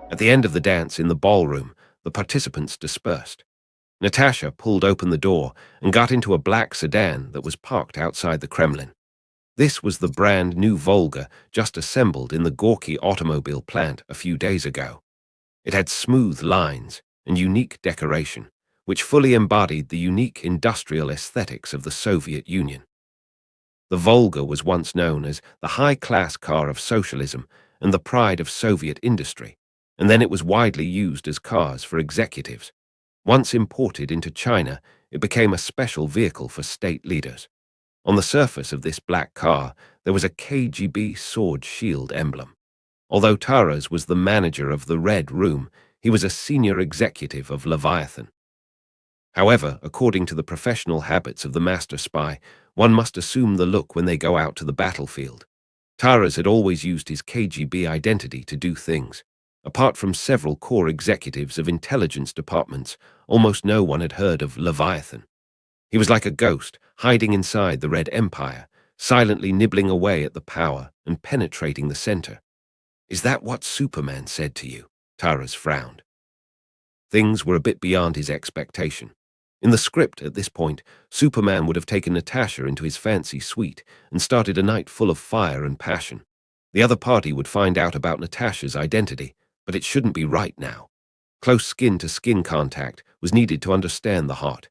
At the end of the dance in the ballroom, the participants dispersed. Natasha pulled open the door and got into a black sedan that was parked outside the Kremlin. This was the brand new Volga just assembled in the Gorky automobile plant a few days ago. It had smooth lines and unique decoration, which fully embodied the unique industrial aesthetics of the Soviet Union. The Volga was once known as the high-class car of socialism and the pride of Soviet industry, and then it was widely used as cars for executives. Once imported into China, it became a special vehicle for state leaders. On the surface of this black car, there was a KGB sword shield emblem. Although Taras was the manager of the Red Room, he was a senior executive of Leviathan. However, according to the professional habits of the master spy, one must assume the look when they go out to the battlefield. Taras had always used his KGB identity to do things. Apart from several core executives of intelligence departments, almost no one had heard of Leviathan. He was like a ghost, hiding inside the Red Empire, silently nibbling away at the power and penetrating the center. "Is that what Superman said to you?" Taras frowned. Things were a bit beyond his expectation. In the script at this point, Superman would have taken Natasha into his fancy suite and started a night full of fire and passion. The other party would find out about Natasha's identity, but it shouldn't be right now. Close skin-to-skin contact was needed to understand the heart.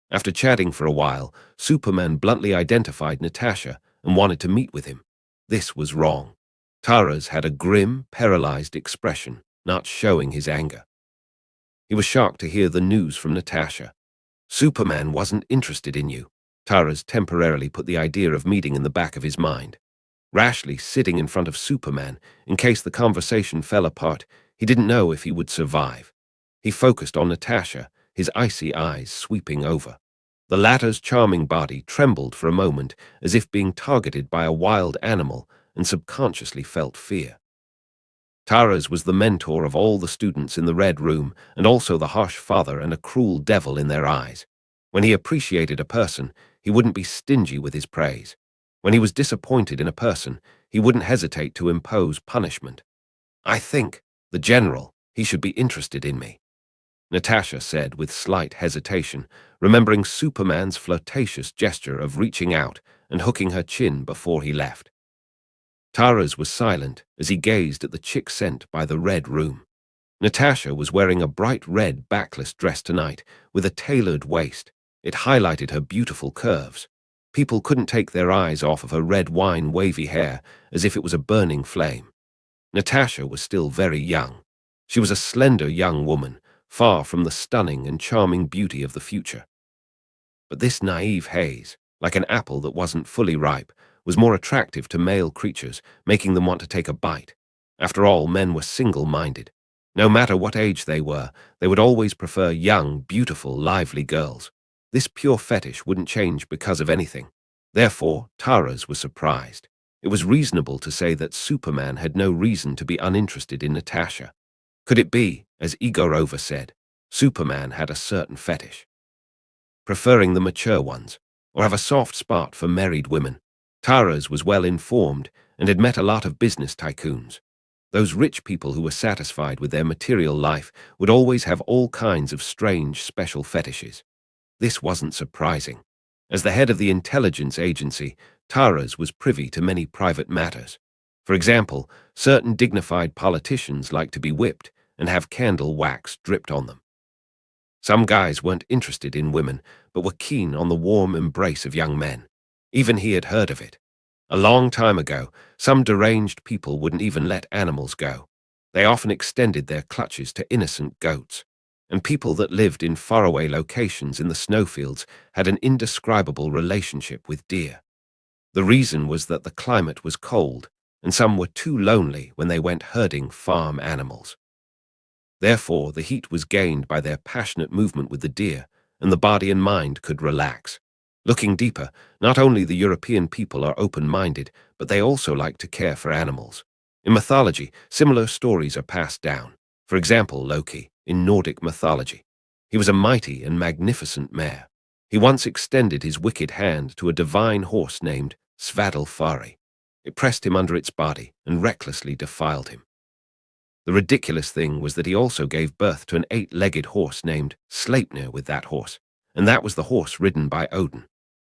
After chatting for a while, Superman bluntly identified Natasha and wanted to meet with him. This was wrong. Taras had a grim, paralyzed expression, not showing his anger. He was shocked to hear the news from Natasha. Superman wasn't interested in you. Taras temporarily put the idea of meeting in the back of his mind. Rashly sitting in front of Superman, in case the conversation fell apart, he didn't know if he would survive. He focused on Natasha, his icy eyes sweeping over. The latter's charming body trembled for a moment as if being targeted by a wild animal and subconsciously felt fear. Taras was the mentor of all the students in the Red Room and also the harsh father and a cruel devil in their eyes. When he appreciated a person, he wouldn't be stingy with his praise. When he was disappointed in a person, he wouldn't hesitate to impose punishment. "I think, the general, he should be interested in me," Natasha said with slight hesitation, remembering Superman's flirtatious gesture of reaching out and hooking her chin before he left. Taras was silent as he gazed at the chick sent by the Red Room. Natasha was wearing a bright red backless dress tonight, with a tailored waist. It highlighted her beautiful curves. People couldn't take their eyes off of her red wine wavy hair as if it was a burning flame. Natasha was still very young. She was a slender young woman, far from the stunning and charming beauty of the future. But this naive haze, like an apple that wasn't fully ripe, was more attractive to male creatures, making them want to take a bite. After all, men were single-minded. No matter what age they were, they would always prefer young, beautiful, lively girls. This pure fetish wouldn't change because of anything. Therefore, Taras was surprised. It was reasonable to say that Superman had no reason to be uninterested in Natasha. Could it be, as Igorova said, Superman had a certain fetish? Preferring the mature ones, or have a soft spot for married women. Taras was well informed and had met a lot of business tycoons. Those rich people who were satisfied with their material life would always have all kinds of strange, special fetishes. This wasn't surprising. As the head of the intelligence agency, Taras was privy to many private matters. For example, certain dignified politicians like to be whipped and have candle wax dripped on them. Some guys weren't interested in women, but were keen on the warm embrace of young men. Even he had heard of it. A long time ago, some deranged people wouldn't even let animals go. They often extended their clutches to innocent goats. And people that lived in faraway locations in the snowfields had an indescribable relationship with deer. The reason was that the climate was cold, and some were too lonely when they went herding farm animals. Therefore, the heat was gained by their passionate movement with the deer, and the body and mind could relax. Looking deeper, not only the European people are open-minded, but they also like to care for animals. In mythology, similar stories are passed down. For example, Loki, in Nordic mythology. He was a mighty and magnificent mare. He once extended his wicked hand to a divine horse named Svadilfari. It pressed him under its body and recklessly defiled him. The ridiculous thing was that he also gave birth to an 8-legged horse named Sleipnir with that horse, and that was the horse ridden by Odin.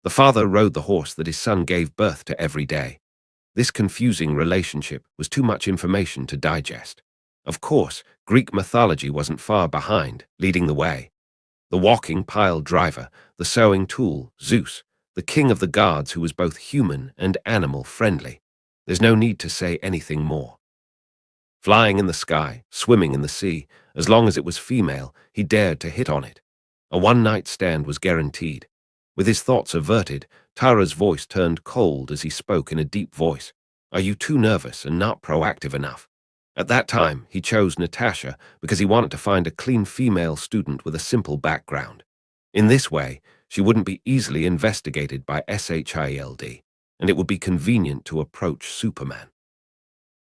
The father rode the horse that his son gave birth to every day. This confusing relationship was too much information to digest. Of course, Greek mythology wasn't far behind, leading the way. The walking pile driver, the sewing tool, Zeus, the king of the gods who was both human and animal friendly. There's no need to say anything more. Flying in the sky, swimming in the sea, as long as it was female, he dared to hit on it. A one-night stand was guaranteed. With his thoughts averted, Tara's voice turned cold as he spoke in a deep voice. Are you too nervous and not proactive enough? At that time, he chose Natasha because he wanted to find a clean female student with a simple background. In this way, she wouldn't be easily investigated by SHIELD, and it would be convenient to approach Superman.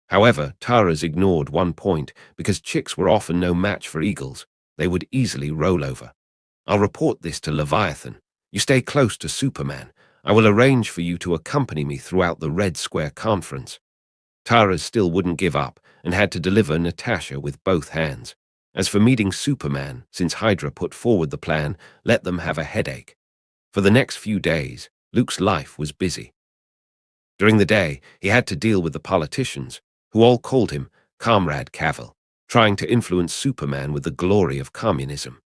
However, Tara's ignored one point because chicks were often no match for eagles. They would easily roll over. I'll report this to Leviathan. You stay close to Superman. I will arrange for you to accompany me throughout the Red Square Conference. Tara still wouldn't give up and had to deliver Natasha with both hands. As for meeting Superman, since Hydra put forward the plan, let them have a headache. For the next few days, Luke's life was busy. During the day, he had to deal with the politicians, who all called him Comrade Cavill, trying to influence Superman with the glory of communism.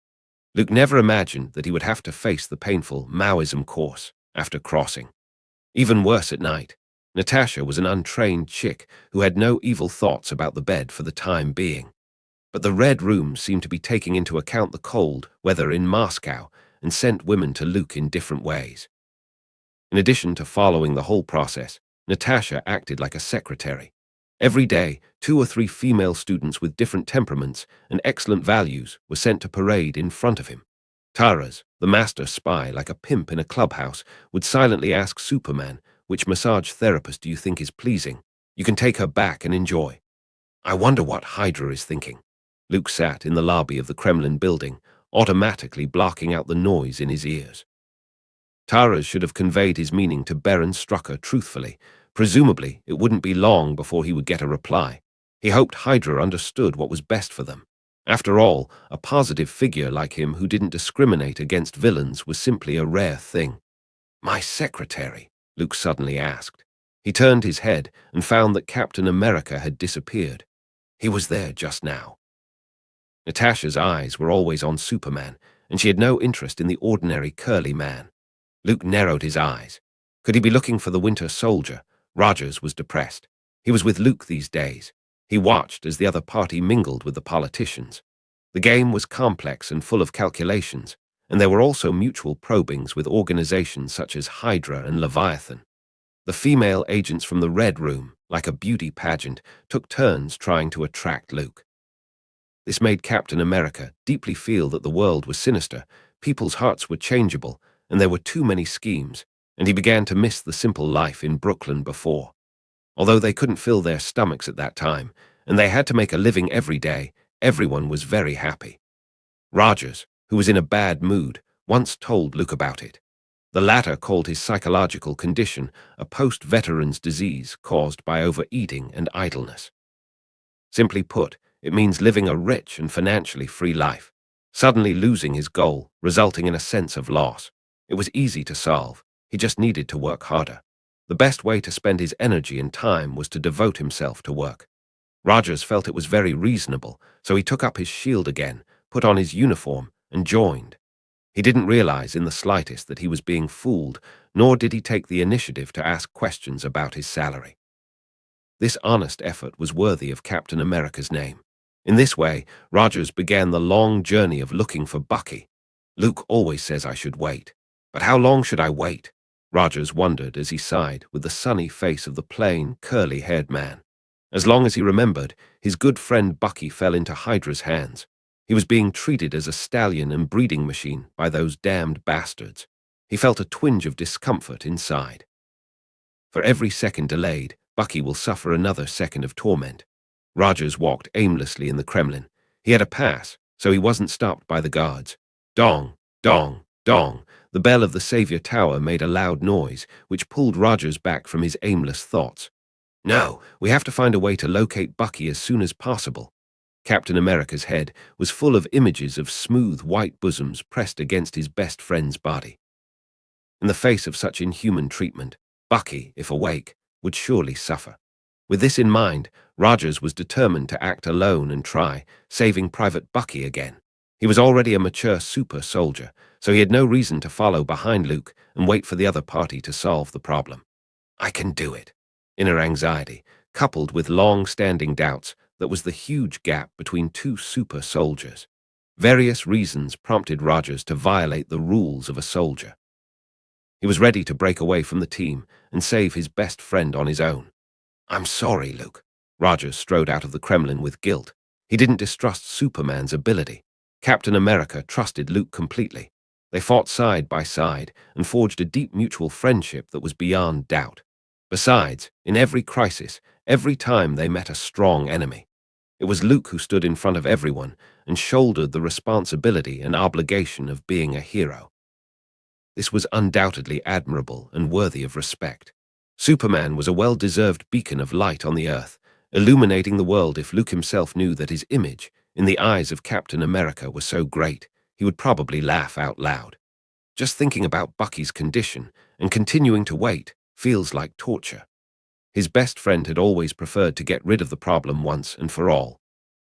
Luke never imagined that he would have to face the painful Maoism course after crossing. Even worse at night, Natasha was an untrained chick who had no evil thoughts about the bed for the time being. But the Red Room seemed to be taking into account the cold weather in Moscow and sent women to Luke in different ways. In addition to following the whole process, Natasha acted like a secretary. Every day, 2 or 3 female students with different temperaments and excellent values were sent to parade in front of him. Tara's, the master spy, like a pimp in a clubhouse, would silently ask Superman, which massage therapist do you think is pleasing? You can take her back and enjoy. I wonder what Hydra is thinking. Luke sat in the lobby of the Kremlin building, automatically blocking out the noise in his ears. Tara's should have conveyed his meaning to Baron Strucker truthfully. Presumably, it wouldn't be long before he would get a reply. He hoped Hydra understood what was best for them. After all, a positive figure like him who didn't discriminate against villains was simply a rare thing. My secretary? Luke suddenly asked. He turned his head and found that Captain America had disappeared. He was there just now. Natasha's eyes were always on Superman, and she had no interest in the ordinary curly man. Luke narrowed his eyes. Could he be looking for the Winter Soldier? Rogers was depressed. He was with Luke these days. He watched as the other party mingled with the politicians. The game was complex and full of calculations, and there were also mutual probings with organizations such as Hydra and Leviathan. The female agents from the Red Room, like a beauty pageant, took turns trying to attract Luke. This made Captain America deeply feel that the world was sinister, people's hearts were changeable, and there were too many schemes, and he began to miss the simple life in Brooklyn before. Although they couldn't fill their stomachs at that time, and they had to make a living every day, everyone was very happy. Rogers, who was in a bad mood, once told Luke about it. The latter called his psychological condition a post-veteran's disease caused by overeating and idleness. Simply put, it means living a rich and financially free life, suddenly losing his goal, resulting in a sense of loss. It was easy to solve. He just needed to work harder. The best way to spend his energy and time was to devote himself to work. Rogers felt it was very reasonable, so he took up his shield again, put on his uniform, and joined. He didn't realize in the slightest that he was being fooled, nor did he take the initiative to ask questions about his salary. This honest effort was worthy of Captain America's name. In this way, Rogers began the long journey of looking for Bucky. Luke always says I should wait. But how long should I wait? Rogers wondered as he sighed with the sunny face of the plain, curly-haired man. As long as he remembered, his good friend Bucky fell into Hydra's hands. He was being treated as a stallion and breeding machine by those damned bastards. He felt a twinge of discomfort inside. For every second delayed, Bucky will suffer another second of torment. Rogers walked aimlessly in the Kremlin. He had a pass, so he wasn't stopped by the guards. Dong, dong, dong. The bell of the Savior Tower made a loud noise, which pulled Rogers back from his aimless thoughts. No, we have to find a way to locate Bucky as soon as possible. Captain America's head was full of images of smooth white bosoms pressed against his best friend's body. In the face of such inhuman treatment, Bucky, if awake, would surely suffer. With this in mind, Rogers was determined to act alone and try saving Private Bucky again. He was already a mature super soldier, so he had no reason to follow behind Luke and wait for the other party to solve the problem. I can do it. Inner anxiety, coupled with long-standing doubts, that was the huge gap between two super soldiers. Various reasons prompted Rogers to violate the rules of a soldier. He was ready to break away from the team and save his best friend on his own. I'm sorry, Luke. Rogers strode out of the Kremlin with guilt. He didn't distrust Superman's ability. Captain America trusted Luke completely. They fought side by side and forged a deep mutual friendship that was beyond doubt. Besides, in every crisis, every time they met a strong enemy, it was Luke who stood in front of everyone and shouldered the responsibility and obligation of being a hero. This was undoubtedly admirable and worthy of respect. Superman was a well-deserved beacon of light on the Earth, illuminating the world. If Luke himself knew that his image, in the eyes of Captain America, was so great, he would probably laugh out loud. Just thinking about Bucky's condition and continuing to wait feels like torture. His best friend had always preferred to get rid of the problem once and for all.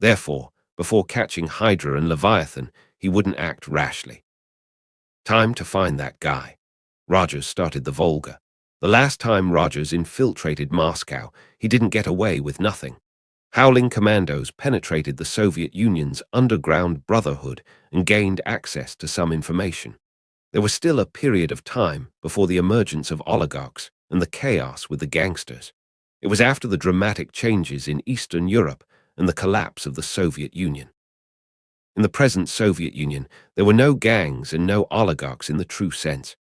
Therefore, before catching Hydra and Leviathan, he wouldn't act rashly. Time to find that guy. Rogers started the Volga. The last time Rogers infiltrated Moscow, he didn't get away with nothing. Howling commandos penetrated the Soviet Union's underground brotherhood and gained access to some information. There was still a period of time before the emergence of oligarchs and the chaos with the gangsters. It was after the dramatic changes in Eastern Europe and the collapse of the Soviet Union. In the present Soviet Union, there were no gangs and no oligarchs in the true sense.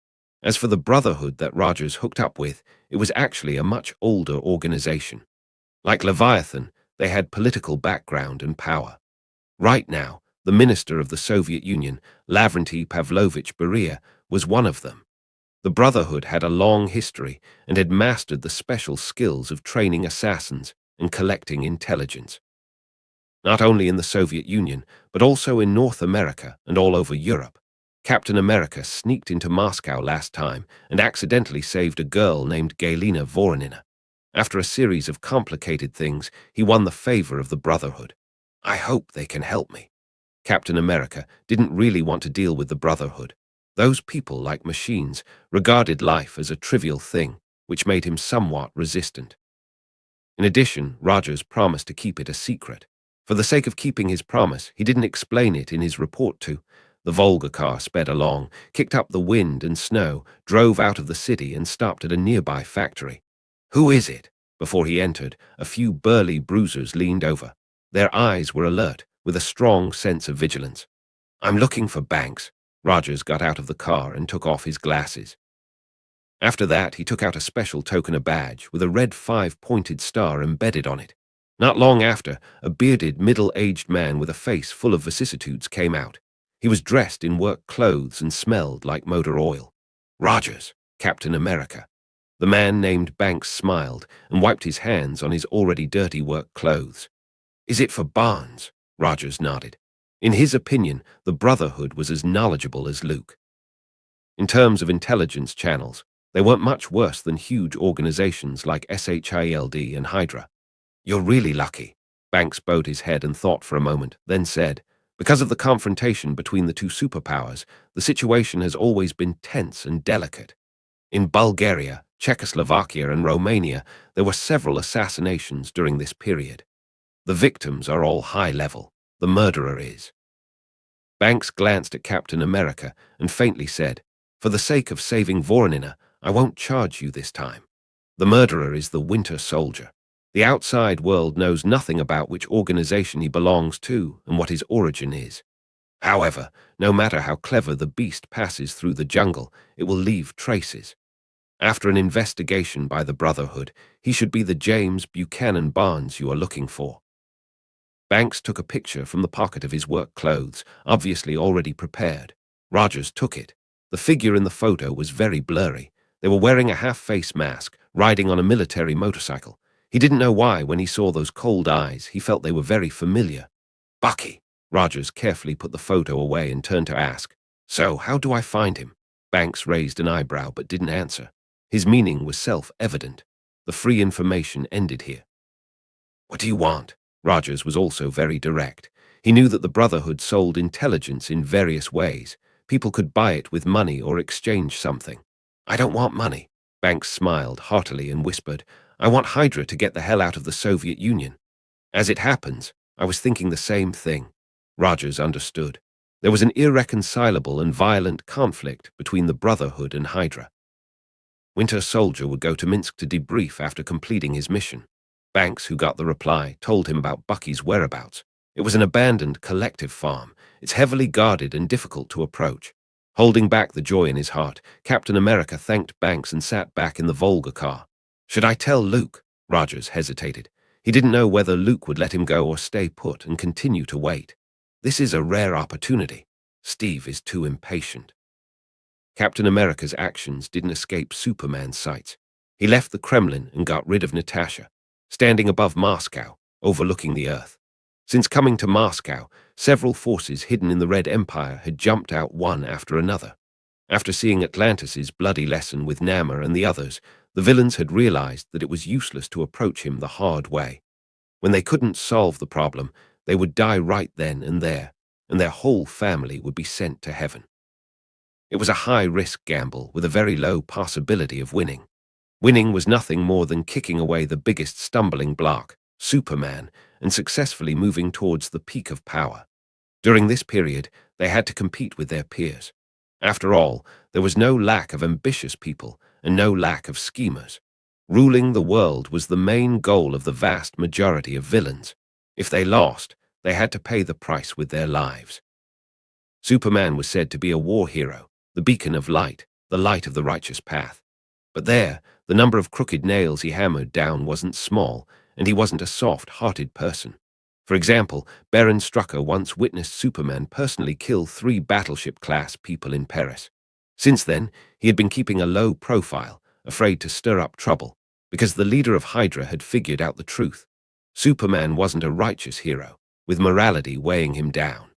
As for the brotherhood that Rogers hooked up with, it was actually a much older organization. Like Leviathan, they had political background and power. Right now, the minister of the Soviet Union, Lavrentiy Pavlovich Beria, was one of them. The brotherhood had a long history and had mastered the special skills of training assassins and collecting intelligence. Not only in the Soviet Union, but also in North America and all over Europe. Captain America sneaked into Moscow last time and accidentally saved a girl named Galina Voronina. After a series of complicated things, he won the favor of the Brotherhood. I hope they can help me. Captain America didn't really want to deal with the Brotherhood. Those people, like machines, regarded life as a trivial thing, which made him somewhat resistant. In addition, Rogers promised to keep it a secret. For the sake of keeping his promise, he didn't explain it in his report to. The Volga car sped along, kicked up the wind and snow, drove out of the city and stopped at a nearby factory. Who is it? Before he entered, a few burly bruisers leaned over. Their eyes were alert, with a strong sense of vigilance. I'm looking for Banks. Rogers got out of the car and took off his glasses. After that, he took out a special token badge with a red 5-pointed star embedded on it. Not long after, a bearded, middle-aged man with a face full of vicissitudes came out. He was dressed in work clothes and smelled like motor oil. Rogers, Captain America. The man named Banks smiled and wiped his hands on his already dirty work clothes. Is it for Barnes? Rogers nodded. In his opinion, the Brotherhood was as knowledgeable as Luke. In terms of intelligence channels, they weren't much worse than huge organizations like SHIELD and Hydra. You're really lucky. Banks bowed his head and thought for a moment, then said, because of the confrontation between the two superpowers, the situation has always been tense and delicate. In Bulgaria, Czechoslovakia, and Romania, there were several assassinations during this period. The victims are all high-level. The murderer is. Banks glanced at Captain America and faintly said, for the sake of saving Voronina, I won't charge you this time. The murderer is the Winter Soldier. The outside world knows nothing about which organization he belongs to and what his origin is. However, no matter how clever the beast passes through the jungle, it will leave traces. After an investigation by the Brotherhood, he should be the James Buchanan Barnes you are looking for. Banks took a picture from the pocket of his work clothes, obviously already prepared. Rogers took it. The figure in the photo was very blurry. They were wearing a half-face mask, riding on a military motorcycle. He didn't know why when he saw those cold eyes, he felt they were very familiar. Bucky. Rogers carefully put the photo away and turned to ask, "So, how do I find him?" Banks raised an eyebrow but didn't answer. His meaning was self-evident. The free information ended here. "What do you want?" Rogers was also very direct. He knew that the Brotherhood sold intelligence in various ways. People could buy it with money or exchange something. "I don't want money." Banks smiled heartily and whispered, "I want Hydra to get the hell out of the Soviet Union." As it happens, I was thinking the same thing. Rogers understood. There was an irreconcilable and violent conflict between the Brotherhood and Hydra. Winter Soldier would go to Minsk to debrief after completing his mission. Banks, who got the reply, told him about Bucky's whereabouts. It was an abandoned collective farm. It's heavily guarded and difficult to approach. Holding back the joy in his heart, Captain America thanked Banks and sat back in the Volga car. "Should I tell Luke?" Rogers hesitated. He didn't know whether Luke would let him go or stay put and continue to wait. This is a rare opportunity. Steve is too impatient. Captain America's actions didn't escape Superman's sights. He left the Kremlin and got rid of Natasha, standing above Moscow, overlooking the Earth. Since coming to Moscow, several forces hidden in the Red Empire had jumped out one after another. After seeing Atlantis' bloody lesson with Namor and the others, the villains had realized that it was useless to approach him the hard way. When they couldn't solve the problem, they would die right then and there, and their whole family would be sent to heaven. It was a high-risk gamble with a very low possibility of winning. Winning was nothing more than kicking away the biggest stumbling block, Superman, and successfully moving towards the peak of power. During this period, they had to compete with their peers. After all, there was no lack of ambitious people and no lack of schemers. Ruling the world was the main goal of the vast majority of villains. If they lost, they had to pay the price with their lives. Superman was said to be a war hero, the beacon of light, the light of the righteous path. But there, the number of crooked nails he hammered down wasn't small, and he wasn't a soft-hearted person. For example, Baron Strucker once witnessed Superman personally kill 3 battleship-class people in Paris. Since then, he had been keeping a low profile, afraid to stir up trouble, because the leader of Hydra had figured out the truth. Superman wasn't a righteous hero, with morality weighing him down.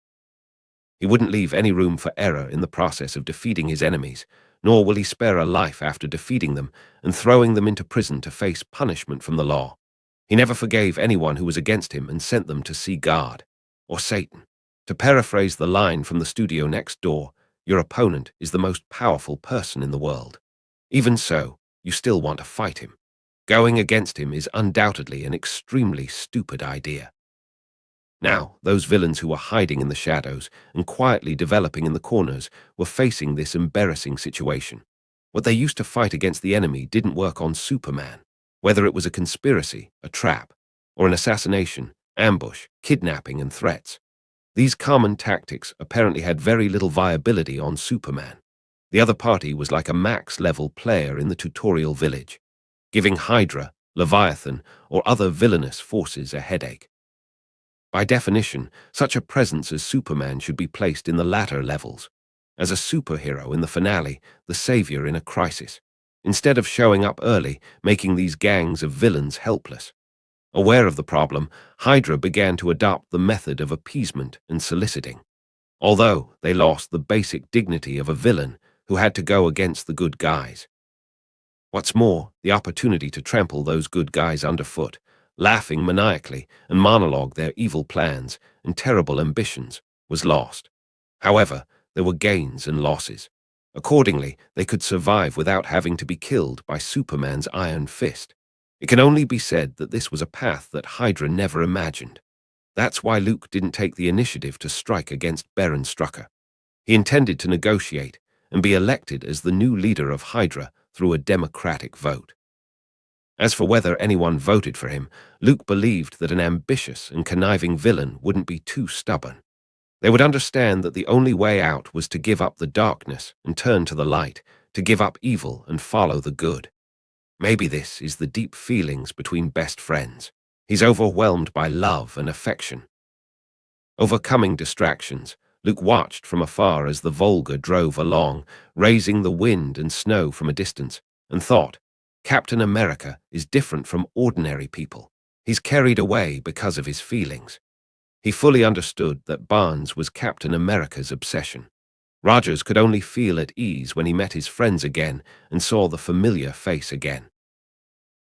He wouldn't leave any room for error in the process of defeating his enemies, nor will he spare a life after defeating them and throwing them into prison to face punishment from the law. He never forgave anyone who was against him and sent them to see God, or Satan. To paraphrase the line from the studio next door, your opponent is the most powerful person in the world. Even so, you still want to fight him. Going against him is undoubtedly an extremely stupid idea. Now, those villains who were hiding in the shadows and quietly developing in the corners were facing this embarrassing situation. What they used to fight against the enemy didn't work on Superman, whether it was a conspiracy, a trap, or an assassination, ambush, kidnapping, and threats. These common tactics apparently had very little viability on Superman. The other party was like a max-level player in the tutorial village, giving Hydra, Leviathan, or other villainous forces a headache. By definition, such a presence as Superman should be placed in the latter levels, as a superhero in the finale, the savior in a crisis, instead of showing up early, making these gangs of villains helpless. Aware of the problem, Hydra began to adopt the method of appeasement and soliciting. Although they lost the basic dignity of a villain who had to go against the good guys. What's more, the opportunity to trample those good guys underfoot, laughing maniacally and monologue their evil plans and terrible ambitions, was lost. However, there were gains and losses. Accordingly, they could survive without having to be killed by Superman's iron fist. It can only be said that this was a path that Hydra never imagined. That's why Luke didn't take the initiative to strike against Baron Strucker. He intended to negotiate and be elected as the new leader of Hydra through a democratic vote. As for whether anyone voted for him, Luke believed that an ambitious and conniving villain wouldn't be too stubborn. They would understand that the only way out was to give up the darkness and turn to the light, to give up evil and follow the good. Maybe this is the deep feelings between best friends. He's overwhelmed by love and affection. Overcoming distractions, Luke watched from afar as the Volga drove along, raising the wind and snow from a distance, and thought, Captain America is different from ordinary people. He's carried away because of his feelings. He fully understood that Barnes was Captain America's obsession. Rogers could only feel at ease when he met his friends again and saw the familiar face again.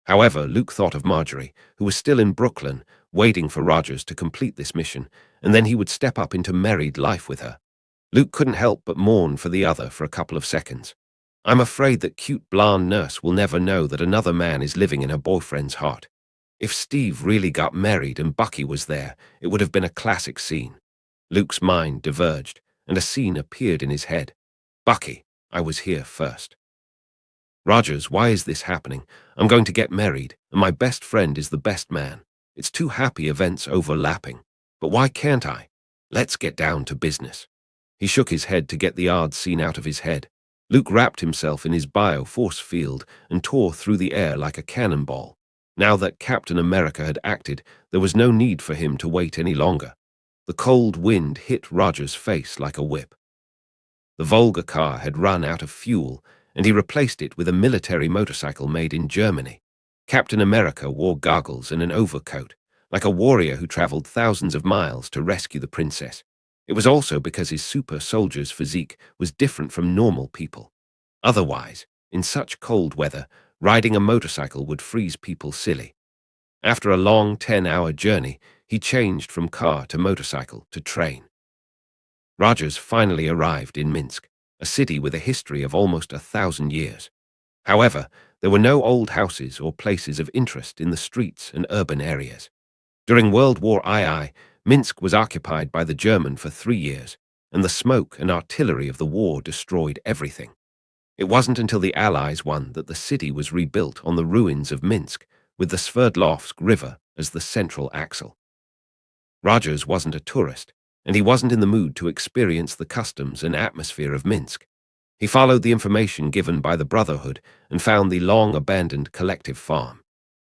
However, Luke thought of Marjorie, who was still in Brooklyn, waiting for Rogers to complete this mission, and then he would step up into married life with her. Luke couldn't help but mourn for the other for a couple of seconds. I'm afraid that cute blonde nurse will never know that another man is living in her boyfriend's heart. If Steve really got married and Bucky was there, it would have been a classic scene. Luke's mind diverged, and a scene appeared in his head. Bucky, I was here first. Rogers, why is this happening? I'm going to get married, and my best friend is the best man. It's two happy events overlapping. But why can't I? Let's get down to business. He shook his head to get the odd scene out of his head. Luke wrapped himself in his bio-force field and tore through the air like a cannonball. Now that Captain America had acted, there was no need for him to wait any longer. The cold wind hit Rogers' face like a whip. The Volga car had run out of fuel, and he replaced it with a military motorcycle made in Germany. Captain America wore goggles and an overcoat, like a warrior who traveled thousands of miles to rescue the princess. It was also because his super soldier's physique was different from normal people. Otherwise, in such cold weather, riding a motorcycle would freeze people silly. After a long 10-hour journey, he changed from car to motorcycle to train. Rogers finally arrived in Minsk, a city with a history of almost 1,000 years. However, there were no old houses or places of interest in the streets and urban areas. During World War II, Minsk was occupied by the German for 3 years, and the smoke and artillery of the war destroyed everything. It wasn't until the Allies won that the city was rebuilt on the ruins of Minsk, with the Sverdlovsk River as the central axle. Rogers wasn't a tourist, and he wasn't in the mood to experience the customs and atmosphere of Minsk. He followed the information given by the Brotherhood and found the long-abandoned collective farm.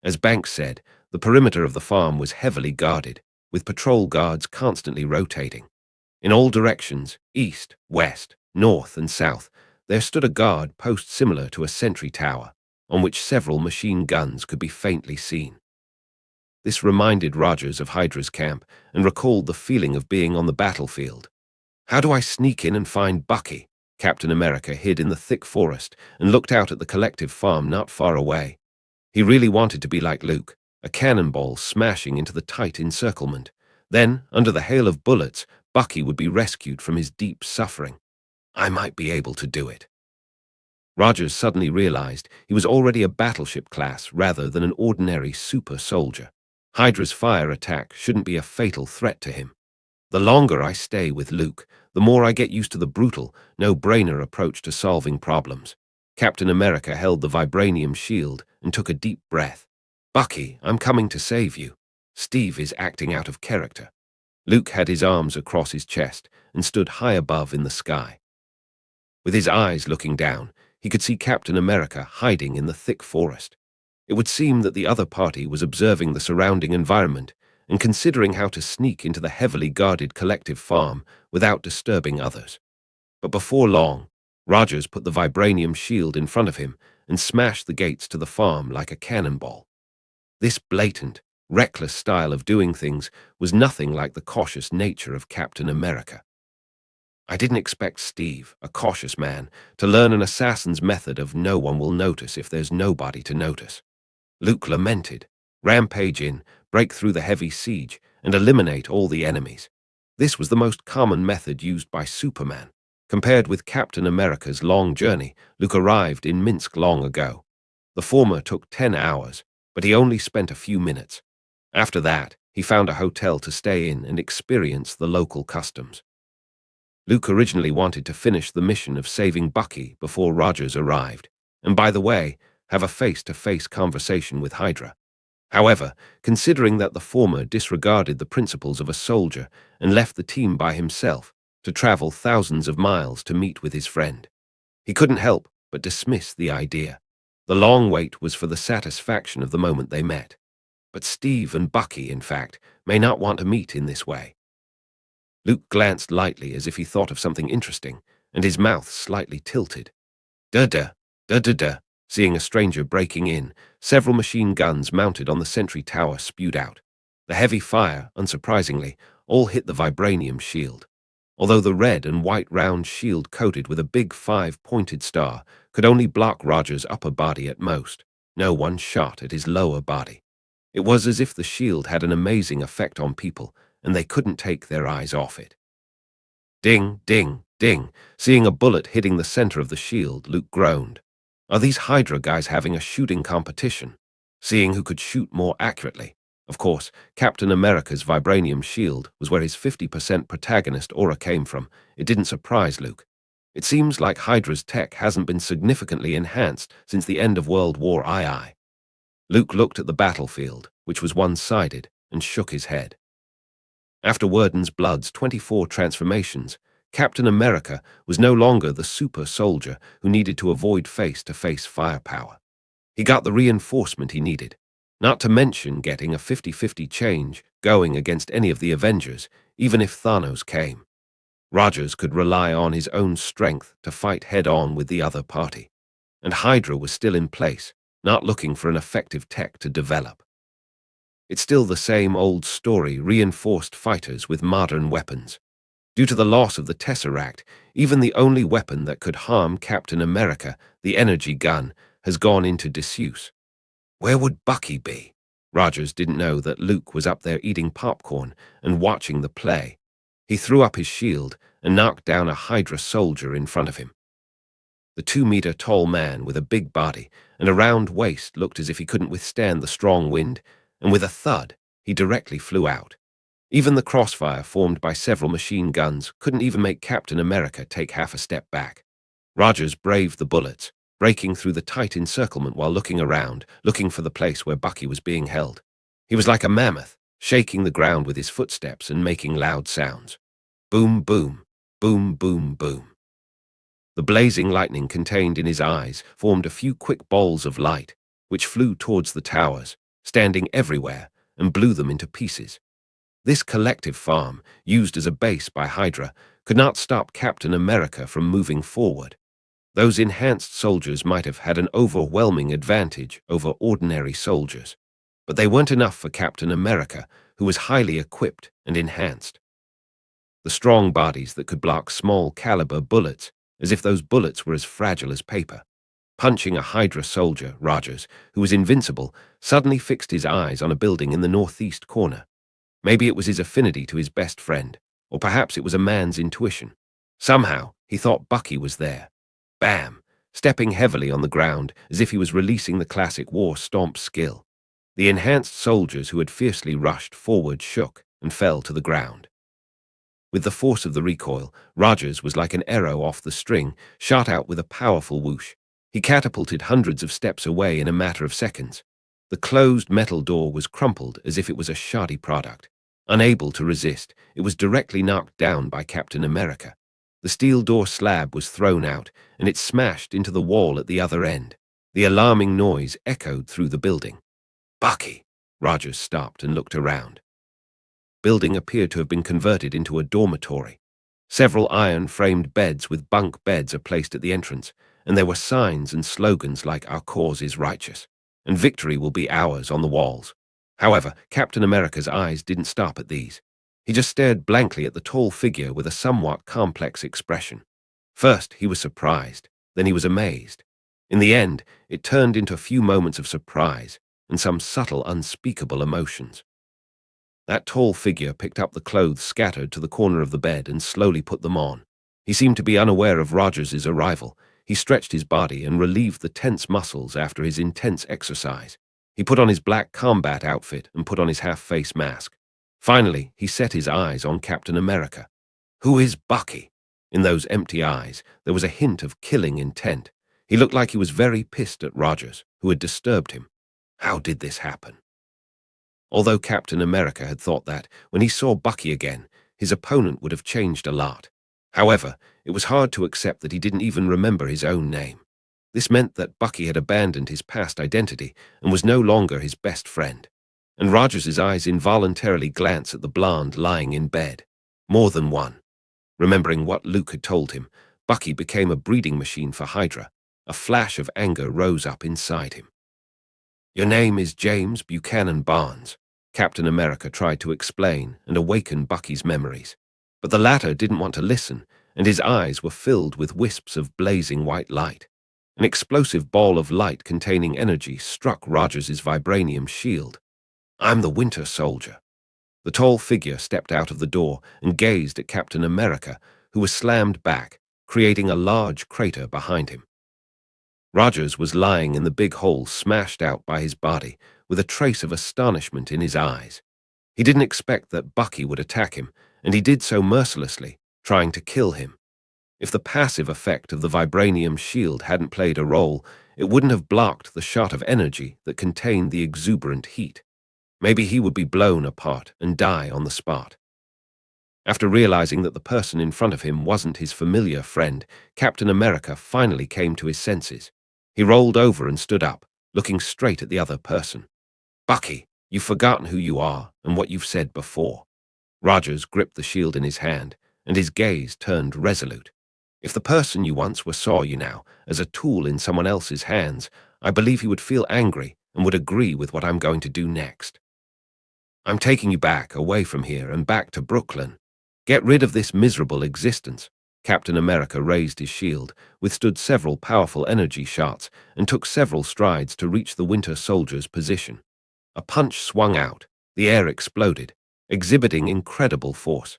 As Banks said, the perimeter of the farm was heavily guarded, with patrol guards constantly rotating. In all directions, east, west, north, and south, there stood a guard post similar to a sentry tower, on which several machine guns could be faintly seen. This reminded Rogers of Hydra's camp and recalled the feeling of being on the battlefield. How do I sneak in and find Bucky? Captain America hid in the thick forest and looked out at the collective farm not far away. He really wanted to be like Luke, a cannonball smashing into the tight encirclement. Then, under the hail of bullets, Bucky would be rescued from his deep suffering. I might be able to do it. Rogers suddenly realized he was already a battleship class rather than an ordinary super soldier. Hydra's fire attack shouldn't be a fatal threat to him. The longer I stay with Luke, the more I get used to the brutal, no-brainer approach to solving problems. Captain America held the vibranium shield and took a deep breath. Bucky, I'm coming to save you. Steve is acting out of character. Luke had his arms across his chest and stood high above in the sky. With his eyes looking down, he could see Captain America hiding in the thick forest. It would seem that the other party was observing the surrounding environment and considering how to sneak into the heavily guarded collective farm without disturbing others. But before long, Rogers put the vibranium shield in front of him and smashed the gates to the farm like a cannonball. This blatant, reckless style of doing things was nothing like the cautious nature of Captain America. I didn't expect Steve, a cautious man, to learn an assassin's method of no one will notice if there's nobody to notice. Luke lamented, rampage in, break through the heavy siege, and eliminate all the enemies. This was the most common method used by Superman. Compared with Captain America's long journey, Luke arrived in Minsk long ago. The former took 10 hours, but he only spent a few minutes. After that, he found a hotel to stay in and experience the local customs. Luke originally wanted to finish the mission of saving Bucky before Rogers arrived, and by the way, have a face-to-face conversation with Hydra. However, considering that the former disregarded the principles of a soldier and left the team by himself to travel thousands of miles to meet with his friend, he couldn't help but dismiss the idea. The long wait was for the satisfaction of the moment they met. But Steve and Bucky, in fact, may not want to meet in this way. Luke glanced lightly as if he thought of something interesting, and his mouth slightly tilted. Da-da, da-da-da. Seeing a stranger breaking in, several machine guns mounted on the sentry tower spewed out. The heavy fire, unsurprisingly, all hit the vibranium shield. Although the red and white round shield coated with a big 5-pointed star could only block Roger's upper body at most, no one shot at his lower body. It was as if the shield had an amazing effect on people, and they couldn't take their eyes off it. Ding, ding, ding. Seeing a bullet hitting the center of the shield, Luke groaned. Are these Hydra guys having a shooting competition? Seeing who could shoot more accurately. Of course, Captain America's vibranium shield was where his 50% protagonist aura came from. It didn't surprise Luke. It seems like Hydra's tech hasn't been significantly enhanced since the end of World War II. Luke looked at the battlefield, which was one-sided, and shook his head. After Worden's Blood's 24 transformations, Captain America was no longer the super soldier who needed to avoid face-to-face firepower. He got the reinforcement he needed, not to mention getting a 50-50 change going against any of the Avengers, even if Thanos came. Rogers could rely on his own strength to fight head-on with the other party, and Hydra was still in place, not looking for an effective tech to develop. It's still the same old story, reinforced fighters with modern weapons. Due to the loss of the Tesseract, even the only weapon that could harm Captain America, the energy gun, has gone into disuse. Where would Bucky be? Rogers didn't know that Luke was up there eating popcorn and watching the play. He threw up his shield and knocked down a Hydra soldier in front of him. The 2-meter tall man with a big body and a round waist looked as if he couldn't withstand the strong wind, and with a thud, he directly flew out. Even the crossfire formed by several machine guns couldn't even make Captain America take half a step back. Rogers braved the bullets, breaking through the tight encirclement while looking around, looking for the place where Bucky was being held. He was like a mammoth, shaking the ground with his footsteps and making loud sounds. Boom, boom, boom, boom, boom. The blazing lightning contained in his eyes formed a few quick balls of light, which flew towards the towers, standing everywhere, and blew them into pieces. This collective farm, used as a base by Hydra, could not stop Captain America from moving forward. Those enhanced soldiers might have had an overwhelming advantage over ordinary soldiers, but they weren't enough for Captain America, who was highly equipped and enhanced. The strong bodies that could block small-caliber bullets, as if those bullets were as fragile as paper. Punching a Hydra soldier, Rogers, who was invincible, suddenly fixed his eyes on a building in the northeast corner. Maybe it was his affinity to his best friend, or perhaps it was a man's intuition. Somehow, he thought Bucky was there. Bam! Stepping heavily on the ground, as if he was releasing the classic war stomp skill. The enhanced soldiers who had fiercely rushed forward shook and fell to the ground. With the force of the recoil, Rogers was like an arrow off the string, shot out with a powerful whoosh. He catapulted hundreds of steps away in a matter of seconds. The closed metal door was crumpled as if it was a shoddy product. Unable to resist, it was directly knocked down by Captain America. The steel door slab was thrown out, and it smashed into the wall at the other end. The alarming noise echoed through the building. Bucky! Rogers stopped and looked around. Building appeared to have been converted into a dormitory. Several iron-framed beds with bunk beds are placed at the entrance, and there were signs and slogans like "Our cause is righteous," and "Victory will be ours" on the walls. However, Captain America's eyes didn't stop at these. He just stared blankly at the tall figure with a somewhat complex expression. First, he was surprised, then he was amazed. In the end, it turned into a few moments of surprise and some subtle, unspeakable emotions. That tall figure picked up the clothes scattered to the corner of the bed and slowly put them on. He seemed to be unaware of Rogers's arrival. He stretched his body and relieved the tense muscles after his intense exercise. He put on his black combat outfit and put on his half-face mask. Finally, he set his eyes on Captain America. Who is Bucky? In those empty eyes, there was a hint of killing intent. He looked like he was very pissed at Rogers, who had disturbed him. How did this happen? Although Captain America had thought that, when he saw Bucky again, his opponent would have changed a lot. However, it was hard to accept that he didn't even remember his own name. This meant that Bucky had abandoned his past identity and was no longer his best friend. And Rogers's eyes involuntarily glanced at the blonde lying in bed. More than one. Remembering what Luke had told him, Bucky became a breeding machine for Hydra. A flash of anger rose up inside him. Your name is James Buchanan Barnes. Captain America tried to explain and awaken Bucky's memories. But the latter didn't want to listen, and his eyes were filled with wisps of blazing white light. An explosive ball of light containing energy struck Rogers's vibranium shield. "I'm the Winter Soldier." The tall figure stepped out of the door and gazed at Captain America, who was slammed back, creating a large crater behind him. Rogers was lying in the big hole smashed out by his body, with a trace of astonishment in his eyes. He didn't expect that Bucky would attack him, and he did so mercilessly, trying to kill him. If the passive effect of the vibranium shield hadn't played a role, it wouldn't have blocked the shot of energy that contained the exuberant heat. Maybe he would be blown apart and die on the spot. After realizing that the person in front of him wasn't his familiar friend, Captain America finally came to his senses. He rolled over and stood up, looking straight at the other person. "Bucky, you've forgotten who you are and what you've said before." Rogers gripped the shield in his hand, and his gaze turned resolute. "If the person you once were saw you now as a tool in someone else's hands, I believe he would feel angry and would agree with what I'm going to do next. I'm taking you back, away from here, and back to Brooklyn. Get rid of this miserable existence." Captain America raised his shield, withstood several powerful energy shots, and took several strides to reach the Winter Soldier's position. A punch swung out. The air exploded, exhibiting incredible force.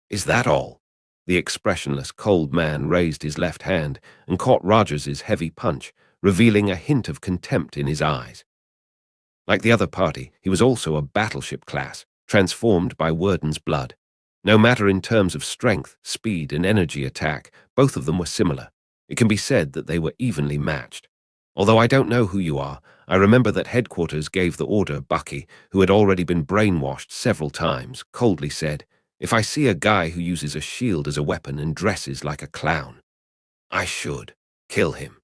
"Is that all?" The expressionless, cold man raised his left hand and caught Rogers's heavy punch, revealing a hint of contempt in his eyes. Like the other party, he was also a battleship class, transformed by Worden's blood. No matter in terms of strength, speed, and energy attack, both of them were similar. It can be said that they were evenly matched. "Although I don't know who you are, I remember that headquarters gave the order," Bucky, who had already been brainwashed several times, coldly said. "If I see a guy who uses a shield as a weapon and dresses like a clown, I should kill him."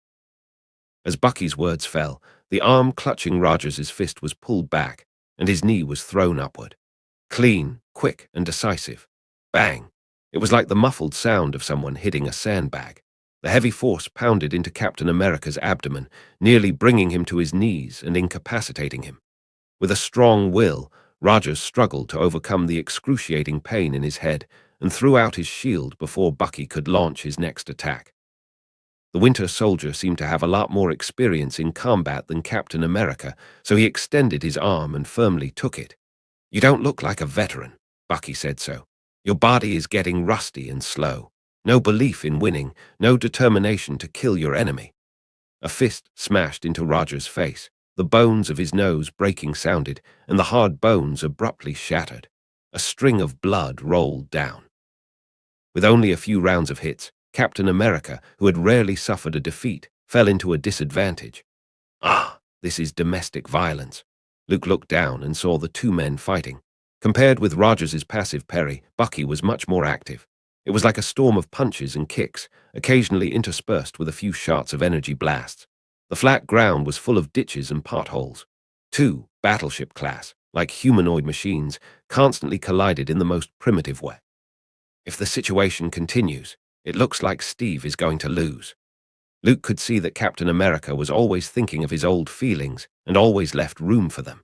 As Bucky's words fell, the arm clutching Rogers's fist was pulled back, and his knee was thrown upward. Clean, quick, and decisive. Bang! It was like the muffled sound of someone hitting a sandbag. The heavy force pounded into Captain America's abdomen, nearly bringing him to his knees and incapacitating him. With a strong will, Rogers struggled to overcome the excruciating pain in his head and threw out his shield before Bucky could launch his next attack. The Winter Soldier seemed to have a lot more experience in combat than Captain America, so he extended his arm and firmly took it. "You don't look like a veteran," Bucky said so. "Your body is getting rusty and slow. No belief in winning, no determination to kill your enemy." A fist smashed into Roger's face. The bones of his nose breaking sounded, and the hard bones abruptly shattered. A string of blood rolled down. With only a few rounds of hits, Captain America, who had rarely suffered a defeat, fell into a disadvantage. "Ah, this is domestic violence." Luke looked down and saw the two men fighting. Compared with Rogers's passive parry, Bucky was much more active. It was like a storm of punches and kicks, occasionally interspersed with a few shots of energy blasts. The flat ground was full of ditches and potholes. Two, battleship class, like humanoid machines, constantly collided in the most primitive way. "If the situation continues, it looks like Steve is going to lose." Luke could see that Captain America was always thinking of his old feelings and always left room for them.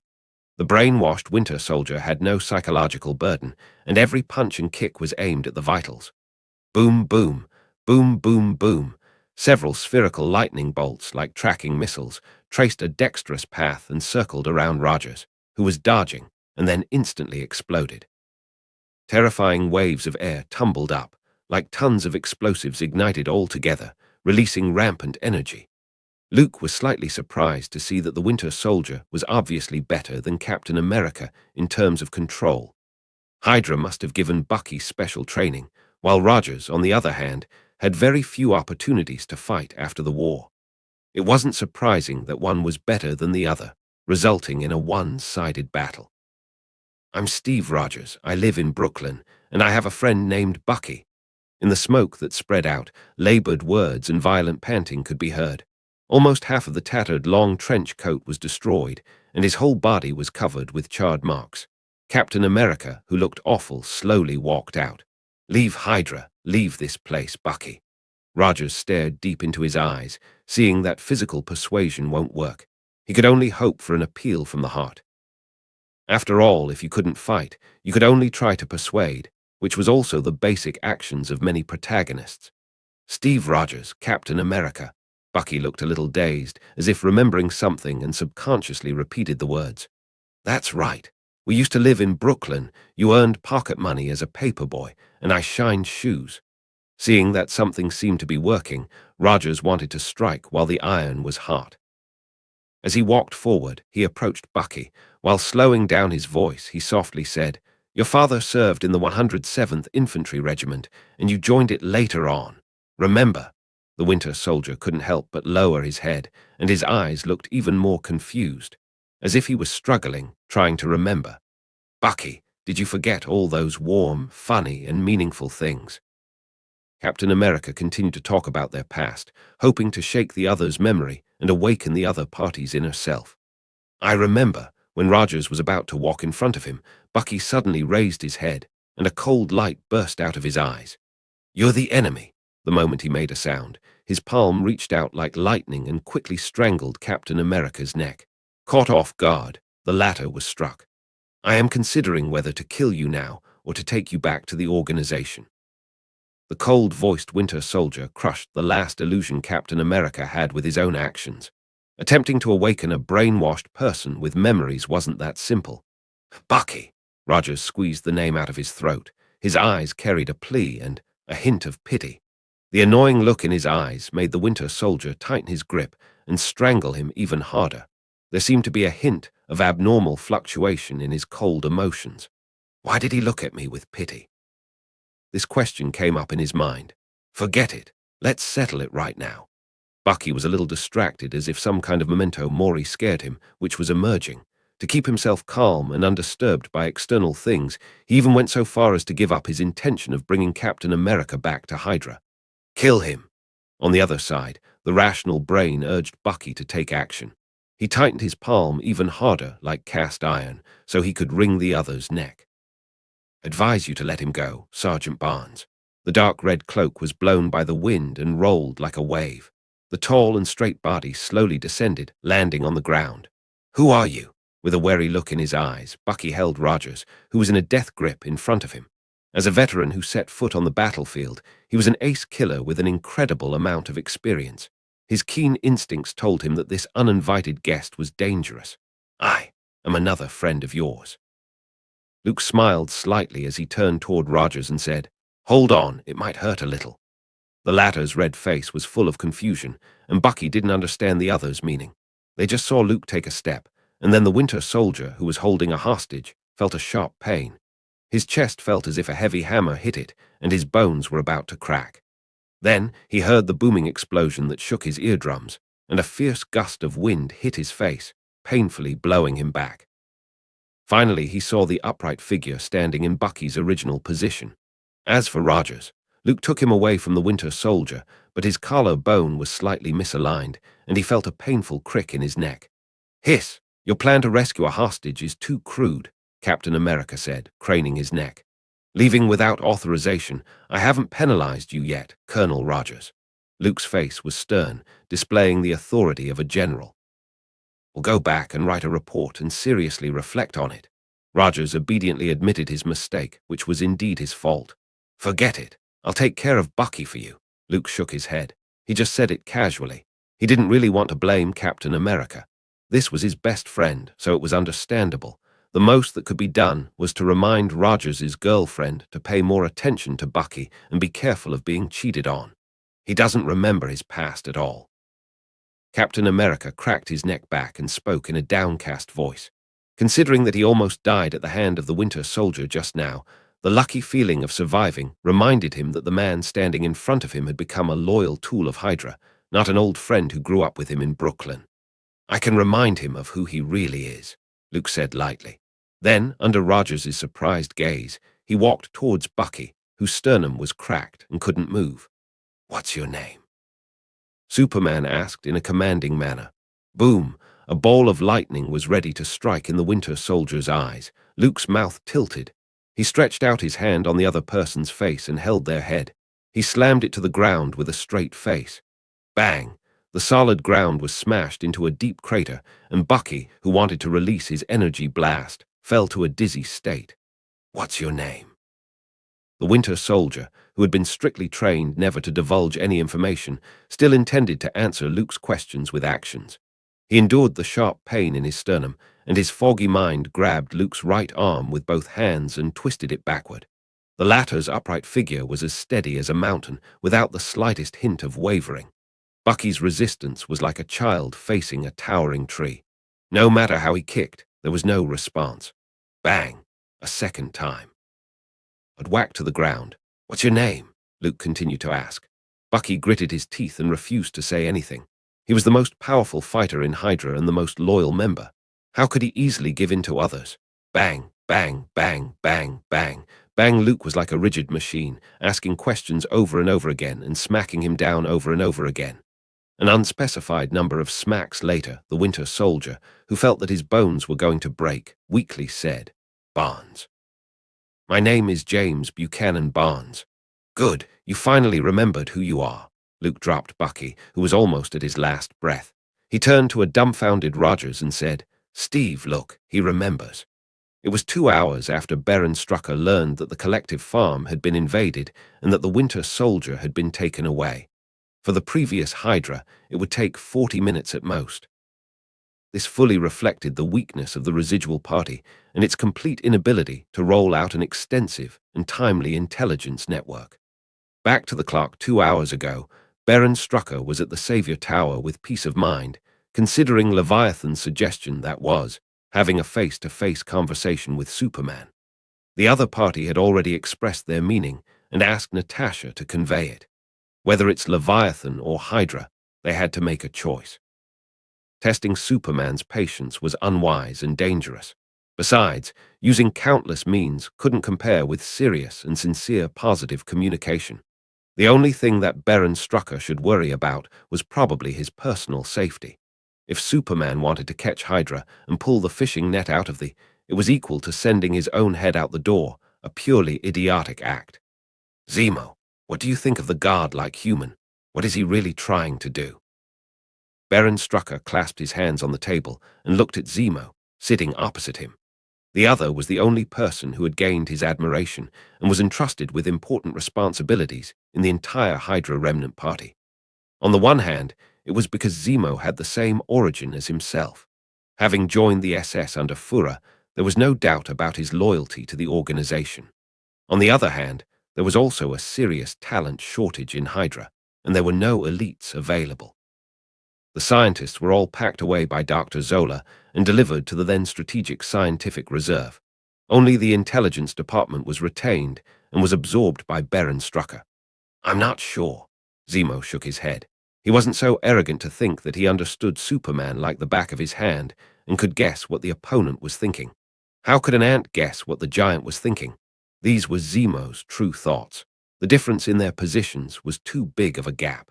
The brainwashed Winter Soldier had no psychological burden, and every punch and kick was aimed at the vitals. Boom, boom, boom, boom, boom. Several spherical lightning bolts, like tracking missiles, traced a dexterous path and circled around Rogers, who was dodging, and then instantly exploded. Terrifying waves of air tumbled up, like tons of explosives ignited all together, releasing rampant energy. Luke was slightly surprised to see that the Winter Soldier was obviously better than Captain America in terms of control. Hydra must have given Bucky special training, while Rogers, on the other hand, had very few opportunities to fight after the war. It wasn't surprising that one was better than the other, resulting in a one-sided battle. "I'm Steve Rogers. I live in Brooklyn, and I have a friend named Bucky." In the smoke that spread out, labored words and violent panting could be heard. Almost half of the tattered long trench coat was destroyed, and his whole body was covered with charred marks. Captain America, who looked awful, slowly walked out. "Leave Hydra. Leave this place, Bucky." Rogers stared deep into his eyes, seeing that physical persuasion won't work. He could only hope for an appeal from the heart. After all, if you couldn't fight, you could only try to persuade, which was also the basic actions of many protagonists. Steve Rogers, Captain America. Bucky looked a little dazed, as if remembering something, and subconsciously repeated the words. That's right. We used to live in Brooklyn. You earned pocket money as a paperboy, and I shined shoes. Seeing that something seemed to be working, Rogers wanted to strike while the iron was hot. As he walked forward, he approached Bucky. While slowing down his voice, he softly said, Your father served in the 107th Infantry Regiment, and you joined it later on. Remember? The Winter Soldier couldn't help but lower his head, and his eyes looked even more confused, as if he was struggling, trying to remember. Bucky, did you forget all those warm, funny, and meaningful things? Captain America continued to talk about their past, hoping to shake the other's memory and awaken the other party's inner self. I remember, when Rogers was about to walk in front of him, Bucky suddenly raised his head, and a cold light burst out of his eyes. You're the enemy. The moment he made a sound, his palm reached out like lightning and quickly strangled Captain America's neck. Caught off guard, the latter was struck. I am considering whether to kill you now or to take you back to the organization. The cold-voiced Winter Soldier crushed the last illusion Captain America had with his own actions. Attempting to awaken a brainwashed person with memories wasn't that simple. Bucky! Rogers squeezed the name out of his throat. His eyes carried a plea and a hint of pity. The annoying look in his eyes made the Winter Soldier tighten his grip and strangle him even harder. There seemed to be a hint of abnormal fluctuation in his cold emotions. Why did he look at me with pity? This question came up in his mind. Forget it. Let's settle it right now. Bucky was a little distracted, as if some kind of memento mori scared him, which was emerging. To keep himself calm and undisturbed by external things, he even went so far as to give up his intention of bringing Captain America back to Hydra. Kill him. On the other side, the rational brain urged Bucky to take action. He tightened his palm even harder, like cast iron, so he could wring the other's neck. Advise you to let him go, Sergeant Barnes. The dark red cloak was blown by the wind and rolled like a wave. The tall and straight body slowly descended, landing on the ground. Who are you? With a wary look in his eyes, Bucky held Rogers, who was in a death grip, in front of him. As a veteran who set foot on the battlefield, he was an ace killer with an incredible amount of experience. His keen instincts told him that this uninvited guest was dangerous. I am another friend of yours. Luke smiled slightly as he turned toward Rogers and said, Hold on, it might hurt a little. The latter's red face was full of confusion, and Bucky didn't understand the other's meaning. They just saw Luke take a step, and then the Winter Soldier, who was holding a hostage, felt a sharp pain. His chest felt as if a heavy hammer hit it, and his bones were about to crack. Then he heard the booming explosion that shook his eardrums, and a fierce gust of wind hit his face, painfully blowing him back. Finally, he saw the upright figure standing in Bucky's original position. As for Rogers, Luke took him away from the Winter Soldier, but his collarbone was slightly misaligned, and he felt a painful crick in his neck. Hiss! Your plan to rescue a hostage is too crude, Captain America said, craning his neck. Leaving without authorization, I haven't penalized you yet, Colonel Rogers. Luke's face was stern, displaying the authority of a general. We'll go back and write a report and seriously reflect on it. Rogers obediently admitted his mistake, which was indeed his fault. Forget it. I'll take care of Bucky for you. Luke shook his head. He just said it casually. He didn't really want to blame Captain America. This was his best friend, so it was understandable. The most that could be done was to remind Rogers' girlfriend to pay more attention to Bucky and be careful of being cheated on. He doesn't remember his past at all. Captain America cracked his neck back and spoke in a downcast voice. Considering that he almost died at the hand of the Winter Soldier just now, the lucky feeling of surviving reminded him that the man standing in front of him had become a loyal tool of Hydra, not an old friend who grew up with him in Brooklyn. I can remind him of who he really is, Luke said lightly. Then, under Rogers' surprised gaze, he walked towards Bucky, whose sternum was cracked and couldn't move. What's your name? Superman asked in a commanding manner. Boom! A ball of lightning was ready to strike in the Winter Soldier's eyes. Luke's mouth tilted. He stretched out his hand on the other person's face and held their head. He slammed it to the ground with a straight face. Bang! The solid ground was smashed into a deep crater, and Bucky, who wanted to release his energy blast, fell to a dizzy state. "What's your name?" The Winter Soldier, who had been strictly trained never to divulge any information, still intended to answer Luke's questions with actions. He endured the sharp pain in his sternum, and his foggy mind grabbed Luke's right arm with both hands and twisted it backward. The latter's upright figure was as steady as a mountain, without the slightest hint of wavering. Bucky's resistance was like a child facing a towering tree. No matter how he kicked, there was no response. Bang! A second time. A whack to the ground. "What's your name?" Luke continued to ask. Bucky gritted his teeth and refused to say anything. He was the most powerful fighter in Hydra and the most loyal member. How could he easily give in to others? Bang, bang, bang, bang, bang. Bang. Luke was like a rigid machine, asking questions over and over again and smacking him down over and over again. An unspecified number of smacks later, the Winter Soldier, who felt that his bones were going to break, weakly said, "Barnes." "My name is James Buchanan Barnes." "Good, you finally remembered who you are." Luke dropped Bucky, who was almost at his last breath. He turned to a dumbfounded Rogers and said, "Steve, look, he remembers." It was 2 hours after Baron Strucker learned that the collective farm had been invaded and that the Winter Soldier had been taken away. For the previous Hydra, it would take 40 minutes at most. This fully reflected the weakness of the residual party and its complete inability to roll out an extensive and timely intelligence network. Back to the clock 2 hours ago, Baron Strucker was at the Savior Tower with peace of mind, considering Leviathan's suggestion that was, having a face-to-face conversation with Superman. The other party had already expressed their meaning and asked Natasha to convey it. Whether it's Leviathan or Hydra, they had to make a choice. Testing Superman's patience was unwise and dangerous. Besides, using countless means couldn't compare with serious and sincere positive communication. The only thing that Baron Strucker should worry about was probably his personal safety. If Superman wanted to catch Hydra and pull the fishing net out of it was equal to sending his own head out the door, a purely idiotic act. "Zemo, what do you think of the god-like human? What is he really trying to do?" Baron Strucker clasped his hands on the table and looked at Zemo, sitting opposite him. The other was the only person who had gained his admiration and was entrusted with important responsibilities in the entire Hydra remnant party. On the one hand, it was because Zemo had the same origin as himself. Having joined the SS under Führer, there was no doubt about his loyalty to the organization. On the other hand, there was also a serious talent shortage in Hydra, and there were no elites available. The scientists were all packed away by Dr. Zola and delivered to the then Strategic Scientific Reserve. Only the intelligence department was retained and was absorbed by Baron Strucker. "I'm not sure." Zemo shook his head. He wasn't so arrogant to think that he understood Superman like the back of his hand and could guess what the opponent was thinking. How could an ant guess what the giant was thinking? These were Zemo's true thoughts. The difference in their positions was too big of a gap.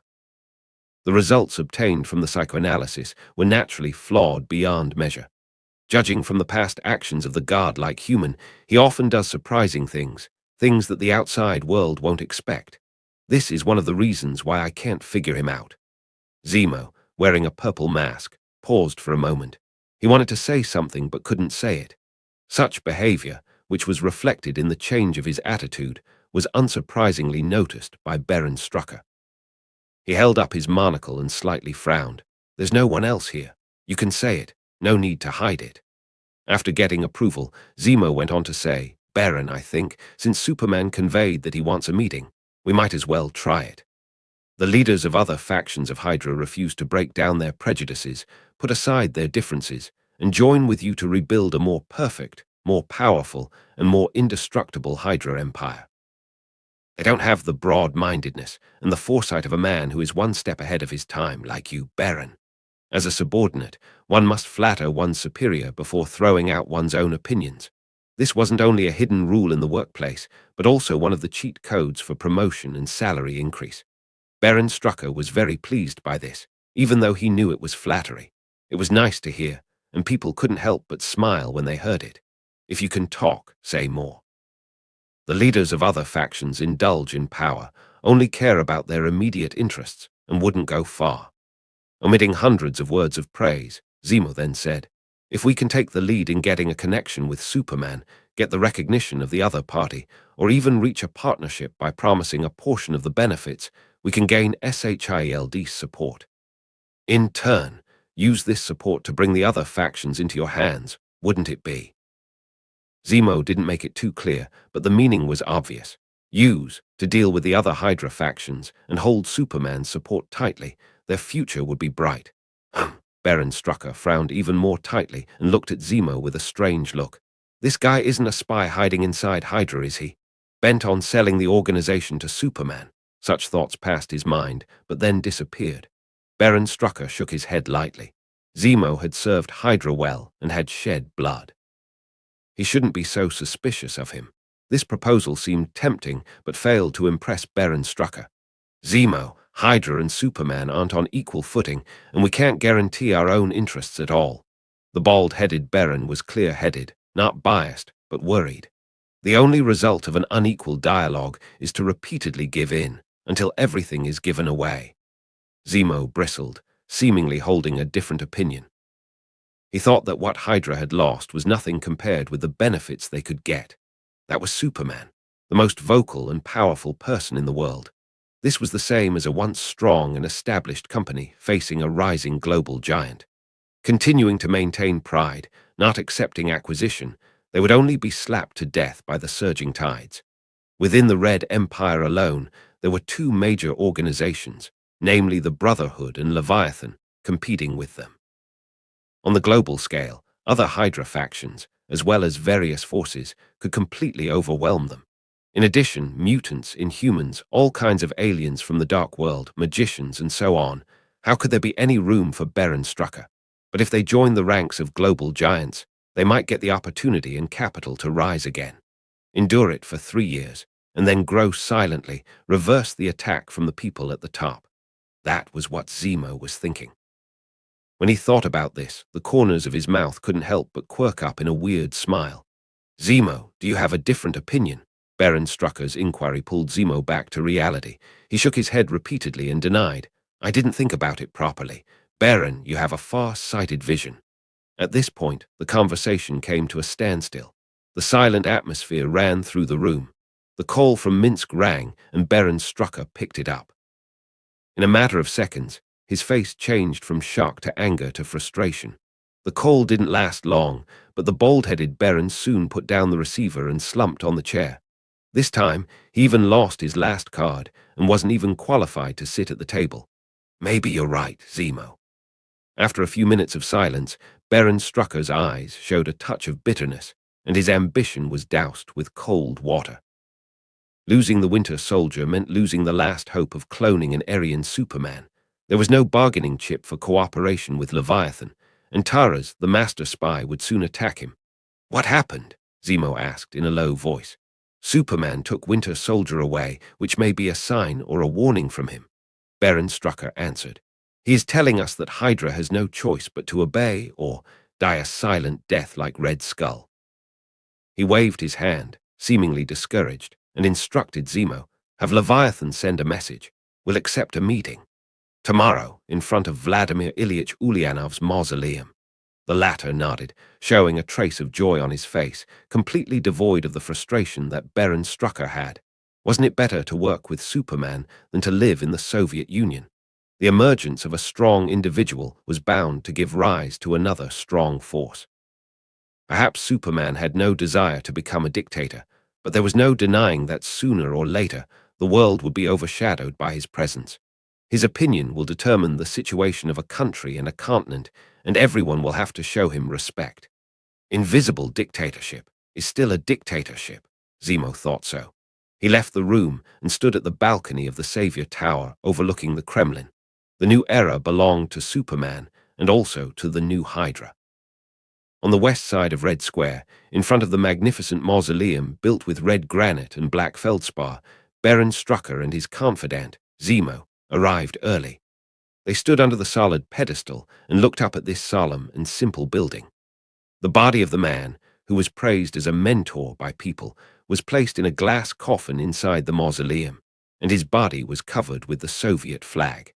The results obtained from the psychoanalysis were naturally flawed beyond measure. Judging from the past actions of the god-like human, he often does surprising things, things that the outside world won't expect. This is one of the reasons why I can't figure him out. Zemo, wearing a purple mask, paused for a moment. He wanted to say something but couldn't say it. Such behavior, which was reflected in the change of his attitude, was unsurprisingly noticed by Baron Strucker. He held up his monocle and slightly frowned. "There's no one else here. You can say it. No need to hide it." After getting approval, Zemo went on to say, "Baron, I think, since Superman conveyed that he wants a meeting, we might as well try it." The leaders of other factions of Hydra refused to break down their prejudices, put aside their differences, and join with you to rebuild a more perfect, more powerful, and more indestructible Hydra empire. They don't have the broad-mindedness and the foresight of a man who is one step ahead of his time, like you, Baron. As a subordinate, one must flatter one's superior before throwing out one's own opinions. This wasn't only a hidden rule in the workplace, but also one of the cheat codes for promotion and salary increase. Baron Strucker was very pleased by this, even though he knew it was flattery. It was nice to hear, and people couldn't help but smile when they heard it. If you can talk, say more. The leaders of other factions indulge in power, only care about their immediate interests, and wouldn't go far. Omitting hundreds of words of praise, Zemo then said, If we can take the lead in getting a connection with Superman, get the recognition of the other party, or even reach a partnership by promising a portion of the benefits, we can gain SHIELD's support. In turn, use this support to bring the other factions into your hands, wouldn't it be? Zemo didn't make it too clear, but the meaning was obvious. Use to deal with the other Hydra factions and hold Superman's support tightly. Their future would be bright. Baron Strucker frowned even more tightly and looked at Zemo with a strange look. This guy isn't a spy hiding inside Hydra, is he? Bent on selling the organization to Superman. Such thoughts passed his mind, but then disappeared. Baron Strucker shook his head lightly. Zemo had served Hydra well and had shed blood. He shouldn't be so suspicious of him. This proposal seemed tempting, but failed to impress Baron Strucker. Zemo, Hydra and Superman aren't on equal footing, and we can't guarantee our own interests at all. The bald-headed Baron was clear-headed, not biased, but worried. The only result of an unequal dialogue is to repeatedly give in, until everything is given away. Zemo bristled, seemingly holding a different opinion. He thought that what Hydra had lost was nothing compared with the benefits they could get. That was Superman, the most vocal and powerful person in the world. This was the same as a once strong and established company facing a rising global giant. Continuing to maintain pride, not accepting acquisition, they would only be slapped to death by the surging tides. Within the Red Empire alone, there were two major organizations, namely the Brotherhood and Leviathan, competing with them. On the global scale, other Hydra factions, as well as various forces, could completely overwhelm them. In addition, mutants, inhumans, all kinds of aliens from the dark world, magicians, and so on. How could there be any room for Baron Strucker? But if they joined the ranks of global giants, they might get the opportunity and capital to rise again. Endure it for 3 years, and then grow silently, reverse the attack from the people at the top. That was what Zemo was thinking. When he thought about this, the corners of his mouth couldn't help but quirk up in a weird smile. Zemo, do you have a different opinion? Baron Strucker's inquiry pulled Zemo back to reality. He shook his head repeatedly and denied, I didn't think about it properly. Baron, you have a far-sighted vision. At this point, the conversation came to a standstill. The silent atmosphere ran through the room. The call from Minsk rang, and Baron Strucker picked it up. In a matter of seconds, his face changed from shock to anger to frustration. The call didn't last long, but the bald-headed Baron soon put down the receiver and slumped on the chair. This time, he even lost his last card and wasn't even qualified to sit at the table. Maybe you're right, Zemo. After a few minutes of silence, Baron Strucker's eyes showed a touch of bitterness, and his ambition was doused with cold water. Losing the Winter Soldier meant losing the last hope of cloning an Aryan Superman. There was no bargaining chip for cooperation with Leviathan, and Tara's, the master spy, would soon attack him. What happened? Zemo asked in a low voice. Superman took Winter Soldier away, which may be a sign or a warning from him. Baron Strucker answered. He is telling us that Hydra has no choice but to obey or die a silent death like Red Skull. He waved his hand, seemingly discouraged, and instructed Zemo, have Leviathan send a message. We'll accept a meeting. Tomorrow, in front of Vladimir Ilyich Ulyanov's mausoleum. The latter nodded, showing a trace of joy on his face, completely devoid of the frustration that Baron Strucker had. Wasn't it better to work with Superman than to live in the Soviet Union? The emergence of a strong individual was bound to give rise to another strong force. Perhaps Superman had no desire to become a dictator, but there was no denying that sooner or later the world would be overshadowed by his presence. His opinion will determine the situation of a country and a continent, and everyone will have to show him respect. Invisible dictatorship is still a dictatorship, Zemo thought so. He left the room and stood at the balcony of the Savior Tower overlooking the Kremlin. The new era belonged to Superman and also to the new Hydra. On the west side of Red Square, in front of the magnificent mausoleum built with red granite and black feldspar, Baron Strucker and his confidant, Zemo, arrived early. They stood under the solid pedestal and looked up at this solemn and simple building. The body of the man, who was praised as a mentor by people, was placed in a glass coffin inside the mausoleum, and his body was covered with the Soviet flag.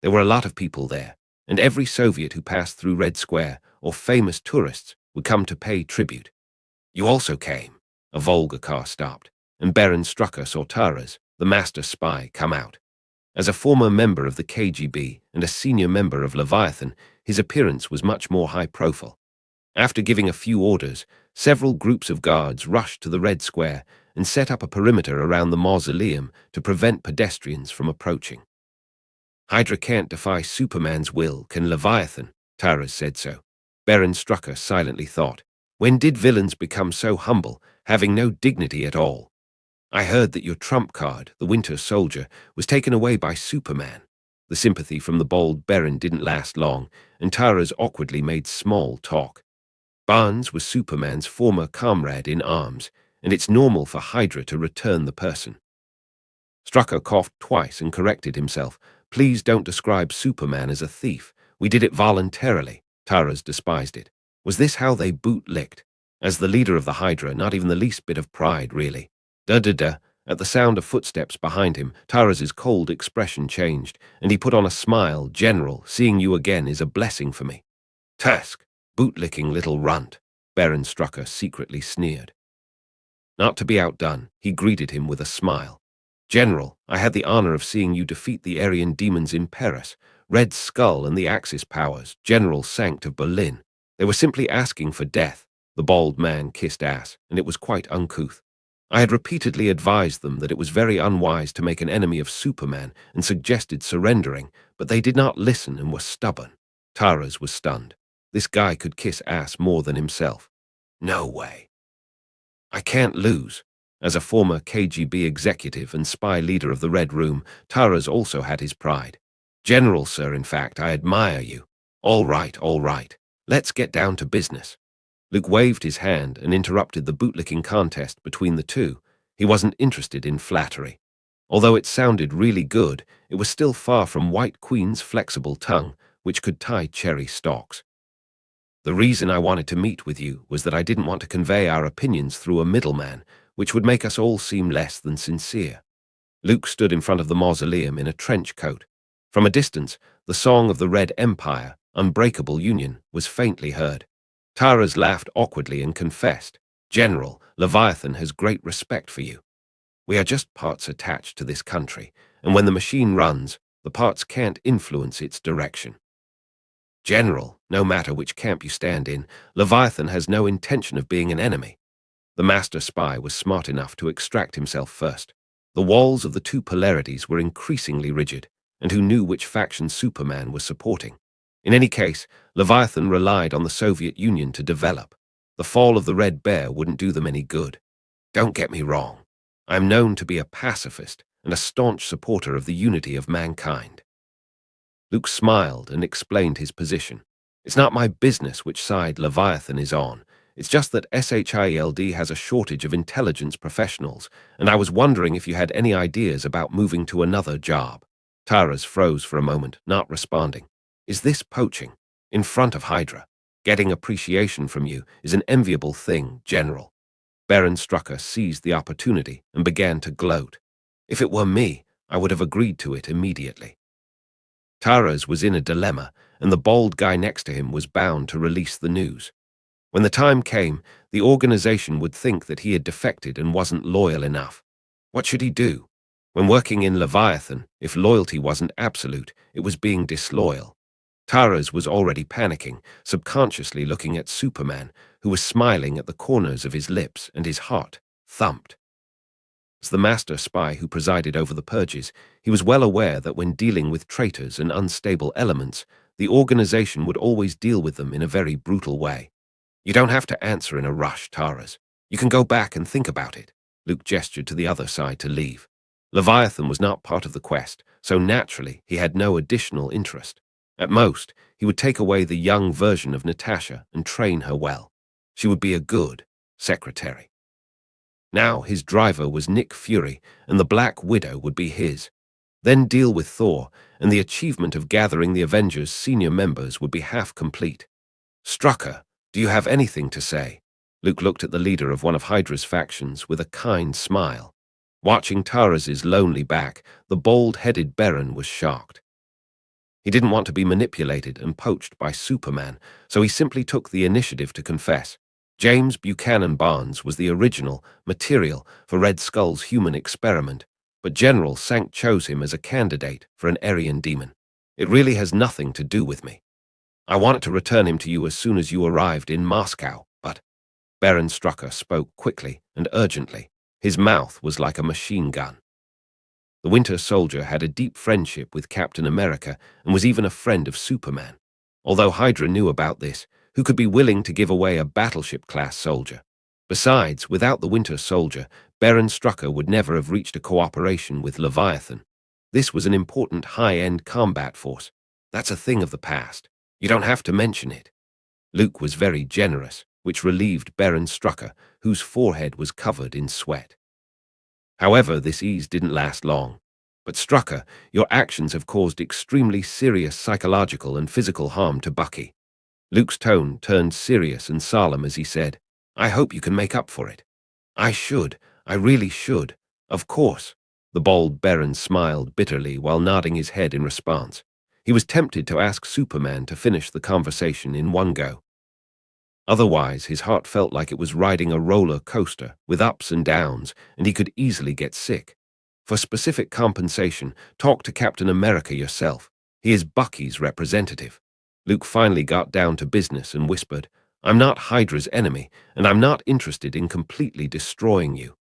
There were a lot of people there, and every Soviet who passed through Red Square or famous tourists would come to pay tribute. You also came. A Volga car stopped, and Baron Strucker saw Taras, the master spy, come out. As a former member of the KGB and a senior member of Leviathan, his appearance was much more high-profile. After giving a few orders, several groups of guards rushed to the Red Square and set up a perimeter around the mausoleum to prevent pedestrians from approaching. Hydra can't defy Superman's will, can Leviathan? Taras said so. Baron Strucker silently thought. When did villains become so humble, having no dignity at all? I heard that your trump card, the Winter Soldier, was taken away by Superman. The sympathy from the bold Baron didn't last long, and Taras awkwardly made small talk. Barnes was Superman's former comrade in arms, and it's normal for Hydra to return the person. Strucker coughed twice and corrected himself. Please don't describe Superman as a thief. We did it voluntarily. Taras despised it. Was this how they boot-licked? As the leader of the Hydra, not even the least bit of pride, really. Da-da-da. At the sound of footsteps behind him, Taras's cold expression changed, and he put on a smile. General, seeing you again is a blessing for me. Tusk, bootlicking little runt, Baron Strucker secretly sneered. Not to be outdone, he greeted him with a smile. General, I had the honor of seeing you defeat the Aryan demons in Paris, Red Skull and the Axis powers, General Sanct of Berlin. They were simply asking for death. The bald man kissed ass, and it was quite uncouth. I had repeatedly advised them that it was very unwise to make an enemy of Superman and suggested surrendering, but they did not listen and were stubborn. Taras was stunned. This guy could kiss ass more than himself. No way. I can't lose. As a former KGB executive and spy leader of the Red Room, Taras also had his pride. General, sir, in fact, I admire you. All right, all right. Let's get down to business. Luke waved his hand and interrupted the bootlicking contest between the two. He wasn't interested in flattery. Although it sounded really good, it was still far from White Queen's flexible tongue, which could tie cherry stalks. The reason I wanted to meet with you was that I didn't want to convey our opinions through a middleman, which would make us all seem less than sincere. Luke stood in front of the mausoleum in a trench coat. From a distance, the song of the Red Empire, Unbreakable Union, was faintly heard. Taras laughed awkwardly and confessed, General, Leviathan has great respect for you. We are just parts attached to this country, and when the machine runs, the parts can't influence its direction. General, no matter which camp you stand in, Leviathan has no intention of being an enemy. The master spy was smart enough to extract himself first. The walls of the two polarities were increasingly rigid, and who knew which faction Superman was supporting? In any case, Leviathan relied on the Soviet Union to develop. The fall of the Red Bear wouldn't do them any good. Don't get me wrong. I am known to be a pacifist and a staunch supporter of the unity of mankind. Luke smiled and explained his position. It's not my business which side Leviathan is on. It's just that SHIELD has a shortage of intelligence professionals, and I was wondering if you had any ideas about moving to another job. Taras froze for a moment, not responding. Is this poaching? In front of Hydra? Getting appreciation from you is an enviable thing, General. Baron Strucker seized the opportunity and began to gloat. If it were me, I would have agreed to it immediately. Taras was in a dilemma, and the bald guy next to him was bound to release the news. When the time came, the organization would think that he had defected and wasn't loyal enough. What should he do? When working in Leviathan, if loyalty wasn't absolute, it was being disloyal. Taras was already panicking, subconsciously looking at Superman, who was smiling at the corners of his lips, and his heart thumped. As the master spy who presided over the purges, he was well aware that when dealing with traitors and unstable elements, the organization would always deal with them in a very brutal way. You don't have to answer in a rush, Taras. You can go back and think about it. Luke gestured to the other side to leave. Leviathan was not part of the quest, so naturally he had no additional interest. At most, he would take away the young version of Natasha and train her well. She would be a good secretary. Now his driver was Nick Fury, and the Black Widow would be his. Then deal with Thor, and the achievement of gathering the Avengers' senior members would be half complete. Strucker, do you have anything to say? Luke looked at the leader of one of Hydra's factions with a kind smile. Watching Taras's lonely back, the bald-headed Baron was shocked. He didn't want to be manipulated and poached by Superman, so he simply took the initiative to confess. James Buchanan Barnes was the original material for Red Skull's human experiment, but General Sank chose him as a candidate for an Aryan demon. It really has nothing to do with me. I wanted to return him to you as soon as you arrived in Moscow, but Baron Strucker spoke quickly and urgently. His mouth was like a machine gun. The Winter Soldier had a deep friendship with Captain America and was even a friend of Superman. Although Hydra knew about this, who could be willing to give away a battleship-class soldier? Besides, without the Winter Soldier, Baron Strucker would never have reached a cooperation with Leviathan. This was an important high-end combat force. That's a thing of the past. You don't have to mention it. Luke was very generous, which relieved Baron Strucker, whose forehead was covered in sweat. However, this ease didn't last long. But Strucker, your actions have caused extremely serious psychological and physical harm to Bucky. Luke's tone turned serious and solemn as he said, I hope you can make up for it. I should. I really should. Of course. The bald Baron smiled bitterly while nodding his head in response. He was tempted to ask Superman to finish the conversation in one go. Otherwise, his heart felt like it was riding a roller coaster with ups and downs, and he could easily get sick. For specific compensation, talk to Captain America yourself. He is Bucky's representative. Luke finally got down to business and whispered, I'm not Hydra's enemy, and I'm not interested in completely destroying you.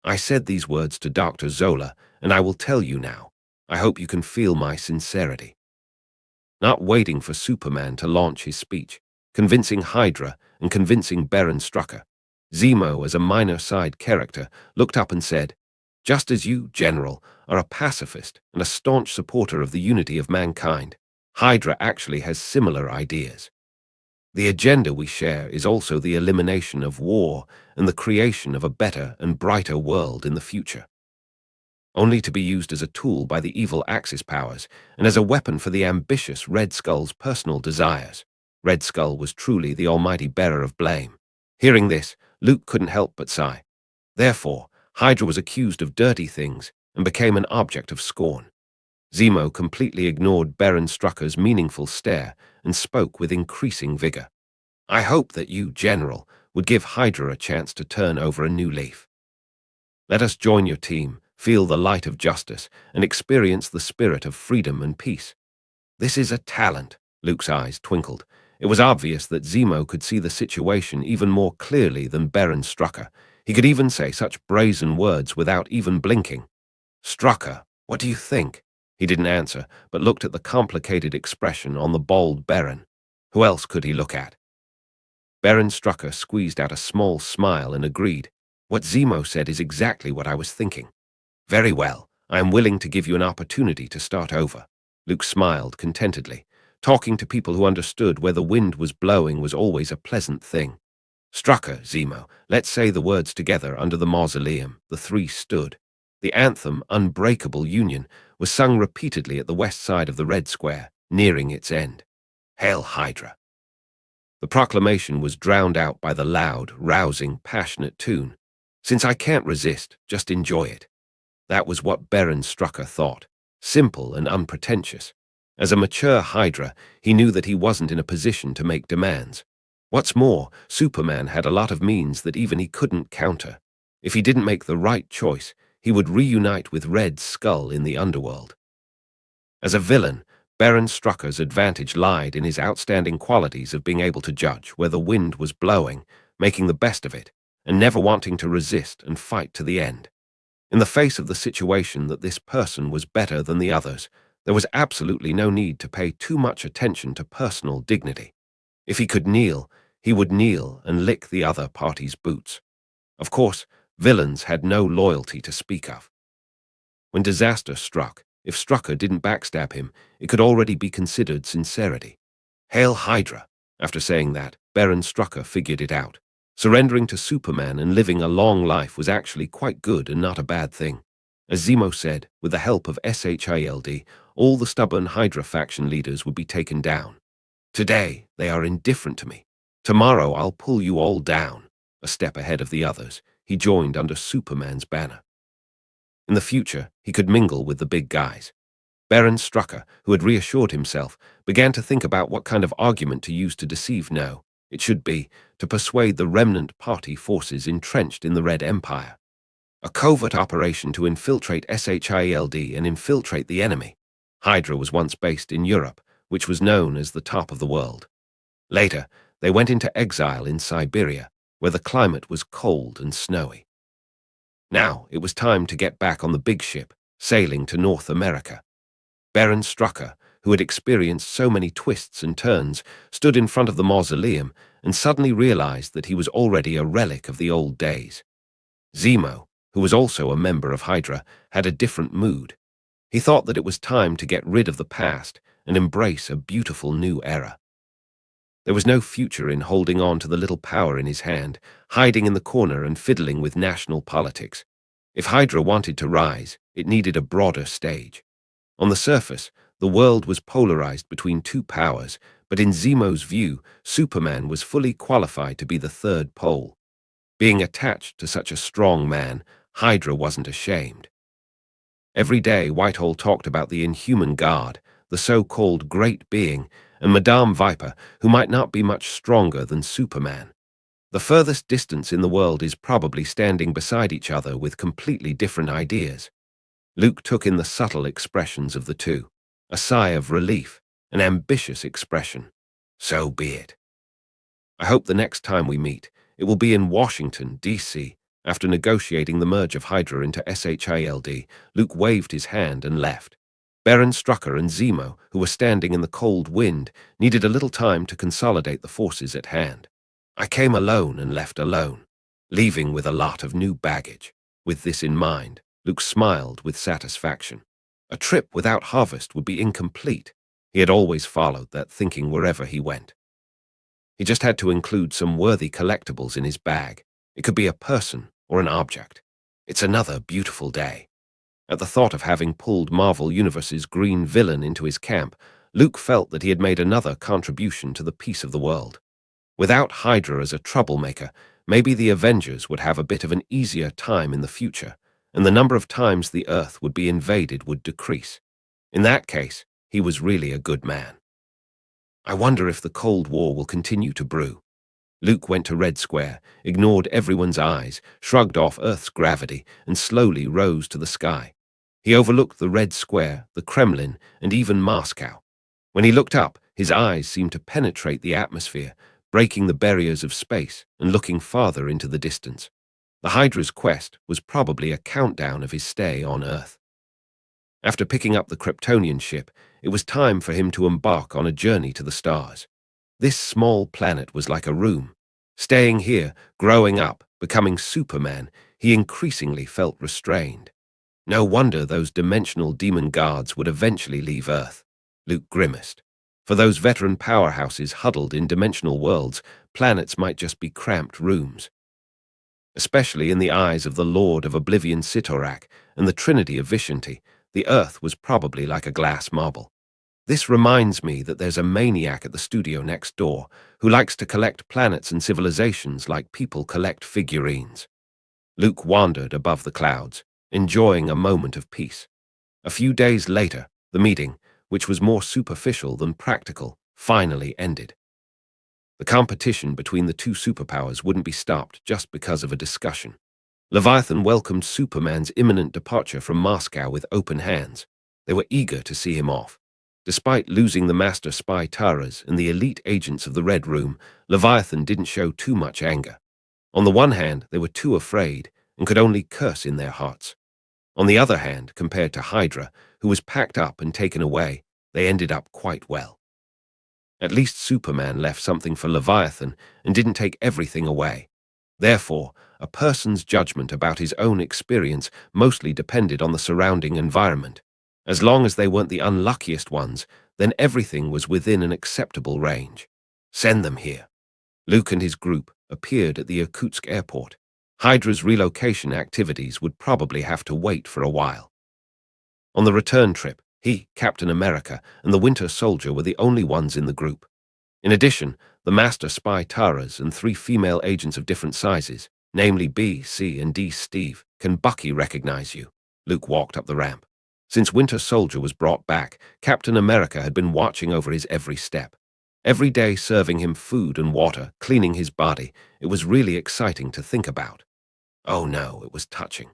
I said these words to Dr. Zola, and I will tell you now. I hope you can feel my sincerity. Not waiting for Superman to launch his speech, convincing Hydra and convincing Baron Strucker, Zemo, as a minor side character, looked up and said, just as you, General, are a pacifist and a staunch supporter of the unity of mankind, Hydra actually has similar ideas. The agenda we share is also the elimination of war and the creation of a better and brighter world in the future. Only to be used as a tool by the evil Axis powers and as a weapon for the ambitious Red Skull's personal desires. Red Skull was truly the almighty bearer of blame. Hearing this, Luke couldn't help but sigh. Therefore, Hydra was accused of dirty things and became an object of scorn. Zemo completely ignored Baron Strucker's meaningful stare and spoke with increasing vigor. I hope that you, General, would give Hydra a chance to turn over a new leaf. Let us join your team, feel the light of justice, and experience the spirit of freedom and peace. This is a talent. Luke's eyes twinkled. It was obvious that Zemo could see the situation even more clearly than Baron Strucker. He could even say such brazen words without even blinking. Strucker, what do you think? He didn't answer, but looked at the complicated expression on the bald Baron. Who else could he look at? Baron Strucker squeezed out a small smile and agreed. What Zemo said is exactly what I was thinking. Very well, I am willing to give you an opportunity to start over. Luke smiled contentedly. Talking to people who understood where the wind was blowing was always a pleasant thing. Strucker, Zemo, let's say the words together under the mausoleum. The three stood. The anthem, Unbreakable Union, was sung repeatedly at the west side of the Red Square, nearing its end. Hail Hydra! The proclamation was drowned out by the loud, rousing, passionate tune. Since I can't resist, just enjoy it. That was what Baron Strucker thought, simple and unpretentious. As a mature Hydra, he knew that he wasn't in a position to make demands. What's more, Superman had a lot of means that even he couldn't counter. If he didn't make the right choice, he would reunite with Red Skull in the underworld. As a villain, Baron Strucker's advantage lied in his outstanding qualities of being able to judge where the wind was blowing, making the best of it, and never wanting to resist and fight to the end. In the face of the situation that this person was better than the others, there was absolutely no need to pay too much attention to personal dignity. If he could kneel, he would kneel and lick the other party's boots. Of course, villains had no loyalty to speak of. When disaster struck, if Strucker didn't backstab him, it could already be considered sincerity. Hail Hydra! After saying that, Baron Strucker figured it out. Surrendering to Superman and living a long life was actually quite good and not a bad thing. As Zemo said, with the help of SHIELD, all the stubborn Hydra faction leaders would be taken down. Today, they are indifferent to me. Tomorrow, I'll pull you all down. A step ahead of the others, he joined under Superman's banner. In the future, he could mingle with the big guys. Baron Strucker, who had reassured himself, began to think about what kind of argument to use to deceive No. It should be to persuade the remnant party forces entrenched in the Red Empire. A covert operation to infiltrate SHIELD and infiltrate the enemy. Hydra was once based in Europe, which was known as the top of the world. Later, they went into exile in Siberia, where the climate was cold and snowy. Now it was time to get back on the big ship, sailing to North America. Baron Strucker, who had experienced so many twists and turns, stood in front of the mausoleum and suddenly realized that he was already a relic of the old days. Zemo, who was also a member of Hydra, had a different mood. He thought that it was time to get rid of the past and embrace a beautiful new era. There was no future in holding on to the little power in his hand, hiding in the corner and fiddling with national politics. If Hydra wanted to rise, it needed a broader stage. On the surface, the world was polarized between two powers, but in Zemo's view, Superman was fully qualified to be the third pole. Being attached to such a strong man, Hydra wasn't ashamed. Every day, Whitehall talked about the Inhuman Guard, the so-called Great Being, and Madame Viper, who might not be much stronger than Superman. The furthest distance in the world is probably standing beside each other with completely different ideas. Luke took in the subtle expressions of the two, a sigh of relief, an ambitious expression. So be it. I hope the next time we meet, it will be in Washington, D.C., After negotiating the merge of Hydra into SHIELD, Luke waved his hand and left. Baron Strucker and Zemo, who were standing in the cold wind, needed a little time to consolidate the forces at hand. I came alone and left alone, leaving with a lot of new baggage. With this in mind, Luke smiled with satisfaction. A trip without Harvest would be incomplete. He had always followed that thinking wherever he went. He just had to include some worthy collectibles in his bag. It could be a person or an object. It's another beautiful day. At the thought of having pulled Marvel Universe's green villain into his camp, Luke felt that he had made another contribution to the peace of the world. Without Hydra as a troublemaker, maybe the Avengers would have a bit of an easier time in the future, and the number of times the Earth would be invaded would decrease. In that case, he was really a good man. I wonder if the Cold War will continue to brew. Luke went to Red Square, ignored everyone's eyes, shrugged off Earth's gravity, and slowly rose to the sky. He overlooked the Red Square, the Kremlin, and even Moscow. When he looked up, his eyes seemed to penetrate the atmosphere, breaking the barriers of space and looking farther into the distance. The Hydra's quest was probably a countdown of his stay on Earth. After picking up the Kryptonian ship, it was time for him to embark on a journey to the stars. This small planet was like a room. Staying here, growing up, becoming Superman, he increasingly felt restrained. No wonder those dimensional demon guards would eventually leave Earth. Luke grimaced. For those veteran powerhouses huddled in dimensional worlds, planets might just be cramped rooms. Especially in the eyes of the Lord of Oblivion Sitorak and the Trinity of Vishanti, the Earth was probably like a glass marble. This reminds me that there's a maniac at the studio next door who likes to collect planets and civilizations like people collect figurines. Luke wandered above the clouds, enjoying a moment of peace. A few days later, the meeting, which was more superficial than practical, finally ended. The competition between the two superpowers wouldn't be stopped just because of a discussion. Leviathan welcomed Superman's imminent departure from Moscow with open hands. They were eager to see him off. Despite losing the master spy Taras and the elite agents of the Red Room, Leviathan didn't show too much anger. On the one hand, they were too afraid and could only curse in their hearts. On the other hand, compared to Hydra, who was packed up and taken away, they ended up quite well. At least Superman left something for Leviathan and didn't take everything away. Therefore, a person's judgment about his own experience mostly depended on the surrounding environment. As long as they weren't the unluckiest ones, then everything was within an acceptable range. Send them here. Luke and his group appeared at the Irkutsk airport. Hydra's relocation activities would probably have to wait for a while. On the return trip, he, Captain America, and the Winter Soldier were the only ones in the group. In addition, the master spy Taras and 3 female agents of different sizes, namely B, C, and D. Steve, can Bucky recognize you? Luke walked up the ramp. Since Winter Soldier was brought back, Captain America had been watching over his every step. Every day serving him food and water, cleaning his body. It was really exciting to think about. Oh no, it was touching.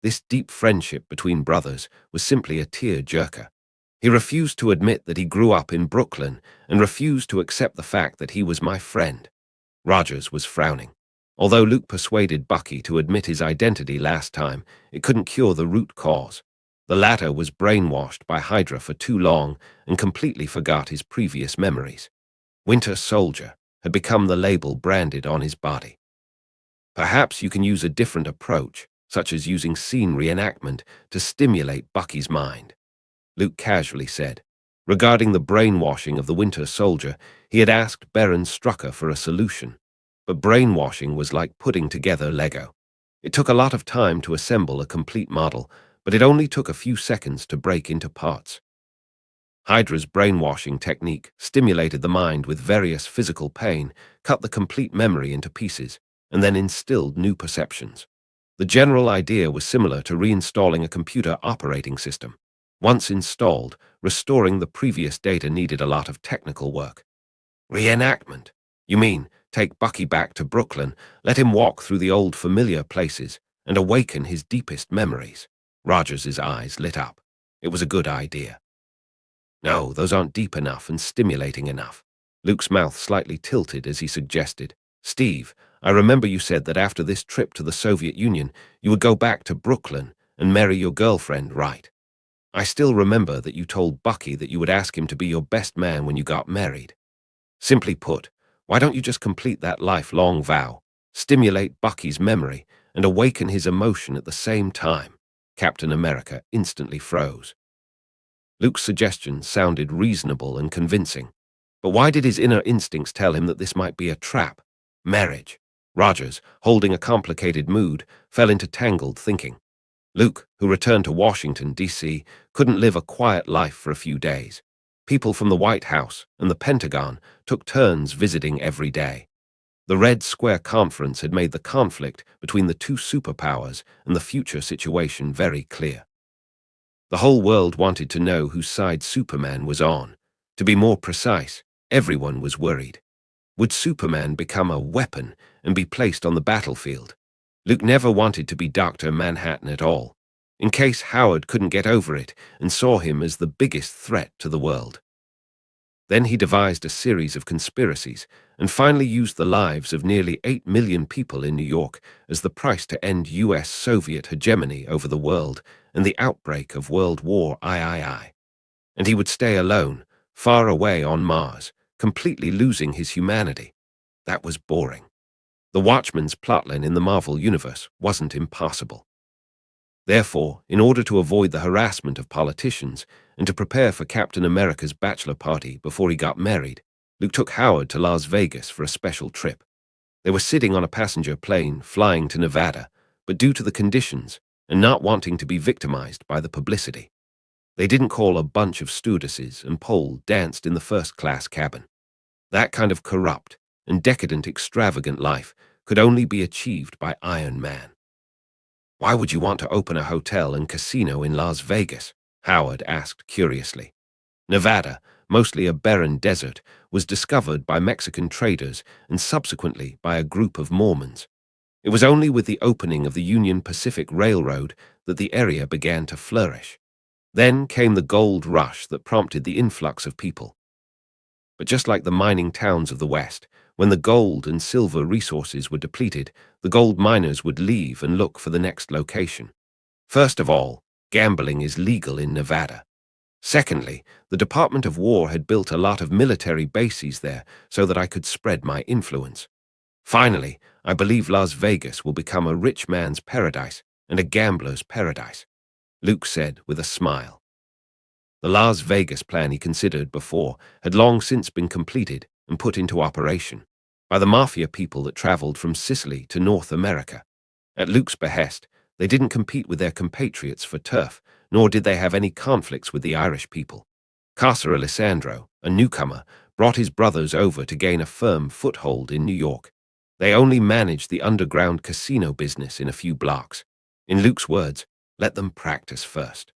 This deep friendship between brothers was simply a tear-jerker. He refused to admit that he grew up in Brooklyn and refused to accept the fact that he was my friend. Rogers was frowning. Although Luke persuaded Bucky to admit his identity last time, it couldn't cure the root cause. The latter was brainwashed by Hydra for too long and completely forgot his previous memories. Winter Soldier had become the label branded on his body. Perhaps you can use a different approach, such as using scene reenactment, to stimulate Bucky's mind, Luke casually said. Regarding the brainwashing of the Winter Soldier, he had asked Baron Strucker for a solution. But brainwashing was like putting together Lego. It took a lot of time to assemble a complete model, but it only took a few seconds to break into parts. Hydra's brainwashing technique stimulated the mind with various physical pain, cut the complete memory into pieces, and then instilled new perceptions. The general idea was similar to reinstalling a computer operating system. Once installed, restoring the previous data needed a lot of technical work. Reenactment? You mean, take Bucky back to Brooklyn, let him walk through the old familiar places, and awaken his deepest memories? Rogers's eyes lit up. It was a good idea. No, those aren't deep enough and stimulating enough. Luke's mouth slightly tilted as he suggested. Steve, I remember you said that after this trip to the Soviet Union, you would go back to Brooklyn and marry your girlfriend, right? I still remember that you told Bucky that you would ask him to be your best man when you got married. Simply put, why don't you just complete that lifelong vow, stimulate Bucky's memory, and awaken his emotion at the same time? Captain America instantly froze. Luke's suggestion sounded reasonable and convincing. But why did his inner instincts tell him that this might be a trap? Marriage. Rogers, holding a complicated mood, fell into tangled thinking. Luke, who returned to Washington, D.C., couldn't live a quiet life for a few days. People from the White House and the Pentagon took turns visiting every day. The Red Square Conference had made the conflict between the two superpowers and the future situation very clear. The whole world wanted to know whose side Superman was on. To be more precise, everyone was worried. Would Superman become a weapon and be placed on the battlefield? Luke never wanted to be Dr. Manhattan at all, in case Howard couldn't get over it and saw him as the biggest threat to the world. Then he devised a series of conspiracies and finally used the lives of nearly 8 million people in New York as the price to end US-Soviet hegemony over the world and the outbreak of World War III. And he would stay alone, far away on Mars, completely losing his humanity. That was boring. The Watchman's plotline in the Marvel Universe wasn't impossible. Therefore, in order to avoid the harassment of politicians and to prepare for Captain America's bachelor party before he got married, Luke took Howard to Las Vegas for a special trip. They were sitting on a passenger plane flying to Nevada, but due to the conditions and not wanting to be victimized by the publicity, they didn't call a bunch of stewardesses and pole danced in the first-class cabin. That kind of corrupt and decadent extravagant life could only be achieved by Iron Man. Why would you want to open a hotel and casino in Las Vegas? Howard asked curiously. Nevada, mostly a barren desert, was discovered by Mexican traders and subsequently by a group of Mormons. It was only with the opening of the Union Pacific Railroad that the area began to flourish. Then came the gold rush that prompted the influx of people. But just like the mining towns of the West, when the gold and silver resources were depleted, the gold miners would leave and look for the next location. First of all, gambling is legal in Nevada. Secondly, the Department of War had built a lot of military bases there so that I could spread my influence. Finally, I believe Las Vegas will become a rich man's paradise and a gambler's paradise, Luke said with a smile. The Las Vegas plan he considered before had long since been completed and put into operation by the mafia people that traveled from Sicily to North America. At Luke's behest, they didn't compete with their compatriots for turf, nor did they have any conflicts with the Irish people. Casa Alessandro, a newcomer, brought his brothers over to gain a firm foothold in New York. They only managed the underground casino business in a few blocks. In Luke's words, let them practice first.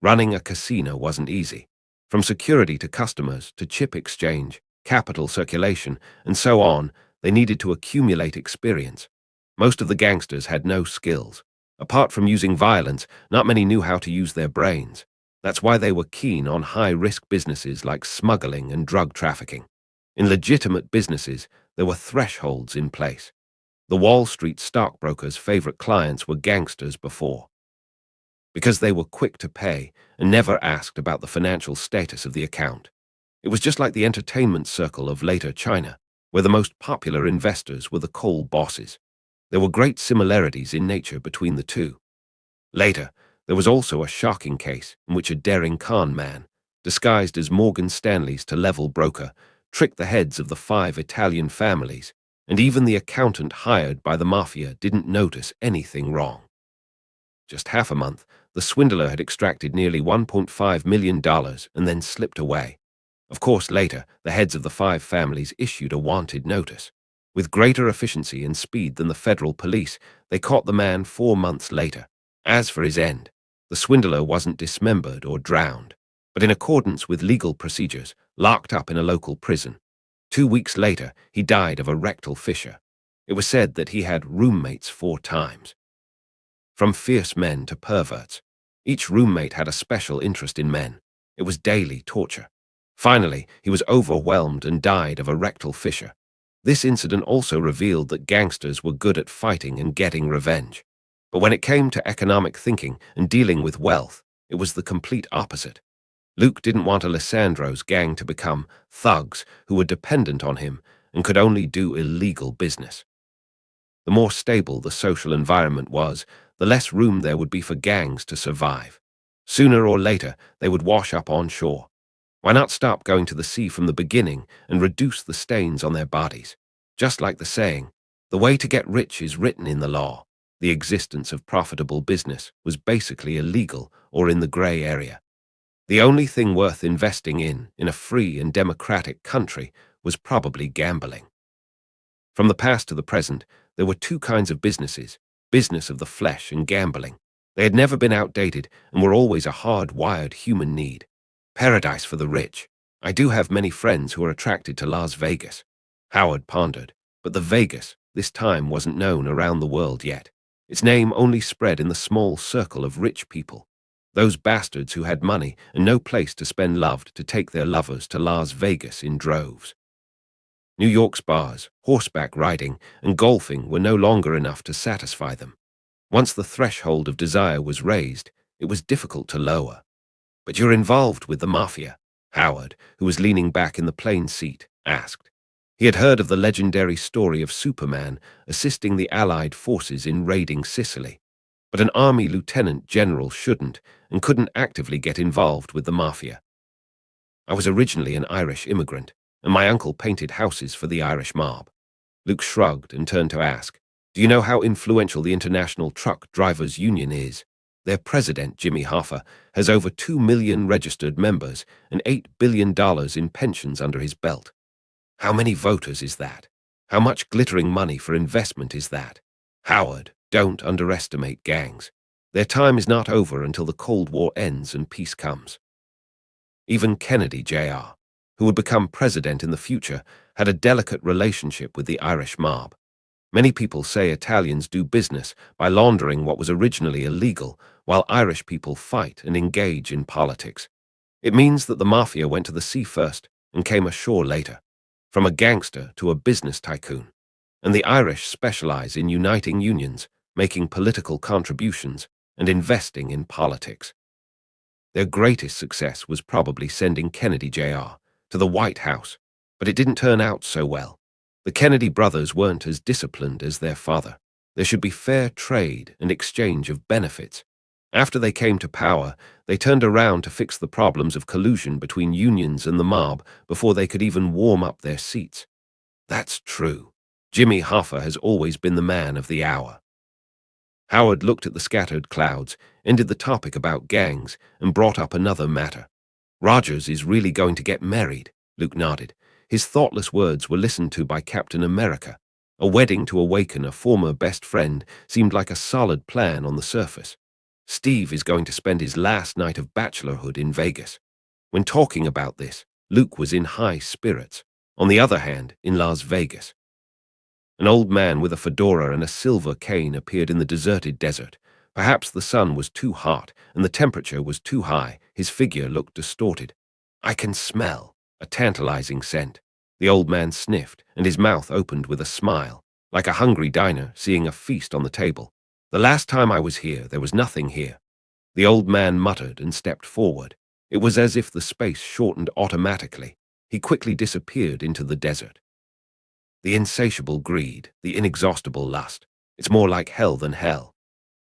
Running a casino wasn't easy. From security to customers to chip exchange, capital circulation, and so on, they needed to accumulate experience. Most of the gangsters had no skills. Apart from using violence, not many knew how to use their brains. That's why they were keen on high-risk businesses like smuggling and drug trafficking. In legitimate businesses, there were thresholds in place. The Wall Street stockbrokers' favorite clients were gangsters before, because they were quick to pay and never asked about the financial status of the account. It was just like the entertainment circle of later China, where the most popular investors were the coal bosses. There were great similarities in nature between the two. Later, there was also a shocking case in which a daring con man, disguised as Morgan Stanley's to-level broker, tricked the heads of the 5 Italian families, and even the accountant hired by the mafia didn't notice anything wrong. Just half a month, the swindler had extracted nearly $1.5 million and then slipped away. Of course, later, the heads of the 5 families issued a wanted notice. With greater efficiency and speed than the federal police, they caught the man 4 months later. As for his end, the swindler wasn't dismembered or drowned, but in accordance with legal procedures, locked up in a local prison. 2 weeks later, he died of a rectal fissure. It was said that he had roommates 4 times. From fierce men to perverts, each roommate had a special interest in men. It was daily torture. Finally, he was overwhelmed and died of a rectal fissure. This incident also revealed that gangsters were good at fighting and getting revenge. But when it came to economic thinking and dealing with wealth, it was the complete opposite. Luke didn't want Alessandro's gang to become thugs who were dependent on him and could only do illegal business. The more stable the social environment was, the less room there would be for gangs to survive. Sooner or later, they would wash up on shore. Why not stop going to the sea from the beginning and reduce the stains on their bodies? Just like the saying, the way to get rich is written in the law. The existence of profitable business was basically illegal or in the gray area. The only thing worth investing in a free and democratic country, was probably gambling. From the past to the present, there were 2 kinds of businesses, business of the flesh and gambling. They had never been outdated and were always a hard-wired human need. Paradise for the rich. I do have many friends who are attracted to Las Vegas. Howard pondered, but the Vegas, this time, wasn't known around the world yet. Its name only spread in the small circle of rich people. Those bastards who had money and no place to spend loved to take their lovers to Las Vegas in droves. New York's bars, horseback riding, and golfing were no longer enough to satisfy them. Once the threshold of desire was raised, it was difficult to lower. "But you're involved with the mafia," Howard, who was leaning back in the plane seat, asked. He had heard of the legendary story of Superman assisting the Allied forces in raiding Sicily. But an army lieutenant general shouldn't and couldn't actively get involved with the mafia. "I was originally an Irish immigrant, and my uncle painted houses for the Irish mob." Luke shrugged and turned to ask, "Do you know how influential the International Truck Drivers Union is? Their president, Jimmy Hoffa, has over 2 million registered members and $8 billion in pensions under his belt. How many voters is that? How much glittering money for investment is that? Howard, don't underestimate gangs. Their time is not over until the Cold War ends and peace comes." Even Kennedy Jr., who would become president in the future, had a delicate relationship with the Irish mob. Many people say Italians do business by laundering what was originally illegal, while Irish people fight and engage in politics. It means that the mafia went to the sea first and came ashore later, from a gangster to a business tycoon. And the Irish specialize in uniting unions, making political contributions, and investing in politics. Their greatest success was probably sending Kennedy Jr. to the White House, but it didn't turn out so well. The Kennedy brothers weren't as disciplined as their father. There should be fair trade and exchange of benefits. After they came to power, they turned around to fix the problems of collusion between unions and the mob before they could even warm up their seats. That's true. Jimmy Hoffa has always been the man of the hour. Howard looked at the scattered clouds, ended the topic about gangs, and brought up another matter. "Rogers is really going to get married," Luke nodded. His thoughtless words were listened to by Captain America. A wedding to awaken a former best friend seemed like a solid plan on the surface. Steve is going to spend his last night of bachelorhood in Vegas. When talking about this, Luke was in high spirits. On the other hand, in Las Vegas, an old man with a fedora and a silver cane appeared in the deserted desert. Perhaps the sun was too hot and the temperature was too high. His figure looked distorted. "I can smell a tantalizing scent." The old man sniffed, and his mouth opened with a smile, like a hungry diner seeing a feast on the table. "The last time I was here, there was nothing here." The old man muttered and stepped forward. It was as if the space shortened automatically. He quickly disappeared into the desert. The insatiable greed, the inexhaustible lust. It's more like hell than hell.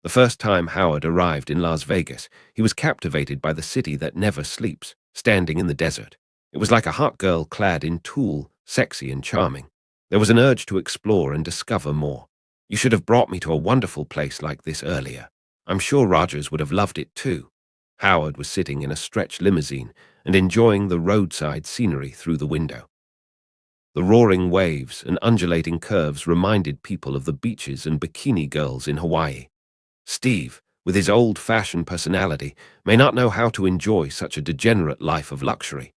The first time Howard arrived in Las Vegas, he was captivated by the city that never sleeps, standing in the desert. It was like a hot girl clad in tulle, sexy and charming. There was an urge to explore and discover more. "You should have brought me to a wonderful place like this earlier. I'm sure Rogers would have loved it too." Howard was sitting in a stretch limousine and enjoying the roadside scenery through the window. The roaring waves and undulating curves reminded people of the beaches and bikini girls in Hawaii. Steve, with his old-fashioned personality, may not know how to enjoy such a degenerate life of luxury.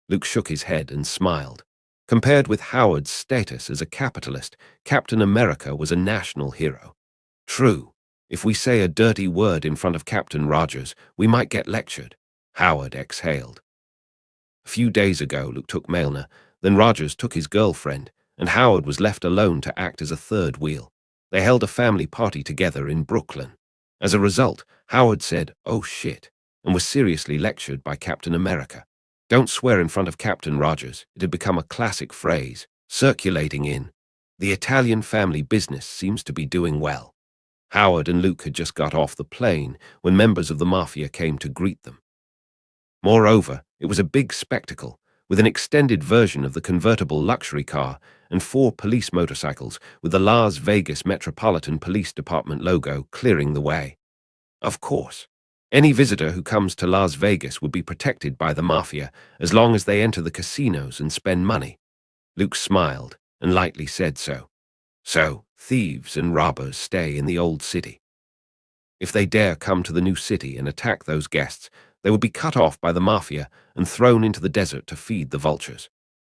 Luke shook his head and smiled. Compared with Howard's status as a capitalist, Captain America was a national hero. True, if we say a dirty word in front of Captain Rogers, we might get lectured. Howard exhaled. A few days ago, Luke took Mailner, then Rogers took his girlfriend, and Howard was left alone to act as a third wheel. They held a family party together in Brooklyn. As a result, Howard said, "Oh shit," and was seriously lectured by Captain America. Don't swear in front of Captain Rogers. It had become a classic phrase, circulating in. The Italian family business seems to be doing well. Howard and Luke had just got off the plane when members of the mafia came to greet them. Moreover, it was a big spectacle, with an extended version of the convertible luxury car and 4 police motorcycles with the Las Vegas Metropolitan Police Department logo clearing the way. Of course, any visitor who comes to Las Vegas would be protected by the mafia as long as they enter the casinos and spend money. Luke smiled and lightly said so. So, thieves and robbers stay in the old city. If they dare come to the new city and attack those guests, they would be cut off by the mafia and thrown into the desert to feed the vultures.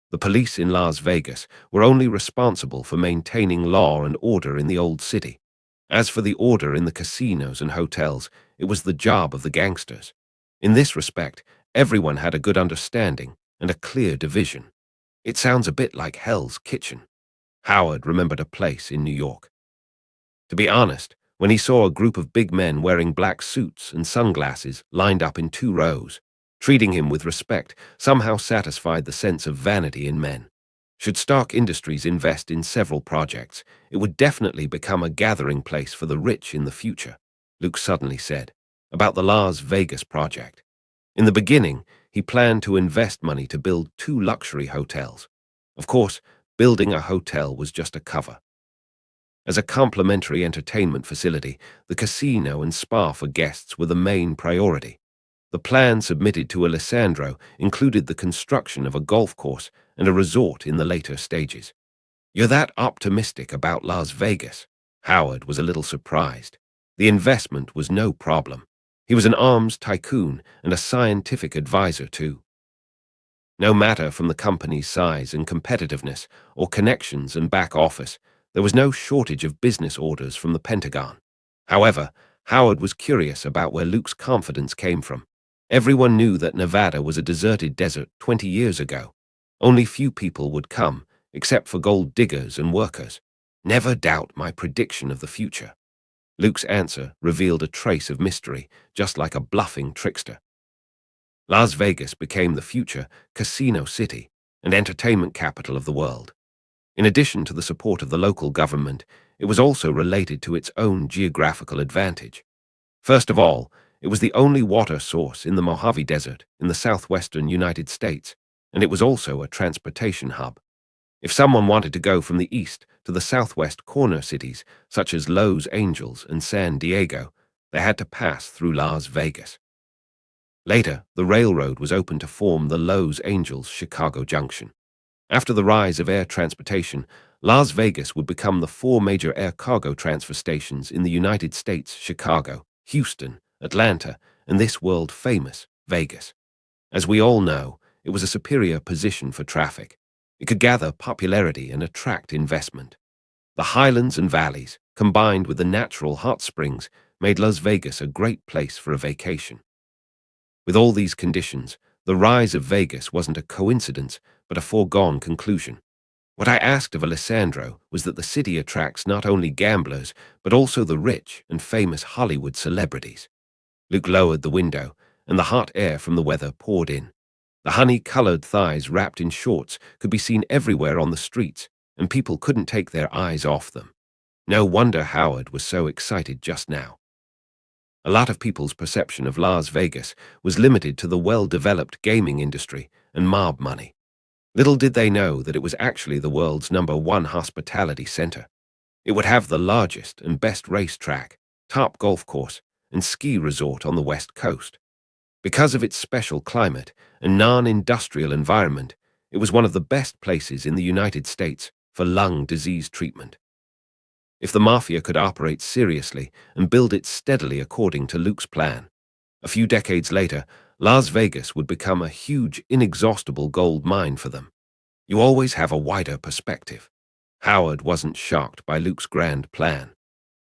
The police in Las Vegas were only responsible for maintaining law and order in the old city. As for the order in the casinos and hotels, it was the job of the gangsters. In this respect, everyone had a good understanding and a clear division. It sounds a bit like Hell's Kitchen. Howard remembered a place in New York. To be honest, when he saw a group of big men wearing black suits and sunglasses lined up in 2 rows, treating him with respect somehow satisfied the sense of vanity in men. Should Stark Industries invest in several projects, it would definitely become a gathering place for the rich in the future, Luke suddenly said, about the Las Vegas project. In the beginning, he planned to invest money to build 2 luxury hotels. Of course, building a hotel was just a cover. As a complimentary entertainment facility, the casino and spa for guests were the main priority. The plan submitted to Alessandro included the construction of a golf course and a resort in the later stages. "You're that optimistic about Las Vegas?" Howard was a little surprised. The investment was no problem. He was an arms tycoon and a scientific advisor too. No matter from the company's size and competitiveness or connections and back office, there was no shortage of business orders from the Pentagon. However, Howard was curious about where Luke's confidence came from. Everyone knew that Nevada was a deserted desert 20 years ago. Only few people would come, except for gold diggers and workers. "Never doubt my prediction of the future." Luke's answer revealed a trace of mystery, just like a bluffing trickster. Las Vegas became the future casino city and entertainment capital of the world. In addition to the support of the local government, it was also related to its own geographical advantage. First of all, it was the only water source in the Mojave Desert in the southwestern United States, and it was also a transportation hub. If someone wanted to go from the east to the southwest corner cities, such as Los Angeles and San Diego, they had to pass through Las Vegas. Later, the railroad was opened to form the Los Angeles-Chicago Junction. After the rise of air transportation, Las Vegas would become the 4 major air cargo transfer stations in the United States: Chicago, Houston, Atlanta, and this world-famous Vegas. As we all know, it was a superior position for traffic. It could gather popularity and attract investment. The highlands and valleys, combined with the natural hot springs, made Las Vegas a great place for a vacation. With all these conditions, the rise of Vegas wasn't a coincidence, but a foregone conclusion. What I asked of Alessandro was that the city attracts not only gamblers, but also the rich and famous Hollywood celebrities. Luke lowered the window, and the hot air from the weather poured in. The honey-colored thighs wrapped in shorts could be seen everywhere on the streets, and people couldn't take their eyes off them. No wonder Howard was so excited just now. A lot of people's perception of Las Vegas was limited to the well-developed gaming industry and mob money. Little did they know that it was actually the world's #1 hospitality center. It would have the largest and best racetrack, top golf course, and ski resort on the West Coast. Because of its special climate and non-industrial environment, it was one of the best places in the United States for lung disease treatment. If the Mafia could operate seriously and build it steadily according to Luke's plan, a few decades later, Las Vegas would become a huge, inexhaustible gold mine for them. You always have a wider perspective. Howard wasn't shocked by Luke's grand plan.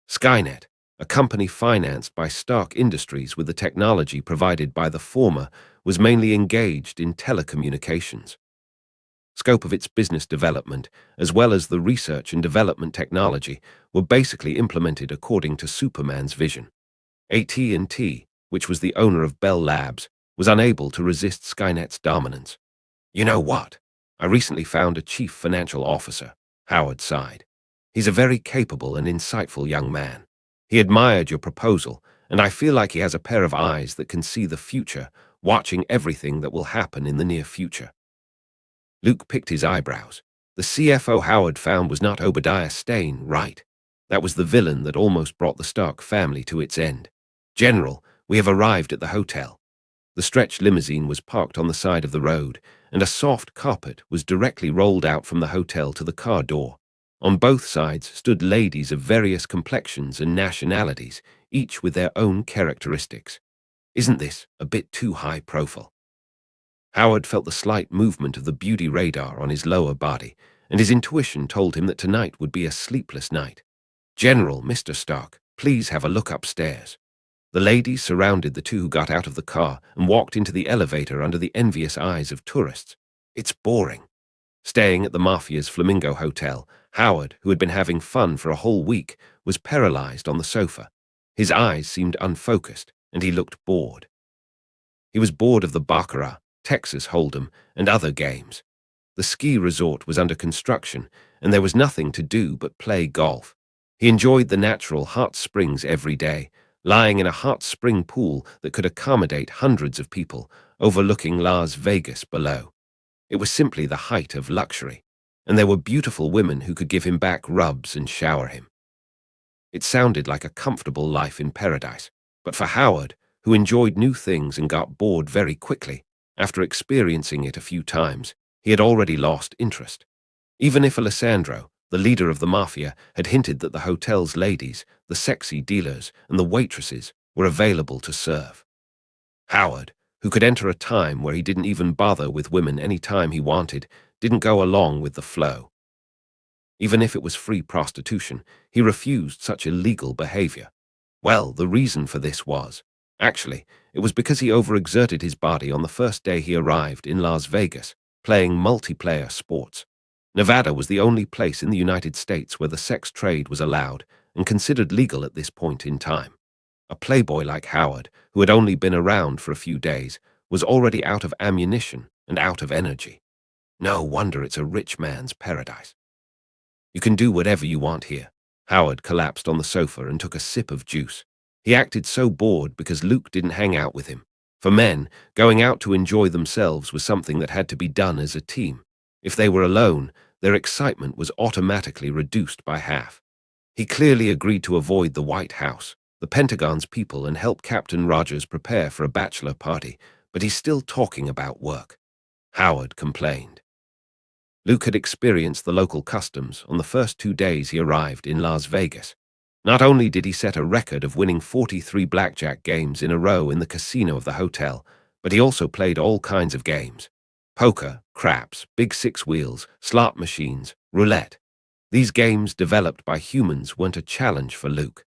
Skynet, a company financed by Stark Industries with the technology provided by the former, was mainly engaged in telecommunications. Scope of its business development, as well as the research and development technology, were basically implemented according to Superman's vision. AT&T, which was the owner of Bell Labs, was unable to resist Skynet's dominance. You know what? I recently found a chief financial officer, Howard sighed. He's a very capable and insightful young man. He admired your proposal, and I feel like he has a pair of eyes that can see the future, watching everything that will happen in the near future. Luke picked his eyebrows. The CFO Howard found was not Obadiah Stane, right? That was the villain that almost brought the Stark family to its end. General, we have arrived at the hotel. The stretch limousine was parked on the side of the road, and a soft carpet was directly rolled out from the hotel to the car door. On both sides stood ladies of various complexions and nationalities, each with their own characteristics. Isn't this a bit too high profile? Howard felt the slight movement of the beauty radar on his lower body, and his intuition told him that tonight would be a sleepless night. General, Mr. Stark, please have a look upstairs. The ladies surrounded the two who got out of the car and walked into the elevator under the envious eyes of tourists. It's boring. Staying at the Mafia's Flamingo Hotel, Howard, who had been having fun for a whole week, was paralyzed on the sofa. His eyes seemed unfocused, and he looked bored. He was bored of the baccarat, Texas Hold'em, and other games. The ski resort was under construction, and there was nothing to do but play golf. He enjoyed the natural hot springs every day, lying in a hot spring pool that could accommodate hundreds of people, overlooking Las Vegas below. It was simply the height of luxury, and there were beautiful women who could give him back rubs and shower him. It sounded like a comfortable life in paradise, but for Howard, who enjoyed new things and got bored very quickly, after experiencing it a few times, he had already lost interest. Even if Alessandro, the leader of the Mafia, had hinted that the hotel's ladies, the sexy dealers, and the waitresses were available to serve. Howard, who could enter a time where he didn't even bother with women any time he wanted, didn't go along with the flow. Even if it was free prostitution, he refused such illegal behavior. Well, the reason for this was, actually, it was because he overexerted his body on the first day he arrived in Las Vegas, playing multiplayer sports. Nevada was the only place in the United States where the sex trade was allowed and considered legal at this point in time. A playboy like Howard, who had only been around for a few days, was already out of ammunition and out of energy. No wonder it's a rich man's paradise. You can do whatever you want here. Howard collapsed on the sofa and took a sip of juice. He acted so bored because Luke didn't hang out with him. For men, going out to enjoy themselves was something that had to be done as a team. If they were alone, their excitement was automatically reduced by half. He clearly agreed to avoid the White House, the Pentagon's people, and help Captain Rogers prepare for a bachelor party, but he's still talking about work. Howard complained. Luke had experienced the local customs on the first 2 days he arrived in Las Vegas. Not only did he set a record of winning 43 blackjack games in a row in the casino of the hotel, but he also played all kinds of games. Poker, craps, big six wheels, slot machines, roulette. These games developed by humans weren't a challenge for Luke.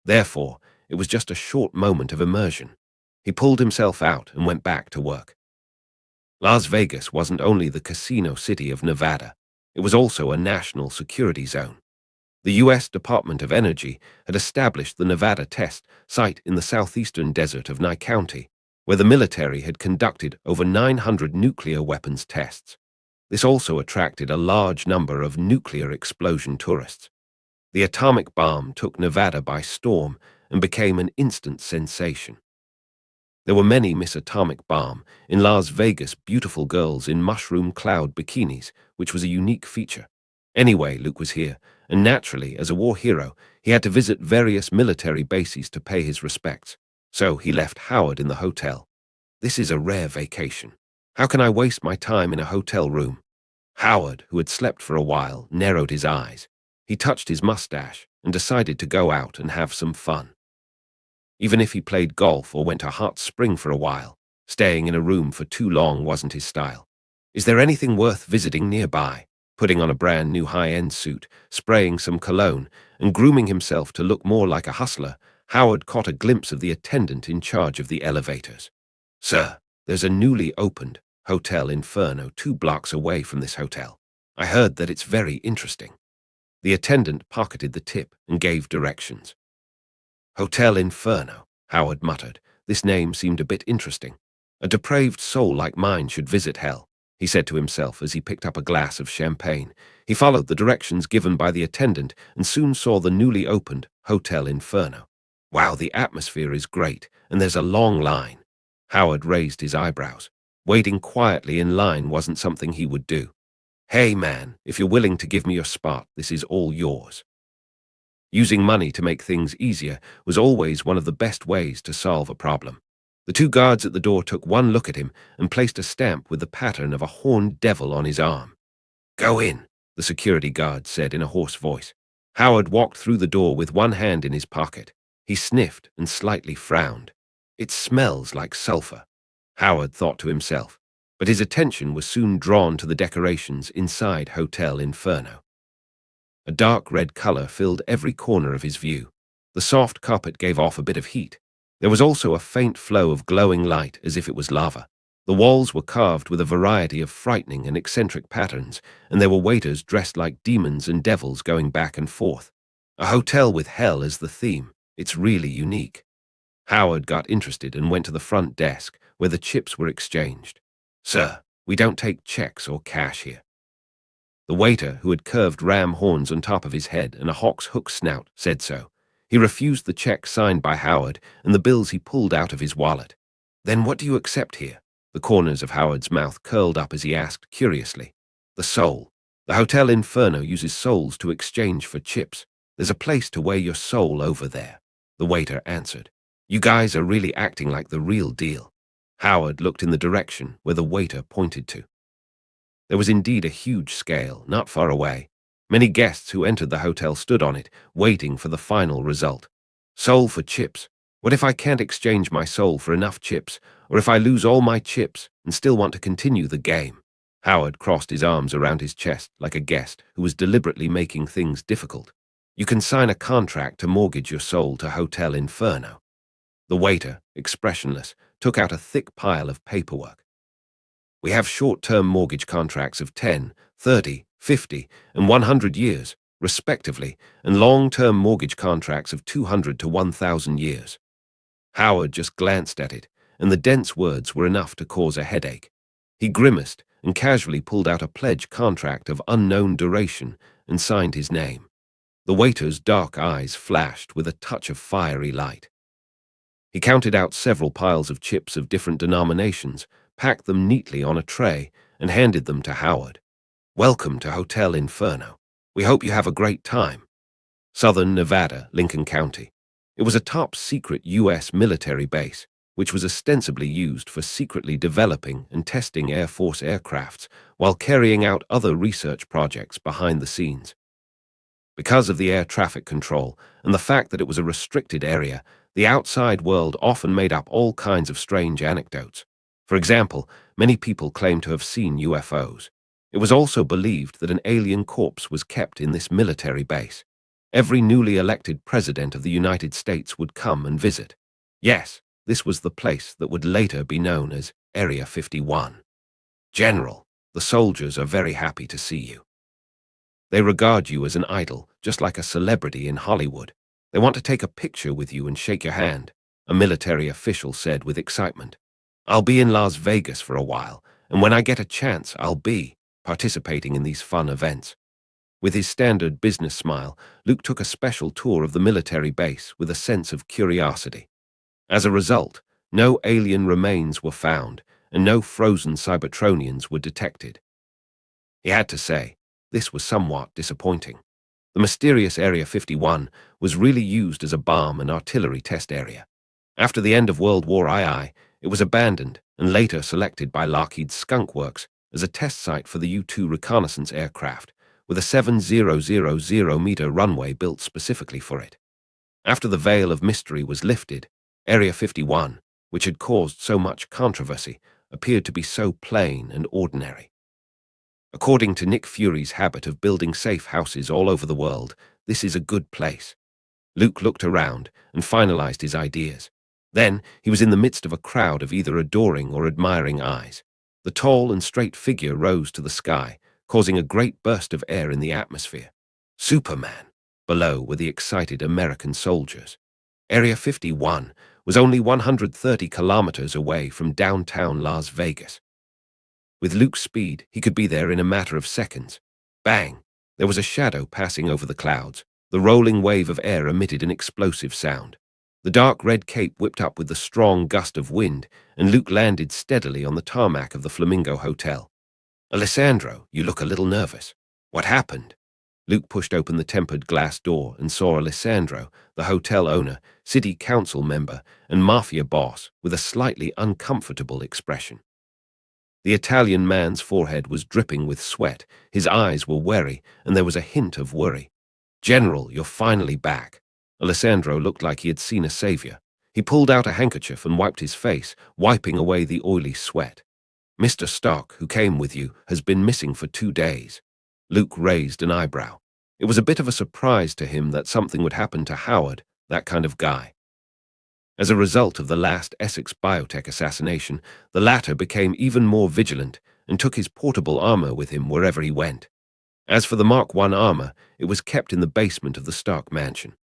Therefore, it was just a short moment of immersion. He pulled himself out and went back to work. Las Vegas wasn't only the casino city of Nevada, it was also a national security zone. The U.S. Department of Energy had established the Nevada test site in the southeastern desert of Nye County, where the military had conducted over 900 nuclear weapons tests. This also attracted a large number of nuclear explosion tourists. The atomic bomb took Nevada by storm and became an instant sensation. There were many Miss Atomic Bomb in Las Vegas, beautiful girls in mushroom cloud bikinis, which was a unique feature. Anyway, Luke was here, and naturally, as a war hero, he had to visit various military bases to pay his respects. So he left Howard in the hotel. This is a rare vacation. How can I waste my time in a hotel room? Howard, who had slept for a while, narrowed his eyes. He touched his mustache and decided to go out and have some fun. Even if he played golf or went to Hot Spring for a while, staying in a room for too long wasn't his style. Is there anything worth visiting nearby? Putting on a brand new high-end suit, spraying some cologne, and grooming himself to look more like a hustler, Howard caught a glimpse of the attendant in charge of the elevators. "Sir, there's a newly opened Hotel Inferno 2 blocks away from this hotel. I heard that it's very interesting." The attendant pocketed the tip and gave directions. Hotel Inferno, Howard muttered. This name seemed a bit interesting. A depraved soul like mine should visit hell, he said to himself as he picked up a glass of champagne. He followed the directions given by the attendant and soon saw the newly opened Hotel Inferno. Wow, the atmosphere is great, and there's a long line. Howard raised his eyebrows. Waiting quietly in line wasn't something he would do. "Hey man, if you're willing to give me your spot, this is all yours." Using money to make things easier was always one of the best ways to solve a problem. The two guards at the door took one look at him and placed a stamp with the pattern of a horned devil on his arm. "Go in," the security guard said in a hoarse voice. Howard walked through the door with one hand in his pocket. He sniffed and slightly frowned. "It smells like sulfur," Howard thought to himself, but his attention was soon drawn to the decorations inside Hotel Inferno. A dark red color filled every corner of his view. The soft carpet gave off a bit of heat. There was also a faint flow of glowing light as if it was lava. The walls were carved with a variety of frightening and eccentric patterns, and there were waiters dressed like demons and devils going back and forth. A hotel with hell as the theme. It's really unique. Howard got interested and went to the front desk, where the chips were exchanged. "Sir, we don't take checks or cash here." The waiter, who had curved ram horns on top of his head and a hawk's hook snout, said so. He refused the check signed by Howard and the bills he pulled out of his wallet. "Then what do you accept here?" The corners of Howard's mouth curled up as he asked curiously. "The soul. The Hotel Inferno uses souls to exchange for chips. There's a place to weigh your soul over there," the waiter answered. "You guys are really acting like the real deal." Howard looked in the direction where the waiter pointed to. There was indeed a huge scale, not far away. Many guests who entered the hotel stood on it, waiting for the final result. Soul for chips. What if I can't exchange my soul for enough chips, or if I lose all my chips and still want to continue the game? Howard crossed his arms around his chest like a guest who was deliberately making things difficult. "You can sign a contract to mortgage your soul to Hotel Inferno." The waiter, expressionless, took out a thick pile of paperwork. "We have short-term mortgage contracts of 10, 30, 50, and 100 years, respectively, and long-term mortgage contracts of 200 to 1,000 years. Howard just glanced at it, and the dense words were enough to cause a headache. He grimaced and casually pulled out a pledge contract of unknown duration and signed his name. The waiter's dark eyes flashed with a touch of fiery light. He counted out several piles of chips of different denominations, packed them neatly on a tray, and handed them to Howard. "Welcome to Hotel Inferno. We hope you have a great time." Southern Nevada, Lincoln County. It was a top-secret U.S. military base, which was ostensibly used for secretly developing and testing Air Force aircrafts while carrying out other research projects behind the scenes. Because of the air traffic control and the fact that it was a restricted area, the outside world often made up all kinds of strange anecdotes. For example, many people claim to have seen UFOs. It was also believed that an alien corpse was kept in this military base. Every newly elected president of the United States would come and visit. Yes, this was the place that would later be known as Area 51. General, the soldiers are very happy to see you. They regard you as an idol, just like a celebrity in Hollywood. They want to take a picture with you and shake your hand, a military official said with excitement. I'll be in Las Vegas for a while, and when I get a chance, I'll be participating in these fun events. With his standard business smile, Luke took a special tour of the military base with a sense of curiosity. As a result, no alien remains were found, and no frozen Cybertronians were detected. He had to say, this was somewhat disappointing. The mysterious Area 51 was really used as a bomb and artillery test area. After the end of World War II, it was abandoned and later selected by Lockheed's Skunk Works as a test site for the U-2 reconnaissance aircraft, with a 7,000-meter runway built specifically for it. After the veil of mystery was lifted, Area 51, which had caused so much controversy, appeared to be so plain and ordinary. According to Nick Fury's habit of building safe houses all over the world, this is a good place. Luke looked around and finalized his ideas. Then he was in the midst of a crowd of either adoring or admiring eyes. The tall and straight figure rose to the sky, causing a great burst of air in the atmosphere. Superman! Below were the excited American soldiers. Area 51 was only 130 kilometers away from downtown Las Vegas. With Luke's speed, he could be there in a matter of seconds. Bang! There was a shadow passing over the clouds. The rolling wave of air emitted an explosive sound. The dark red cape whipped up with the strong gust of wind, and Luke landed steadily on the tarmac of the Flamingo Hotel. Alessandro, you look a little nervous. What happened? Luke pushed open the tempered glass door and saw Alessandro, the hotel owner, city council member, and mafia boss, with a slightly uncomfortable expression. The Italian man's forehead was dripping with sweat, his eyes were wary, and there was a hint of worry. General, you're finally back. Alessandro looked like he had seen a savior. He pulled out a handkerchief and wiped his face, wiping away the oily sweat. Mr. Stark, who came with you, has been missing for 2 days. Luke raised an eyebrow. It was a bit of a surprise to him that something would happen to Howard, that kind of guy. As a result of the last Essex biotech assassination, the latter became even more vigilant and took his portable armor with him wherever he went. As for the Mark I armor, it was kept in the basement of the Stark mansion.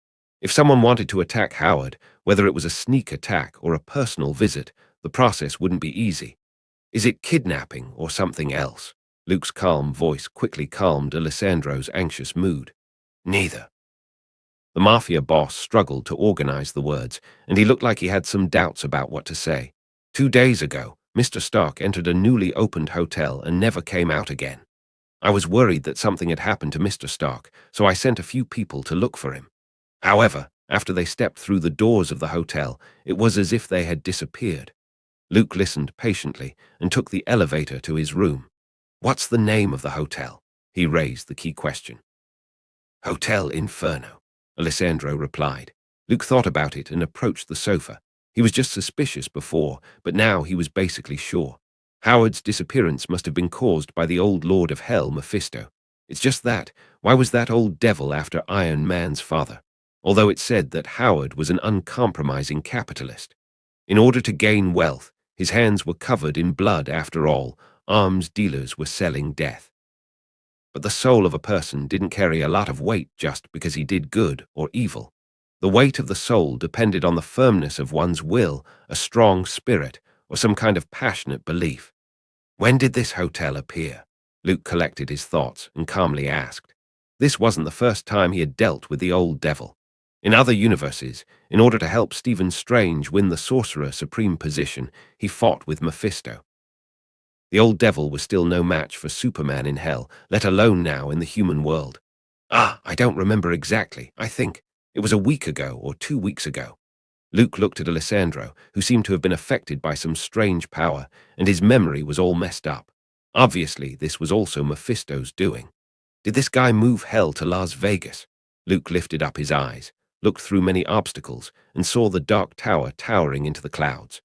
If someone wanted to attack Howard, whether it was a sneak attack or a personal visit, the process wouldn't be easy. Is it kidnapping or something else? Luke's calm voice quickly calmed Alessandro's anxious mood. Neither. The mafia boss struggled to organize the words, and he looked like he had some doubts about what to say. 2 days ago, Mr. Stark entered a newly opened hotel and never came out again. I was worried that something had happened to Mr. Stark, so I sent a few people to look for him. However, after they stepped through the doors of the hotel, it was as if they had disappeared. Luke listened patiently and took the elevator to his room. What's the name of the hotel? He raised the key question. Hotel Inferno, Alessandro replied. Luke thought about it and approached the sofa. He was just suspicious before, but now he was basically sure. Howard's disappearance must have been caused by the old Lord of Hell, Mephisto. It's just that, why was that old devil after Iron Man's father? Although it said that Howard was an uncompromising capitalist. In order to gain wealth, his hands were covered in blood after all, arms dealers were selling death. But the soul of a person didn't carry a lot of weight just because he did good or evil. The weight of the soul depended on the firmness of one's will, a strong spirit, or some kind of passionate belief. When did this hotel appear? Luke collected his thoughts and calmly asked. This wasn't the first time he had dealt with the old devil. In other universes, in order to help Stephen Strange win the Sorcerer Supreme position, he fought with Mephisto. The old devil was still no match for Superman in hell, let alone now in the human world. I don't remember exactly. I think it was a week ago or 2 weeks ago. Luke looked at Alessandro, who seemed to have been affected by some strange power, and his memory was all messed up. Obviously, this was also Mephisto's doing. Did this guy move hell to Las Vegas? Luke lifted up his eyes, looked through many obstacles, and saw the dark tower towering into the clouds.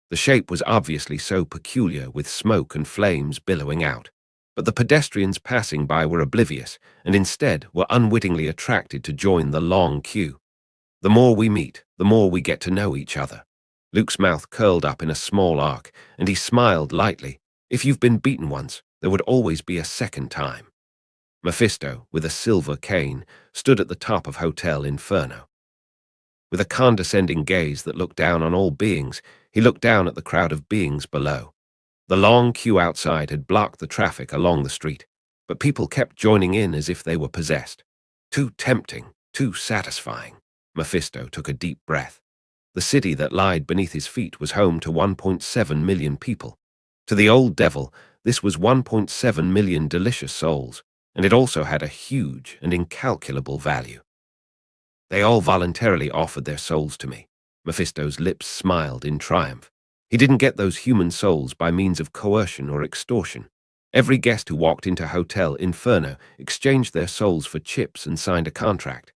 The shape was obviously so peculiar, with smoke and flames billowing out. But the pedestrians passing by were oblivious, and instead were unwittingly attracted to join the long queue. The more we meet, the more we get to know each other. Luke's mouth curled up in a small arc, and he smiled lightly. If you've been beaten once, there would always be a second time. Mephisto, with a silver cane, stood at the top of Hotel Inferno. With a condescending gaze that looked down on all beings, he looked down at the crowd of beings below. The long queue outside had blocked the traffic along the street, but people kept joining in as if they were possessed. Too tempting, too satisfying. Mephisto took a deep breath. The city that lied beneath his feet was home to 1.7 million people. To the old devil, this was 1.7 million delicious souls, and it also had a huge and incalculable value. They all voluntarily offered their souls to me. Mephisto's lips smiled in triumph. He didn't get those human souls by means of coercion or extortion. Every guest who walked into Hotel Inferno exchanged their souls for chips and signed a contract.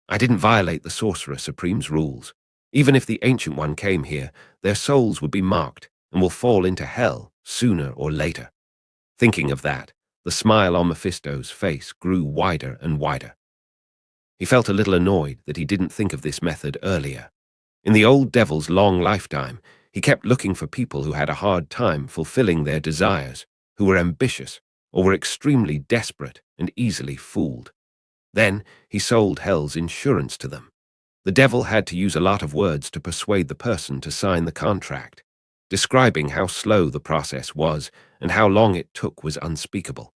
I didn't violate the Sorcerer Supreme's rules. Even if the Ancient One came here, their souls would be marked and will fall into hell sooner or later. Thinking of that, the smile on Mephisto's face grew wider and wider. He felt a little annoyed that he didn't think of this method earlier. In the old devil's long lifetime, he kept looking for people who had a hard time fulfilling their desires, who were ambitious or were extremely desperate and easily fooled. Then he sold hell's insurance to them. The devil had to use a lot of words to persuade the person to sign the contract. Describing how slow the process was and how long it took was unspeakable.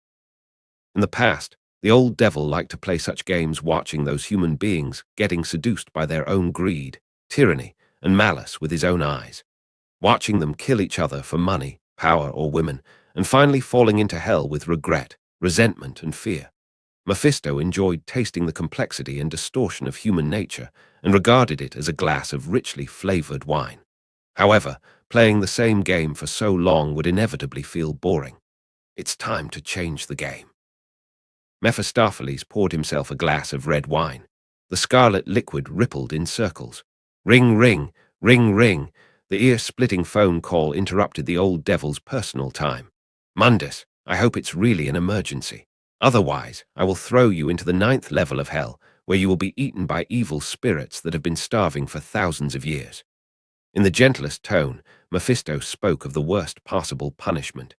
In the past, the old devil liked to play such games, watching those human beings getting seduced by their own greed, tyranny, and malice with his own eyes, watching them kill each other for money, power, or women, and finally falling into hell with regret, resentment, and fear. Mephisto enjoyed tasting the complexity and distortion of human nature and regarded it as a glass of richly flavored wine. However, playing the same game for so long would inevitably feel boring. It's time to change the game. Mephistopheles poured himself a glass of red wine. The scarlet liquid rippled in circles. Ring, ring, ring, ring. The ear-splitting phone call interrupted the old devil's personal time. Mundus, I hope it's really an emergency. Otherwise, I will throw you into the 9th level of hell, where you will be eaten by evil spirits that have been starving for thousands of years. In the gentlest tone, Mephisto spoke of the worst possible punishment.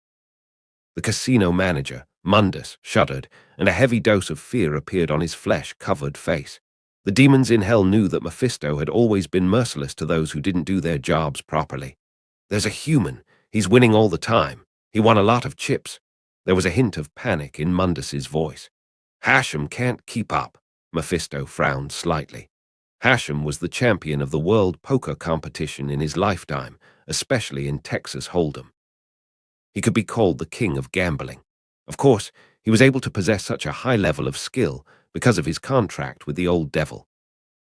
The casino manager, Mundus, shuddered, and a heavy dose of fear appeared on his flesh-covered face. The demons in hell knew that Mephisto had always been merciless to those who didn't do their jobs properly. There's a human. He's winning all the time. He won a lot of chips. There was a hint of panic in Mundus's voice. Hashem can't keep up. Mephisto frowned slightly. Hashem was the champion of the world poker competition in his lifetime, especially in Texas Hold'em. He could be called the king of gambling. Of course, he was able to possess such a high level of skill because of his contract with the old devil.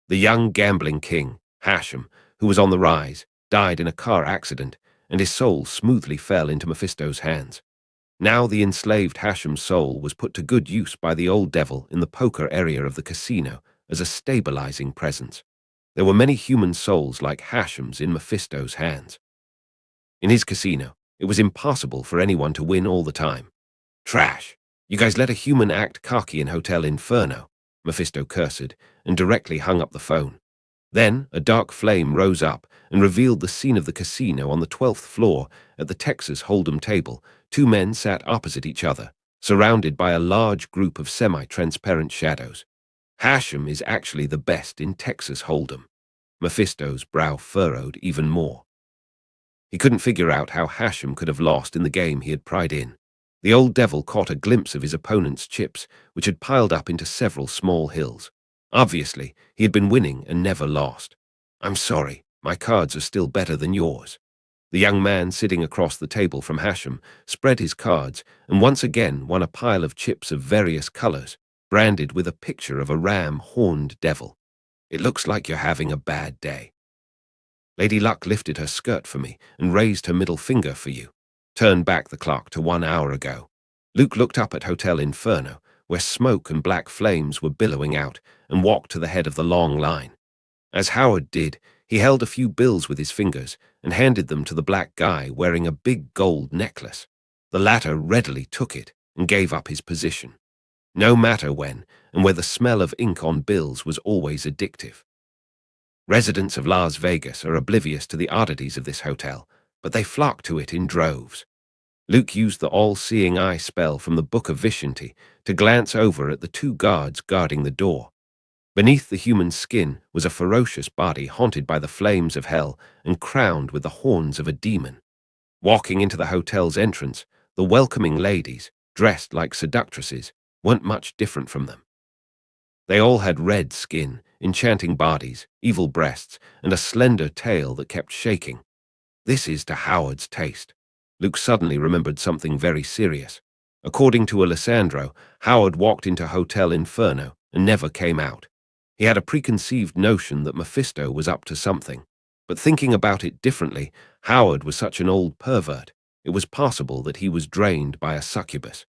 The young gambling king, Hashem, who was on the rise, died in a car accident, and his soul smoothly fell into Mephisto's hands. Now the enslaved Hashem's soul was put to good use by the old devil in the poker area of the casino as a stabilizing presence. There were many human souls like Hashem's in Mephisto's hands. In his casino, it was impossible for anyone to win all the time. Trash! You guys let a human act cocky in Hotel Inferno, Mephisto cursed, and directly hung up the phone. Then a dark flame rose up and revealed the scene of the casino on the 12th floor. At the Texas Hold'em table, two men sat opposite each other, surrounded by a large group of semi-transparent shadows. Hashem is actually the best in Texas Hold'em. Mephisto's brow furrowed even more. He couldn't figure out how Hashem could have lost in the game he had pried in. The old devil caught a glimpse of his opponent's chips, which had piled up into several small hills. Obviously, he had been winning and never lost. I'm sorry, my cards are still better than yours. The young man sitting across the table from Hashem spread his cards and once again won a pile of chips of various colors, branded with a picture of a ram-horned devil. It looks like you're having a bad day. Lady Luck lifted her skirt for me and raised her middle finger for you. Turn back the clock to 1 hour ago. Luke looked up at Hotel Inferno, where smoke and black flames were billowing out, and walked to the head of the long line. As Howard did, he held a few bills with his fingers and handed them to the black guy wearing a big gold necklace. The latter readily took it and gave up his position. No matter when, and where the smell of ink on bills was always addictive. Residents of Las Vegas are oblivious to the oddities of this hotel, but they flock to it in droves. Luke used the all-seeing eye spell from the Book of Vishanti to glance over at the two guards guarding the door. Beneath the human skin was a ferocious body haunted by the flames of hell and crowned with the horns of a demon. Walking into the hotel's entrance, the welcoming ladies, dressed like seductresses, weren't much different from them. They all had red skin, enchanting bodies, evil breasts, and a slender tail that kept shaking. This is to Howard's taste. Luke suddenly remembered something very serious. According to Alessandro, Howard walked into Hotel Inferno and never came out. He had a preconceived notion that Mephisto was up to something. But thinking about it differently, Howard was such an old pervert. It was possible that he was drained by a succubus.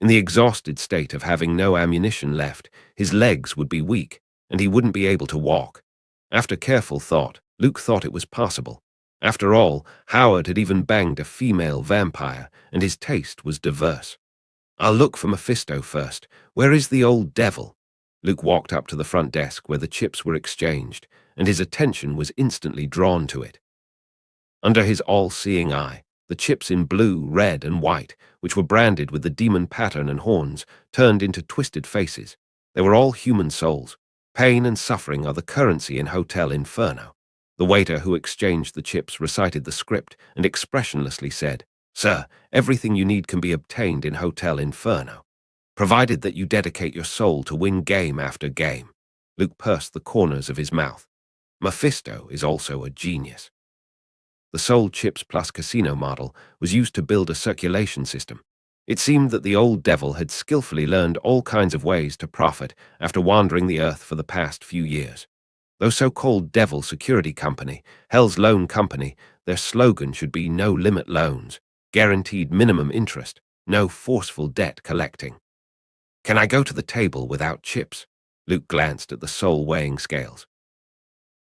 In the exhausted state of having no ammunition left, his legs would be weak, and he wouldn't be able to walk. After careful thought, Luke thought it was possible. After all, Howard had even banged a female vampire, and his taste was diverse. I'll look for Mephisto first. Where is the old devil? Luke walked up to the front desk where the chips were exchanged, and his attention was instantly drawn to it. Under his all-seeing eye, the chips in blue, red, and white, which were branded with the demon pattern and horns, turned into twisted faces. They were all human souls. Pain and suffering are the currency in Hotel Inferno. The waiter who exchanged the chips recited the script and expressionlessly said, "Sir, everything you need can be obtained in Hotel Inferno, provided that you dedicate your soul to win game after game." Luke pursed the corners of his mouth. Mephisto is also a genius. The Soul Chips Plus Casino model was used to build a circulation system. It seemed that the old devil had skillfully learned all kinds of ways to profit after wandering the earth for the past few years. Though so-called devil security company, Hell's Loan Company, their slogan should be no limit loans, guaranteed minimum interest, no forceful debt collecting. Can I go to the table without chips? Luke glanced at the soul weighing scales.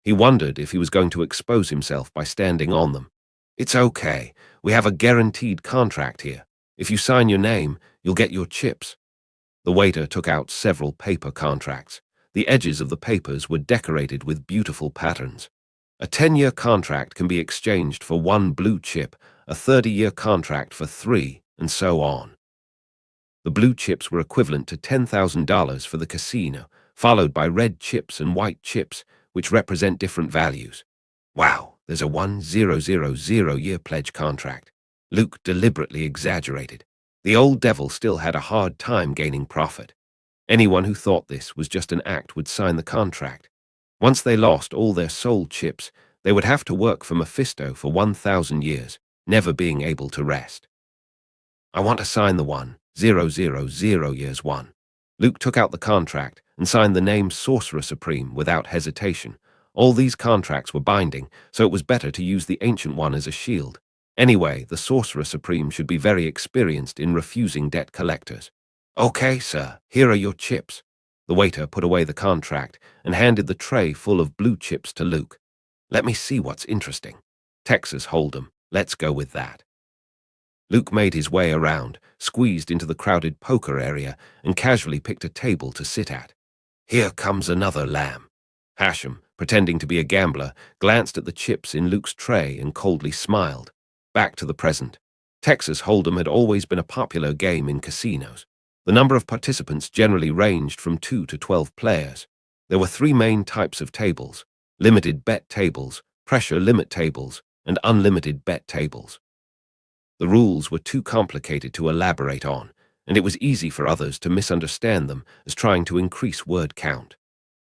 He wondered if he was going to expose himself by standing on them. It's okay. We have a guaranteed contract here. If you sign your name, you'll get your chips. The waiter took out several paper contracts. The edges of the papers were decorated with beautiful patterns. A 10-year contract can be exchanged for 1 blue chip, a 30-year contract for 3, and so on. The blue chips were equivalent to $10,000 for the casino, followed by red chips and white chips, which represent different values. Wow, there's a 1000-year pledge contract. Luke deliberately exaggerated. The old devil still had a hard time gaining profit. Anyone who thought this was just an act would sign the contract. Once they lost all their soul chips, they would have to work for Mephisto for 1,000 years, never being able to rest. I want to sign the 1000 years one. Luke took out the contract and signed the name Sorcerer Supreme without hesitation. All these contracts were binding, so it was better to use the ancient one as a shield. Anyway, the Sorcerer Supreme should be very experienced in refusing debt collectors. Okay, sir, here are your chips. The waiter put away the contract and handed the tray full of blue chips to Luke. Let me see what's interesting. Texas Hold'em, let's go with that. Luke made his way around, squeezed into the crowded poker area, and casually picked a table to sit at. Here comes another lamb. Hashem, pretending to be a gambler, glanced at the chips in Luke's tray and coldly smiled. Back to the present. Texas Hold'em had always been a popular game in casinos. The number of participants generally ranged from 2 to 12 players. There were 3 main types of tables: limited bet tables, pressure limit tables, and unlimited bet tables. The rules were too complicated to elaborate on, and it was easy for others to misunderstand them as trying to increase word count.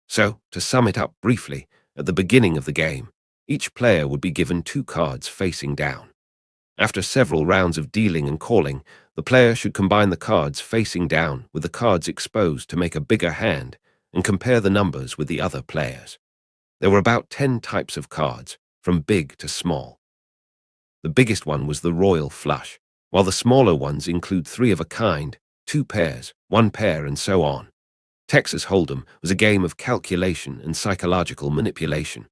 So, to sum it up briefly, at the beginning of the game, each player would be given 2 cards facing down. After several rounds of dealing and calling, the player should combine the cards facing down with the cards exposed to make a bigger hand and compare the numbers with the other players. There were about 10 types of cards, from big to small. The biggest one was the royal flush, while the smaller ones include 3 of a kind, two pairs, one pair, and so on. Texas Hold'em was a game of calculation and psychological manipulation.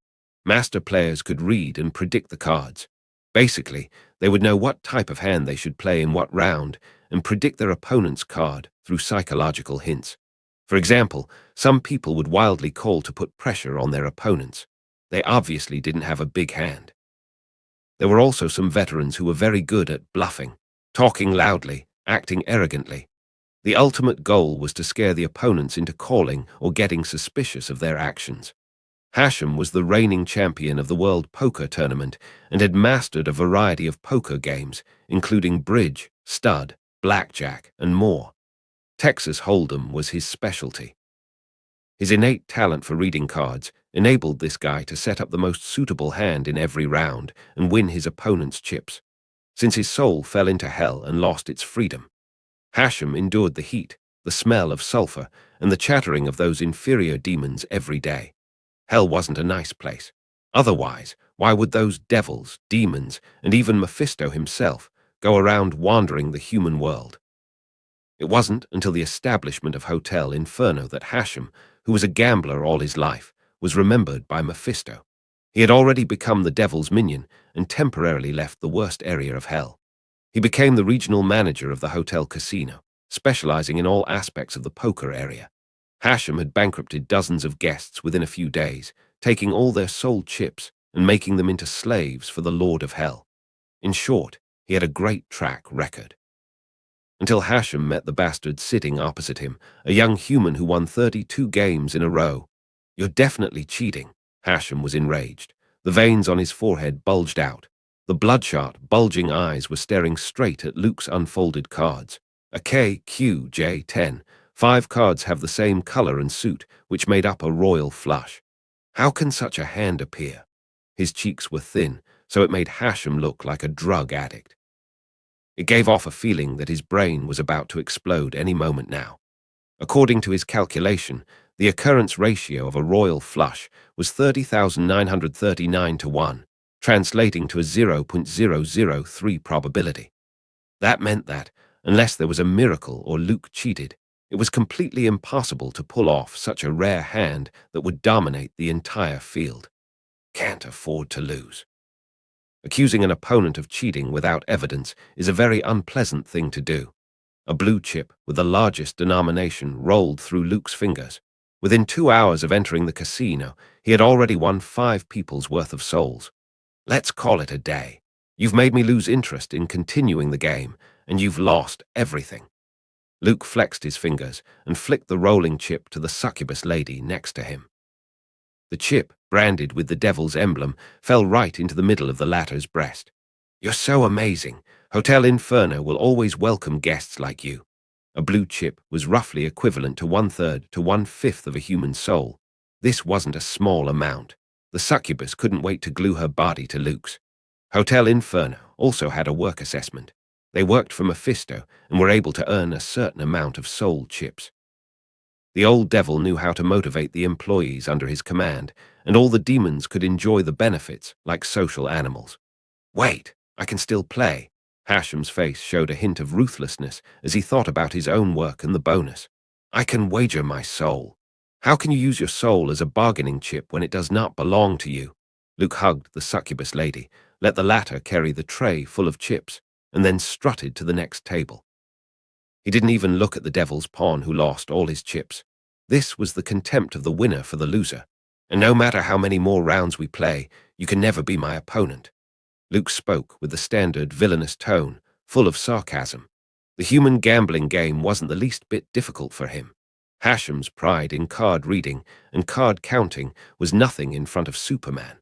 Master players could read and predict the cards. Basically, they would know what type of hand they should play in what round and predict their opponent's card through psychological hints. For example, some people would wildly call to put pressure on their opponents. They obviously didn't have a big hand. There were also some veterans who were very good at bluffing, talking loudly, acting arrogantly. The ultimate goal was to scare the opponents into calling or getting suspicious of their actions. Hashem was the reigning champion of the World Poker Tournament and had mastered a variety of poker games, including bridge, stud, blackjack, and more. Texas Hold'em was his specialty. His innate talent for reading cards enabled this guy to set up the most suitable hand in every round and win his opponent's chips. Since his soul fell into hell and lost its freedom, Hashem endured the heat, the smell of sulfur, and the chattering of those inferior demons every day. Hell wasn't a nice place. Otherwise, why would those devils, demons, and even Mephisto himself go around wandering the human world? It wasn't until the establishment of Hotel Inferno that Hashem, who was a gambler all his life, was remembered by Mephisto. He had already become the devil's minion and temporarily left the worst area of hell. He became the regional manager of the hotel casino, specializing in all aspects of the poker area. Hashem had bankrupted dozens of guests within a few days, taking all their soul chips and making them into slaves for the Lord of Hell. In short, he had a great track record. Until Hashem met the bastard sitting opposite him, a young human who won 32 games in a row. "You're definitely cheating." Hashem was enraged. The veins on his forehead bulged out. The bloodshot, bulging eyes were staring straight at Luke's unfolded cards. A K, Q, J, 10. 5 cards have the same color and suit, which made up a royal flush. How can such a hand appear? His cheeks were thin, so it made Hashem look like a drug addict. It gave off a feeling that his brain was about to explode any moment now. According to his calculation, the occurrence ratio of a royal flush was 30,939 to 1, translating to a 0.003 probability. That meant that, unless there was a miracle or Luke cheated, it was completely impossible to pull off such a rare hand that would dominate the entire field. Can't afford to lose. Accusing an opponent of cheating without evidence is a very unpleasant thing to do. A blue chip with the largest denomination rolled through Luke's fingers. Within 2 hours of entering the casino, he had already won 5 people's worth of souls. Let's call it a day. You've made me lose interest in continuing the game, and you've lost everything. Luke flexed his fingers and flicked the rolling chip to the succubus lady next to him. The chip, branded with the devil's emblem, fell right into the middle of the latter's breast. "You're so amazing. Hotel Inferno will always welcome guests like you." A blue chip was roughly equivalent to 1/3 to 1/5 of a human soul. This wasn't a small amount. The succubus couldn't wait to glue her body to Luke's. Hotel Inferno also had a work assessment. They worked for Mephisto and were able to earn a certain amount of soul chips. The old devil knew how to motivate the employees under his command, and all the demons could enjoy the benefits like social animals. "Wait, I can still play." Hashem's face showed a hint of ruthlessness as he thought about his own work and the bonus. "I can wager my soul." "How can you use your soul as a bargaining chip when it does not belong to you?" Luke hugged the succubus lady, let the latter carry the tray full of chips, and then strutted to the next table. He didn't even look at the devil's pawn who lost all his chips. This was the contempt of the winner for the loser. "And no matter how many more rounds we play, you can never be my opponent." Luke spoke with the standard villainous tone, full of sarcasm. The human gambling game wasn't the least bit difficult for him. Hashem's pride in card reading and card counting was nothing in front of Superman,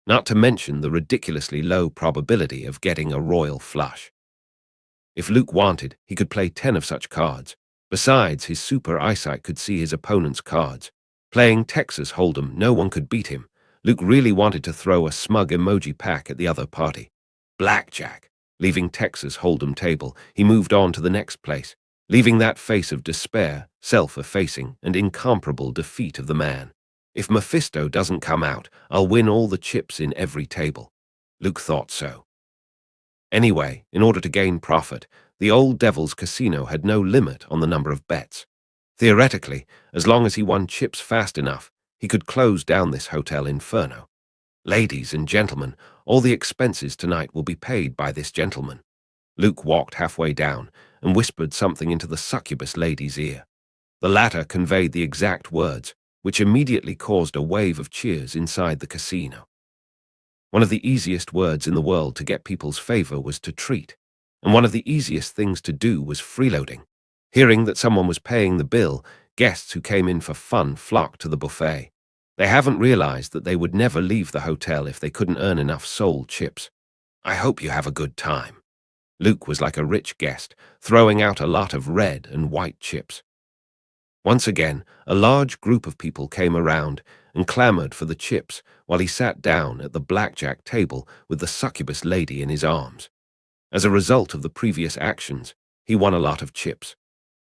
not to mention the ridiculously low probability of getting a royal flush. If Luke wanted, he could play 10 of such cards. Besides, his super eyesight could see his opponent's cards. Playing Texas Hold'em, no one could beat him. Luke really wanted to throw a smug emoji pack at the other party. Blackjack. Leaving Texas Hold'em table, he moved on to the next place, leaving that face of despair, self-effacing, and incomparable defeat of the man. "If Mephisto doesn't come out, I'll win all the chips in every table." Luke thought so. Anyway, in order to gain profit, The old devil's casino had no limit on the number of bets. Theoretically, as long as he won chips fast enough, he could close down this hotel inferno. Ladies and gentlemen, all the expenses tonight will be paid by this gentleman. Luke walked halfway down and whispered something into the succubus lady's ear. The latter conveyed the exact words, which immediately caused a wave of cheers inside the casino. One of the easiest words in the world to get people's favor was to treat, and one of the easiest things to do was freeloading. Hearing that someone was paying the bill, guests who came in for fun flocked to the buffet. They haven't realized that they would never leave the hotel if they couldn't earn enough soul chips. I hope you have a good time. Luke was like a rich guest, throwing out a lot of red and white chips. Once again, a large group of people came around and clamored for the chips while he sat down at the blackjack table with the succubus lady in his arms. As a result of the previous actions, he won a lot of chips.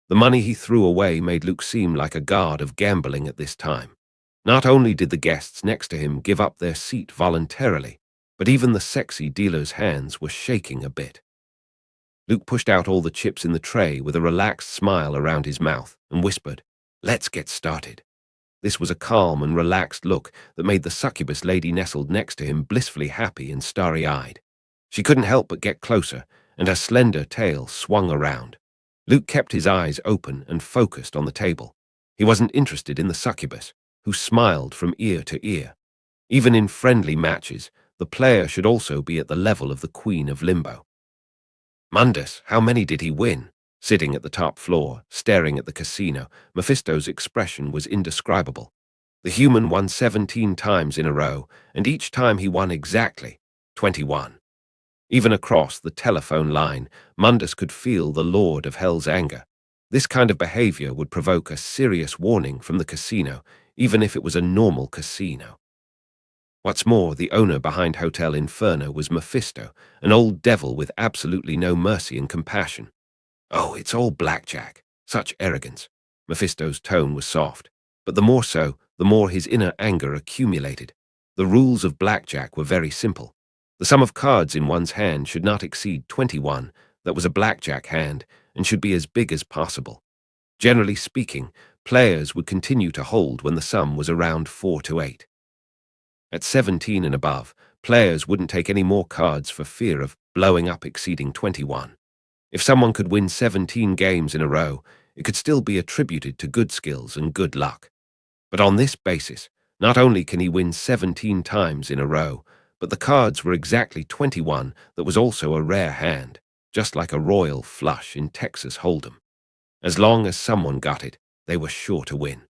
The money he threw away made Luke seem like a god of gambling at this time. Not only did the guests next to him give up their seat voluntarily, but even the sexy dealer's hands were shaking a bit. Luke pushed out all the chips in the tray with a relaxed smile around his mouth and whispered, "Let's get started." This was a calm and relaxed look that made the succubus lady nestled next to him blissfully happy and starry-eyed. She couldn't help but get closer, and her slender tail swung around. Luke kept his eyes open and focused on the table. He wasn't interested in the succubus, who smiled from ear to ear. Even in friendly matches, the player should also be at the level of the Queen of Limbo. Mundus, how many did he win? Sitting at the top floor, staring at the casino, Mephisto's expression was indescribable. The human won 17 times in a row, and each time he won exactly 21. Even across the telephone line, Mundus could feel the Lord of Hell's anger. This kind of behavior would provoke a serious warning from the casino, even if it was a normal casino. What's more, the owner behind Hotel Inferno was Mephisto, an old devil with absolutely no mercy and compassion. "Oh, it's all blackjack. Such arrogance." Mephisto's tone was soft, but the more so, the more his inner anger accumulated. The rules of blackjack were very simple. The sum of cards in one's hand should not exceed 21, that was a blackjack hand, and should be as big as possible. Generally speaking, players would continue to hold when the sum was around 4 to 8. At 17 and above, players wouldn't take any more cards for fear of blowing up exceeding 21. If someone could win 17 games in a row, it could still be attributed to good skills and good luck. But on this basis, not only can he win 17 times in a row, but the cards were exactly 21 that was also a rare hand, just like a royal flush in Texas Hold'em. As long as someone got it, they were sure to win.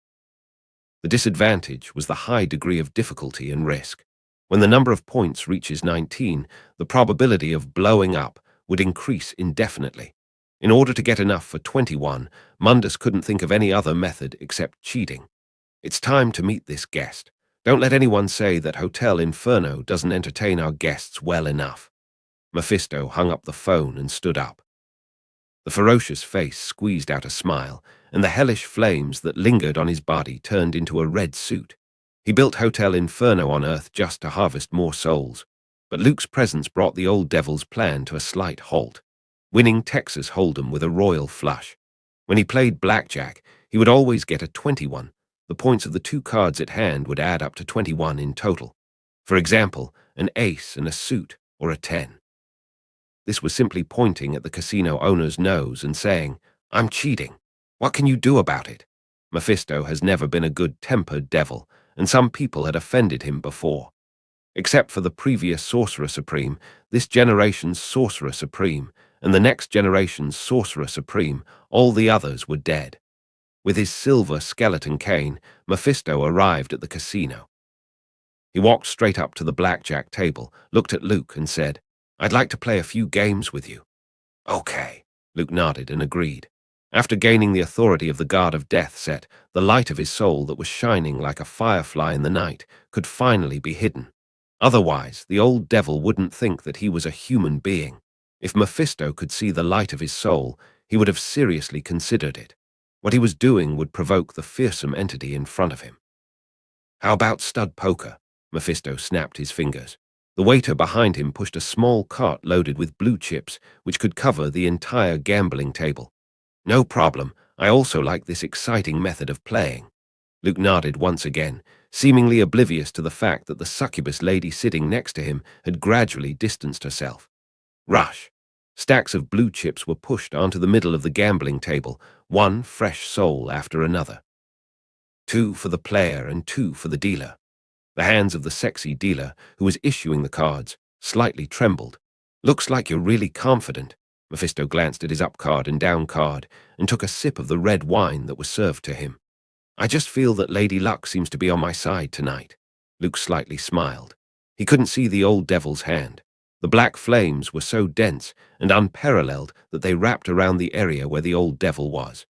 The disadvantage was the high degree of difficulty and risk. When the number of points reaches 19, the probability of blowing up would increase indefinitely. In order to get enough for 21, Mundus couldn't think of any other method except cheating. It's time to meet this guest. Don't let anyone say that Hotel Inferno doesn't entertain our guests well enough. Mephisto hung up the phone and stood up. The ferocious face squeezed out a smile, and the hellish flames that lingered on his body turned into a red suit. He built Hotel Inferno on Earth just to harvest more souls, but Luke's presence brought the old devil's plan to a slight halt, winning Texas Hold'em with a royal flush. When he played blackjack, he would always get a 21. The points of the two cards at hand would add up to 21 in total. For example, an ace and a suit, or a 10. This was simply pointing at the casino owner's nose and saying, "I'm cheating. What can you do about it?" Mephisto has never been a good-tempered devil, and some people had offended him before. Except for the previous Sorcerer Supreme, this generation's Sorcerer Supreme, and the next generation's Sorcerer Supreme, all the others were dead. With his silver skeleton cane, Mephisto arrived at the casino. He walked straight up to the blackjack table, looked at Luke, and said, "I'd like to play a few games with you." "Okay," Luke nodded and agreed. After gaining the authority of the God of Death set, the light of his soul that was shining like a firefly in the night could finally be hidden. Otherwise, the old devil wouldn't think that he was a human being. If Mephisto could see the light of his soul, he would have seriously considered it. What he was doing would provoke the fearsome entity in front of him. "How about stud poker?" Mephisto snapped his fingers. The waiter behind him pushed a small cart loaded with blue chips, which could cover the entire gambling table. No problem. I also like this exciting method of playing. Luke nodded once again, seemingly oblivious to the fact that the succubus lady sitting next to him had gradually distanced herself. Rush. Stacks of blue chips were pushed onto the middle of the gambling table, one fresh soul after another. 2 for the player and 2 for the dealer. The hands of the sexy dealer, who was issuing the cards, slightly trembled. Looks like you're really confident. Mephisto glanced at his up card and down card and took a sip of the red wine that was served to him. I just feel that Lady Luck seems to be on my side tonight. Luke slightly smiled. He couldn't see the old devil's hand. The black flames were so dense and unparalleled that they wrapped around the area where the old devil was.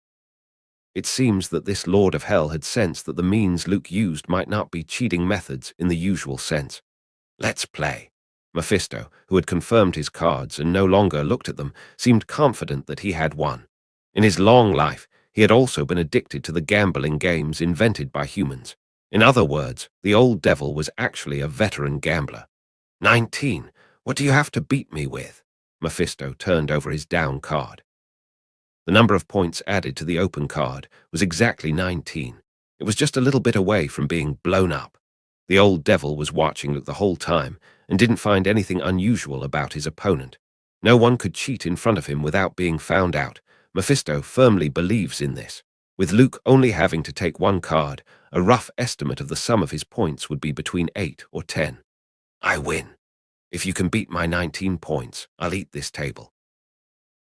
It seems that this Lord of Hell had sensed that the means Luke used might not be cheating methods in the usual sense. Let's play. Mephisto, who had confirmed his cards and no longer looked at them, seemed confident that he had won. In his long life, he had also been addicted to the gambling games invented by humans. In other words, the old devil was actually a veteran gambler. 19. What do you have to beat me with? Mephisto turned over his down card. The number of points added to the open card was exactly 19. It was just a little bit away from being blown up. The old devil was watching Luke the whole time and didn't find anything unusual about his opponent. No one could cheat in front of him without being found out. Mephisto firmly believes in this. With Luke only having to take one card, a rough estimate of the sum of his points would be between 8 or 10. I win. If you can beat my 19 points, I'll eat this table.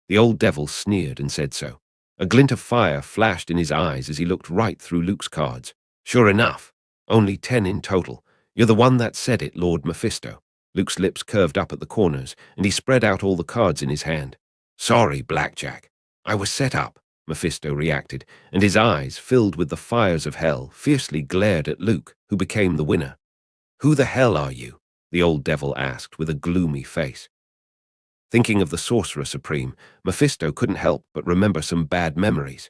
The old devil sneered and said so. A glint of fire flashed in his eyes as he looked right through Luke's cards. Sure enough, only 10 in total. You're the one that said it, Lord Mephisto. Luke's lips curved up at the corners, and he spread out all the cards in his hand. Sorry, Blackjack. I was set up, Mephisto reacted, and his eyes, filled with the fires of hell, fiercely glared at Luke, who became the winner. Who the hell are you? The old devil asked with a gloomy face. Thinking of the Sorcerer Supreme, Mephisto couldn't help but remember some bad memories.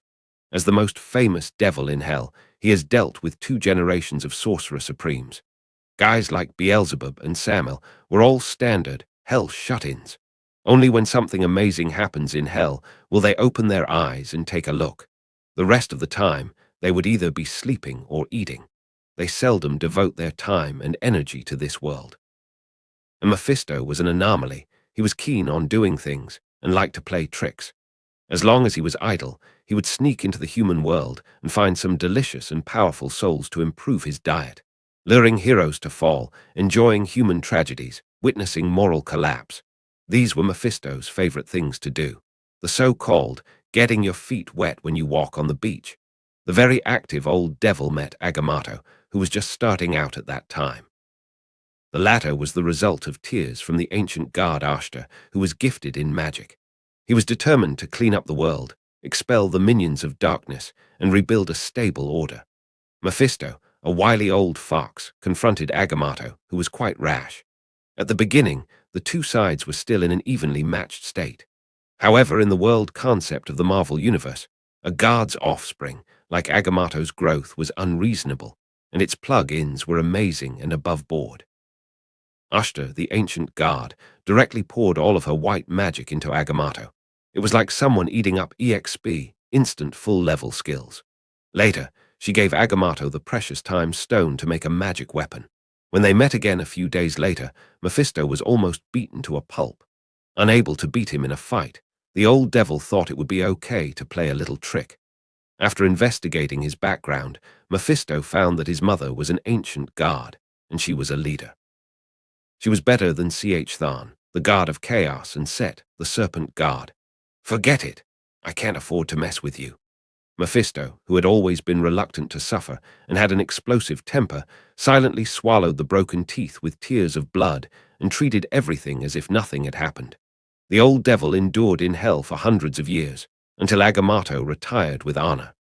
As the most famous devil in hell, he has dealt with 2 generations of Sorcerer Supremes. Guys like Beelzebub and Samael were all standard hell shut-ins. Only when something amazing happens in hell will they open their eyes and take a look. The rest of the time, they would either be sleeping or eating. They seldom devote their time and energy to this world. And Mephisto was an anomaly. He was keen on doing things and liked to play tricks. As long as he was idle, he would sneak into the human world and find some delicious and powerful souls to improve his diet, luring heroes to fall, enjoying human tragedies, witnessing moral collapse. These were Mephisto's favorite things to do. The so-called getting your feet wet when you walk on the beach. The very active old devil met Agamotto, who was just starting out at that time. The latter was the result of tears from the ancient god Ashtar, who was gifted in magic. He was determined to clean up the world, expel the minions of darkness, and rebuild a stable order. Mephisto, a wily old fox, confronted Agamotto, who was quite rash. At the beginning, the 2 sides were still in an evenly matched state. However, in the world concept of the Marvel Universe, a god's offspring, like Agamotto's growth, was unreasonable, and its plug-ins were amazing and above board. Ashtar, the ancient god, directly poured all of her white magic into Agamotto. It was like someone eating up EXP, instant full-level skills. Later, she gave Agamotto the precious time stone to make a magic weapon. When they met again a few days later, Mephisto was almost beaten to a pulp. Unable to beat him in a fight, the old devil thought it would be okay to play a little trick. After investigating his background, Mephisto found that his mother was an ancient god, and she was a leader. She was better than Ch-Thon, the god of chaos, and Set, the serpent god. Forget it. I can't afford to mess with you. Mephisto, who had always been reluctant to suffer and had an explosive temper, silently swallowed the broken teeth with tears of blood and treated everything as if nothing had happened. The old devil endured in hell for hundreds of years, until Agamotto retired with honor.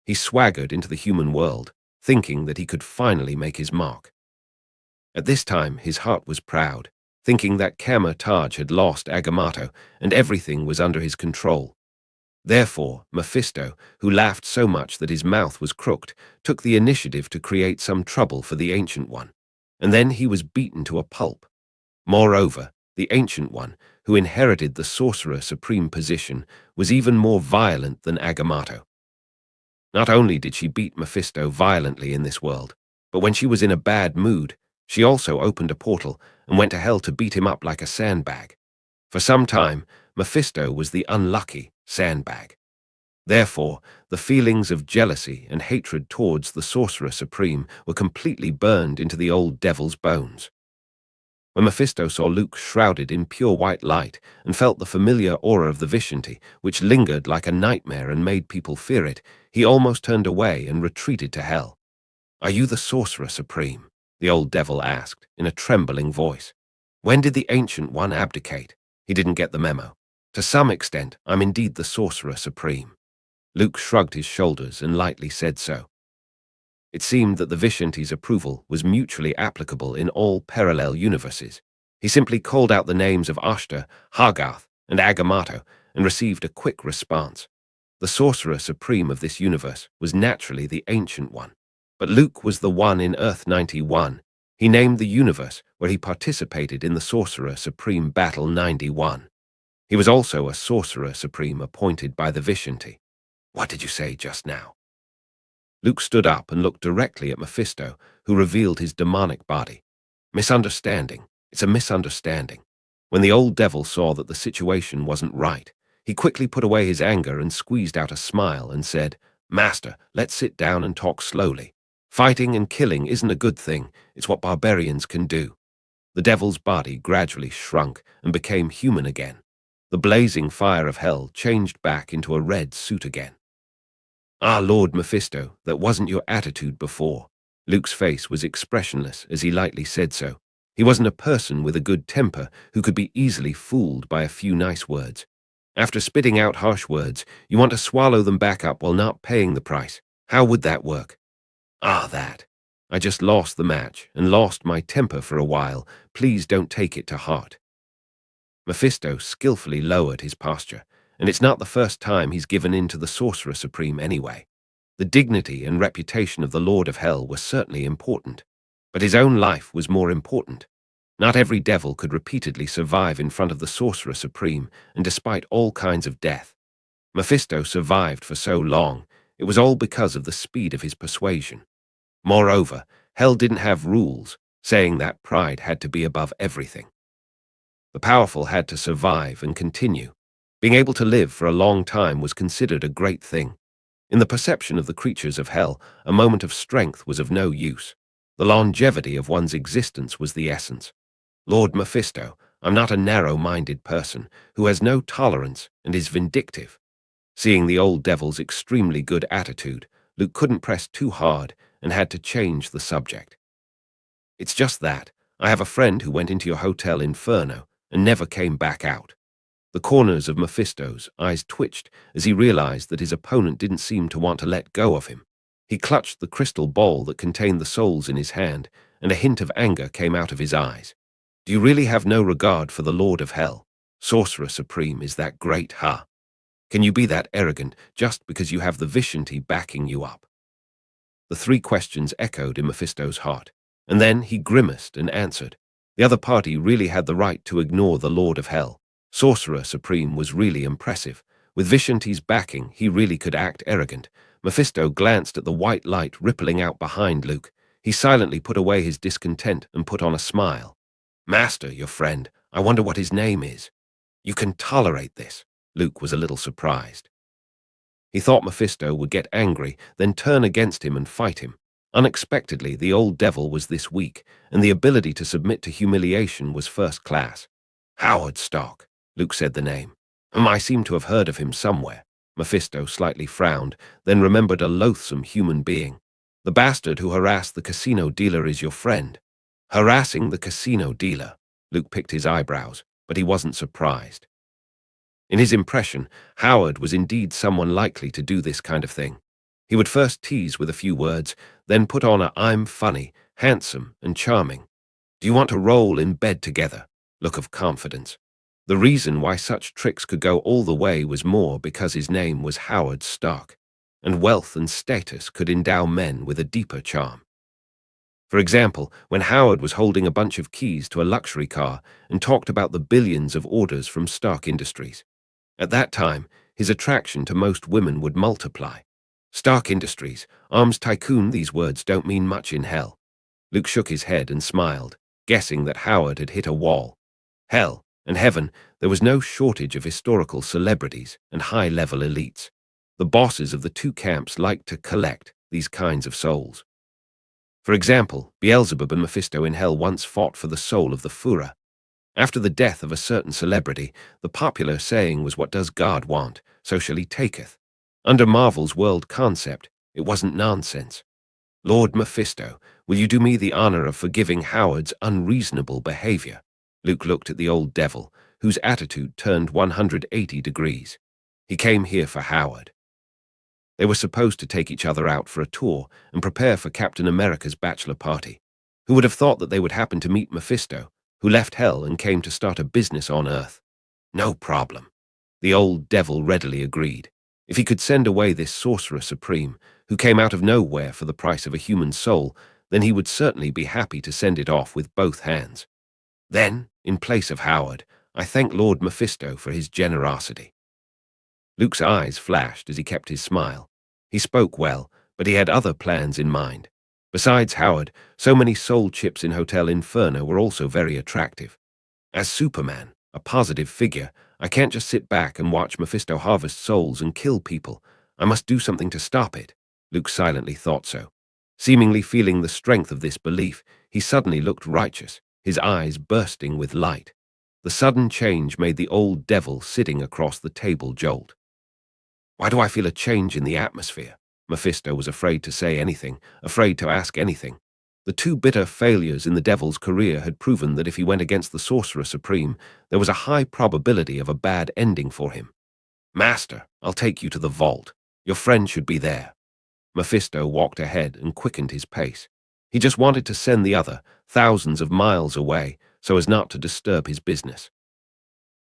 He swaggered into the human world, thinking that he could finally make his mark. At this time, his heart was proud, thinking that Taj had lost Agamotto and everything was under his control. Therefore, Mephisto, who laughed so much that his mouth was crooked, took the initiative to create some trouble for the Ancient One, and then he was beaten to a pulp. Moreover, the Ancient One, who inherited the Sorcerer Supreme position, was even more violent than Agamotto. Not only did she beat Mephisto violently in this world, but when she was in a bad mood, she also opened a portal and went to hell to beat him up like a sandbag. For some time, Mephisto was the unlucky sandbag. Therefore, the feelings of jealousy and hatred towards the Sorcerer Supreme were completely burned into the old devil's bones. When Mephisto saw Luke shrouded in pure white light and felt the familiar aura of the Vishanti, which lingered like a nightmare and made people fear it, he almost turned away and retreated to hell. "Are you the Sorcerer Supreme?" the old devil asked, in a trembling voice. "When did the Ancient One abdicate?" He didn't get the memo. "To some extent, I'm indeed the Sorcerer Supreme." Luke shrugged his shoulders and lightly said so. It seemed that the Vishanti's approval was mutually applicable in all parallel universes. He simply called out the names of Ashtar, Hargarth, and Agamotto and received a quick response. The Sorcerer Supreme of this universe was naturally the Ancient One. But Luke was the one in Earth 91. He named the universe where he participated in the Sorcerer Supreme Battle 91. He was also a Sorcerer Supreme appointed by the Vishanti. "What did you say just now?" Luke stood up and looked directly at Mephisto, who revealed his demonic body. "Misunderstanding. It's a misunderstanding." When the old devil saw that the situation wasn't right, he quickly put away his anger and squeezed out a smile and said, "Master, let's sit down and talk slowly. Fighting and killing isn't a good thing. It's what barbarians can do." The devil's body gradually shrunk and became human again. The blazing fire of hell changed back into a red suit again. "Ah, Lord Mephisto, that wasn't your attitude before." Luke's face was expressionless as he lightly said so. He wasn't a person with a good temper who could be easily fooled by a few nice words. After spitting out harsh words, you want to swallow them back up while not paying the price. How would that work? "Ah, that. I just lost the match and lost my temper for a while. Please don't take it to heart." Mephisto skillfully lowered his posture, and it's not the first time he's given in to the Sorcerer Supreme anyway. The dignity and reputation of the Lord of Hell were certainly important, but his own life was more important. Not every devil could repeatedly survive in front of the Sorcerer Supreme, and despite all kinds of death. Mephisto survived for so long, it was all because of the speed of his persuasion. Moreover, Hell didn't have rules, saying that pride had to be above everything. The powerful had to survive and continue. Being able to live for a long time was considered a great thing. In the perception of the creatures of hell, a moment of strength was of no use. The longevity of one's existence was the essence. "Lord Mephisto, I'm not a narrow-minded person who has no tolerance and is vindictive." Seeing the old devil's extremely good attitude, Luke couldn't press too hard and had to change the subject. "It's just that. I have a friend who went into your hotel Inferno and never came back out." The corners of Mephisto's eyes twitched as he realized that his opponent didn't seem to want to let go of him. He clutched the crystal bowl that contained the souls in his hand, and a hint of anger came out of his eyes. "Do you really have no regard for the Lord of Hell? Sorcerer Supreme is that great, huh? Can you be that arrogant just because you have the Vishanti backing you up?" The three questions echoed in Mephisto's heart, and then he grimaced and answered. The other party really had the right to ignore the Lord of Hell. Sorcerer Supreme was really impressive. With Vishanti's backing, he really could act arrogant. Mephisto glanced at the white light rippling out behind Luke. He silently put away his discontent and put on a smile. "Master, your friend, I wonder what his name is." "You can tolerate this." Luke was a little surprised. He thought Mephisto would get angry, then turn against him and fight him. Unexpectedly, the old devil was this weak, and the ability to submit to humiliation was first class. "Howard Stark," Luke said the name. "I seem to have heard of him somewhere." Mephisto slightly frowned, then remembered a loathsome human being. "The bastard who harassed the casino dealer is your friend." Harassing the casino dealer? Luke picked his eyebrows, but he wasn't surprised. In his impression, Howard was indeed someone likely to do this kind of thing. He would first tease with a few words, then put on a "I'm funny, handsome, and charming. Do you want to roll in bed together?" look of confidence. The reason why such tricks could go all the way was more because his name was Howard Stark, and wealth and status could endow men with a deeper charm. For example, when Howard was holding a bunch of keys to a luxury car and talked about the billions of orders from Stark Industries. At that time, his attraction to most women would multiply. Stark Industries, arms tycoon, these words don't mean much in hell. Luke shook his head and smiled, guessing that Howard had hit a wall. Hell and heaven, there was no shortage of historical celebrities and high-level elites. The bosses of the two camps liked to collect these kinds of souls. For example, Beelzebub and Mephisto in hell once fought for the soul of the Führer. After the death of a certain celebrity, the popular saying was, "What does God want? So shall he taketh." Under Marvel's world concept, it wasn't nonsense. "Lord Mephisto, will you do me the honor of forgiving Howard's unreasonable behavior?" Luke looked at the old devil, whose attitude turned 180 degrees. He came here for Howard. They were supposed to take each other out for a tour and prepare for Captain America's bachelor party. Who would have thought that they would happen to meet Mephisto, who left hell and came to start a business on Earth? No problem. The old devil readily agreed. If he could send away this sorcerer supreme, who came out of nowhere for the price of a human soul, then he would certainly be happy to send it off with both hands. Then, in place of Howard, I thank Lord Mephisto for his generosity. Luke's eyes flashed as he kept his smile. He spoke well, but he had other plans in mind. Besides Howard, so many soul chips in Hotel Inferno were also very attractive. As Superman, a positive figure, I can't just sit back and watch Mephisto harvest souls and kill people. I must do something to stop it. Luke silently thought so. Seemingly feeling the strength of this belief, he suddenly looked righteous, his eyes bursting with light. The sudden change made the old devil sitting across the table jolt. Why do I feel a change in the atmosphere? Mephisto was afraid to say anything, afraid to ask anything. The two bitter failures in the devil's career had proven that if he went against the Sorcerer Supreme, there was a high probability of a bad ending for him. "Master, I'll take you to the vault. Your friend should be there." Mephisto walked ahead and quickened his pace. He just wanted to send the other, thousands of miles away, so as not to disturb his business.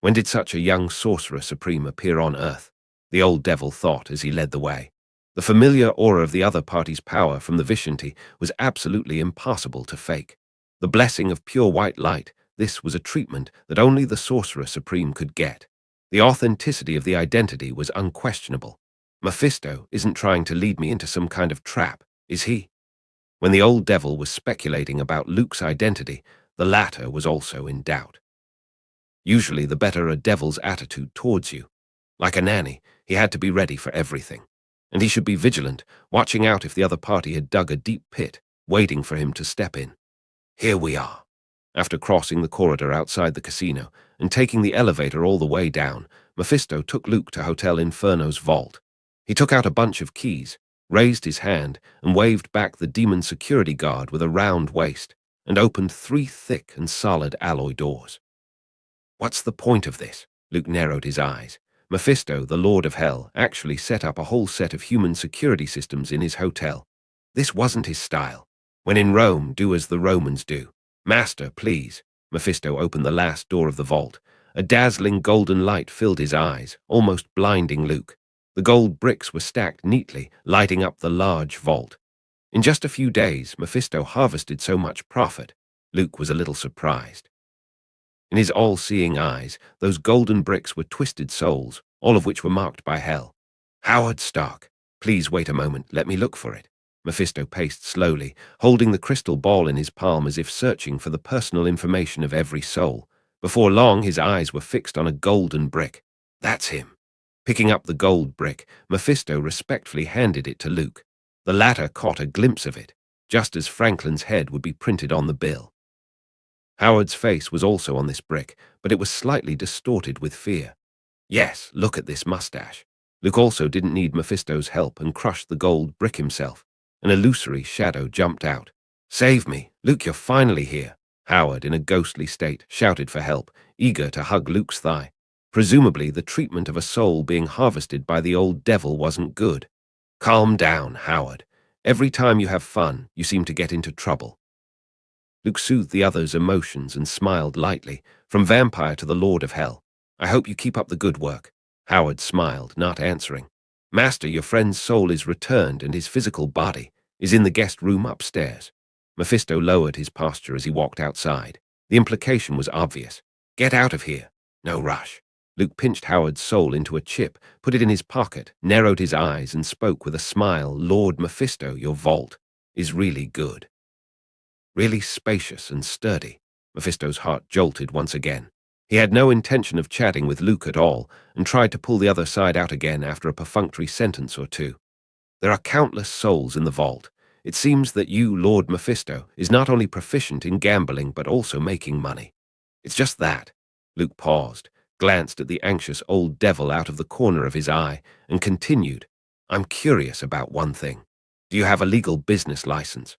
When did such a young Sorcerer Supreme appear on Earth? The old devil thought as he led the way. The familiar aura of the other party's power from the Vishanti was absolutely impossible to fake. The blessing of pure white light, this was a treatment that only the Sorcerer Supreme could get. The authenticity of the identity was unquestionable. Mephisto isn't trying to lead me into some kind of trap, is he? When the old devil was speculating about Luke's identity, the latter was also in doubt. Usually the better a devil's attitude towards you. Like a nanny, he had to be ready for everything. And he should be vigilant, watching out if the other party had dug a deep pit, waiting for him to step in. Here we are. After crossing the corridor outside the casino and taking the elevator all the way down, Mephisto took Luke to Hotel Inferno's vault. He took out a bunch of keys, raised his hand, and waved back the demon security guard with a round waist, and opened 3 thick and solid alloy doors. What's the point of this? Luke narrowed his eyes. Mephisto, the Lord of Hell, actually set up a whole set of human security systems in his hotel. This wasn't his style. When in Rome, do as the Romans do. "Master, please." Mephisto opened the last door of the vault. A dazzling golden light filled his eyes, almost blinding Luke. The gold bricks were stacked neatly, lighting up the large vault. In just a few days, Mephisto harvested so much profit. Luke was a little surprised. In his all-seeing eyes, those golden bricks were twisted souls, all of which were marked by hell. "Howard Stark, please wait a moment, let me look for it." Mephisto paced slowly, holding the crystal ball in his palm as if searching for the personal information of every soul. Before long, his eyes were fixed on a golden brick. "That's him." Picking up the gold brick, Mephisto respectfully handed it to Luke. The latter caught a glimpse of it, just as Franklin's head would be printed on the bill. Howard's face was also on this brick, but it was slightly distorted with fear. Yes, look at this mustache. Luke also didn't need Mephisto's help and crushed the gold brick himself. An illusory shadow jumped out. "Save me! Luke, you're finally here!" Howard, in a ghostly state, shouted for help, eager to hug Luke's thigh. Presumably, the treatment of a soul being harvested by the old devil wasn't good. "Calm down, Howard. Every time you have fun, you seem to get into trouble." Luke soothed the other's emotions and smiled lightly, from vampire to the Lord of Hell. "I hope you keep up the good work." Howard smiled, not answering. "Master, your friend's soul is returned and his physical body is in the guest room upstairs." Mephisto lowered his posture as he walked outside. The implication was obvious. Get out of here. No rush. Luke pinched Howard's soul into a chip, put it in his pocket, narrowed his eyes, and spoke with a smile. Lord Mephisto, your vault is really good. Really spacious and sturdy. Mephisto's heart jolted once again. He had no intention of chatting with Luke at all, and tried to pull the other side out again after a perfunctory sentence or two. There are countless souls in the vault. It seems that you, Lord Mephisto, is not only proficient in gambling but also making money. It's just that. Luke paused, glanced at the anxious old devil out of the corner of his eye, and continued, I'm curious about one thing. Do you have a legal business license?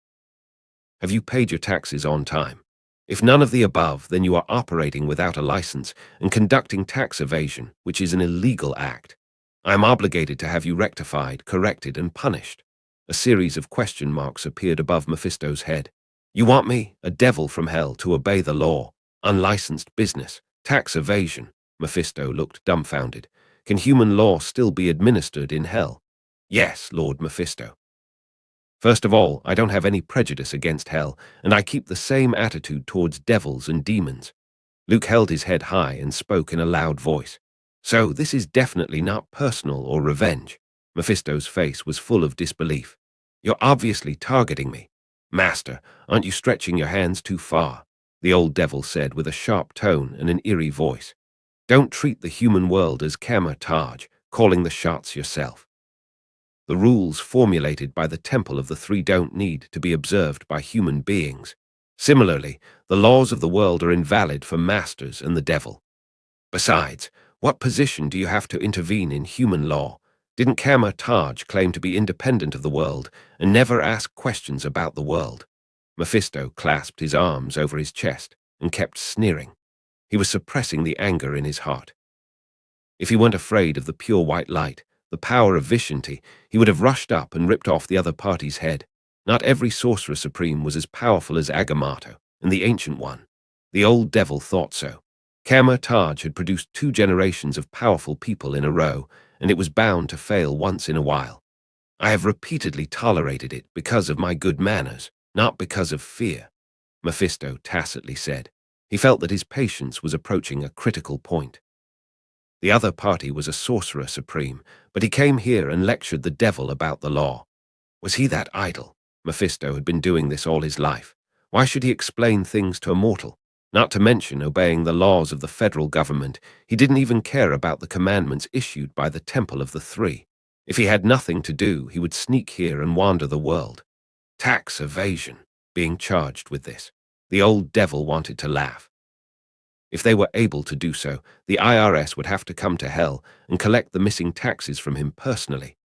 Have you paid your taxes on time? If none of the above, then you are operating without a license and conducting tax evasion, which is an illegal act. I am obligated to have you rectified, corrected, and punished. A series of question marks appeared above Mephisto's head. You want me, a devil from hell, to obey the law? Unlicensed business, tax evasion. Mephisto looked dumbfounded. Can human law still be administered in hell? Yes, Lord Mephisto. First of all, I don't have any prejudice against hell, and I keep the same attitude towards devils and demons. Luke held his head high and spoke in a loud voice. So this is definitely not personal or revenge. Mephisto's face was full of disbelief. You're obviously targeting me. Master, aren't you stretching your hands too far? The old devil said with a sharp tone and an eerie voice. Don't treat the human world as camouflage, calling the shots yourself. The rules formulated by the Temple of the Three don't need to be observed by human beings. Similarly, the laws of the world are invalid for masters and the devil. Besides, what position do you have to intervene in human law? Didn't Taj claim to be independent of the world and never ask questions about the world? Mephisto clasped his arms over his chest and kept sneering. He was suppressing the anger in his heart. If he weren't afraid of the pure white light, the power of Vishanti, he would have rushed up and ripped off the other party's head. Not every sorcerer supreme was as powerful as Agamotto and the Ancient One. The old devil thought so. Taj had produced 2 generations of powerful people in a row, and it was bound to fail once in a while. I have repeatedly tolerated it because of my good manners, not because of fear, Mephisto tacitly said. He felt that his patience was approaching a critical point. The other party was a sorcerer supreme, but he came here and lectured the devil about the law. Was he that idle? Mephisto had been doing this all his life. Why should he explain things to a mortal? Not to mention obeying the laws of the federal government, he didn't even care about the commandments issued by the Temple of the Three. If he had nothing to do, he would sneak here and wander the world. Tax evasion, being charged with this. The old devil wanted to laugh. If they were able to do so, the IRS would have to come to hell and collect the missing taxes from him personally.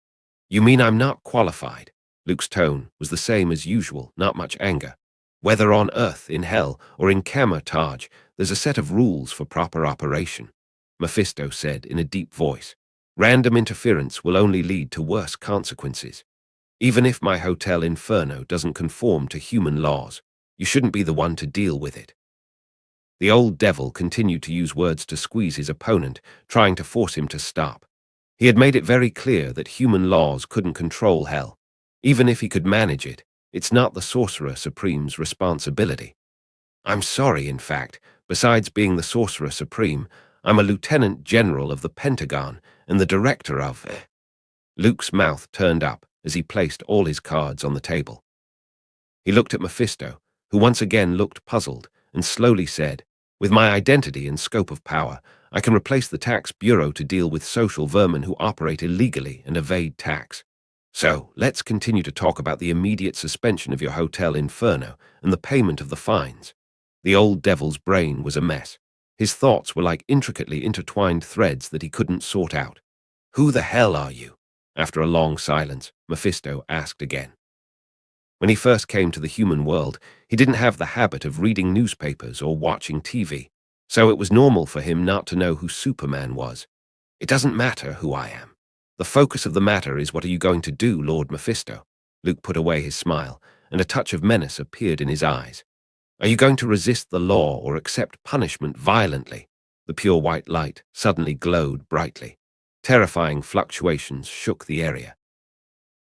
You mean I'm not qualified? Luke's tone was the same as usual, not much anger. Whether on Earth, in hell, or in Taj, there's a set of rules for proper operation, Mephisto said in a deep voice. Random interference will only lead to worse consequences. Even if my Hotel Inferno doesn't conform to human laws, you shouldn't be the one to deal with it. The old devil continued to use words to squeeze his opponent, trying to force him to stop. He had made it very clear that human laws couldn't control hell. Even if he could manage it, it's not the Sorcerer Supreme's responsibility. I'm sorry, in fact, besides being the Sorcerer Supreme, I'm a Lieutenant General of the Pentagon and the Director of... Luke's mouth turned up as he placed all his cards on the table. He looked at Mephisto, who once again looked puzzled, and slowly said, with my identity and scope of power, I can replace the tax bureau to deal with social vermin who operate illegally and evade tax. So, let's continue to talk about the immediate suspension of your Hotel Inferno and the payment of the fines. The old devil's brain was a mess. His thoughts were like intricately intertwined threads that he couldn't sort out. Who the hell are you? After a long silence, Mephisto asked again. When he first came to the human world, he didn't have the habit of reading newspapers or watching TV, so it was normal for him not to know who Superman was. It doesn't matter who I am. The focus of the matter is what are you going to do, Lord Mephisto? Luke put away his smile, and a touch of menace appeared in his eyes. Are you going to resist the law or accept punishment violently? The pure white light suddenly glowed brightly. Terrifying fluctuations shook the area.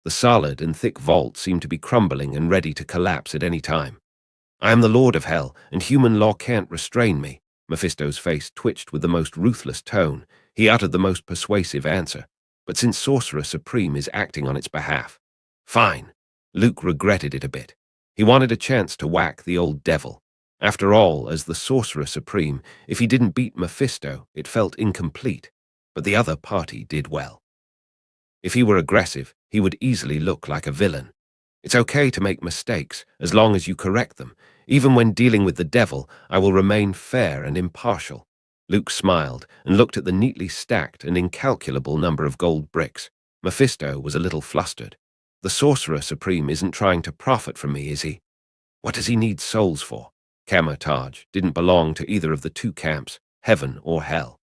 The solid and thick vault seemed to be crumbling and ready to collapse at any time. I am the Lord of Hell, and human law can't restrain me. Mephisto's face twitched with the most ruthless tone. He uttered the most persuasive answer. But since Sorcerer Supreme is acting on its behalf, fine. Luke regretted it a bit. He wanted a chance to whack the old devil. After all, as the Sorcerer Supreme, if he didn't beat Mephisto, it felt incomplete. But the other party did well. If he were aggressive, he would easily look like a villain. It's okay to make mistakes, as long as you correct them. Even when dealing with the devil, I will remain fair and impartial. Luke smiled and looked at the neatly stacked and incalculable number of gold bricks. Mephisto was a little flustered. The Sorcerer Supreme isn't trying to profit from me, is he? What does he need souls for? Taj didn't belong to either of the two camps, heaven or hell.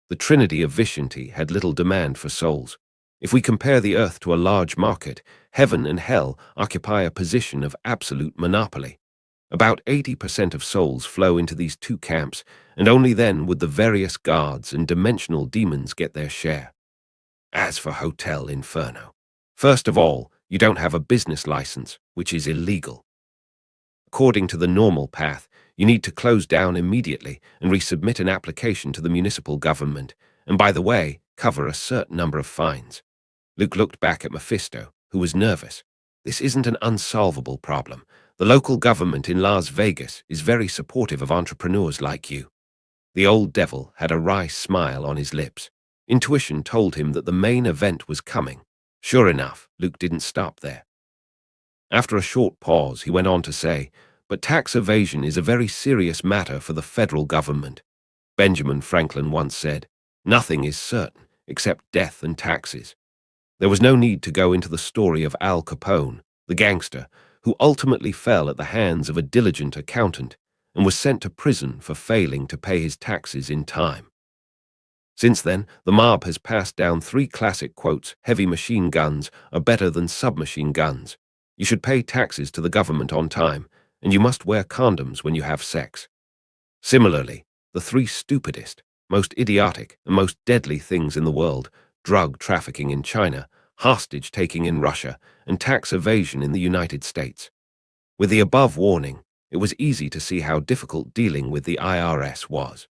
The Trinity of Vishanti had little demand for souls. If we compare the earth to a large market, heaven and hell occupy a position of absolute monopoly. About 80% of souls flow into these two camps, and only then would the various guards and dimensional demons get their share. As for Hotel Inferno, first of all, you don't have a business license, which is illegal. According to the normal path, you need to close down immediately and resubmit an application to the municipal government, and by the way, cover a certain number of fines. Luke looked back at Mephisto, who was nervous. This isn't an unsolvable problem. The local government in Las Vegas is very supportive of entrepreneurs like you. The old devil had a wry smile on his lips. Intuition told him that the main event was coming. Sure enough, Luke didn't stop there. After a short pause, he went on to say, but tax evasion is a very serious matter for the federal government. Benjamin Franklin once said, nothing is certain except death and taxes. There was no need to go into the story of Al Capone, the gangster, who ultimately fell at the hands of a diligent accountant and was sent to prison for failing to pay his taxes in time. Since then, the mob has passed down three classic quotes: heavy machine guns are better than submachine guns. You should pay taxes to the government on time, and you must wear condoms when you have sex. Similarly, the three stupidest, most idiotic, and most deadly things in the world: drug trafficking in China, hostage-taking in Russia, and tax evasion in the United States. With the above warning, it was easy to see how difficult dealing with the IRS was.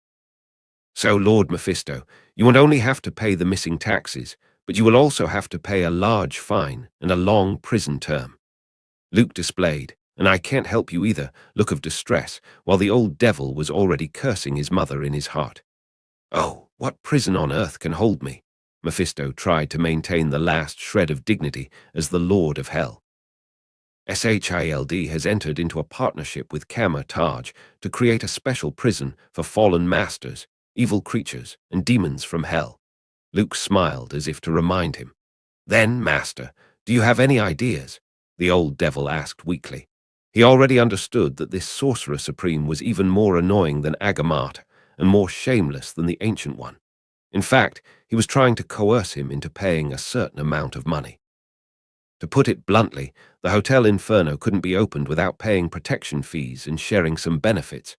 So, Lord Mephisto, you won't only have to pay the missing taxes, but you will also have to pay a large fine and a long prison term. Luke displayed, and I can't help you either, look of distress, while the old devil was already cursing his mother in his heart. Oh, what prison on earth can hold me? Mephisto tried to maintain the last shred of dignity as the Lord of Hell. SHILD has entered into a partnership with Taj to create a special prison for fallen masters, evil creatures, and demons from hell. Luke smiled as if to remind him. Then, Master, do you have any ideas? The old devil asked weakly. He already understood that this Sorcerer Supreme was even more annoying than Agamata and more shameless than the Ancient One. In fact, he was trying to coerce him into paying a certain amount of money. To put it bluntly, the Hotel Inferno couldn't be opened without paying protection fees and sharing some benefits.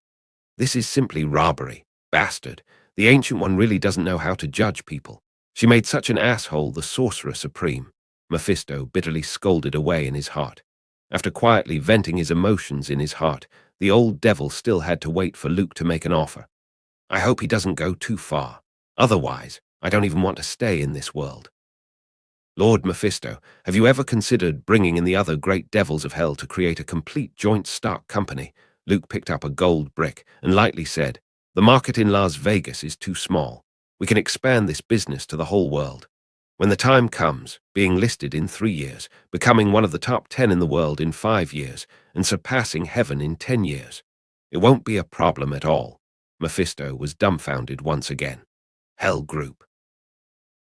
This is simply robbery. Bastard. The Ancient One really doesn't know how to judge people. She made such an asshole the Sorcerer Supreme. Mephisto bitterly scolded away in his heart. After quietly venting his emotions in his heart, the old devil still had to wait for Luke to make an offer. I hope he doesn't go too far. Otherwise, I don't even want to stay in this world. Lord Mephisto, have you ever considered bringing in the other great devils of hell to create a complete joint stock company? Luke picked up a gold brick and lightly said, the market in Las Vegas is too small. We can expand this business to the whole world. When the time comes, being listed in 3 years, becoming one of the top 10 in the world in 5 years, and surpassing heaven in 10 years. It won't be a problem at all. Mephisto was dumbfounded once again. Hell Group.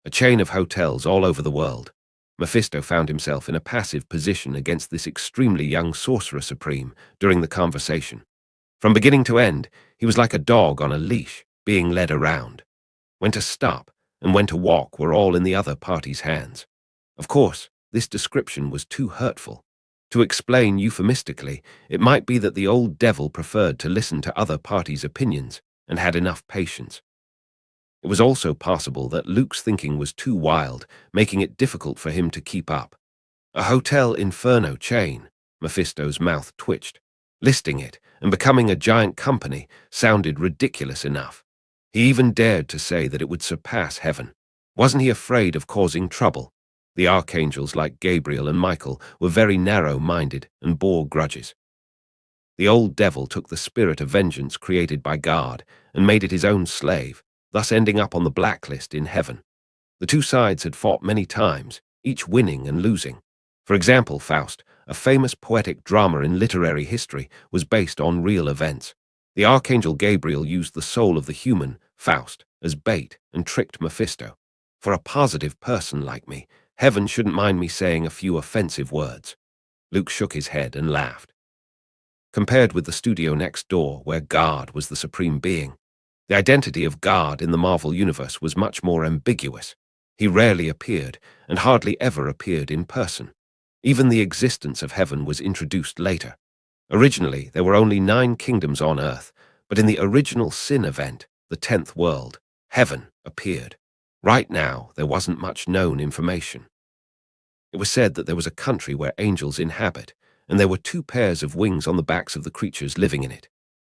A chain of hotels all over the world. Mephisto found himself in a passive position against this extremely young Sorcerer Supreme during the conversation. From beginning to end, he was like a dog on a leash, being led around. When to stop and when to walk were all in the other party's hands. Of course, this description was too hurtful. To explain euphemistically, it might be that the old devil preferred to listen to other parties' opinions and had enough patience. It was also possible that Luke's thinking was too wild, making it difficult for him to keep up. A Hotel Inferno chain. Mephisto's mouth twitched. Listing it and becoming a giant company sounded ridiculous enough. He even dared to say that it would surpass heaven. Wasn't he afraid of causing trouble? The archangels like Gabriel and Michael were very narrow-minded and bore grudges. The old devil took the spirit of vengeance created by God and made it his own slave, thus ending up on the blacklist in heaven. The two sides had fought many times, each winning and losing. For example, Faust, a famous poetic drama in literary history, was based on real events. The archangel Gabriel used the soul of the human, Faust, as bait and tricked Mephisto. For a positive person like me, heaven shouldn't mind me saying a few offensive words. Luke shook his head and laughed. Compared with the studio next door, where God was the supreme being, the identity of God in the Marvel Universe was much more ambiguous. He rarely appeared, and hardly ever appeared in person. Even the existence of heaven was introduced later. Originally, there were only 9 kingdoms on Earth, but in the original sin event, the 10th world, heaven appeared. Right now, there wasn't much known information. It was said that there was a country where angels inhabit, and there were 2 pairs of wings on the backs of the creatures living in it.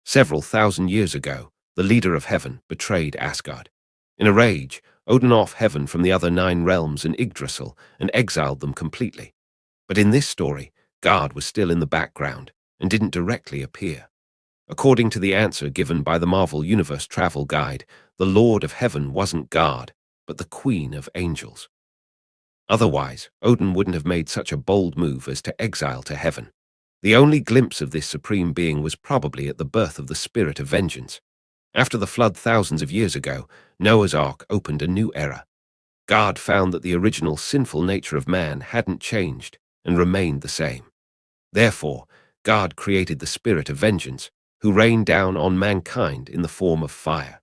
Several thousand years ago, the leader of heaven betrayed Asgard. In a rage, Odin off heaven from the other 9 realms in Yggdrasil and exiled them completely. But in this story, God was still in the background and didn't directly appear. According to the answer given by the Marvel Universe Travel Guide, the Lord of Heaven wasn't God, but the Queen of Angels. Otherwise, Odin wouldn't have made such a bold move as to exile to heaven. The only glimpse of this supreme being was probably at the birth of the spirit of vengeance. After the flood thousands of years ago, Noah's Ark opened a new era. God found that the original sinful nature of man hadn't changed and remained the same. Therefore, God created the spirit of vengeance, who rained down on mankind in the form of fire.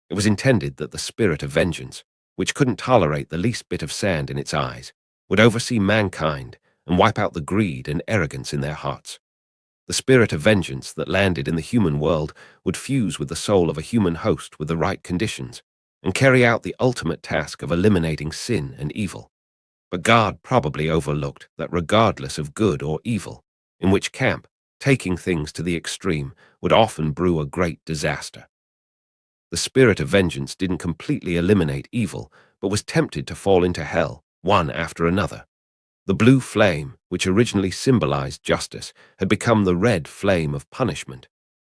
It was intended that the spirit of vengeance, which couldn't tolerate the least bit of sand in its eyes, would oversee mankind and wipe out the greed and arrogance in their hearts. The spirit of vengeance that landed in the human world would fuse with the soul of a human host with the right conditions and carry out the ultimate task of eliminating sin and evil. But God probably overlooked that regardless of good or evil, in which camp, taking things to the extreme would often brew a great disaster. The spirit of vengeance didn't completely eliminate evil, but was tempted to fall into hell, one after another. The blue flame, which originally symbolized justice, had become the red flame of punishment.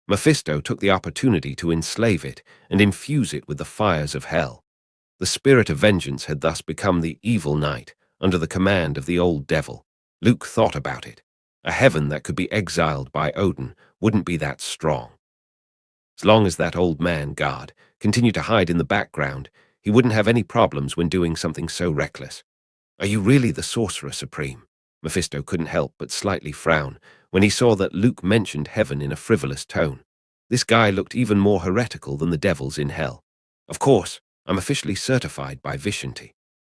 Mephisto took the opportunity to enslave it and infuse it with the fires of hell. The spirit of vengeance had thus become the evil knight, under the command of the old devil. Luke thought about it. A heaven that could be exiled by Odin wouldn't be that strong. As long as that old man, God, continued to hide in the background, he wouldn't have any problems when doing something so reckless. Are you really the Sorcerer Supreme? Mephisto couldn't help but slightly frown when he saw that Luke mentioned heaven in a frivolous tone. This guy looked even more heretical than the devils in hell. Of course, I'm officially certified by Vishanti.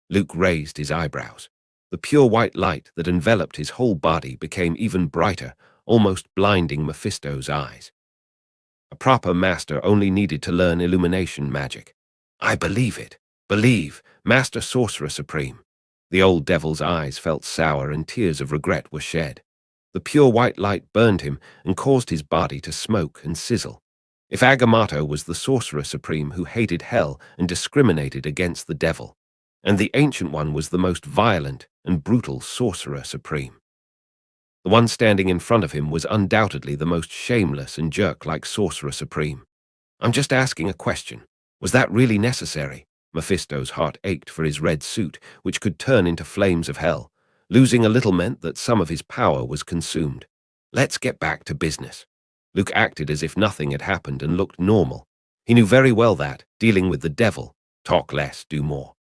Luke raised his eyebrows. The pure white light that enveloped his whole body became even brighter, almost blinding Mephisto's eyes. A proper master only needed to learn illumination magic. I believe it. Believe, Master Sorcerer Supreme. The old devil's eyes felt sour and tears of regret were shed. The pure white light burned him and caused his body to smoke and sizzle. If Agamotto was the Sorcerer Supreme who hated hell and discriminated against the devil, and the Ancient One was the most violent and brutal Sorcerer Supreme. The one standing in front of him was undoubtedly the most shameless and jerk-like Sorcerer Supreme. I'm just asking a question. Was that really necessary? Mephisto's heart ached for his red suit, which could turn into flames of hell. Losing a little meant that some of his power was consumed. Let's get back to business. Luke acted as if nothing had happened and looked normal. He knew very well that, dealing with the devil, talk less, do more.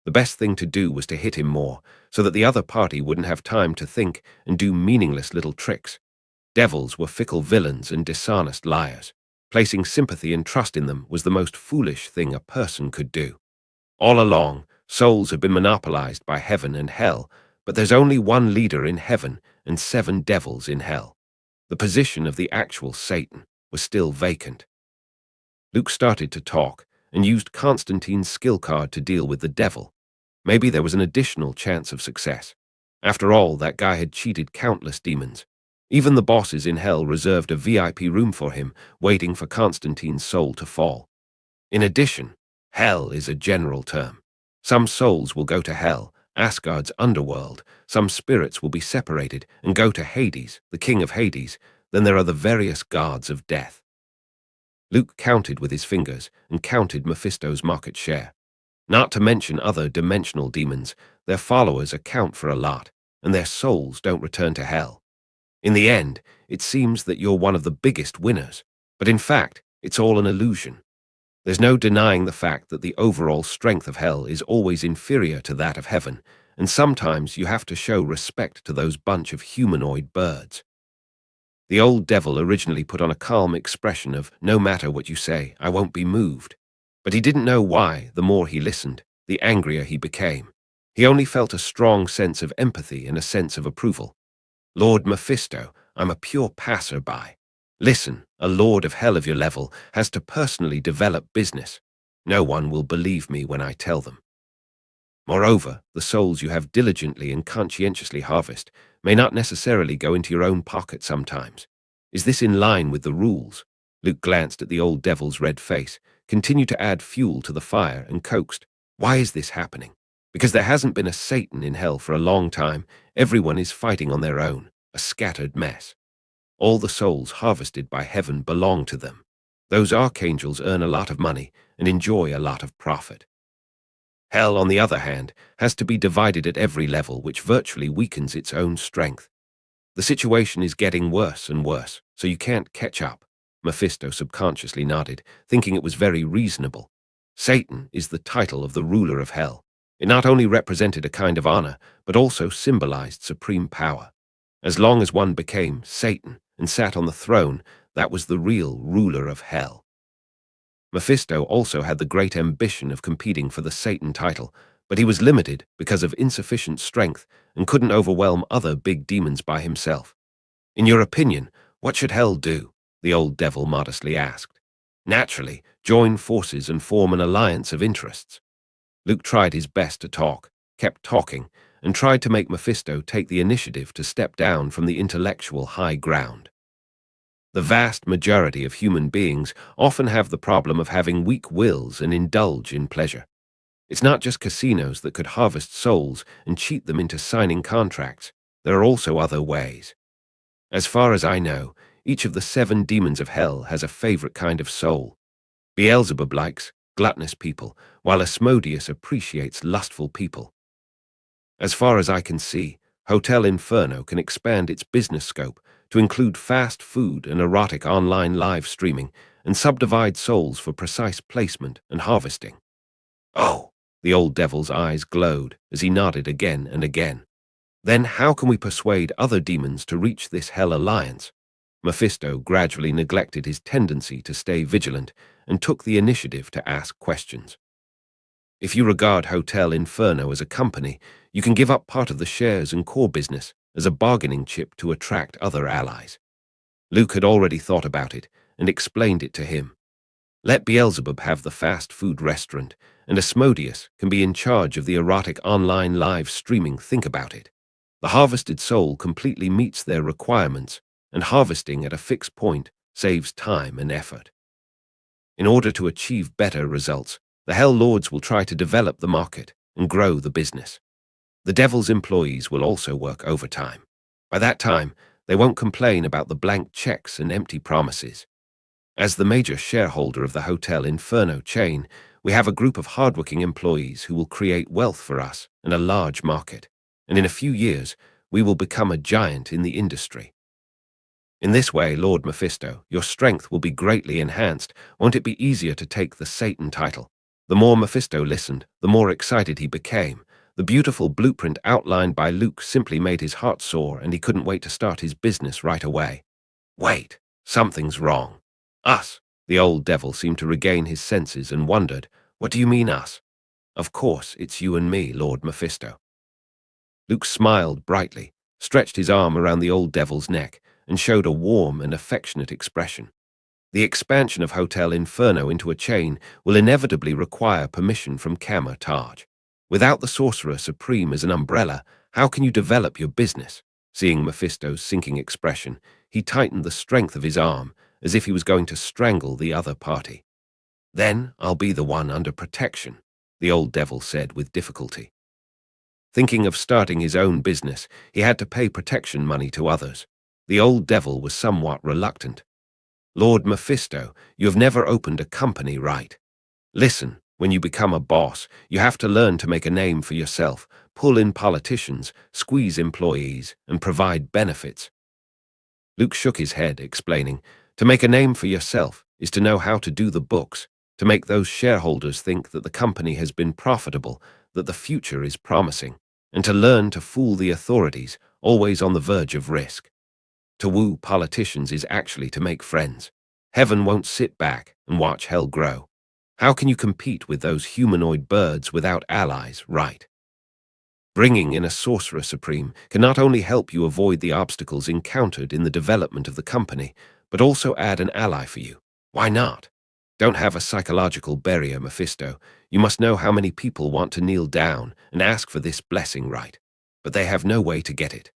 The best thing to do was to hit him more, so that the other party wouldn't have time to think and do meaningless little tricks. Devils were fickle villains and dishonest liars. Placing sympathy and trust in them was the most foolish thing a person could do. All along, souls have been monopolized by heaven and hell, but there's only one leader in heaven and 7 devils in hell. The position of the actual Satan was still vacant. Luke started to talk and used Constantine's skill card to deal with the devil. Maybe there was an additional chance of success. After all, that guy had cheated countless demons. Even the bosses in hell reserved a VIP room for him, waiting for Constantine's soul to fall. In addition, hell is a general term. Some souls will go to hell, Asgard's underworld. Some spirits will be separated and go to Hades, the king of Hades. Then there are the various guards of death. Luke counted with his fingers and counted Mephisto's market share. Not to mention other dimensional demons, their followers account for a lot, and their souls don't return to hell. In the end, it seems that you're one of the biggest winners, but in fact, it's all an illusion. There's no denying the fact that the overall strength of hell is always inferior to that of heaven, and sometimes you have to show respect to those bunch of humanoid birds. The old devil originally put on a calm expression of, "No matter what you say, I won't be moved." But he didn't know why. The more he listened, the angrier he became. He only felt a strong sense of empathy and a sense of approval. "Lord Mephisto, I'm a pure passerby. Listen, a lord of hell of your level has to personally develop business. No one will believe me when I tell them. Moreover, the souls you have diligently and conscientiously harvest may not necessarily go into your own pocket sometimes. Is this in line with the rules?" Luke glanced at the old devil's red face, continued to add fuel to the fire, and coaxed, "Why is this happening? Because there hasn't been a Satan in hell for a long time. Everyone is fighting on their own, a scattered mess. All the souls harvested by heaven belong to them. Those archangels earn a lot of money and enjoy a lot of profit. Hell, on the other hand, has to be divided at every level, which virtually weakens its own strength. The situation is getting worse and worse, so you can't catch up." Mephisto subconsciously nodded, thinking it was very reasonable. Satan is the title of the ruler of hell. It not only represented a kind of honor, but also symbolized supreme power. As long as one became Satan and sat on the throne, that was the real ruler of hell. Mephisto also had the great ambition of competing for the Satan title, but he was limited because of insufficient strength and couldn't overwhelm other big demons by himself. "In your opinion, what should hell do?" the old devil modestly asked. "Naturally, join forces and form an alliance of interests." Luke tried his best to talk, kept talking, and tried to make Mephisto take the initiative to step down from the intellectual high ground. The vast majority of human beings often have the problem of having weak wills and indulge in pleasure. It's not just casinos that could harvest souls and cheat them into signing contracts. There are also other ways. As far as I know, each of the 7 demons of hell has a favorite kind of soul. Beelzebub likes gluttonous people, while Asmodeus appreciates lustful people. As far as I can see, Hotel Inferno can expand its business scope to include fast food and erotic online live streaming, and subdivide souls for precise placement and harvesting. "Oh," the old devil's eyes glowed as he nodded again and again. "Then how can we persuade other demons to reach this hell alliance?" Mephisto gradually neglected his tendency to stay vigilant and took the initiative to ask questions. "If you regard Hotel Inferno as a company, you can give up part of the shares and core business as a bargaining chip to attract other allies." Luke had already thought about it and explained it to him. "Let Beelzebub have the fast food restaurant, and Asmodeus can be in charge of the erotic online live streaming. Think about it. The harvested soul completely meets their requirements, and harvesting at a fixed point saves time and effort. In order to achieve better results, the Hell Lords will try to develop the market and grow the business. The Devil's employees will also work overtime. By that time, they won't complain about the blank checks and empty promises. As the major shareholder of the Hotel Inferno chain, we have a group of hardworking employees who will create wealth for us and a large market, and in a few years, we will become a giant in the industry. In this way, Lord Mephisto, your strength will be greatly enhanced. Won't it be easier to take the Satan title?" The more Mephisto listened, the more excited he became. The beautiful blueprint outlined by Luke simply made his heart soar, and he couldn't wait to start his business right away. "Wait, something's wrong. Us?" The old devil seemed to regain his senses and wondered, "What do you mean, us?" "Of course, it's you and me, Lord Mephisto." Luke smiled brightly, stretched his arm around the old devil's neck, and showed a warm and affectionate expression. "The expansion of Hotel Inferno into a chain will inevitably require permission from Kama Taj. Without the Sorcerer Supreme as an umbrella, How can you develop your business? Seeing Mephisto's sinking expression, he tightened the strength of his arm, as if he was going to strangle the other party. Then I'll be the one under protection, the old devil said with difficulty. Thinking of starting his own business, he had to pay protection money to others. The old devil was somewhat reluctant. Lord Mephisto, you have never opened a company, right? Listen, when you become a boss, you have to learn to make a name for yourself, pull in politicians, squeeze employees, and provide benefits. Luke shook his head, explaining, to make a name for yourself is to know how to do the books, to make those shareholders think that the company has been profitable, that the future is promising, and to learn to fool the authorities, always on the verge of risk. To woo politicians is actually to make friends. Heaven won't sit back and watch hell grow. How can you compete with those humanoid birds without allies, right? Bringing in a sorcerer supreme can not only help you avoid the obstacles encountered in the development of the company, but also add an ally for you. Why not? Don't have a psychological barrier, Mephisto. You must know how many people want to kneel down and ask for this blessing, right? But they have no way to get it.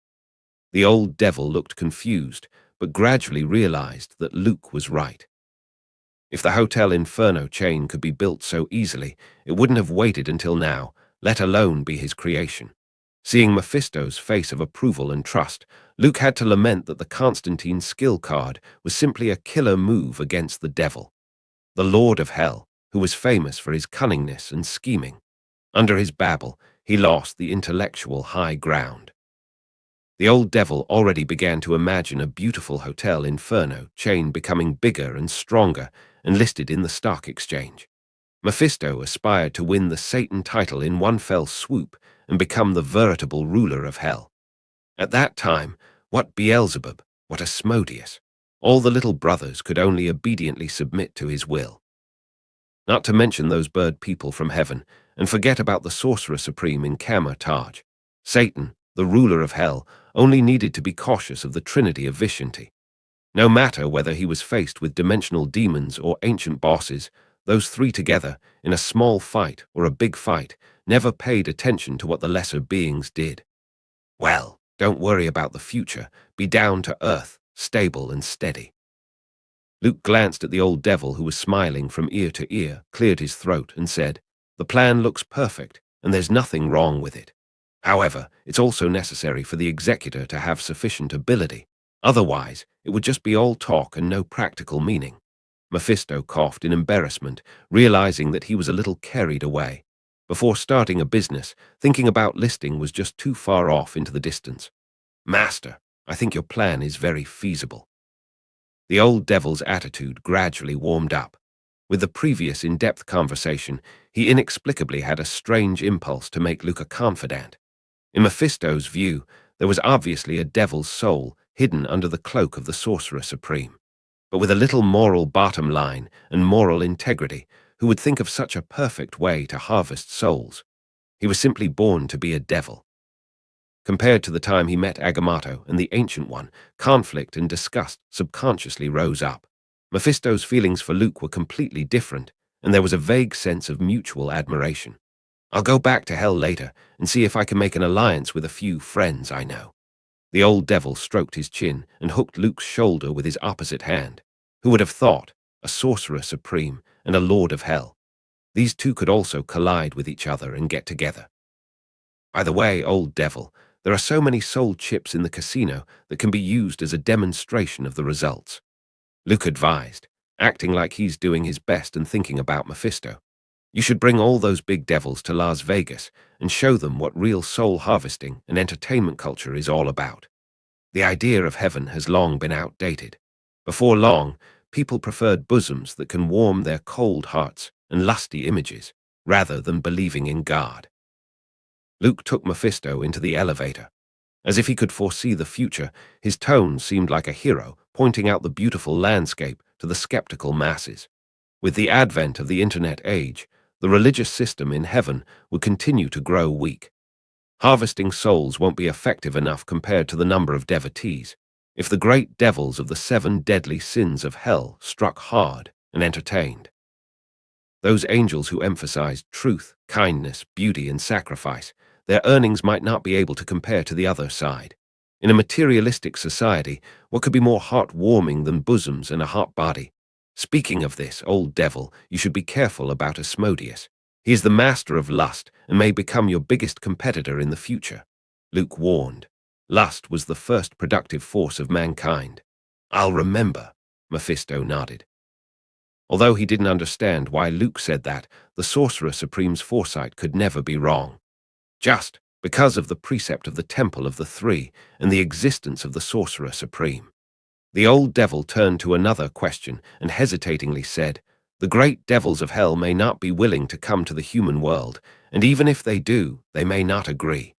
The old devil looked confused, but gradually realized that Luke was right. If the Hotel Inferno chain could be built so easily, it wouldn't have waited until now, let alone be his creation. Seeing Mephisto's face of approval and trust, Luke had to lament that the Constantine skill card was simply a killer move against the devil, the Lord of Hell, who was famous for his cunningness and scheming. Under his babble, he lost the intellectual high ground. The old devil already began to imagine a beautiful Hotel Inferno chain becoming bigger and stronger and listed in the stock exchange. Mephisto aspired to win the Satan title in one fell swoop and become the veritable ruler of hell. At that time, what Beelzebub, what Asmodeus, all the little brothers could only obediently submit to his will. Not to mention those bird people from heaven, and forget about the sorcerer supreme in Kamar Taj. Satan, the ruler of hell, only needed to be cautious of the trinity of Vishanti. No matter whether he was faced with dimensional demons or ancient bosses, those three together, in a small fight or a big fight, never paid attention to what the lesser beings did. Well, don't worry about the future. Be down to earth, stable and steady. Luke glanced at the old devil who was smiling from ear to ear, cleared his throat, and said, "The plan looks perfect, and there's nothing wrong with it. However, it's also necessary for the executor to have sufficient ability. Otherwise, it would just be all talk and no practical meaning." Mephisto coughed in embarrassment, realizing that he was a little carried away. Before starting a business, thinking about listing was just too far off into the distance. "Master, I think your plan is very feasible." The old devil's attitude gradually warmed up. With the previous in-depth conversation, he inexplicably had a strange impulse to make Luke a confidant. In Mephisto's view, there was obviously a devil's soul hidden under the cloak of the Sorcerer Supreme. But with a little moral bottom line and moral integrity, who would think of such a perfect way to harvest souls? He was simply born to be a devil. Compared to the time he met Agamotto and the Ancient One, conflict and disgust subconsciously rose up. Mephisto's feelings for Luke were completely different, and there was a vague sense of mutual admiration. "I'll go back to hell later and see if I can make an alliance with a few friends I know." The old devil stroked his chin and hooked Luke's shoulder with his opposite hand. Who would have thought? A sorcerer supreme and a lord of hell. These two could also collide with each other and get together. "By the way, old devil, there are so many soul chips in the casino that can be used as a demonstration of the results," Luke advised, acting like he's doing his best and thinking about Mephisto. "You should bring all those big devils to Las Vegas and show them what real soul harvesting and entertainment culture is all about." The idea of heaven has long been outdated. Before long, people preferred bosoms that can warm their cold hearts and lusty images, rather than believing in God. Luke took Mephisto into the elevator. As if he could foresee the future, his tone seemed like a hero pointing out the beautiful landscape to the skeptical masses. With the advent of the internet age, the religious system in heaven would continue to grow weak. Harvesting souls won't be effective enough compared to the number of devotees. If the great devils of the 7 deadly sins of hell struck hard and entertained, those angels who emphasized truth, kindness, beauty, and sacrifice, their earnings might not be able to compare to the other side. In a materialistic society, what could be more heartwarming than bosoms and a hot body? Speaking of this, old devil, you should be careful about Asmodeus. He is the master of lust and may become your biggest competitor in the future. Luke warned. Lust was the first productive force of mankind. I'll remember, Mephisto nodded. Although he didn't understand why Luke said that, the Sorcerer Supreme's foresight could never be wrong. Just because of the precept of the Temple of the Three and the existence of the Sorcerer Supreme. The old devil turned to another question and hesitatingly said, "The great devils of hell may not be willing to come to the human world, and even if they do, they may not agree."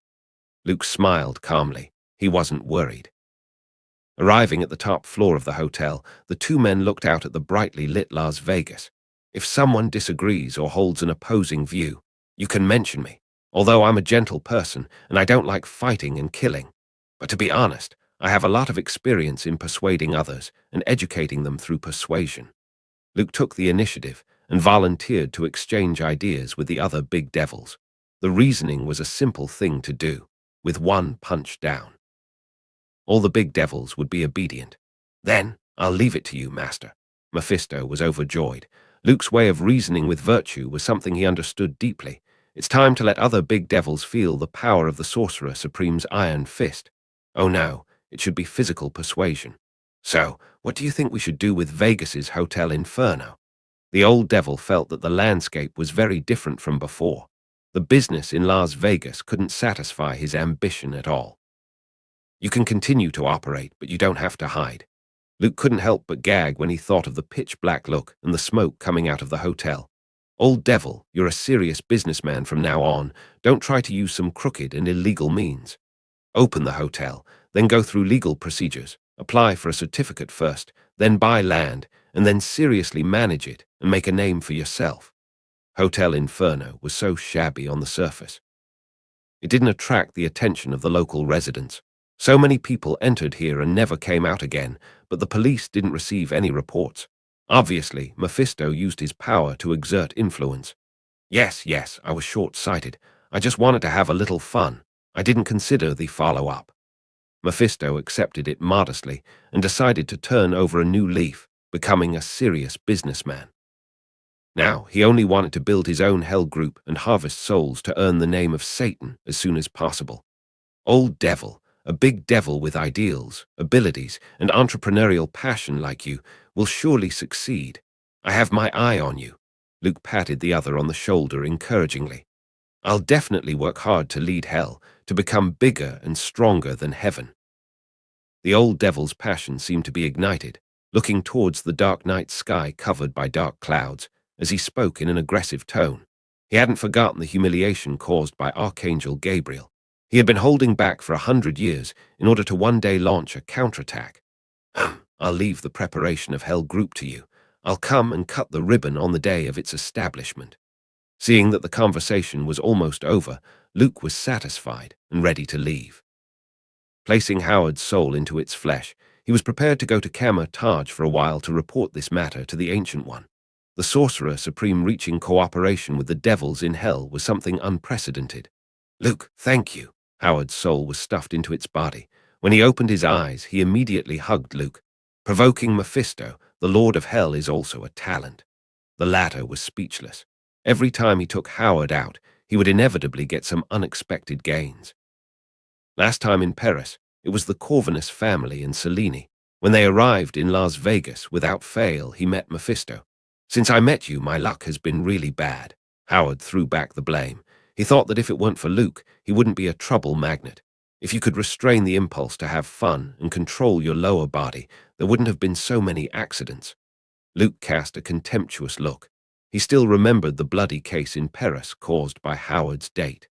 Luke smiled calmly. He wasn't worried. Arriving at the top floor of the hotel, the two men looked out at the brightly lit Las Vegas. If someone disagrees or holds an opposing view, you can mention me, although I'm a gentle person and I don't like fighting and killing. But to be honest, I have a lot of experience in persuading others and educating them through persuasion. Luke took the initiative and volunteered to exchange ideas with the other big devils. The reasoning was a simple thing to do, with one punch down. All the big devils would be obedient. "Then, I'll leave it to you, Master." Mephisto was overjoyed. Luke's way of reasoning with virtue was something he understood deeply. It's time to let other big devils feel the power of the Sorcerer Supreme's iron fist. Oh no, it should be physical persuasion. "So, what do you think we should do with Vegas's Hotel Inferno?" The old devil felt that the landscape was very different from before. The business in Las Vegas couldn't satisfy his ambition at all. "You can continue to operate, but you don't have to hide." Luke couldn't help but gag when he thought of the pitch-black look and the smoke coming out of the hotel. "Old devil, you're a serious businessman from now on. Don't try to use some crooked and illegal means. Open the hotel, then go through legal procedures, apply for a certificate first, then buy land, and then seriously manage it and make a name for yourself." Hotel Inferno was so shabby on the surface. It didn't attract the attention of the local residents. So many people entered here and never came out again, but the police didn't receive any reports. Obviously, Mephisto used his power to exert influence. Yes, I was short-sighted. I just wanted to have a little fun. I didn't consider the follow-up." Mephisto accepted it modestly and decided to turn over a new leaf, becoming a serious businessman. Now, he only wanted to build his own hell group and harvest souls to earn the name of Satan as soon as possible. Old devil, a big devil with ideals, abilities, and entrepreneurial passion like you will surely succeed. I have my eye on you. Luke patted the other on the shoulder encouragingly. "I'll definitely work hard to lead hell, to become bigger and stronger than heaven." The old devil's passion seemed to be ignited, looking towards the dark night sky covered by dark clouds, as he spoke in an aggressive tone. He hadn't forgotten the humiliation caused by Archangel Gabriel. He had been holding back for 100 years in order to one day launch a counterattack. "I'll leave the preparation of Hell Group to you. I'll come and cut the ribbon on the day of its establishment." Seeing that the conversation was almost over, Luke was satisfied and ready to leave. Placing Howard's soul into its flesh, he was prepared to go to Kama Taj for a while to report this matter to the Ancient One. The Sorcerer Supreme reaching cooperation with the devils in hell was something unprecedented. "Luke, thank you." Howard's soul was stuffed into its body. When he opened his eyes, he immediately hugged Luke. Provoking Mephisto, the Lord of Hell, is also a talent. The latter was speechless. Every time he took Howard out, he would inevitably get some unexpected gains. Last time in Paris, it was the Corvinus family and Selene. When they arrived in Las Vegas, without fail, he met Mephisto. "Since I met you, my luck has been really bad." Howard threw back the blame. He thought that if it weren't for Luke, he wouldn't be a trouble magnet. If you could restrain the impulse to have fun and control your lower body, there wouldn't have been so many accidents. Luke cast a contemptuous look. He still remembered the bloody case in Paris caused by Howard's date.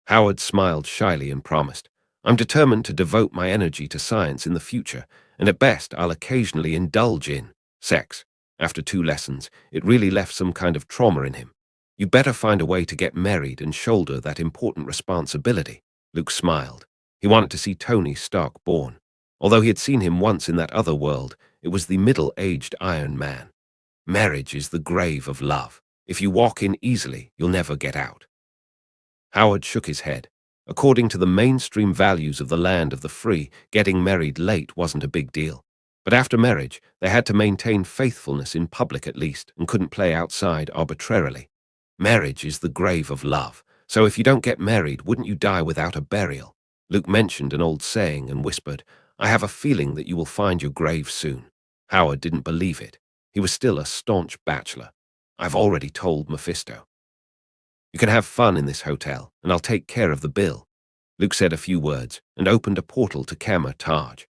Howard smiled shyly and promised, "I'm determined to devote my energy to science in the future, and at best I'll occasionally indulge in sex." After 2 lessons, it really left some kind of trauma in him. "You better find a way to get married and shoulder that important responsibility." Luke smiled. He wanted to see Tony Stark born. Although he had seen him once in that other world, it was the middle-aged Iron Man. Marriage is the grave of love. If you walk in easily, you'll never get out. Howard shook his head. According to the mainstream values of the land of the free, getting married late wasn't a big deal. But after marriage, they had to maintain faithfulness in public at least and couldn't play outside arbitrarily. Marriage is the grave of love, so if you don't get married, wouldn't you die without a burial? Luke mentioned an old saying and whispered, I have a feeling that you will find your grave soon. Howard didn't believe it. He was still a staunch bachelor. I've already told Mephisto. You can have fun in this hotel, and I'll take care of the bill. Luke said a few words and opened a portal to Kama Taj.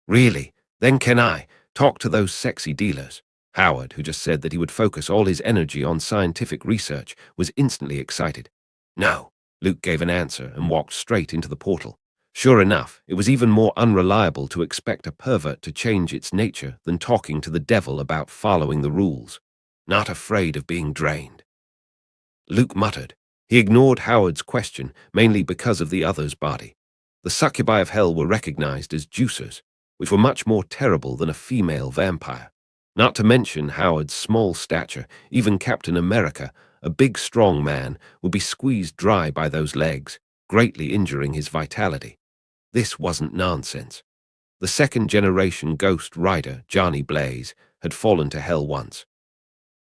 Really? Then can I talk to those sexy dealers? Howard, who just said that he would focus all his energy on scientific research, was instantly excited. No, Luke gave an answer and walked straight into the portal. Sure enough, it was even more unreliable to expect a pervert to change its nature than talking to the devil about following the rules. Not afraid of being drained. Luke muttered. He ignored Howard's question, mainly because of the other's body. The succubi of hell were recognized as juicers, which were much more terrible than a female vampire. Not to mention Howard's small stature, even Captain America, a big strong man, would be squeezed dry by those legs, greatly injuring his vitality. This wasn't nonsense. The second-generation Ghost Rider, Johnny Blaze, had fallen to hell once.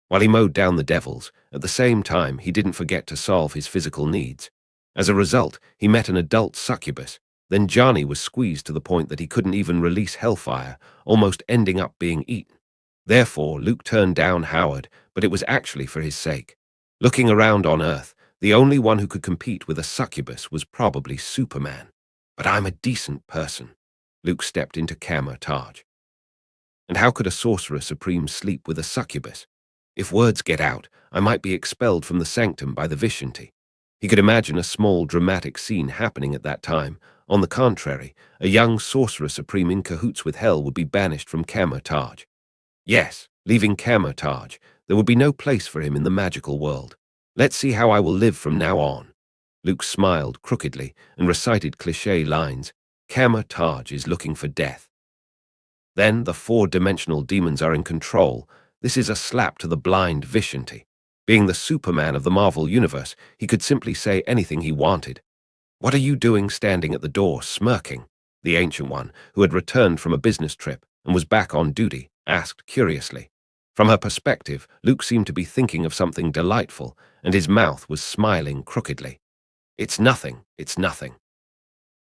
While he mowed down the devils, at the same time he didn't forget to solve his physical needs. As a result, he met an adult succubus. Then Johnny was squeezed to the point that he couldn't even release hellfire, almost ending up being eaten. Therefore, Luke turned down Howard, but it was actually for his sake. Looking around on Earth, the only one who could compete with a succubus was probably Superman. But I'm a decent person. Luke stepped into Kama Taj. And how could a sorcerer supreme sleep with a succubus? If words get out, I might be expelled from the sanctum by the Vishanti. He could imagine a small dramatic scene happening at that time. On the contrary, a young sorcerer supreme in cahoots with hell would be banished from Kama Taj. Yes, leaving Kama Taj, there would be no place for him in the magical world. Let's see how I will live from now on. Luke smiled crookedly and recited cliché lines. Kama Taj is looking for death. Then the four-dimensional demons are in control. This is a slap to the blind Vishanti. Being the Superman of the Marvel Universe, he could simply say anything he wanted. What are you doing standing at the door, smirking? The Ancient One, who had returned from a business trip and was back on duty, asked curiously. From her perspective, Luke seemed to be thinking of something delightful, and his mouth was smiling crookedly. It's nothing, it's nothing.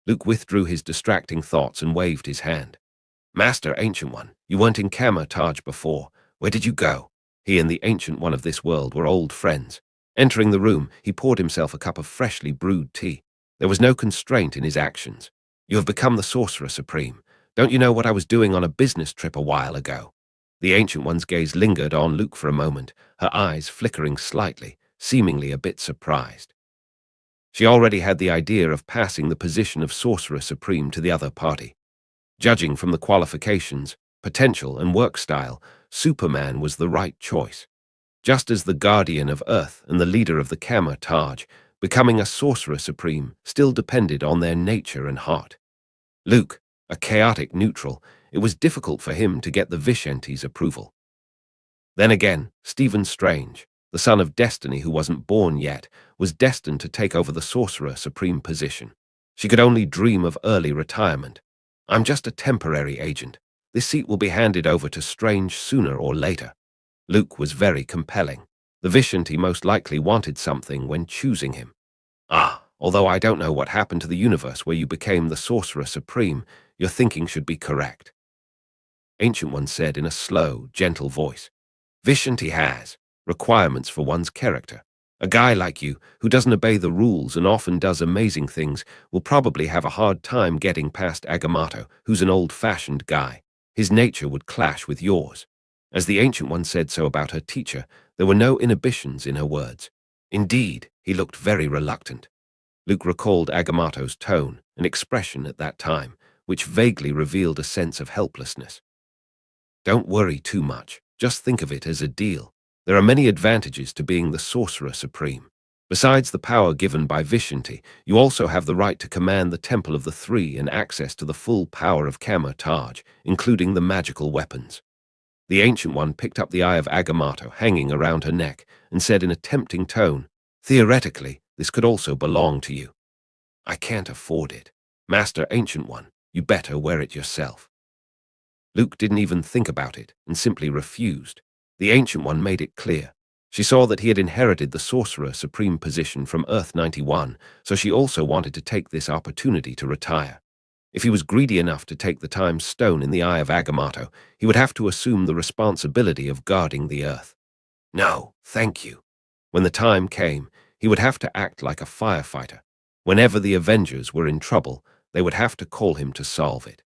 Luke withdrew his distracting thoughts and waved his hand. Master Ancient One, you weren't in Kama Taj before. Where did you go? He and the Ancient One of this world were old friends. Entering the room, he poured himself a cup of freshly brewed tea. There was no constraint in his actions. You have become the Sorcerer Supreme. Don't you know what I was doing on a business trip a while ago? The Ancient One's gaze lingered on Luke for a moment, her eyes flickering slightly, seemingly a bit surprised. She already had the idea of passing the position of Sorcerer Supreme to the other party. Judging from the qualifications, potential, and work style, Superman was the right choice. Just as the guardian of Earth and the leader of the Kama Taj, becoming a Sorcerer Supreme still depended on their nature and heart. Luke, a chaotic neutral, it was difficult for him to get the Vishanti's approval. Then again, Stephen Strange, the son of Destiny who wasn't born yet, was destined to take over the Sorcerer Supreme position. She could only dream of early retirement. I'm just a temporary agent. This seat will be handed over to Strange sooner or later. Luke was very compelling. The Vishanti most likely wanted something when choosing him. Although I don't know what happened to the universe where you became the Sorcerer Supreme, your thinking should be correct. Ancient One said in a slow, gentle voice. Vishanti has requirements for one's character. A guy like you, who doesn't obey the rules and often does amazing things, will probably have a hard time getting past Agamotto, who's an old-fashioned guy. His nature would clash with yours. As the Ancient One said so about her teacher, there were no inhibitions in her words. Indeed, he looked very reluctant. Luke recalled Agamotto's tone and expression at that time, which vaguely revealed a sense of helplessness. Don't worry too much. Just think of it as a deal. There are many advantages to being the Sorcerer Supreme. Besides the power given by Vishanti, you also have the right to command the Temple of the Three and access to the full power of Kama Taj, including the magical weapons. The Ancient One picked up the eye of Agamotto hanging around her neck and said in a tempting tone, Theoretically, This could also belong to you. I can't afford it. Master Ancient One, you better wear it yourself. Luke didn't even think about it and simply refused. The Ancient One made it clear. She saw that he had inherited the Sorcerer Supreme position from Earth 91, so she also wanted to take this opportunity to retire. If he was greedy enough to take the time stone in the Eye of Agamotto, he would have to assume the responsibility of guarding the Earth. No, thank you. When the time came, he would have to act like a firefighter. Whenever the Avengers were in trouble, they would have to call him to solve it.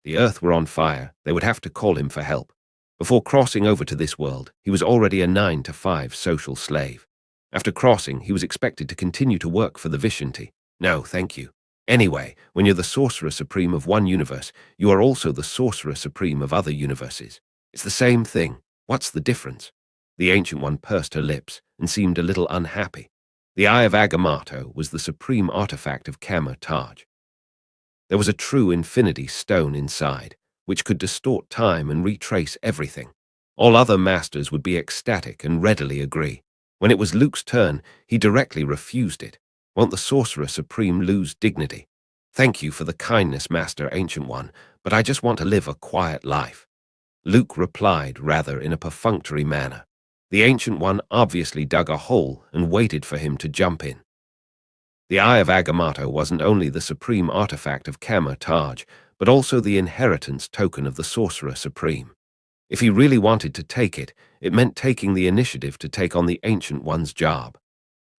The Earth were on fire, they would have to call him for help. Before crossing over to this world, he was already a 9-to-5 social slave. After crossing, he was expected to continue to work for the Vishanti. No, thank you. Anyway, when you're the Sorcerer Supreme of one universe, you are also the Sorcerer Supreme of other universes. It's the same thing. What's the difference? The Ancient One pursed her lips and seemed a little unhappy. The Eye of Agamotto was the supreme artifact of Kamar-Taj. There was a true infinity stone inside, which could distort time and retrace everything. All other masters would be ecstatic and readily agree. When it was Luke's turn, he directly refused it. Won't the Sorcerer Supreme lose dignity? Thank you for the kindness, Master Ancient One, but I just want to live a quiet life. Luke replied rather in a perfunctory manner. The Ancient One obviously dug a hole and waited for him to jump in. The Eye of Agamotto wasn't only the supreme artifact of Kamar-Taj, but also the inheritance token of the Sorcerer Supreme. If he really wanted to take it, it meant taking the initiative to take on the Ancient One's job.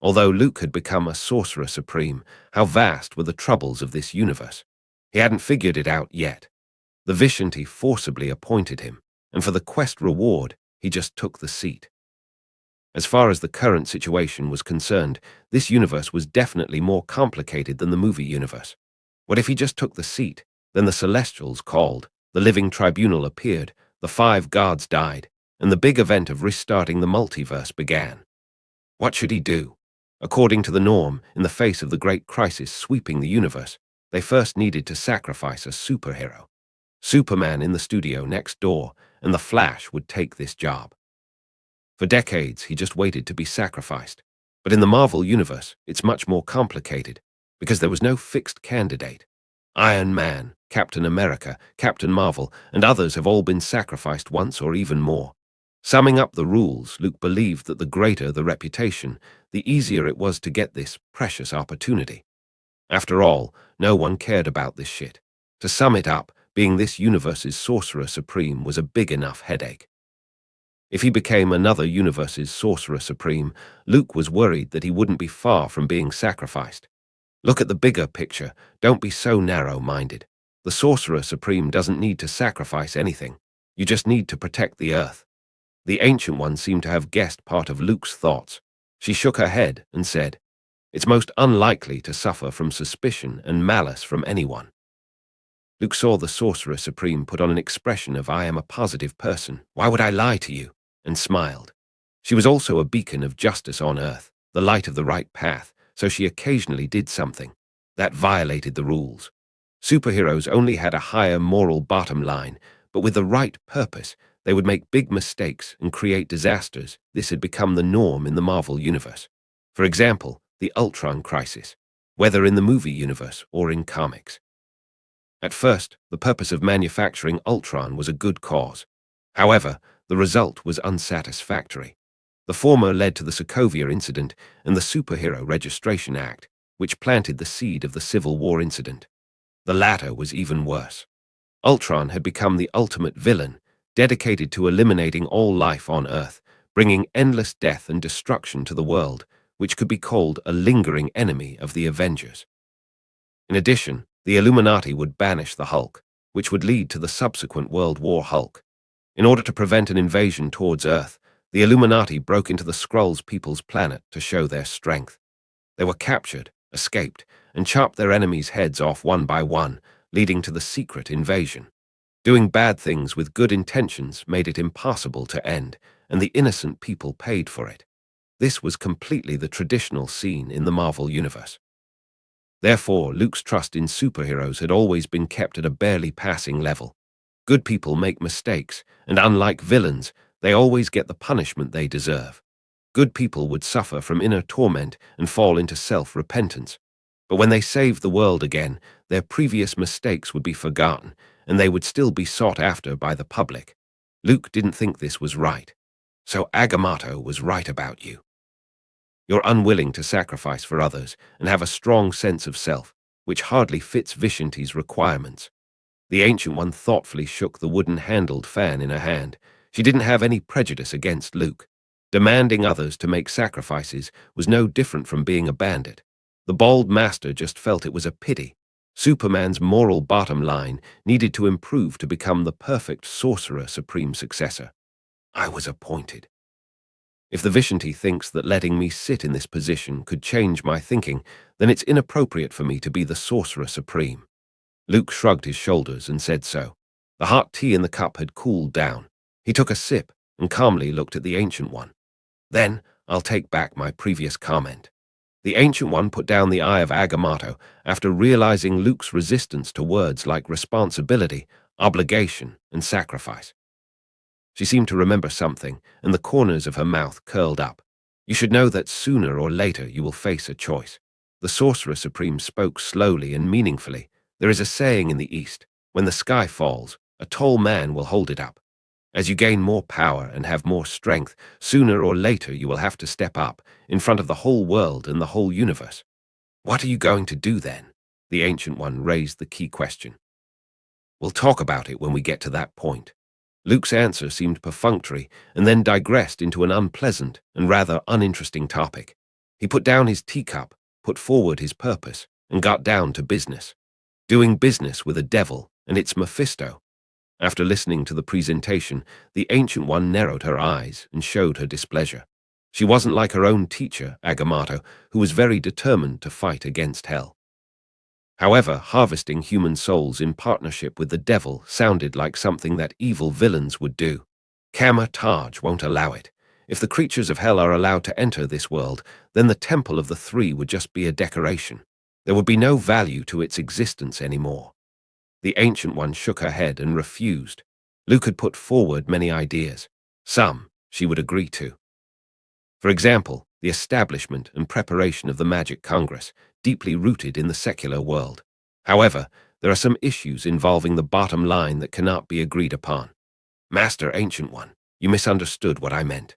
Although Luke had become a Sorcerer Supreme, how vast were the troubles of this universe? He hadn't figured it out yet. The Vishanti forcibly appointed him, and for the quest reward, he just took the seat. As far as the current situation was concerned, this universe was definitely more complicated than the movie universe. What if he just took the seat? Then the Celestials called, the Living Tribunal appeared, the 5 gods died, and the big event of restarting the multiverse began. What should he do? According to the norm, in the face of the great crisis sweeping the universe, they first needed to sacrifice a superhero. Superman in the studio next door, and the Flash would take this job. For decades, he just waited to be sacrificed. But in the Marvel universe, it's much more complicated, because there was no fixed candidate. Iron Man, Captain America, Captain Marvel, and others have all been sacrificed once or even more. Summing up the rules, Luke believed that the greater the reputation, the easier it was to get this precious opportunity. After all, no one cared about this shit. To sum it up, being this universe's Sorcerer Supreme was a big enough headache. If he became another universe's Sorcerer Supreme, Luke was worried that he wouldn't be far from being sacrificed. Look at the bigger picture, don't be so narrow-minded. The Sorcerer Supreme doesn't need to sacrifice anything. You just need to protect the Earth. The Ancient One seemed to have guessed part of Luke's thoughts. She shook her head and said, "It's most unlikely to suffer from suspicion and malice from anyone." Luke saw the Sorcerer Supreme put on an expression of "I am a positive person, why would I lie to you?" and smiled. She was also a beacon of justice on Earth, the light of the right path, so she occasionally did something that violated the rules. Superheroes only had a higher moral bottom line, but with the right purpose, they would make big mistakes and create disasters. This had become the norm in the Marvel universe. For example, the Ultron crisis, whether in the movie universe or in comics. At first, the purpose of manufacturing Ultron was a good cause. However, the result was unsatisfactory. The former led to the Sokovia incident and the Superhero Registration Act, which planted the seed of the Civil War incident. The latter was even worse. Ultron had become the ultimate villain, dedicated to eliminating all life on Earth, bringing endless death and destruction to the world, which could be called a lingering enemy of the Avengers. In addition, the Illuminati would banish the Hulk, which would lead to the subsequent World War Hulk. In order to prevent an invasion towards Earth, the Illuminati broke into the Skrulls people's planet to show their strength. They were captured, escaped, and chopped their enemies' heads off one by one, leading to the secret invasion. Doing bad things with good intentions made it impossible to end, and the innocent people paid for it. This was completely the traditional scene in the Marvel universe. Therefore, Luke's trust in superheroes had always been kept at a barely passing level. Good people make mistakes, and unlike villains, they always get the punishment they deserve. Good people would suffer from inner torment and fall into self-repentance. But when they saved the world again, their previous mistakes would be forgotten, and they would still be sought after by the public. Luke didn't think this was right. So Agamotto was right about you. You're unwilling to sacrifice for others and have a strong sense of self, which hardly fits Vishanti's requirements. The Ancient One thoughtfully shook the wooden-handled fan in her hand. She didn't have any prejudice against Luke. Demanding others to make sacrifices was no different from being a bandit. The bald master just felt it was a pity. Superman's moral bottom line needed to improve to become the perfect Sorcerer Supreme successor. I was appointed. If the Vishanti thinks that letting me sit in this position could change my thinking, then it's inappropriate for me to be the Sorcerer Supreme. Luke shrugged his shoulders and said so. The hot tea in the cup had cooled down. He took a sip and calmly looked at the Ancient One. Then I'll take back my previous comment. The Ancient One put down the eye of Agamotto after realizing Luke's resistance to words like responsibility, obligation, and sacrifice. She seemed to remember something, and the corners of her mouth curled up. You should know that sooner or later you will face a choice. The Sorcerer Supreme spoke slowly and meaningfully. There is a saying in the East, when the sky falls, a tall man will hold it up. As you gain more power and have more strength, sooner or later you will have to step up, in front of the whole world and the whole universe. What are you going to do then? The Ancient One raised the key question. We'll talk about it when we get to that point. Luke's answer seemed perfunctory and then digressed into an unpleasant and rather uninteresting topic. He put down his teacup, put forward his purpose, and got down to business. Doing business with a devil, and it's Mephisto. After listening to the presentation, the Ancient One narrowed her eyes and showed her displeasure. She wasn't like her own teacher, Agamotto, who was very determined to fight against hell. However, harvesting human souls in partnership with the devil sounded like something that evil villains would do. Taj won't allow it. If the creatures of hell are allowed to enter this world, then the Temple of the Three would just be a decoration. There would be no value to its existence anymore. The Ancient One shook her head and refused. Luke had put forward many ideas. Some she would agree to. For example, the establishment and preparation of the Magic Congress, deeply rooted in the secular world. However, there are some issues involving the bottom line that cannot be agreed upon. Master Ancient One, you misunderstood what I meant.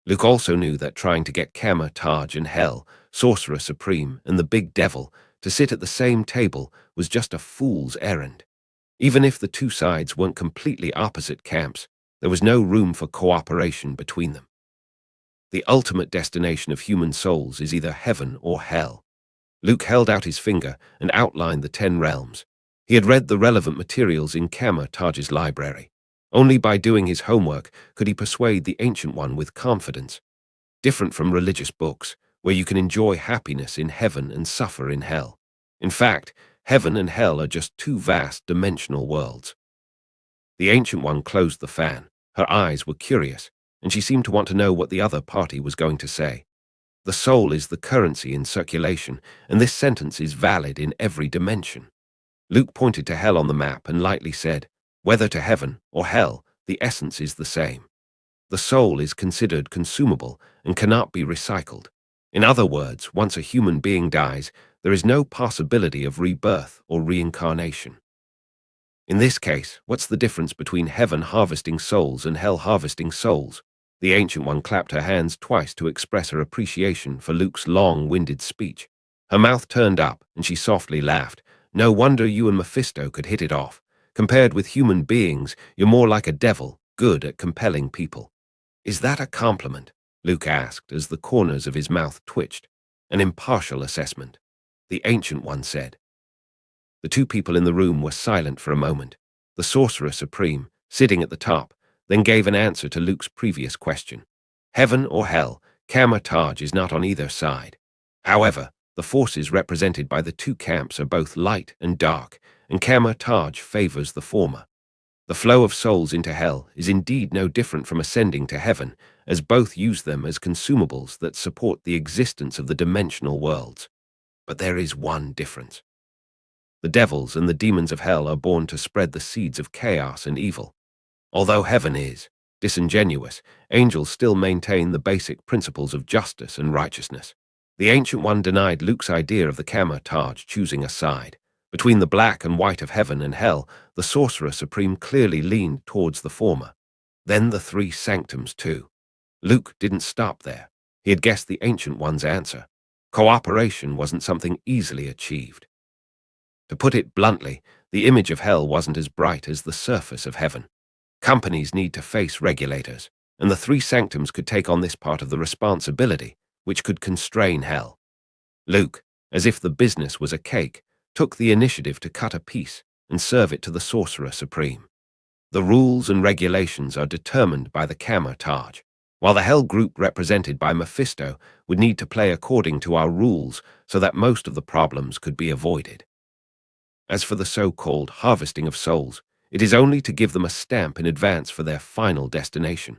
Luke also knew that trying to get Taj and Hell, Sorcerer Supreme, and the Big Devil to sit at the same table was just a fool's errand. Even if the two sides weren't completely opposite camps, there was no room for cooperation between them. The ultimate destination of human souls is either heaven or hell. Luke held out his finger and outlined the 10 realms. He had read the relevant materials in Taj's library. Only by doing his homework could he persuade the Ancient One with confidence. Different from religious books, where you can enjoy happiness in heaven and suffer in hell. In fact, heaven and hell are just two vast dimensional worlds. The Ancient One closed the fan. Her eyes were curious, and she seemed to want to know what the other party was going to say. The soul is the currency in circulation, and this sentence is valid in every dimension. Luke pointed to hell on the map and lightly said, whether to heaven or hell, the essence is the same. The soul is considered consumable and cannot be recycled. In other words, once a human being dies, there is no possibility of rebirth or reincarnation. In this case, what's the difference between heaven harvesting souls and hell harvesting souls? The Ancient One clapped her hands twice to express her appreciation for Luke's long-winded speech. Her mouth turned up, and she softly laughed. No wonder you and Mephisto could hit it off. Compared with human beings, you're more like a devil, good at compelling people. Is that a compliment? Luke asked as the corners of his mouth twitched. An impartial assessment. The Ancient One said. The two people in the room were silent for a moment. The Sorcerer Supreme, sitting at the top, then gave an answer to Luke's previous question. Heaven or hell, Taj is not on either side. However, the forces represented by the two camps are both light and dark, and Taj favors the former. The flow of souls into hell is indeed no different from ascending to heaven, as both use them as consumables that support the existence of the dimensional worlds. But there is one difference. The devils and the demons of hell are born to spread the seeds of chaos and evil. Although heaven is, disingenuous, angels still maintain the basic principles of justice and righteousness. The Ancient One denied Luke's idea of the Kamar-Taj choosing a side. Between the black and white of heaven and hell, the Sorcerer Supreme clearly leaned towards the former. Then the three sanctums too. Luke didn't stop there. He had guessed the Ancient One's answer. Cooperation wasn't something easily achieved. To put it bluntly, the image of hell wasn't as bright as the surface of heaven. Companies need to face regulators, and the three sanctums could take on this part of the responsibility, which could constrain hell. Luke, as if the business was a cake, took the initiative to cut a piece and serve it to the Sorcerer Supreme. The rules and regulations are determined by the Kamar-Taj, while the Hell Group represented by Mephisto would need to play according to our rules so that most of the problems could be avoided. As for the so-called harvesting of souls, it is only to give them a stamp in advance for their final destination.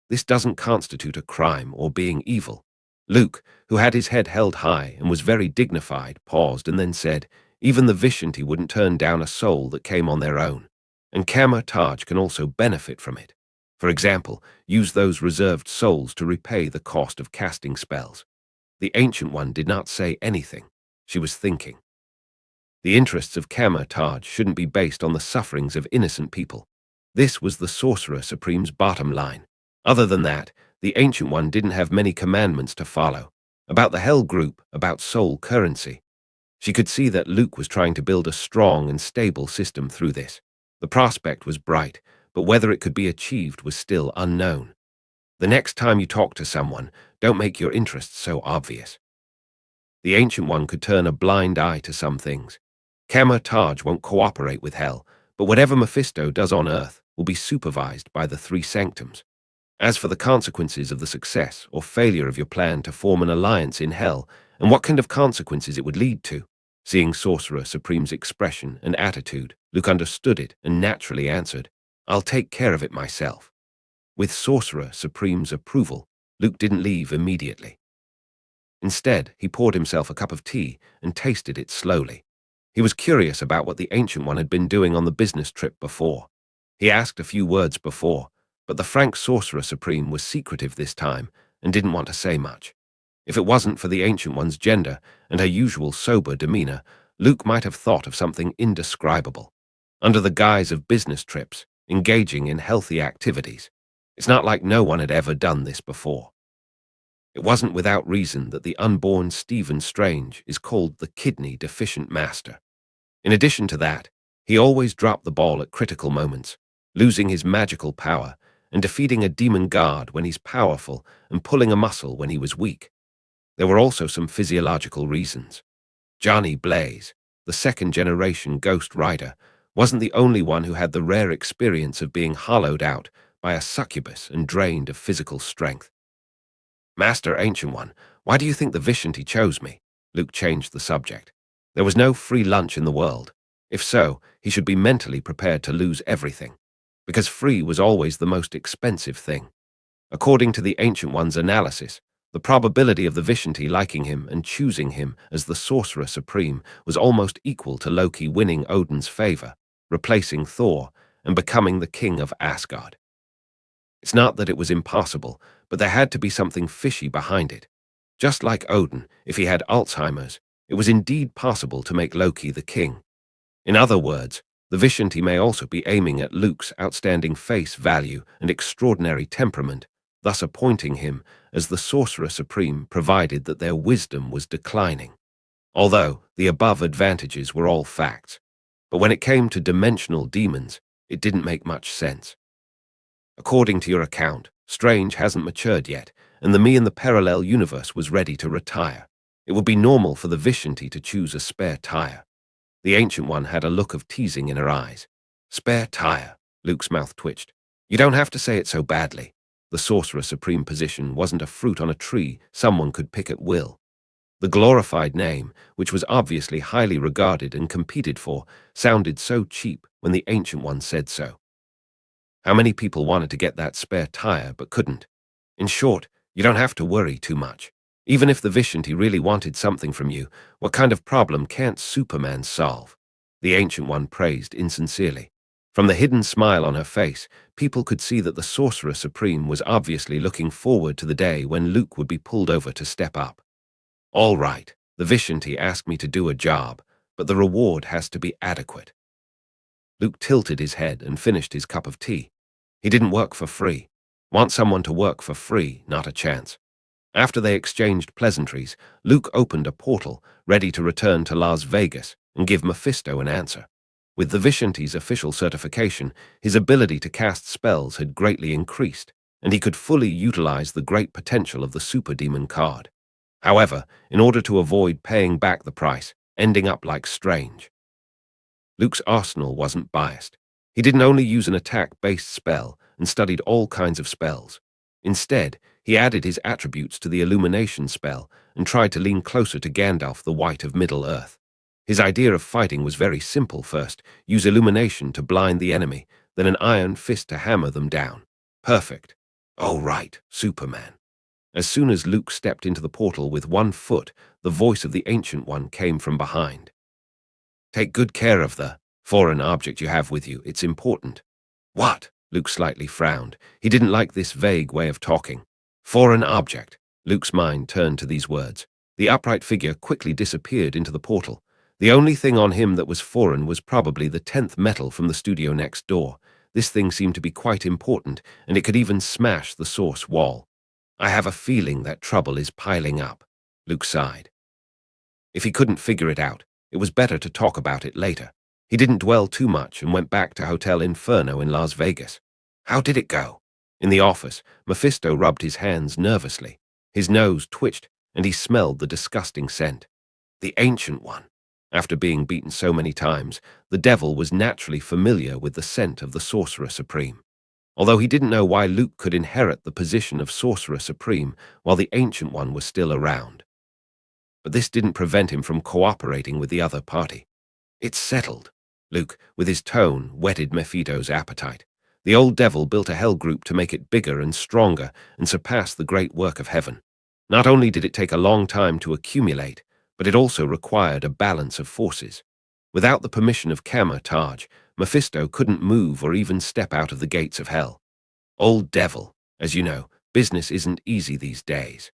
This doesn't constitute a crime or being evil. Luke, who had his head held high and was very dignified, paused and then said, even the Vishanti wouldn't turn down a soul that came on their own. And Kamar-Taj can also benefit from it. For example, use those reserved souls to repay the cost of casting spells. The Ancient One did not say anything. She was thinking. The interests of Kamar-Taj shouldn't be based on the sufferings of innocent people. This was the Sorcerer Supreme's bottom line. Other than that, the Ancient One didn't have many commandments to follow. About the Hell Group, about soul currency. She could see that Luke was trying to build a strong and stable system through this. The prospect was bright, but whether it could be achieved was still unknown. The next time you talk to someone, don't make your interests so obvious. The Ancient One could turn a blind eye to some things. Kamar-Taj won't cooperate with hell, but whatever Mephisto does on Earth will be supervised by the three sanctums. As for the consequences of the success or failure of your plan to form an alliance in hell, and what kind of consequences it would lead to, seeing Sorcerer Supreme's expression and attitude, Luke understood it and naturally answered, I'll take care of it myself. With Sorcerer Supreme's approval, Luke didn't leave immediately. Instead, he poured himself a cup of tea and tasted it slowly. He was curious about what the Ancient One had been doing on the business trip before. He asked a few words before, but the frank Sorcerer Supreme was secretive this time and didn't want to say much. If it wasn't for the Ancient One's gender and her usual sober demeanor, Luke might have thought of something indescribable. Under the guise of business trips, engaging in healthy activities. It's not like no one had ever done this before. It wasn't without reason that the unborn Stephen Strange is called the kidney-deficient master. In addition to that, he always dropped the ball at critical moments, losing his magical power and defeating a demon guard when he's powerful and pulling a muscle when he was weak. There were also some physiological reasons. Johnny Blaze, the second-generation Ghost Rider, wasn't the only one who had the rare experience of being hollowed out by a succubus and drained of physical strength. Master Ancient One, why do you think the Vishanti chose me? Luke changed the subject. There was no free lunch in the world. If so, he should be mentally prepared to lose everything. Because free was always the most expensive thing. According to the Ancient One's analysis, the probability of the Vishanti liking him and choosing him as the Sorcerer Supreme was almost equal to Loki winning Odin's favor, replacing Thor, and becoming the king of Asgard. It's not that it was impossible, but there had to be something fishy behind it. Just like Odin, if he had Alzheimer's, it was indeed possible to make Loki the king. In other words, the Vishanti may also be aiming at Luke's outstanding face value and extraordinary temperament, thus appointing him as the Sorcerer Supreme provided that their wisdom was declining. Although the above advantages were all facts, but when it came to dimensional demons, it didn't make much sense. According to your account, Strange hasn't matured yet, and the me in the parallel universe was ready to retire. It would be normal for the Vishanti to choose a spare tire. The Ancient One had a look of teasing in her eyes. Spare tire, Luke's mouth twitched. You don't have to say it so badly. The Sorcerer Supreme position wasn't a fruit on a tree someone could pick at will. The glorified name, which was obviously highly regarded and competed for, sounded so cheap when the Ancient One said so. How many people wanted to get that spare tire but couldn't? In short, you don't have to worry too much. Even if the Vishanti really wanted something from you, what kind of problem can't Superman solve? The Ancient One praised insincerely. From the hidden smile on her face, people could see that the Sorcerer Supreme was obviously looking forward to the day when Luke would be pulled over to step up. All right, the Vishanti asked me to do a job, but the reward has to be adequate. Luke tilted his head and finished his cup of tea. He didn't work for free. Want someone to work for free, not a chance. After they exchanged pleasantries, Luke opened a portal, ready to return to Las Vegas and give Mephisto an answer. With the Vishanti's official certification, his ability to cast spells had greatly increased, and he could fully utilize the great potential of the Super Demon card. However, in order to avoid paying back the price, ending up like Strange. Luke's arsenal wasn't biased. He didn't only use an attack-based spell and studied all kinds of spells. Instead, he added his attributes to the Illumination spell and tried to lean closer to Gandalf the White of Middle-earth. His idea of fighting was very simple first. Use Illumination to blind the enemy, then an iron fist to hammer them down. Perfect. Oh right, Superman. As soon as Luke stepped into the portal with one foot, the voice of the Ancient One came from behind. Take good care of the foreign object you have with you. It's important. What? Luke slightly frowned. He didn't like this vague way of talking. Foreign object. Luke's mind turned to these words. The upright figure quickly disappeared into the portal. The only thing on him that was foreign was probably the 10th metal from the studio next door. This thing seemed to be quite important, and it could even smash the source wall. I have a feeling that trouble is piling up. Luke sighed. If he couldn't figure it out, it was better to talk about it later. He didn't dwell too much and went back to Hotel Inferno in Las Vegas. How did it go? In the office, Mephisto rubbed his hands nervously. His nose twitched, and he smelled the disgusting scent. The Ancient One. After being beaten so many times, the devil was naturally familiar with the scent of the Sorcerer Supreme. Although he didn't know why Luke could inherit the position of Sorcerer Supreme while the Ancient One was still around. But this didn't prevent him from cooperating with the other party. It's settled. Luke, with his tone, whetted Mephisto's appetite. The old devil built a hell group to make it bigger and stronger and surpass the great work of heaven. Not only did it take a long time to accumulate, but it also required a balance of forces. Without the permission of Taj, Mephisto couldn't move or even step out of the gates of hell. Old devil, as you know, business isn't easy these days.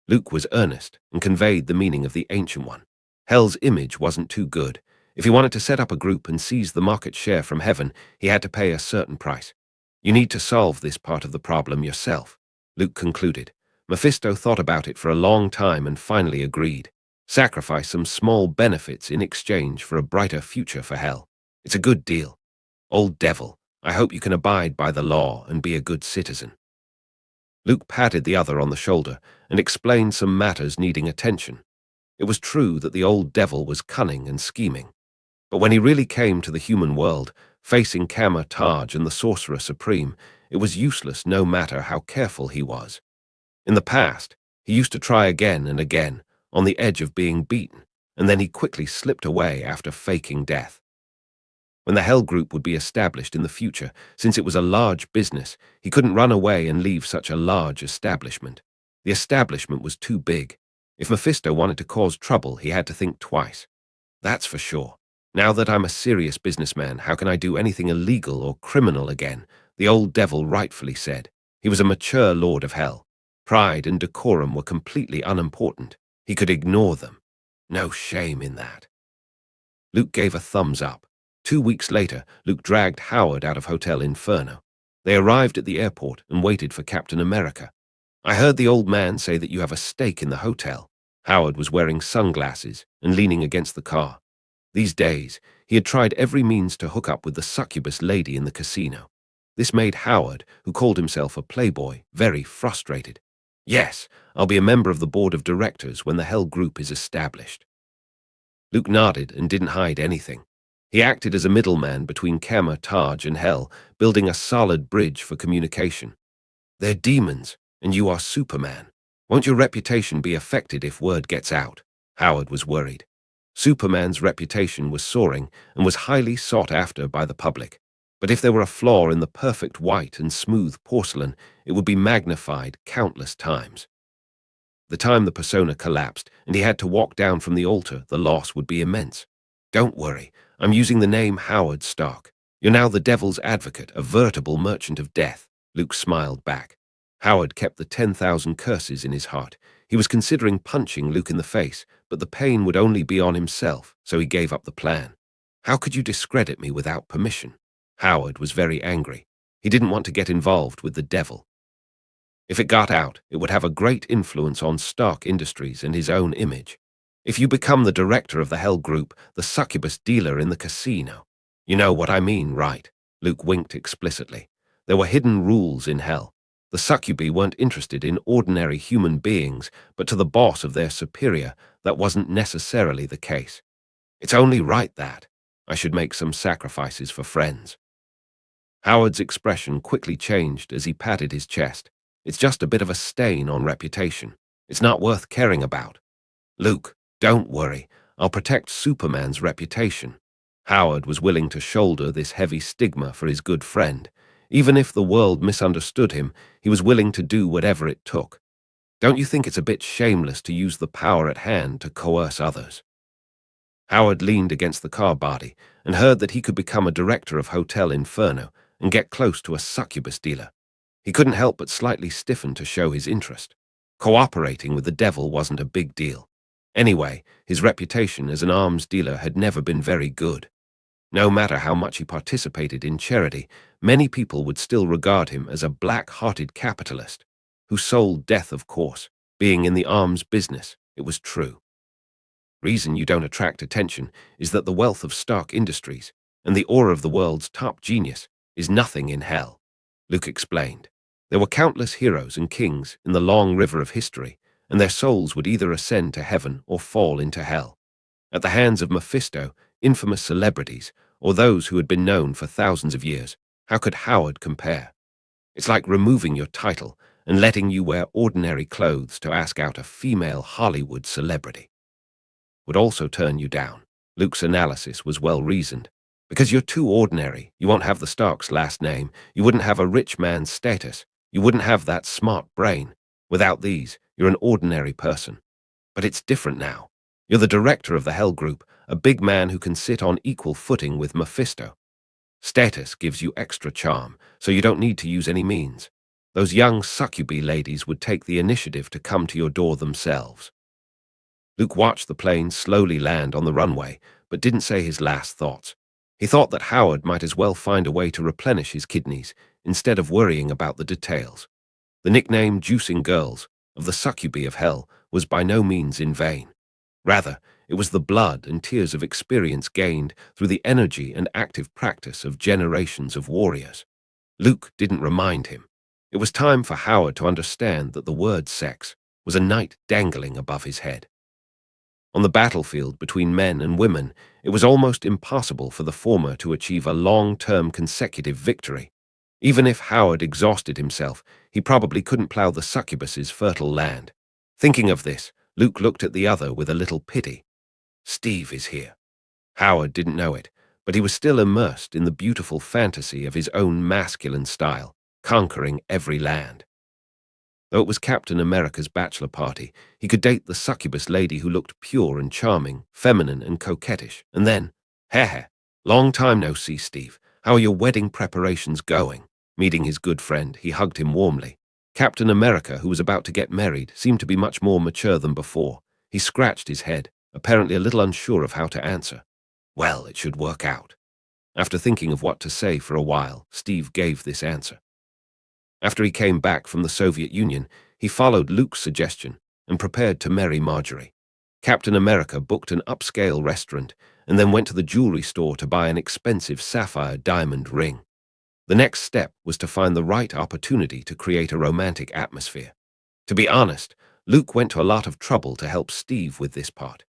Luke was earnest and conveyed the meaning of the Ancient One. Hell's image wasn't too good. If he wanted to set up a group and seize the market share from heaven, he had to pay a certain price. You need to solve this part of the problem yourself, Luke concluded. Mephisto thought about it for a long time and finally agreed. Sacrifice some small benefits in exchange for a brighter future for hell. It's a good deal. Old devil, I hope you can abide by the law and be a good citizen. Luke patted the other on the shoulder and explained some matters needing attention. It was true that the old devil was cunning and scheming. But when he really came to the human world, facing Taj and the Sorcerer Supreme, it was useless no matter how careful he was. In the past, he used to try again and again, on the edge of being beaten, and then he quickly slipped away after faking death. When the Hell Group would be established in the future, since it was a large business, he couldn't run away and leave such a large establishment. The establishment was too big. If Mephisto wanted to cause trouble, he had to think twice. That's for sure. Now that I'm a serious businessman, how can I do anything illegal or criminal again? The old devil rightfully said. He was a mature lord of hell. Pride and decorum were completely unimportant. He could ignore them. No shame in that. Luke gave a thumbs up. 2 weeks later, Luke dragged Howard out of Hotel Inferno. They arrived at the airport and waited for Captain America. I heard the old man say that you have a stake in the hotel. Howard was wearing sunglasses and leaning against the car. These days, he had tried every means to hook up with the succubus lady in the casino. This made Howard, who called himself a playboy, very frustrated. Yes, I'll be a member of the board of directors when the Hell Group is established. Luke nodded and didn't hide anything. He acted as a middleman between Taj and Hell, building a solid bridge for communication. They're demons, and you are Superman. Won't your reputation be affected if word gets out? Howard was worried. Superman's reputation was soaring and was highly sought after by the public. But if there were a flaw in the perfect white and smooth porcelain, it would be magnified countless times. The time the persona collapsed and he had to walk down from the altar, the loss would be immense. Don't worry, I'm using the name Howard Stark. You're now the devil's advocate, a veritable merchant of death. Luke smiled back. Howard kept the 10,000 curses in his heart. He was considering punching Luke in the face, but the pain would only be on himself, so he gave up the plan. How could you discredit me without permission? Howard was very angry. He didn't want to get involved with the devil. If it got out, it would have a great influence on Stark Industries and his own image. If you become the director of the Hell Group, the succubus dealer in the casino. You know what I mean, right? Luke winked explicitly. There were hidden rules in Hell. The succubi weren't interested in ordinary human beings, but to the boss of their superior, that wasn't necessarily the case. It's only right that I should make some sacrifices for friends. Howard's expression quickly changed as he patted his chest. It's just a bit of a stain on reputation. It's not worth caring about. Luke, don't worry. I'll protect Superman's reputation. Howard was willing to shoulder this heavy stigma for his good friend. Even if the world misunderstood him, he was willing to do whatever it took. Don't you think it's a bit shameless to use the power at hand to coerce others? Howard leaned against the car body and heard that he could become a director of Hotel Inferno and get close to a succubus dealer. He couldn't help but slightly stiffen to show his interest. Cooperating with the devil wasn't a big deal. Anyway, his reputation as an arms dealer had never been very good. No matter how much he participated in charity, many people would still regard him as a black-hearted capitalist who sold death, of course. Being in the arms business, it was true. Reason you don't attract attention is that the wealth of Stark Industries and the aura of the world's top genius is nothing in Hell, Luke explained. There were countless heroes and kings in the long river of history, and their souls would either ascend to heaven or fall into hell, at the hands of Mephisto, infamous celebrities, or those who had been known for thousands of years. How could Howard compare? It's like removing your title and letting you wear ordinary clothes to ask out a female Hollywood celebrity. Would also turn you down. Luke's analysis was well-reasoned. Because you're too ordinary, you won't have the Stark's last name, you wouldn't have a rich man's status, you wouldn't have that smart brain. Without these, you're an ordinary person. But it's different now. You're the director of the Hell Group, a big man who can sit on equal footing with Mephisto. Status gives you extra charm, so you don't need to use any means. Those young succubi ladies would take the initiative to come to your door themselves. Luke watched the plane slowly land on the runway, but didn't say his last thoughts. He thought that Howard might as well find a way to replenish his kidneys instead of worrying about the details. The nickname Juicing Girls of the succubi of Hell was by no means in vain. Rather, it was the blood and tears of experience gained through the energy and active practice of generations of warriors. Luke didn't remind him. It was time for Howard to understand that the word sex was a knight dangling above his head. On the battlefield between men and women, it was almost impossible for the former to achieve a long-term consecutive victory. Even if Howard exhausted himself, he probably couldn't plow the succubus's fertile land. Thinking of this, Luke looked at the other with a little pity. Steve is here. Howard didn't know it, but he was still immersed in the beautiful fantasy of his own masculine style, conquering every land. Though it was Captain America's bachelor party, he could date the succubus lady who looked pure and charming, feminine and coquettish. And then, heh, long time no see, Steve. How are your wedding preparations going? Meeting his good friend, he hugged him warmly. Captain America, who was about to get married, seemed to be much more mature than before. He scratched his head, apparently a little unsure of how to answer. Well, it should work out. After thinking of what to say for a while, Steve gave this answer. After he came back from the Soviet Union, he followed Luke's suggestion and prepared to marry Marjorie. Captain America booked an upscale restaurant and then went to the jewelry store to buy an expensive sapphire diamond ring. The next step was to find the right opportunity to create a romantic atmosphere. To be honest, Luke went to a lot of trouble to help Steve with this part.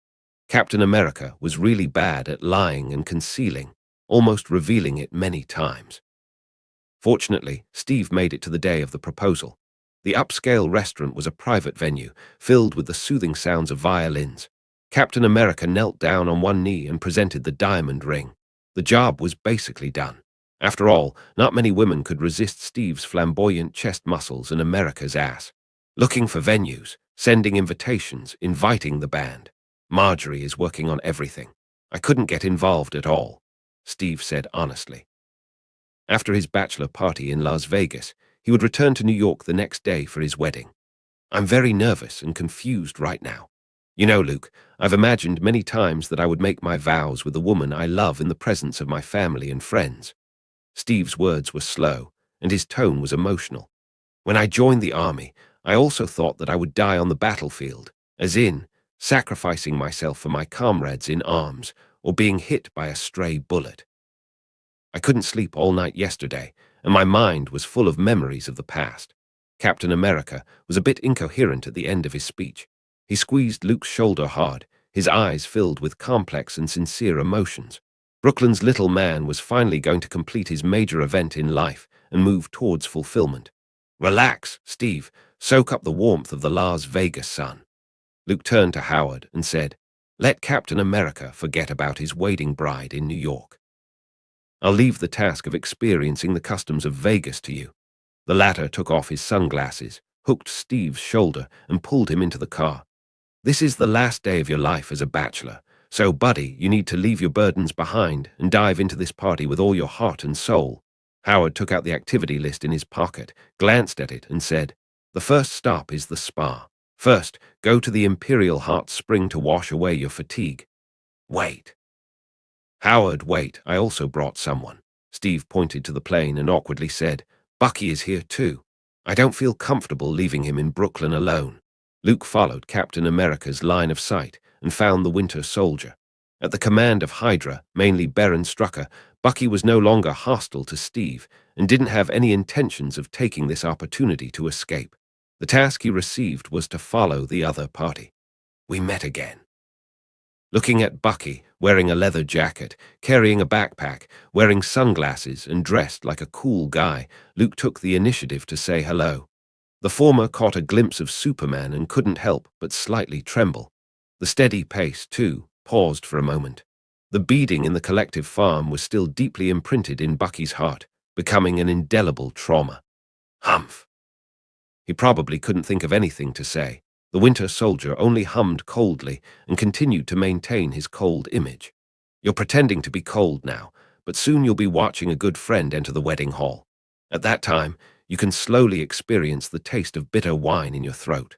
Captain America was really bad at lying and concealing, almost revealing it many times. Fortunately, Steve made it to the day of the proposal. The upscale restaurant was a private venue, filled with the soothing sounds of violins. Captain America knelt down on one knee and presented the diamond ring. The job was basically done. After all, not many women could resist Steve's flamboyant chest muscles and America's ass. Looking for venues, sending invitations, inviting the band. Marjorie is working on everything. I couldn't get involved at all, Steve said honestly. After his bachelor party in Las Vegas, he would return to New York the next day for his wedding. I'm very nervous and confused right now. You know, Luke, I've imagined many times that I would make my vows with a woman I love in the presence of my family and friends. Steve's words were slow, and his tone was emotional. When I joined the army, I also thought that I would die on the battlefield, as in, sacrificing myself for my comrades in arms, or being hit by a stray bullet. I couldn't sleep all night yesterday, and my mind was full of memories of the past. Captain America was a bit incoherent at the end of his speech. He squeezed Luke's shoulder hard, his eyes filled with complex and sincere emotions. Brooklyn's little man was finally going to complete his major event in life and move towards fulfillment. Relax, Steve. Soak up the warmth of the Las Vegas sun. Luke turned to Howard and said, Let Captain America forget about his waiting bride in New York. I'll leave the task of experiencing the customs of Vegas to you. The latter took off his sunglasses, hooked Steve's shoulder, and pulled him into the car. This is the last day of your life as a bachelor, so, buddy, you need to leave your burdens behind and dive into this party with all your heart and soul. Howard took out the activity list in his pocket, glanced at it, and said, The first stop is the spa. First, go to the Imperial Hot Spring to wash away your fatigue. Wait. Howard, wait, I also brought someone. Steve pointed to the plane and awkwardly said, Bucky is here too. I don't feel comfortable leaving him in Brooklyn alone. Luke followed Captain America's line of sight and found the Winter Soldier. At the command of Hydra, mainly Baron Strucker, Bucky was no longer hostile to Steve and didn't have any intentions of taking this opportunity to escape. The task he received was to follow the other party. We met again. Looking at Bucky, wearing a leather jacket, carrying a backpack, wearing sunglasses, and dressed like a cool guy, Luke took the initiative to say hello. The former caught a glimpse of Superman and couldn't help but slightly tremble. The steady pace, too, paused for a moment. The beading in the collective farm was still deeply imprinted in Bucky's heart, becoming an indelible trauma. Humph. He probably couldn't think of anything to say. The Winter Soldier only hummed coldly and continued to maintain his cold image. You're pretending to be cold now, but soon you'll be watching a good friend enter the wedding hall. At that time, you can slowly experience the taste of bitter wine in your throat.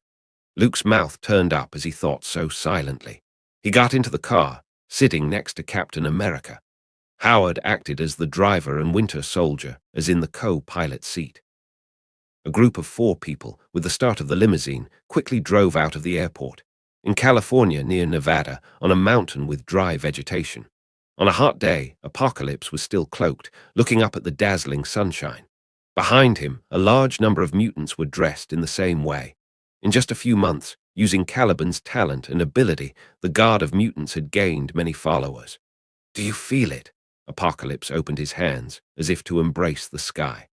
Luke's mouth turned up as he thought so silently. He got into the car, sitting next to Captain America. Howard acted as the driver and Winter Soldier, as in the co-pilot seat. A group of 4 people, with the start of the limousine, quickly drove out of the airport. In California, near Nevada, on a mountain with dry vegetation. On a hot day, Apocalypse was still cloaked, looking up at the dazzling sunshine. Behind him, a large number of mutants were dressed in the same way. In just a few months, using Caliban's talent and ability, the Guard of Mutants had gained many followers. Do you feel it? Apocalypse opened his hands, as if to embrace the sky.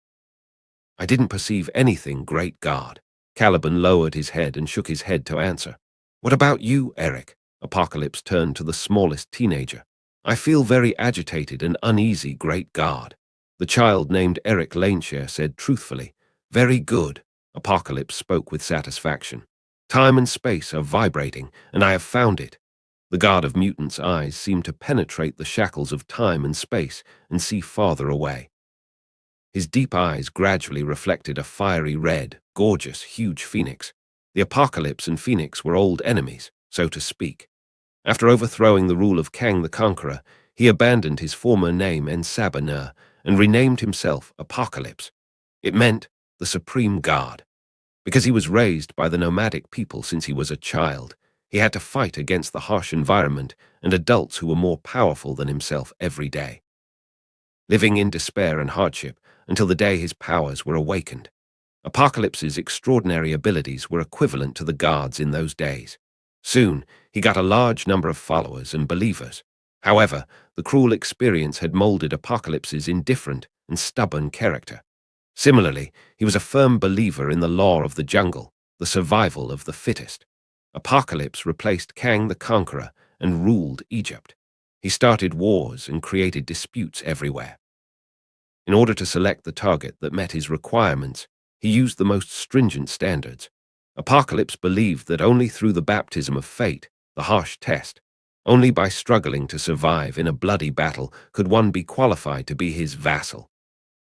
I didn't perceive anything, Great God. Caliban lowered his head and shook his head to answer. What about you, Eric? Apocalypse turned to the smallest teenager. I feel very agitated and uneasy, Great God. The child named Eric Laneshare said truthfully. Very good. Apocalypse spoke with satisfaction. Time and space are vibrating, and I have found it. The God of Mutants' eyes seemed to penetrate the shackles of time and space and see farther away. His deep eyes gradually reflected a fiery red, gorgeous, huge phoenix. The Apocalypse and Phoenix were old enemies, so to speak. After overthrowing the rule of Kang the Conqueror, he abandoned his former name En-Sabah-Nur and renamed himself Apocalypse. It meant the Supreme God. Because he was raised by the nomadic people since he was a child, he had to fight against the harsh environment and adults who were more powerful than himself every day. Living in despair and hardship until the day his powers were awakened. Apocalypse's extraordinary abilities were equivalent to the gods in those days. Soon, he got a large number of followers and believers. However, the cruel experience had molded Apocalypse's indifferent and stubborn character. Similarly, he was a firm believer in the law of the jungle, the survival of the fittest. Apocalypse replaced Kang the Conqueror and ruled Egypt. He started wars and created disputes everywhere. In order to select the target that met his requirements, he used the most stringent standards. Apocalypse believed that only through the baptism of fate, the harsh test, only by struggling to survive in a bloody battle could one be qualified to be his vassal.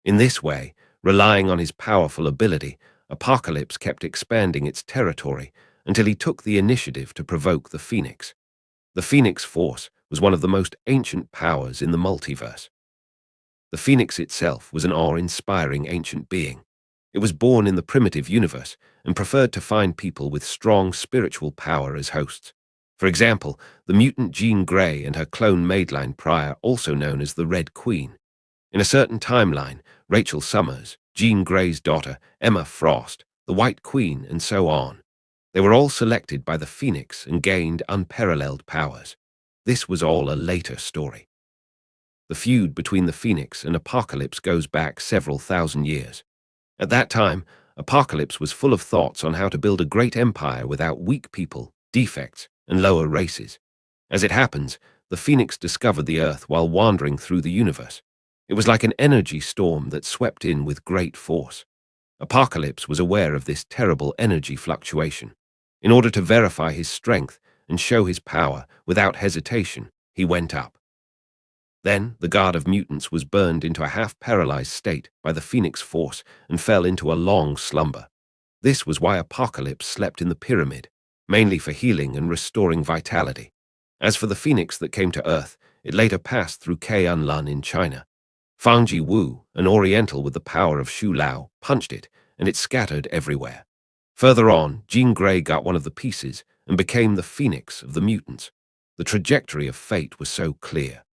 In this way, relying on his powerful ability, Apocalypse kept expanding its territory until he took the initiative to provoke the Phoenix. The Phoenix Force was one of the most ancient powers in the multiverse. The Phoenix itself was an awe-inspiring ancient being. It was born in the primitive universe and preferred to find people with strong spiritual power as hosts. For example, the mutant Jean Grey and her clone Madeline Pryor, also known as the Red Queen. In a certain timeline, Rachel Summers, Jean Grey's daughter, Emma Frost, the White Queen, and so on. They were all selected by the Phoenix and gained unparalleled powers. This was all a later story. The feud between the Phoenix and Apocalypse goes back several thousand years. At that time, Apocalypse was full of thoughts on how to build a great empire without weak people, defects, and lower races. As it happens, the Phoenix discovered the Earth while wandering through the universe. It was like an energy storm that swept in with great force. Apocalypse was aware of this terrible energy fluctuation. In order to verify his strength and show his power without hesitation, he went up. Then the Guard of Mutants was burned into a half-paralyzed state by the Phoenix Force and fell into a long slumber. This was why Apocalypse slept in the pyramid, mainly for healing and restoring vitality. As for the Phoenix that came to Earth, it later passed through K'un-Lun in China. Fangji Wu, an Oriental with the power of Shu Lao, punched it, and it scattered everywhere. Further on, Jean Grey got one of the pieces and became the Phoenix of the mutants. The trajectory of fate was so clear.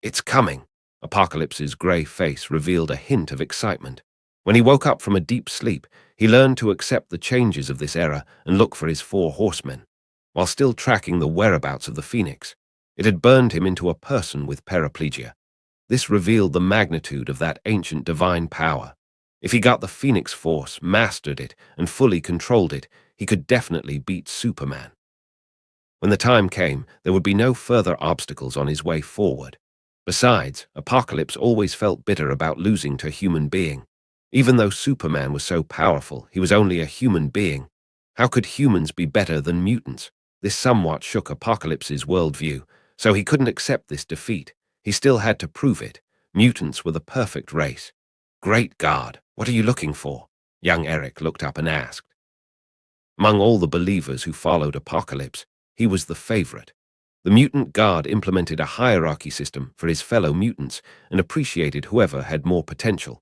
"It's coming." Apocalypse's grey face revealed a hint of excitement. When he woke up from a deep sleep, he learned to accept the changes of this era and look for his 4 horsemen. While still tracking the whereabouts of the Phoenix, it had burned him into a person with paraplegia. This revealed the magnitude of that ancient divine power. If he got the Phoenix Force, mastered it, and fully controlled it, he could definitely beat Superman. When the time came, there would be no further obstacles on his way forward. Besides, Apocalypse always felt bitter about losing to a human being. Even though Superman was so powerful, he was only a human being. How could humans be better than mutants? This somewhat shook Apocalypse's worldview, so he couldn't accept this defeat. He still had to prove it. Mutants were the perfect race. "Great God, what are you looking for?" Young Eric looked up and asked. Among all the believers who followed Apocalypse, he was the favorite. The mutant guard implemented a hierarchy system for his fellow mutants and appreciated whoever had more potential.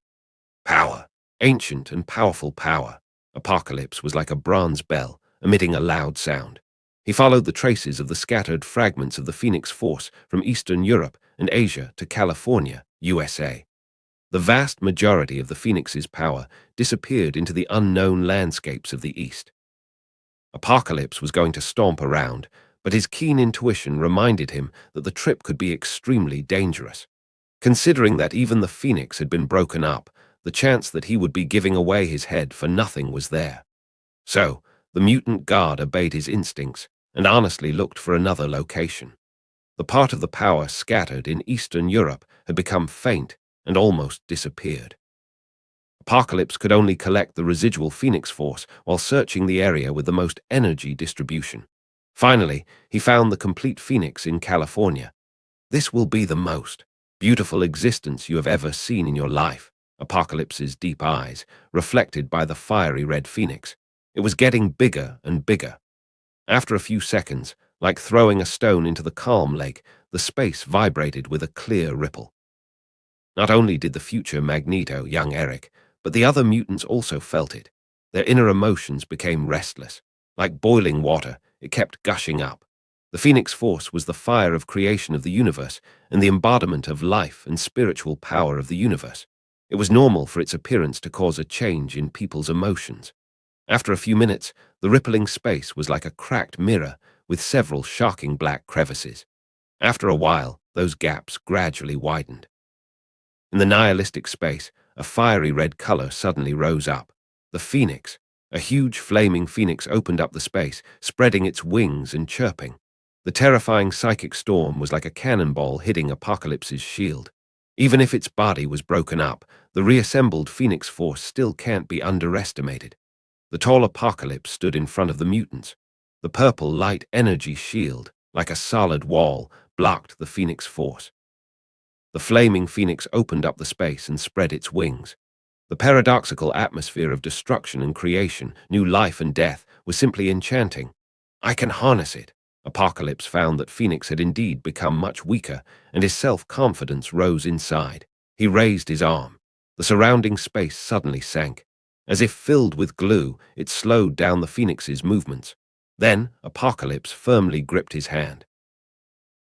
Power, ancient and powerful power. Apocalypse was like a bronze bell, emitting a loud sound. He followed the traces of the scattered fragments of the Phoenix Force from Eastern Europe and Asia to California, USA. The vast majority of the Phoenix's power disappeared into the unknown landscapes of the East. Apocalypse was going to stomp around, but his keen intuition reminded him that the trip could be extremely dangerous. Considering that even the Phoenix had been broken up, the chance that he would be giving away his head for nothing was there. So, the mutant guard obeyed his instincts and honestly looked for another location. The part of the power scattered in Eastern Europe had become faint and almost disappeared. Apocalypse could only collect the residual Phoenix Force while searching the area with the most energy distribution. Finally, he found the complete Phoenix in California. "This will be the most beautiful existence you have ever seen in your life," Apocalypse's deep eyes, reflected by the fiery red Phoenix. It was getting bigger and bigger. After a few seconds, like throwing a stone into the calm lake, the space vibrated with a clear ripple. Not only did the future Magneto, young Eric, but the other mutants also felt it. Their inner emotions became restless. Like boiling water, it kept gushing up. The Phoenix Force was the fire of creation of the universe and the embodiment of life and spiritual power of the universe. It was normal for its appearance to cause a change in people's emotions. After a few minutes, the rippling space was like a cracked mirror with several shocking black crevices. After a while, those gaps gradually widened. In the nihilistic space, a fiery red color suddenly rose up. The Phoenix, a huge flaming Phoenix, opened up the space, spreading its wings and chirping. The terrifying psychic storm was like a cannonball hitting Apocalypse's shield. Even if its body was broken up, the reassembled Phoenix Force still can't be underestimated. The tall Apocalypse stood in front of the mutants. The purple light energy shield, like a solid wall, blocked the Phoenix Force. The flaming phoenix opened up the space and spread its wings. The paradoxical atmosphere of destruction and creation, new life and death, was simply enchanting. I can harness it. Apocalypse found that Phoenix had indeed become much weaker, and his self-confidence rose inside. He raised his arm. The surrounding space suddenly sank. As if filled with glue, it slowed down the Phoenix's movements. Then, Apocalypse firmly gripped his hand.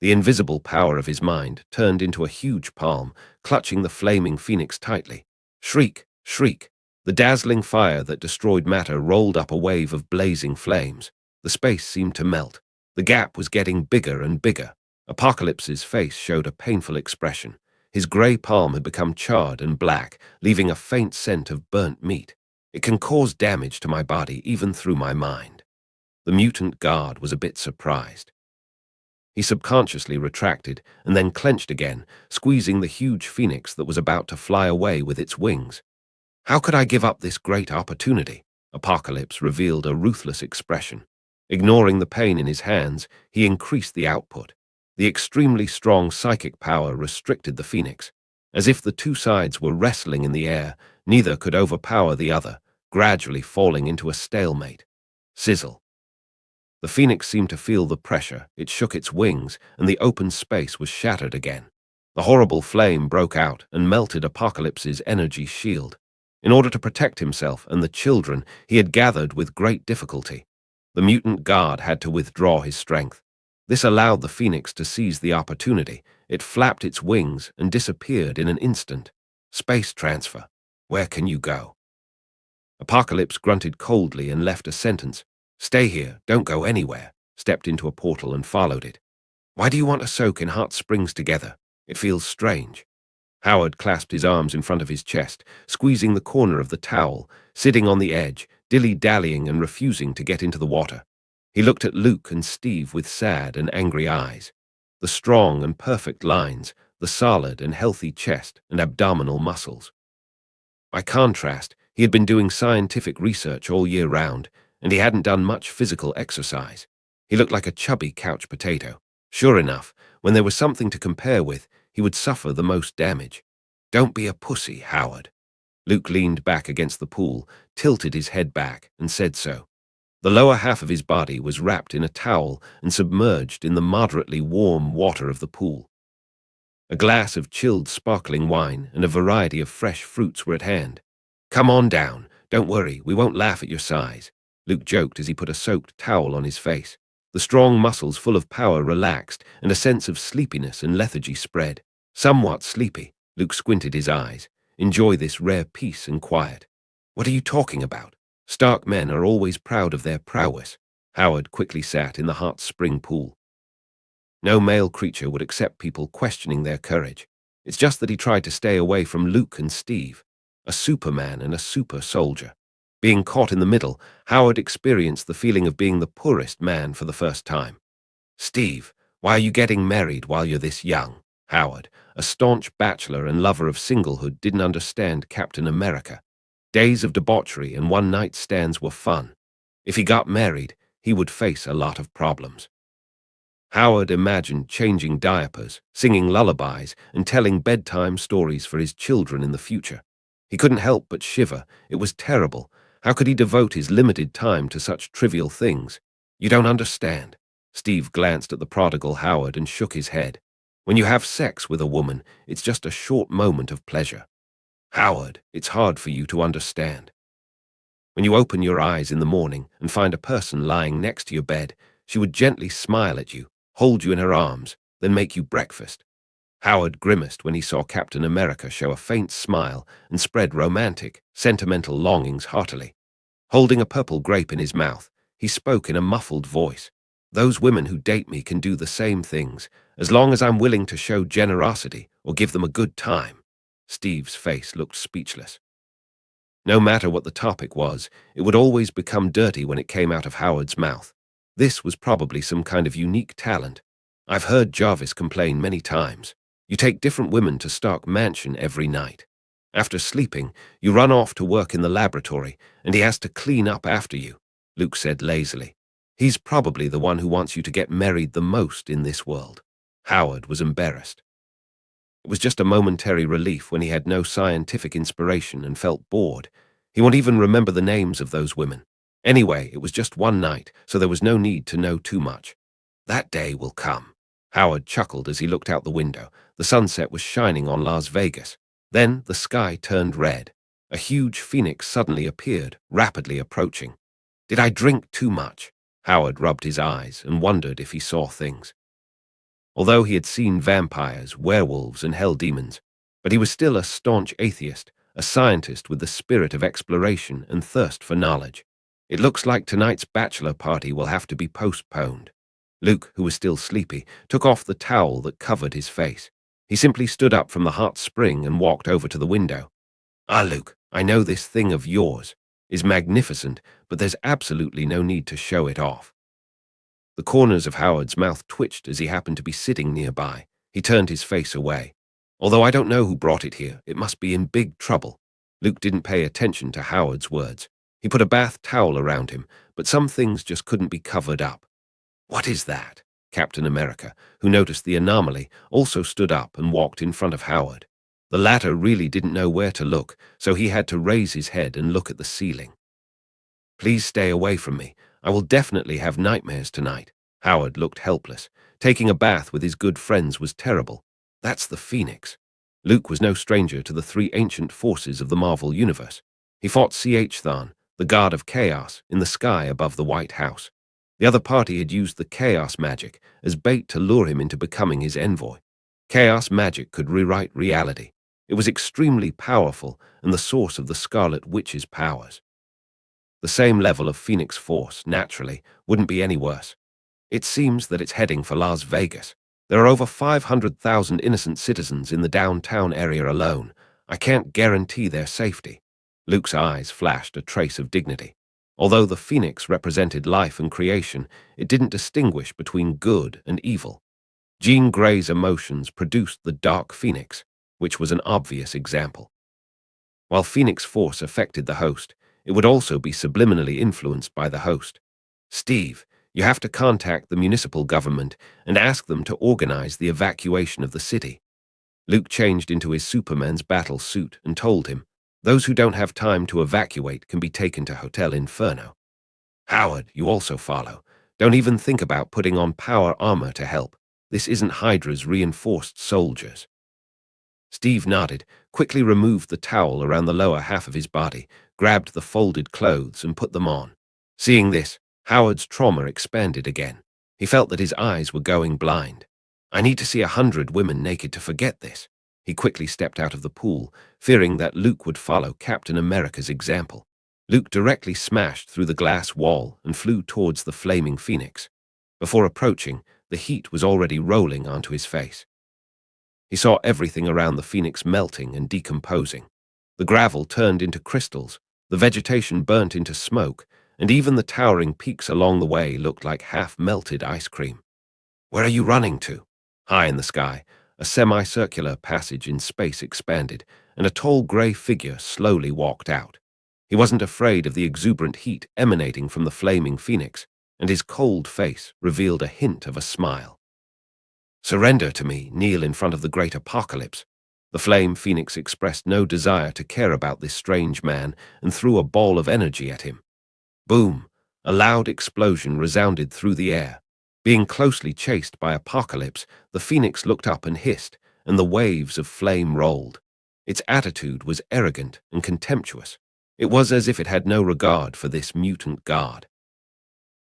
The invisible power of his mind turned into a huge palm, clutching the flaming Phoenix tightly. Shriek, shriek. The dazzling fire that destroyed matter rolled up a wave of blazing flames. The space seemed to melt. The gap was getting bigger and bigger. Apocalypse's face showed a painful expression. His grey palm had become charred and black, leaving a faint scent of burnt meat. It can cause damage to my body even through my mind. The mutant guard was a bit surprised. He subconsciously retracted and then clenched again, squeezing the huge phoenix that was about to fly away with its wings. How could I give up this great opportunity? Apocalypse revealed a ruthless expression. Ignoring the pain in his hands, he increased the output. The extremely strong psychic power restricted the phoenix. As if the two sides were wrestling in the air, neither could overpower the other, gradually falling into a stalemate. Sizzle. The phoenix seemed to feel the pressure. It shook its wings, and the open space was shattered again. The horrible flame broke out and melted Apocalypse's energy shield. In order to protect himself and the children he had gathered with great difficulty, the mutant guard had to withdraw his strength. This allowed the phoenix to seize the opportunity. It flapped its wings and disappeared in an instant. Space transfer. Where can you go? Apocalypse grunted coldly and left a sentence. Stay here, don't go anywhere, stepped into a portal and followed it. Why do you want to soak in hot springs together? It feels strange. Howard clasped his arms in front of his chest, squeezing the corner of the towel, sitting on the edge, dilly-dallying and refusing to get into the water. He looked at Luke and Steve with sad and angry eyes. The strong and perfect lines, the solid and healthy chest and abdominal muscles. By contrast, he had been doing scientific research all year round, and he hadn't done much physical exercise. He looked like a chubby couch potato. Sure enough, when there was something to compare with, he would suffer the most damage. Don't be a pussy, Howard. Luke leaned back against the pool, tilted his head back, and said so. The lower half of his body was wrapped in a towel and submerged in the moderately warm water of the pool. A glass of chilled sparkling wine and a variety of fresh fruits were at hand. Come on down. Don't worry, we won't laugh at your size. Luke joked as he put a soaked towel on his face. The strong muscles full of power relaxed, and a sense of sleepiness and lethargy spread. Somewhat sleepy, Luke squinted his eyes. Enjoy this rare peace and quiet. What are you talking about? Stark men are always proud of their prowess. Howard quickly sat in the hot spring pool. No male creature would accept people questioning their courage. It's just that he tried to stay away from Luke and Steve, a superman and a super soldier. Being caught in the middle, Howard experienced the feeling of being the poorest man for the first time. Steve, why are you getting married while you're this young? Howard, a staunch bachelor and lover of singlehood, didn't understand Captain America. Days of debauchery and one-night stands were fun. If he got married, he would face a lot of problems. Howard imagined changing diapers, singing lullabies, and telling bedtime stories for his children in the future. He couldn't help but shiver. It was terrible. How could he devote his limited time to such trivial things? You don't understand. Steve glanced at the prodigal Howard and shook his head. When you have sex with a woman, it's just a short moment of pleasure. Howard, it's hard for you to understand. When you open your eyes in the morning and find a person lying next to your bed, she would gently smile at you, hold you in her arms, then make you breakfast. Howard grimaced when he saw Captain America show a faint smile and spread romantic, sentimental longings heartily. Holding a purple grape in his mouth, he spoke in a muffled voice. Those women who date me can do the same things, as long as I'm willing to show generosity or give them a good time. Steve's face looked speechless. No matter what the topic was, it would always become dirty when it came out of Howard's mouth. This was probably some kind of unique talent. I've heard Jarvis complain many times. You take different women to Stark Mansion every night. After sleeping, you run off to work in the laboratory, and he has to clean up after you, Luke said lazily. He's probably the one who wants you to get married the most in this world. Howard was embarrassed. It was just a momentary relief when he had no scientific inspiration and felt bored. He won't even remember the names of those women. Anyway, it was just one night, so there was no need to know too much. That day will come. Howard chuckled as he looked out the window. The sunset was shining on Las Vegas. Then the sky turned red. A huge phoenix suddenly appeared, rapidly approaching. Did I drink too much? Howard rubbed his eyes and wondered if he saw things. Although he had seen vampires, werewolves, and hell demons, but he was still a staunch atheist, a scientist with the spirit of exploration and thirst for knowledge. It looks like tonight's bachelor party will have to be postponed. Luke, who was still sleepy, took off the towel that covered his face. He simply stood up from the hot spring and walked over to the window. Ah, Luke, I know this thing of yours is magnificent, but there's absolutely no need to show it off. The corners of Howard's mouth twitched as he happened to be sitting nearby. He turned his face away. Although I don't know who brought it here, it must be in big trouble. Luke didn't pay attention to Howard's words. He put a bath towel around him, but some things just couldn't be covered up. What is that? Captain America, who noticed the anomaly, also stood up and walked in front of Howard. The latter really didn't know where to look, so he had to raise his head and look at the ceiling. Please stay away from me. I will definitely have nightmares tonight. Howard looked helpless. Taking a bath with his good friends was terrible. That's the Phoenix. Luke was no stranger to the three ancient forces of the Marvel Universe. He fought Than, the god of chaos, in the sky above the White House. The other party had used the chaos magic as bait to lure him into becoming his envoy. Chaos magic could rewrite reality. It was extremely powerful and the source of the Scarlet Witch's powers. The same level of Phoenix force, naturally, wouldn't be any worse. It seems that it's heading for Las Vegas. There are over 500,000 innocent citizens in the downtown area alone. I can't guarantee their safety. Luke's eyes flashed a trace of dignity. Although the Phoenix represented life and creation, it didn't distinguish between good and evil. Jean Grey's emotions produced the Dark Phoenix, which was an obvious example. While Phoenix force affected the host, it would also be subliminally influenced by the host. Steve, you have to contact the municipal government and ask them to organize the evacuation of the city. Luke changed into his Superman's battle suit and told him, those who don't have time to evacuate can be taken to Hotel Inferno. Howard, you also follow. Don't even think about putting on power armor to help. This isn't Hydra's reinforced soldiers. Steve nodded, quickly removed the towel around the lower half of his body, grabbed the folded clothes and put them on. Seeing this, Howard's trauma expanded again. He felt that his eyes were going blind. I need to see 100 women naked to forget this. He quickly stepped out of the pool, fearing that Luke would follow Captain America's example. Luke directly smashed through the glass wall and flew towards the flaming Phoenix. Before approaching, the heat was already rolling onto his face. He saw everything around the Phoenix melting and decomposing. The gravel turned into crystals, the vegetation burnt into smoke, and even the towering peaks along the way looked like half-melted ice cream. Where are you running to? High in the sky, a semicircular passage in space expanded, and a tall gray figure slowly walked out. He wasn't afraid of the exuberant heat emanating from the flaming Phoenix, and his cold face revealed a hint of a smile. Surrender to me, kneel in front of the great apocalypse. The flame Phoenix expressed no desire to care about this strange man and threw a ball of energy at him. Boom! A loud explosion resounded through the air. Being closely chased by Apocalypse, the Phoenix looked up and hissed, and the waves of flame rolled. Its attitude was arrogant and contemptuous. It was as if it had no regard for this mutant god.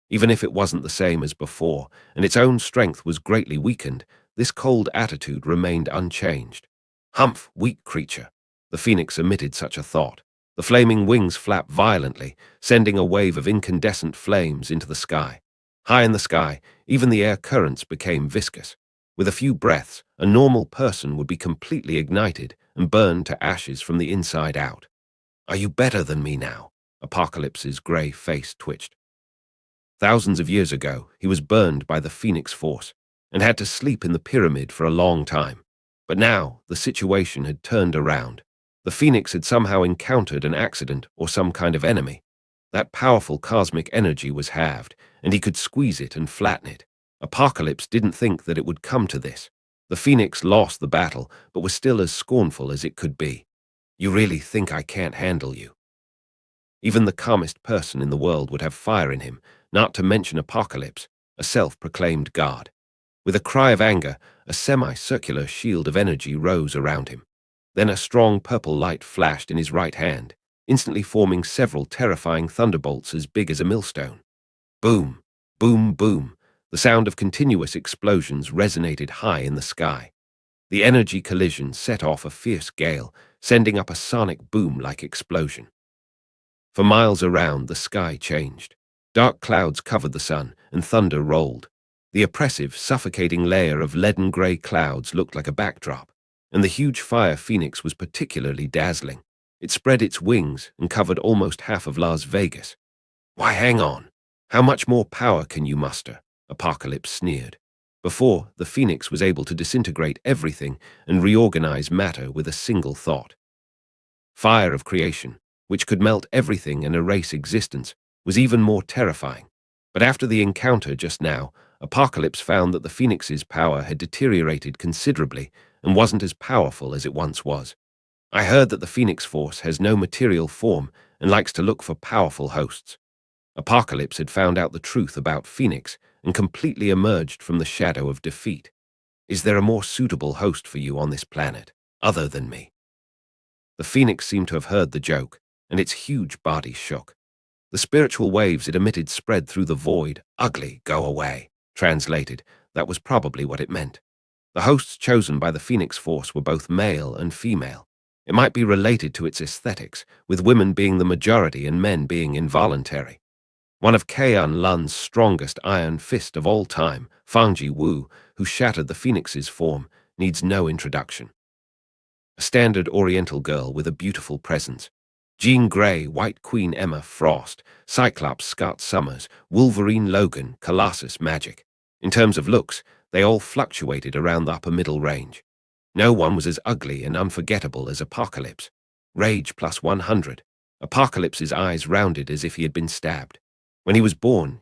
Even if it wasn't the same as before, and its own strength was greatly weakened, this cold attitude remained unchanged. Humph, weak creature. The Phoenix emitted such a thought. The flaming wings flapped violently, sending a wave of incandescent flames into the sky. High in the sky, even the air currents became viscous. With a few breaths, a normal person would be completely ignited and burned to ashes from the inside out. Are you better than me now? Apocalypse's gray face twitched. Thousands of years ago, he was burned by the Phoenix Force and had to sleep in the pyramid for a long time. But now, the situation had turned around. The Phoenix had somehow encountered an accident or some kind of enemy. That powerful cosmic energy was halved, and he could squeeze it and flatten it. Apocalypse didn't think that it would come to this. The Phoenix lost the battle, but was still as scornful as it could be. You really think I can't handle you? Even the calmest person in the world would have fire in him, not to mention Apocalypse, a self-proclaimed god. With a cry of anger, a semicircular shield of energy rose around him. Then a strong purple light flashed in his right hand, instantly forming several terrifying thunderbolts as big as a millstone. Boom, boom, boom. The sound of continuous explosions resonated high in the sky. The energy collision set off a fierce gale, sending up a sonic boom-like explosion. For miles around, the sky changed. Dark clouds covered the sun, and thunder rolled. The oppressive, suffocating layer of leaden-gray clouds looked like a backdrop, and the huge fire phoenix was particularly dazzling. It spread its wings and covered almost half of Las Vegas. Why, hang on. How much more power can you muster? Apocalypse sneered. Before, the phoenix was able to disintegrate everything and reorganize matter with a single thought. Fire of creation, which could melt everything and erase existence, was even more terrifying. But after the encounter just now, Apocalypse found that the Phoenix's power had deteriorated considerably and wasn't as powerful as it once was. I heard that the Phoenix Force has no material form and likes to look for powerful hosts. Apocalypse had found out the truth about Phoenix and completely emerged from the shadow of defeat. Is there a more suitable host for you on this planet, other than me? The Phoenix seemed to have heard the joke, and its huge body shook. The spiritual waves it emitted spread through the void. Ugly, go away. Translated, that was probably what it meant. The hosts chosen by the Phoenix Force were both male and female. It might be related to its aesthetics, with women being the majority and men being involuntary. One of Kaeon Lun's strongest iron fist of all time, Fangji Wu, who shattered the Phoenix's form, needs no introduction. A standard Oriental girl with a beautiful presence. Jean Grey, White Queen Emma Frost, Cyclops Scott Summers, Wolverine Logan, Colossus Magic. In terms of looks, they all fluctuated around the upper middle range. No one was as ugly and unforgettable as Apocalypse. Rage plus 100. Apocalypse's eyes rounded as if he had been stabbed. When he was born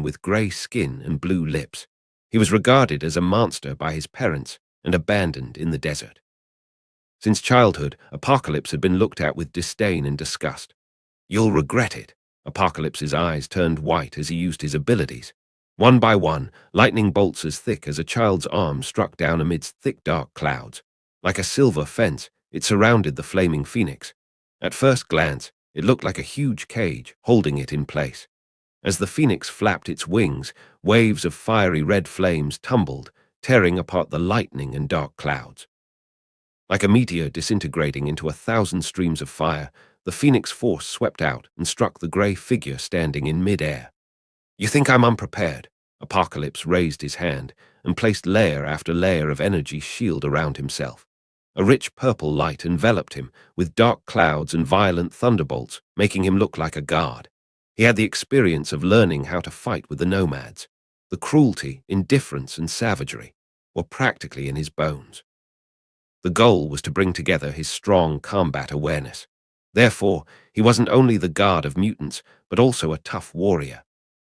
with grey skin and blue lips. He was regarded as a monster by his parents and abandoned in the desert. Since childhood, Apocalypse had been looked at with disdain and disgust. You'll regret it. Apocalypse's eyes turned white as he used his abilities. One by one, lightning bolts as thick as a child's arm struck down amidst thick dark clouds. Like a silver fence, it surrounded the flaming phoenix. At first glance, it looked like a huge cage, holding it in place. As the phoenix flapped its wings, waves of fiery red flames tumbled, tearing apart the lightning and dark clouds. Like a meteor disintegrating into 1,000 streams of fire, the Phoenix Force swept out and struck the grey figure standing in mid-air. You think I'm unprepared? Apocalypse raised his hand and placed layer after layer of energy shield around himself. A rich purple light enveloped him, with dark clouds and violent thunderbolts, making him look like a god. He had the experience of learning how to fight with the nomads. The cruelty, indifference, and savagery were practically in his bones. The goal was to bring together his strong combat awareness. Therefore, he wasn't only the god of mutants, but also a tough warrior.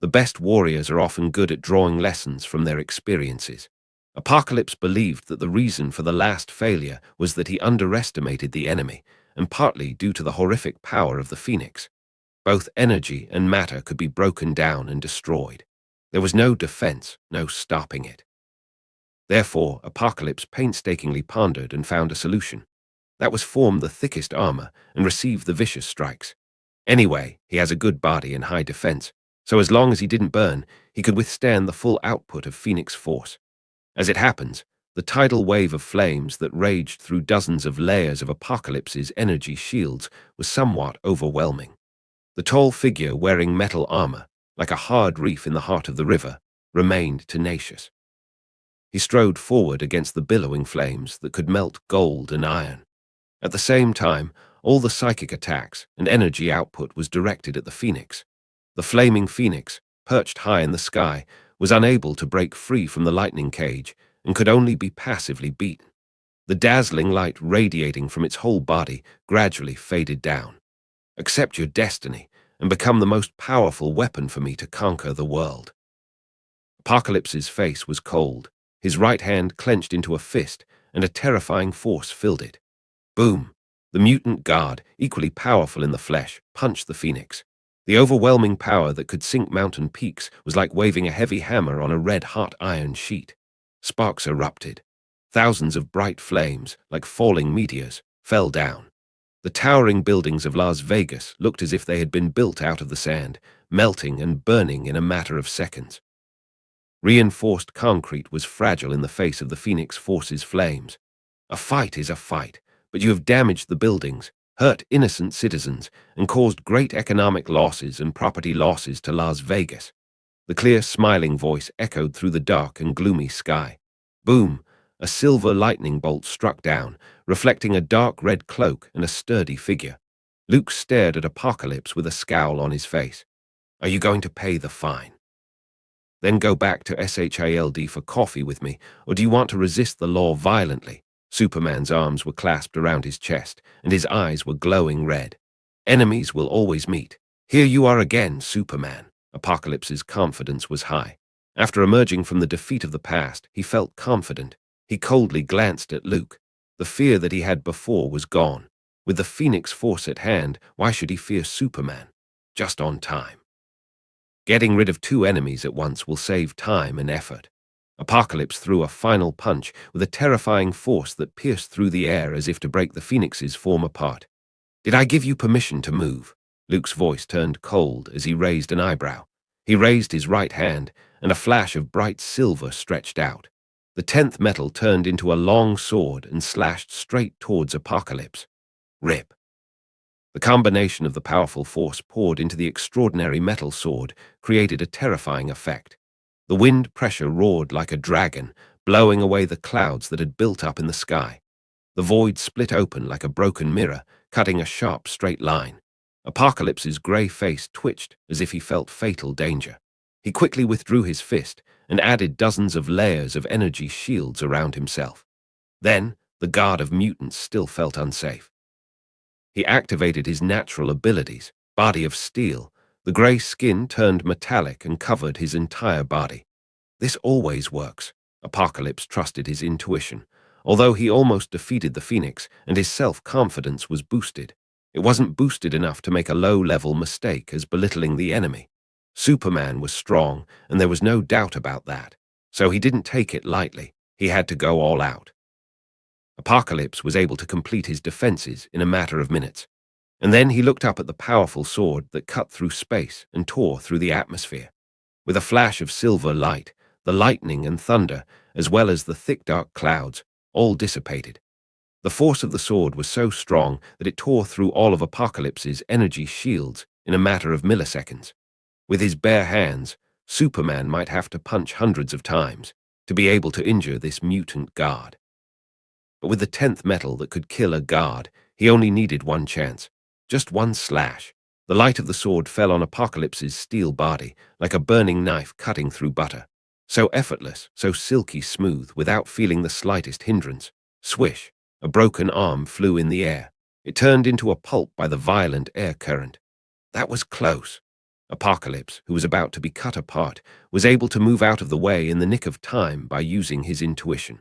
The best warriors are often good at drawing lessons from their experiences. Apocalypse believed that the reason for the last failure was that he underestimated the enemy, and partly due to the horrific power of the Phoenix. Both energy and matter could be broken down and destroyed. There was no defense, no stopping it. Therefore, Apocalypse painstakingly pondered and found a solution. That was form the thickest armor and receive the vicious strikes. Anyway, he has a good body and high defense, so as long as he didn't burn, he could withstand the full output of Phoenix Force. As it happens, the tidal wave of flames that raged through dozens of layers of Apocalypse's energy shields was somewhat overwhelming. The tall figure wearing metal armor, like a hard reef in the heart of the river, remained tenacious. He strode forward against the billowing flames that could melt gold and iron. At the same time, all the psychic attacks and energy output was directed at the Phoenix. The flaming Phoenix, perched high in the sky, was unable to break free from the lightning cage and could only be passively beaten. The dazzling light radiating from its whole body gradually faded down. Accept your destiny and become the most powerful weapon for me to conquer the world. Apocalypse's face was cold, His right hand clenched into a fist, and a terrifying force filled it. Boom! The mutant guard, equally powerful in the flesh, punched the phoenix. The overwhelming power that could sink mountain peaks was like waving a heavy hammer on a red-hot iron sheet. Sparks erupted. Thousands of bright flames, like falling meteors, fell down. The towering buildings of Las Vegas looked as if they had been built out of the sand, melting and burning in a matter of seconds. Reinforced concrete was fragile in the face of the Phoenix Force's flames. A fight is a fight, but you have damaged the buildings, hurt innocent citizens, and caused great economic losses and property losses to Las Vegas. The clear, smiling voice echoed through the dark and gloomy sky. Boom! A silver lightning bolt struck down, reflecting a dark red cloak and a sturdy figure. Luke stared at Apocalypse with a scowl on his face. Are you going to pay the fine? Then go back to SHILD for coffee with me, or do you want to resist the law violently? Superman's arms were clasped around his chest, and his eyes were glowing red. Enemies will always meet. Here you are again, Superman. Apocalypse's confidence was high. After emerging from the defeat of the past, he felt confident. He coldly glanced at Luke. The fear that he had before was gone. With the Phoenix Force at hand, why should he fear Superman? Just on time. Getting rid of two enemies at once will save time and effort. Apocalypse threw a final punch with a terrifying force that pierced through the air as if to break the Phoenix's form apart. Did I give you permission to move? Luke's voice turned cold as he raised an eyebrow. He raised his right hand, and a flash of bright silver stretched out. The 10th metal turned into a long sword and slashed straight towards Apocalypse. Rip. The combination of the powerful force poured into the extraordinary metal sword created a terrifying effect. The wind pressure roared like a dragon, blowing away the clouds that had built up in the sky. The void split open like a broken mirror, cutting a sharp, straight line. Apocalypse's grey face twitched as if he felt fatal danger. He quickly withdrew his fist and added dozens of layers of energy shields around himself. Then, the guard of mutants still felt unsafe. He activated his natural abilities, body of steel. The grey skin turned metallic and covered his entire body. This always works. Apocalypse trusted his intuition. Although he almost defeated the Phoenix and his self-confidence was boosted, it wasn't boosted enough to make a low-level mistake as belittling the enemy. Superman was strong, and there was no doubt about that. So he didn't take it lightly. He had to go all out. Apocalypse was able to complete his defenses in a matter of minutes. And then he looked up at the powerful sword that cut through space and tore through the atmosphere. With a flash of silver light, the lightning and thunder, as well as the thick dark clouds, all dissipated. The force of the sword was so strong that it tore through all of Apocalypse's energy shields in a matter of milliseconds. With his bare hands, Superman might have to punch hundreds of times to be able to injure this mutant guard. But with the 10th metal that could kill a guard, he only needed one chance. Just one slash. The light of the sword fell on Apocalypse's steel body, like a burning knife cutting through butter. So effortless, so silky smooth, without feeling the slightest hindrance. Swish! A broken arm flew in the air. It turned into a pulp by the violent air current. That was close. Apocalypse, who was about to be cut apart, was able to move out of the way in the nick of time by using his intuition.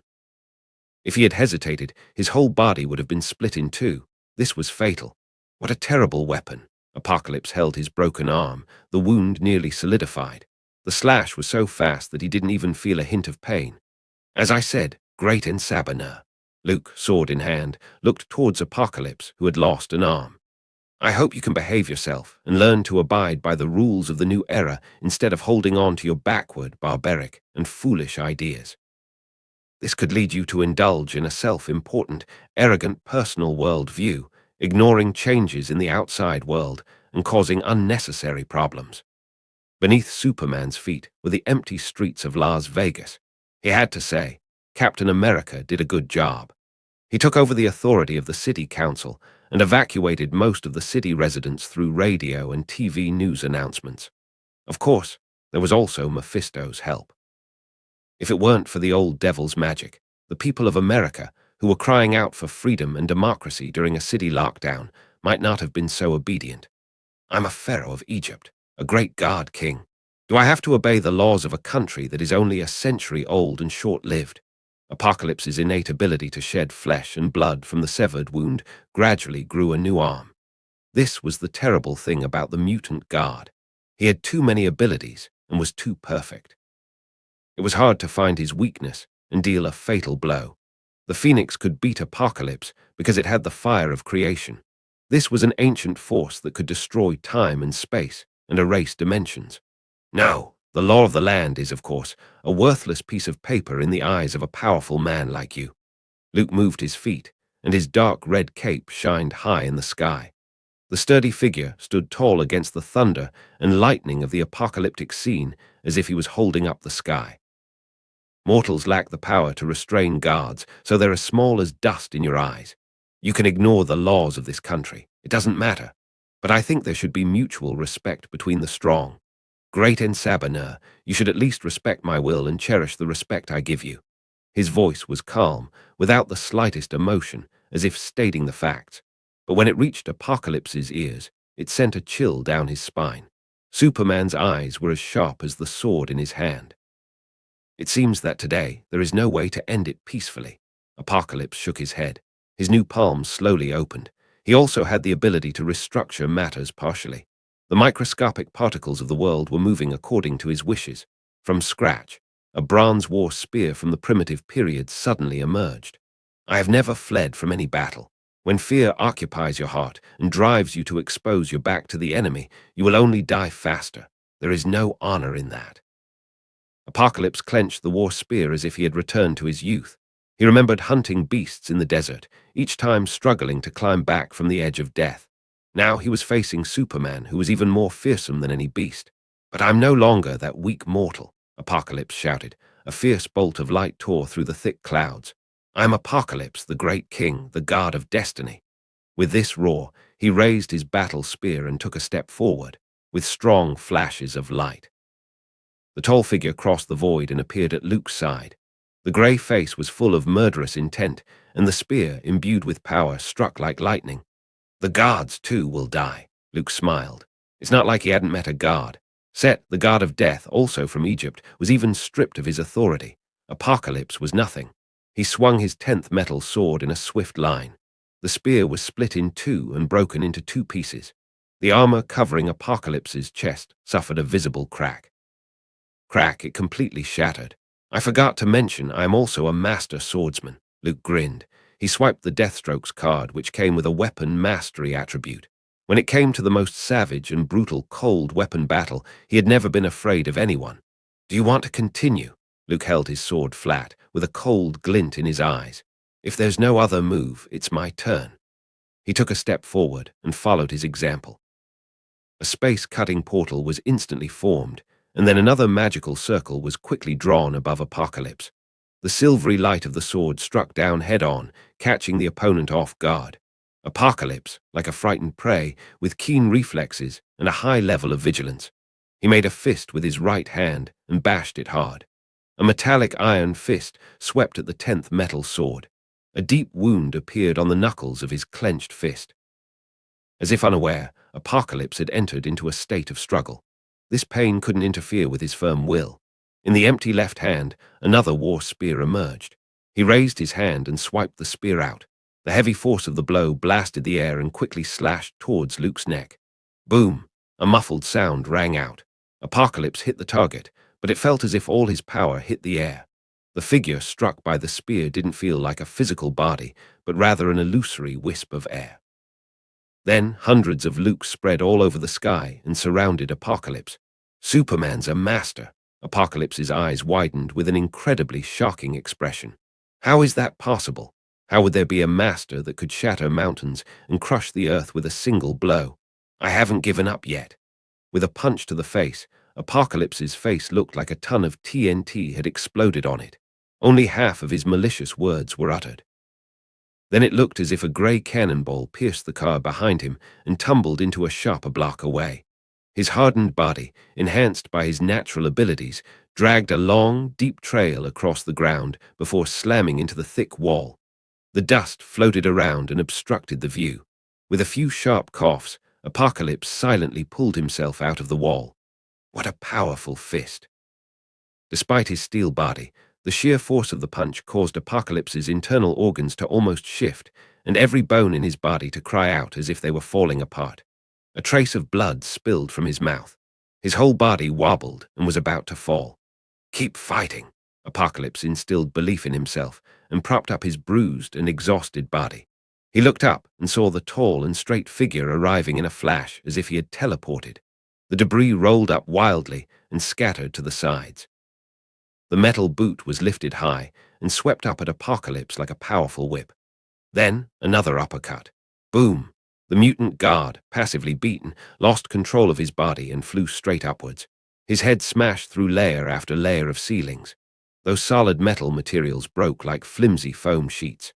If he had hesitated, his whole body would have been split in two. This was fatal. What a terrible weapon. Apocalypse held his broken arm, the wound nearly solidified. The slash was so fast that he didn't even feel a hint of pain. As I said, great en sabiner. Luke, sword in hand, looked towards Apocalypse, who had lost an arm. I hope you can behave yourself and learn to abide by the rules of the new era instead of holding on to your backward, barbaric, and foolish ideas. This could lead you to indulge in a self-important, arrogant personal world-view, ignoring changes in the outside world and causing unnecessary problems. Beneath Superman's feet were the empty streets of Las Vegas. He had to say, Captain America did a good job. He took over the authority of the city council and evacuated most of the city residents through radio and TV news announcements. Of course, there was also Mephisto's help. If it weren't for the old devil's magic, the people of America, who were crying out for freedom and democracy during a city lockdown, might not have been so obedient. I'm a pharaoh of Egypt, a great god king. Do I have to obey the laws of a country that is only a century old and short-lived? Apocalypse's innate ability to shed flesh and blood from the severed wound gradually grew a new arm. This was the terrible thing about the mutant guard. He had too many abilities and was too perfect. It was hard to find his weakness and deal a fatal blow. The Phoenix could beat Apocalypse because it had the fire of creation. This was an ancient force that could destroy time and space and erase dimensions. No, the law of the land is, of course, a worthless piece of paper in the eyes of a powerful man like you. Luke moved his feet, and his dark red cape shined high in the sky. The sturdy figure stood tall against the thunder and lightning of the apocalyptic scene as if he was holding up the sky. Mortals lack the power to restrain guards, so they're as small as dust in your eyes. You can ignore the laws of this country. It doesn't matter. But I think there should be mutual respect between the strong. Great Ensabanur, you should at least respect my will and cherish the respect I give you. His voice was calm, without the slightest emotion, as if stating the facts. But when it reached Apocalypse's ears, it sent a chill down his spine. Superman's eyes were as sharp as the sword in his hand. It seems that today there is no way to end it peacefully. Apocalypse shook his head. His new palm slowly opened. He also had the ability to restructure matters partially. The microscopic particles of the world were moving according to his wishes. From scratch, a bronze war spear from the primitive period suddenly emerged. I have never fled from any battle. When fear occupies your heart and drives you to expose your back to the enemy, you will only die faster. There is no honor in that. Apocalypse clenched the war spear as if he had returned to his youth. He remembered hunting beasts in the desert, each time struggling to climb back from the edge of death. Now he was facing Superman, who was even more fearsome than any beast. But I'm no longer that weak mortal, Apocalypse shouted. A fierce bolt of light tore through the thick clouds. I am Apocalypse, the great king, the guard of destiny. With this roar, he raised his battle spear and took a step forward, with strong flashes of light. The tall figure crossed the void and appeared at Luke's side. The grey face was full of murderous intent, and the spear, imbued with power, struck like lightning. The guards, too, will die, Luke smiled. It's not like he hadn't met a guard. Set, the god of death, also from Egypt, was even stripped of his authority. Apocalypse was nothing. He swung his 10th metal sword in a swift line. The spear was split in two and broken into two pieces. The armor covering Apocalypse's chest suffered a visible crack. It completely shattered. I forgot to mention I am also a master swordsman, Luke grinned. He swiped the Deathstrokes card, which came with a weapon mastery attribute. When it came to the most savage and brutal cold weapon battle, he had never been afraid of anyone. Do you want to continue? Luke held his sword flat, with a cold glint in his eyes. If there's no other move, it's my turn. He took a step forward and followed his example. A space-cutting portal was instantly formed, and then another magical circle was quickly drawn above Apocalypse. The silvery light of the sword struck down head-on, catching the opponent off guard. Apocalypse, like a frightened prey, with keen reflexes and a high level of vigilance. He made a fist with his right hand and bashed it hard. A metallic iron fist swept at the 10th metal sword. A deep wound appeared on the knuckles of his clenched fist. As if unaware, Apocalypse had entered into a state of struggle. This pain couldn't interfere with his firm will. In the empty left hand, another war spear emerged. He raised his hand and swiped the spear out. The heavy force of the blow blasted the air and quickly slashed towards Luke's neck. Boom! A muffled sound rang out. Apocalypse hit the target, but it felt as if all his power hit the air. The figure struck by the spear didn't feel like a physical body, but rather an illusory wisp of air. Then hundreds of Lukes spread all over the sky and surrounded Apocalypse. Superman's a master. Apocalypse's eyes widened with an incredibly shocking expression. How is that possible? How would there be a master that could shatter mountains and crush the earth with a single blow? I haven't given up yet. With a punch to the face, Apocalypse's face looked like a ton of TNT had exploded on it. Only half of his malicious words were uttered. Then it looked as if a grey cannonball pierced the car behind him and tumbled into a shop a block away. His hardened body, enhanced by his natural abilities, dragged a long, deep trail across the ground before slamming into the thick wall. The dust floated around and obstructed the view. With a few sharp coughs, Apocalypse silently pulled himself out of the wall. What a powerful fist! Despite his steel body, the sheer force of the punch caused Apocalypse's internal organs to almost shift, and every bone in his body to cry out as if they were falling apart. A trace of blood spilled from his mouth. His whole body wobbled and was about to fall. Keep fighting. Apocalypse instilled belief in himself and propped up his bruised and exhausted body. He looked up and saw the tall and straight figure arriving in a flash as if he had teleported. The debris rolled up wildly and scattered to the sides. The metal boot was lifted high and swept up at Apocalypse like a powerful whip. Then another uppercut. Boom! The mutant guard, passively beaten, lost control of his body and flew straight upwards. His head smashed through layer after layer of ceilings. Those solid metal materials broke like flimsy foam sheets.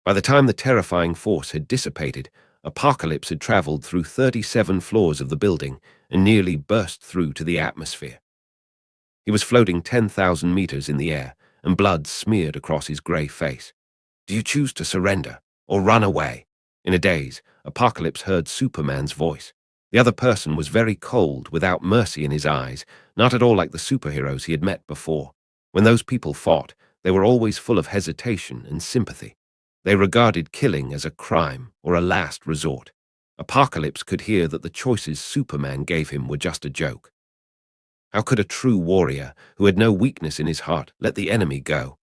By the time the terrifying force had dissipated, Apocalypse had traveled through 37 floors of the building and nearly burst through to the atmosphere. He was floating 10,000 meters in the air, and blood smeared across his grey face. Do you choose to surrender or run away? In a daze, Apocalypse heard Superman's voice. The other person was very cold, without mercy in his eyes, not at all like the superheroes he had met before. When those people fought, they were always full of hesitation and sympathy. They regarded killing as a crime or a last resort. Apocalypse could hear that the choices Superman gave him were just a joke. How could a true warrior, who had no weakness in his heart, let the enemy go?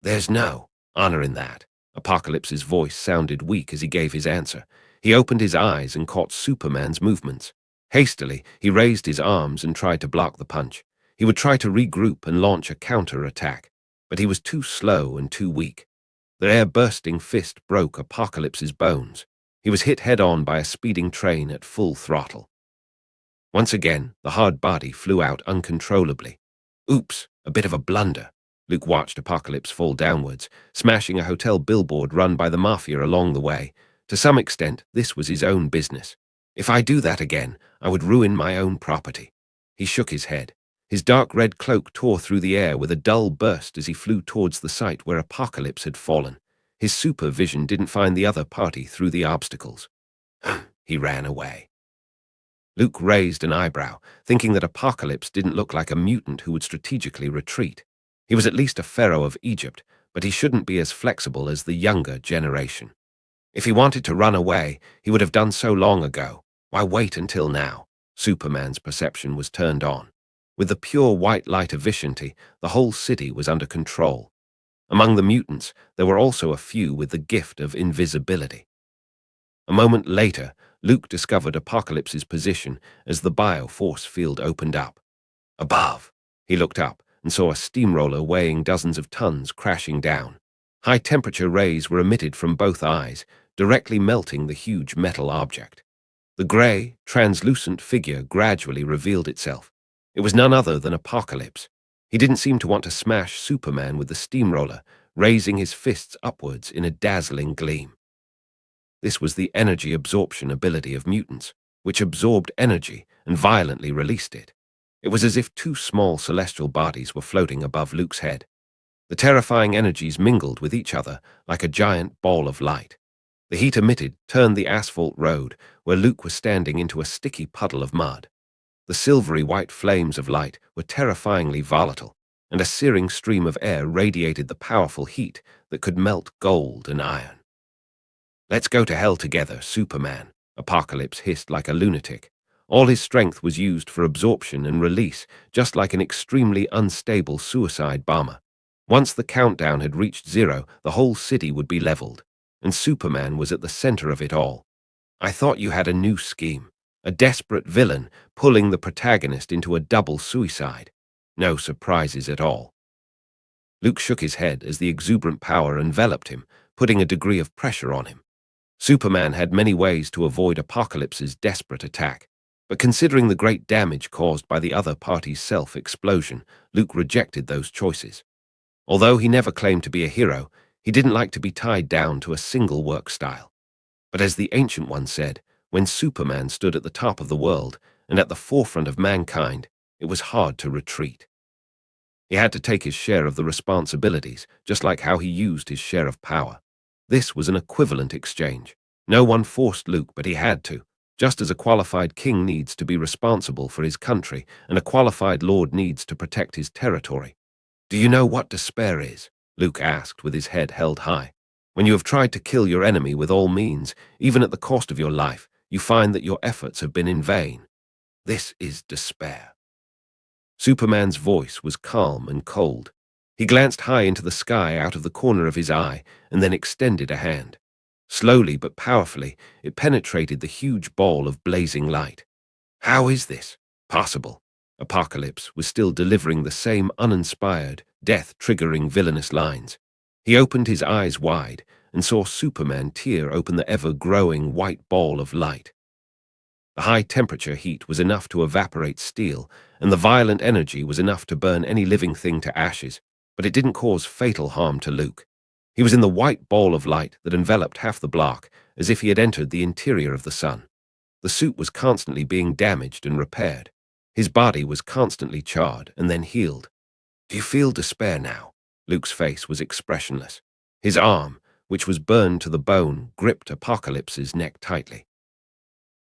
There's no honor in that. Apocalypse's voice sounded weak as he gave his answer. He opened his eyes and caught Superman's movements. Hastily, he raised his arms and tried to block the punch. He would try to regroup and launch a counter-attack, but he was too slow and too weak. The air-bursting fist broke Apocalypse's bones. He was hit head-on by a speeding train at full throttle. Once again, the hard body flew out uncontrollably. Oops, a bit of a blunder. Luke watched Apocalypse fall downwards, smashing a hotel billboard run by the Mafia along the way. To some extent, this was his own business. If I do that again, I would ruin my own property. He shook his head. His dark red cloak tore through the air with a dull burst as he flew towards the site where Apocalypse had fallen. His supervision didn't find the other party through the obstacles. He ran away. Luke raised an eyebrow, thinking that Apocalypse didn't look like a mutant who would strategically retreat. He was at least a pharaoh of Egypt, but he shouldn't be as flexible as the younger generation. If he wanted to run away, he would have done so long ago. Why wait until now? Superman's perception was turned on. With the pure white light of Vishanti, the whole city was under control. Among the mutants, there were also a few with the gift of invisibility. A moment later, Luke discovered Apocalypse's position as the bioforce field opened up. Above, he looked up and saw a steamroller weighing dozens of tons crashing down. High-temperature rays were emitted from both eyes, directly melting the huge metal object. The grey, translucent figure gradually revealed itself. It was none other than Apocalypse. He didn't seem to want to smash Superman with the steamroller, raising his fists upwards in a dazzling gleam. This was the energy absorption ability of mutants, which absorbed energy and violently released it. It was as if two small celestial bodies were floating above Luke's head. The terrifying energies mingled with each other like a giant ball of light. The heat emitted turned the asphalt road where Luke was standing into a sticky puddle of mud. The silvery white flames of light were terrifyingly volatile, and a searing stream of air radiated the powerful heat that could melt gold and iron. Let's go to hell together, Superman, Apocalypse hissed like a lunatic. All his strength was used for absorption and release, just like an extremely unstable suicide bomber. Once the countdown had reached 0, the whole city would be leveled, and Superman was at the center of it all. I thought you had a new scheme, a desperate villain pulling the protagonist into a double suicide. No surprises at all. Luke shook his head as the exuberant power enveloped him, putting a degree of pressure on him. Superman had many ways to avoid Apocalypse's desperate attack, but considering the great damage caused by the other party's self-explosion, Luke rejected those choices. Although he never claimed to be a hero, he didn't like to be tied down to a single work style. But as the Ancient One said, when Superman stood at the top of the world and at the forefront of mankind, it was hard to retreat. He had to take his share of the responsibilities, just like how he used his share of power. This was an equivalent exchange. No one forced Luke, but he had to. just as a qualified king needs to be responsible for his country and a qualified lord needs to protect his territory. Do you know what despair is? Luke asked with his head held high. When you have tried to kill your enemy with all means, even at the cost of your life, you find that your efforts have been in vain. This is despair. Superman's voice was calm and cold. He glanced high into the sky out of the corner of his eye and then extended a hand. Slowly but powerfully, it penetrated the huge ball of blazing light. How is this possible? Apocalypse was still delivering the same uninspired, death-triggering villainous lines. He opened his eyes wide and saw Superman tear open the ever-growing white ball of light. The high-temperature heat was enough to evaporate steel, and the violent energy was enough to burn any living thing to ashes, but it didn't cause fatal harm to Luke. He was in the white ball of light that enveloped half the block, as if he had entered the interior of the sun. The suit was constantly being damaged and repaired. His body was constantly charred and then healed. Do you feel despair now? Luke's face was expressionless. His arm, which was burned to the bone, gripped Apocalypse's neck tightly.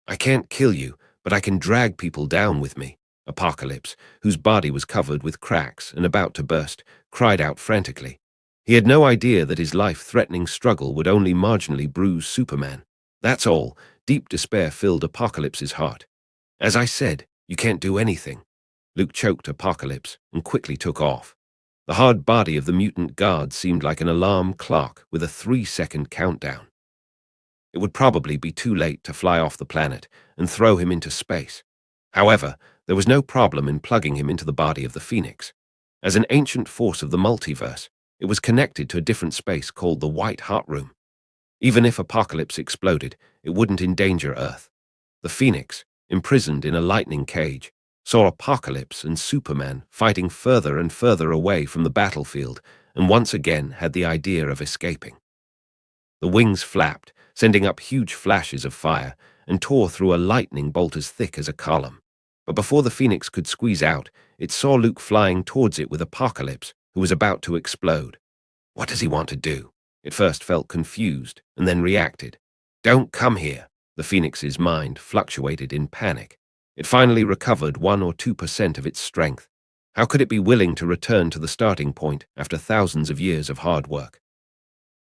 I can't kill you, but I can drag people down with me. Apocalypse, whose body was covered with cracks and about to burst, cried out frantically. He had no idea that his life-threatening struggle would only marginally bruise Superman. That's all. Deep despair filled Apocalypse's heart. As I said, you can't do anything. Luke choked Apocalypse and quickly took off. The hard body of the mutant guard seemed like an alarm clock with a 3-second countdown. It would probably be too late to fly off the planet and throw him into space. However, there was no problem in plugging him into the body of the Phoenix. As an ancient force of the multiverse, it was connected to a different space called the White Heart Room. Even if Apocalypse exploded, it wouldn't endanger Earth. The Phoenix, imprisoned in a lightning cage, saw Apocalypse and Superman fighting further and further away from the battlefield and once again had the idea of escaping. The wings flapped, sending up huge flashes of fire, and tore through a lightning bolt as thick as a column. But before the Phoenix could squeeze out, it saw Luke flying towards it with Apocalypse, who was about to explode. What does he want to do? It first felt confused, and then reacted. Don't come here. The Phoenix's mind fluctuated in panic. It finally recovered 1 or 2% of its strength. How could it be willing to return to the starting point after thousands of years of hard work?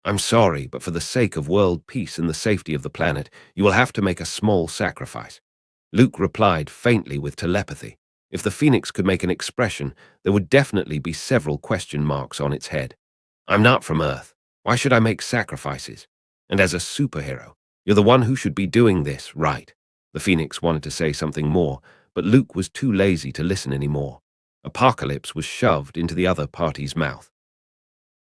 I'm sorry, but for the sake of world peace and the safety of the planet, you will have to make a small sacrifice. Luke replied faintly with telepathy. If the Phoenix could make an expression, there would definitely be several question marks on its head. I'm not from Earth. Why should I make sacrifices? And as a superhero, you're the one who should be doing this, right? The Phoenix wanted to say something more, but Luke was too lazy to listen anymore. Apocalypse was shoved into the other party's mouth.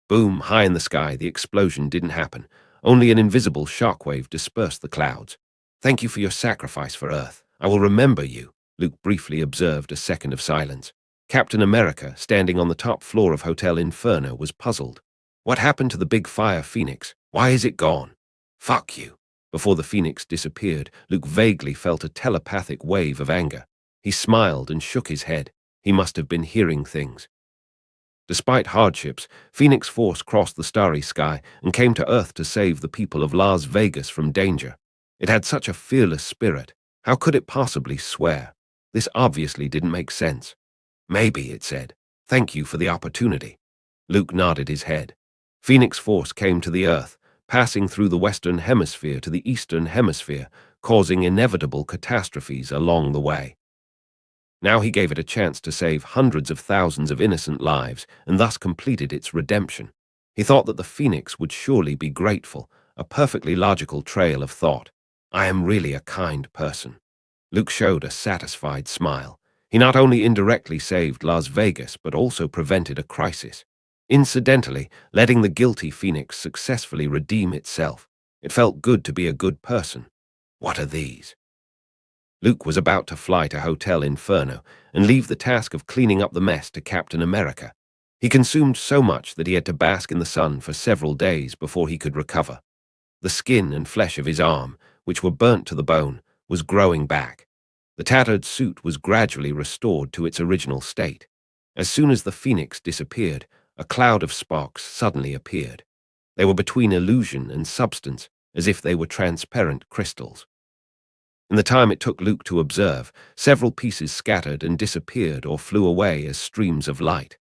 Boom, high in the sky, the explosion didn't happen. Only an invisible shockwave dispersed the clouds. Thank you for your sacrifice for Earth. I will remember you. Luke briefly observed a second of silence. Captain America, standing on the top floor of Hotel Inferno, was puzzled. What happened to the big fire Phoenix? Why is it gone? Fuck you. Before the Phoenix disappeared, Luke vaguely felt a telepathic wave of anger. He smiled and shook his head. He must have been hearing things. Despite hardships, Phoenix Force crossed the starry sky and came to Earth to save the people of Las Vegas from danger. It had such a fearless spirit. How could it possibly swear? This obviously didn't make sense. Maybe, it said. Thank you for the opportunity. Luke nodded his head. Phoenix Force came to the Earth, passing through the Western Hemisphere to the Eastern Hemisphere, causing inevitable catastrophes along the way. Now he gave it a chance to save hundreds of thousands of innocent lives and thus completed its redemption. He thought that the Phoenix would surely be grateful, a perfectly logical trail of thought. I am really a kind person. Luke showed a satisfied smile. He not only indirectly saved Las Vegas but also prevented a crisis. Incidentally, letting the guilty Phoenix successfully redeem itself. It felt good to be a good person. What are these? Luke was about to fly to Hotel Inferno and leave the task of cleaning up the mess to Captain America. He consumed so much that he had to bask in the sun for several days before he could recover. The skin and flesh of his arm, which were burnt to the bone, was growing back. The tattered suit was gradually restored to its original state. As soon as the Phoenix disappeared, a cloud of sparks suddenly appeared. They were between illusion and substance, as if they were transparent crystals. In the time it took Luke to observe, several pieces scattered and disappeared or flew away as streams of light.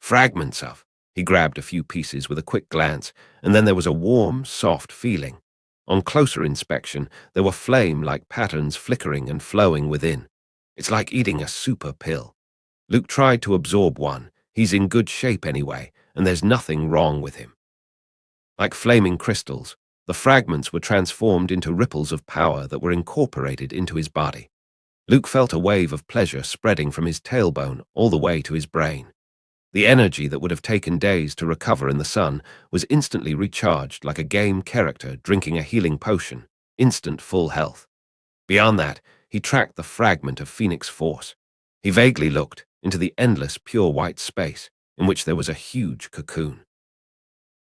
Fragments of. He grabbed a few pieces with a quick glance, and then there was a warm, soft feeling. On closer inspection, there were flame-like patterns flickering and flowing within. It's like eating a super pill. Luke tried to absorb one. He's in good shape anyway, and there's nothing wrong with him. Like flaming crystals, the fragments were transformed into ripples of power that were incorporated into his body. Luke felt a wave of pleasure spreading from his tailbone all the way to his brain. The energy that would have taken days to recover in the sun was instantly recharged like a game character drinking a healing potion, instant full health. Beyond that, he tracked the fragment of Phoenix Force. He vaguely looked into the endless pure white space in which there was a huge cocoon.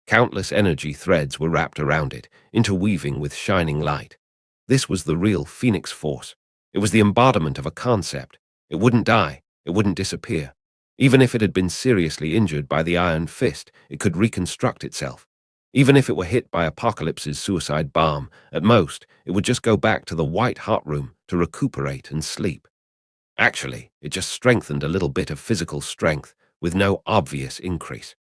Countless energy threads were wrapped around it, interweaving with shining light. This was the real Phoenix Force. It was the embodiment of a concept. It wouldn't die. It wouldn't disappear. Even if it had been seriously injured by the Iron Fist, it could reconstruct itself. Even if it were hit by Apocalypse's suicide bomb, at most, it would just go back to the white hot room to recuperate and sleep. Actually, it just strengthened a little bit of physical strength with no obvious increase.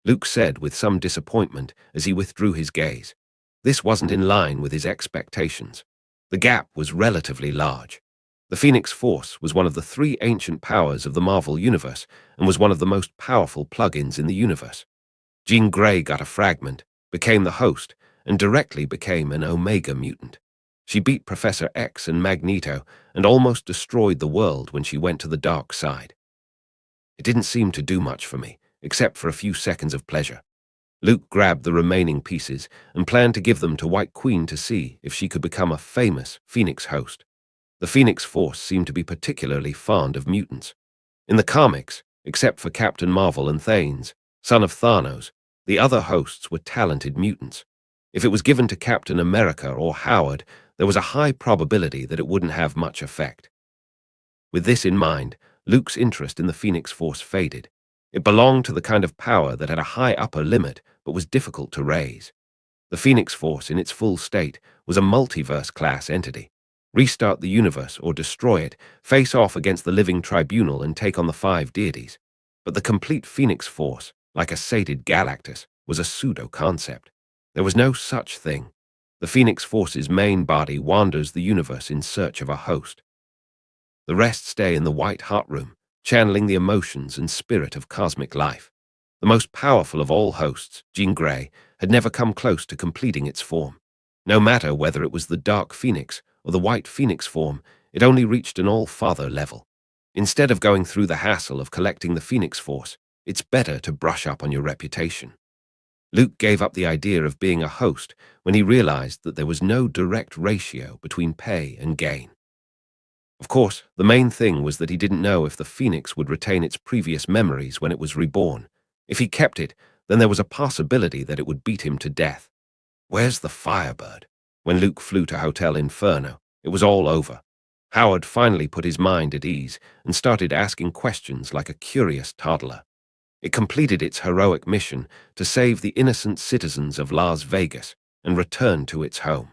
Luke said with some disappointment as he withdrew his gaze. This wasn't in line with his expectations. The gap was relatively large. The Phoenix Force was one of the three ancient powers of the Marvel Universe and was one of the most powerful plugins in the universe. Jean Grey got a fragment, became the host, and directly became an Omega mutant. She beat Professor X and Magneto and almost destroyed the world when she went to the dark side. It didn't seem to do much for me, except for a few seconds of pleasure. Luke grabbed the remaining pieces and planned to give them to White Queen to see if she could become a famous Phoenix host. The Phoenix Force seemed to be particularly fond of mutants. In the comics, except for Captain Marvel and Thanes, son of Thanos, the other hosts were talented mutants. If it was given to Captain America or Howard, there was a high probability that it wouldn't have much effect. With this in mind, Luke's interest in the Phoenix Force faded. It belonged to the kind of power that had a high upper limit but was difficult to raise. The Phoenix Force in its full state was a multiverse-class entity. Restart the universe or destroy it, face off against the living tribunal and take on the 5 deities. But the complete Phoenix Force, like a sated Galactus, was a pseudo-concept. There was no such thing. The Phoenix Force's main body wanders the universe in search of a host. The rest stay in the white hot room, channeling the emotions and spirit of cosmic life. The most powerful of all hosts, Jean Grey, had never come close to completing its form. No matter whether it was the Dark Phoenix or the White Phoenix form, it only reached an all-father level. Instead of going through the hassle of collecting the Phoenix Force, it's better to brush up on your reputation. Luke gave up the idea of being a host when he realized that there was no direct ratio between pay and gain. Of course, the main thing was that he didn't know if the Phoenix would retain its previous memories when it was reborn. If he kept it, then there was a possibility that it would beat him to death. Where's the Firebird? When Luke flew to Hotel Inferno, it was all over. Howard finally put his mind at ease and started asking questions like a curious toddler. It completed its heroic mission to save the innocent citizens of Las Vegas and return to its home.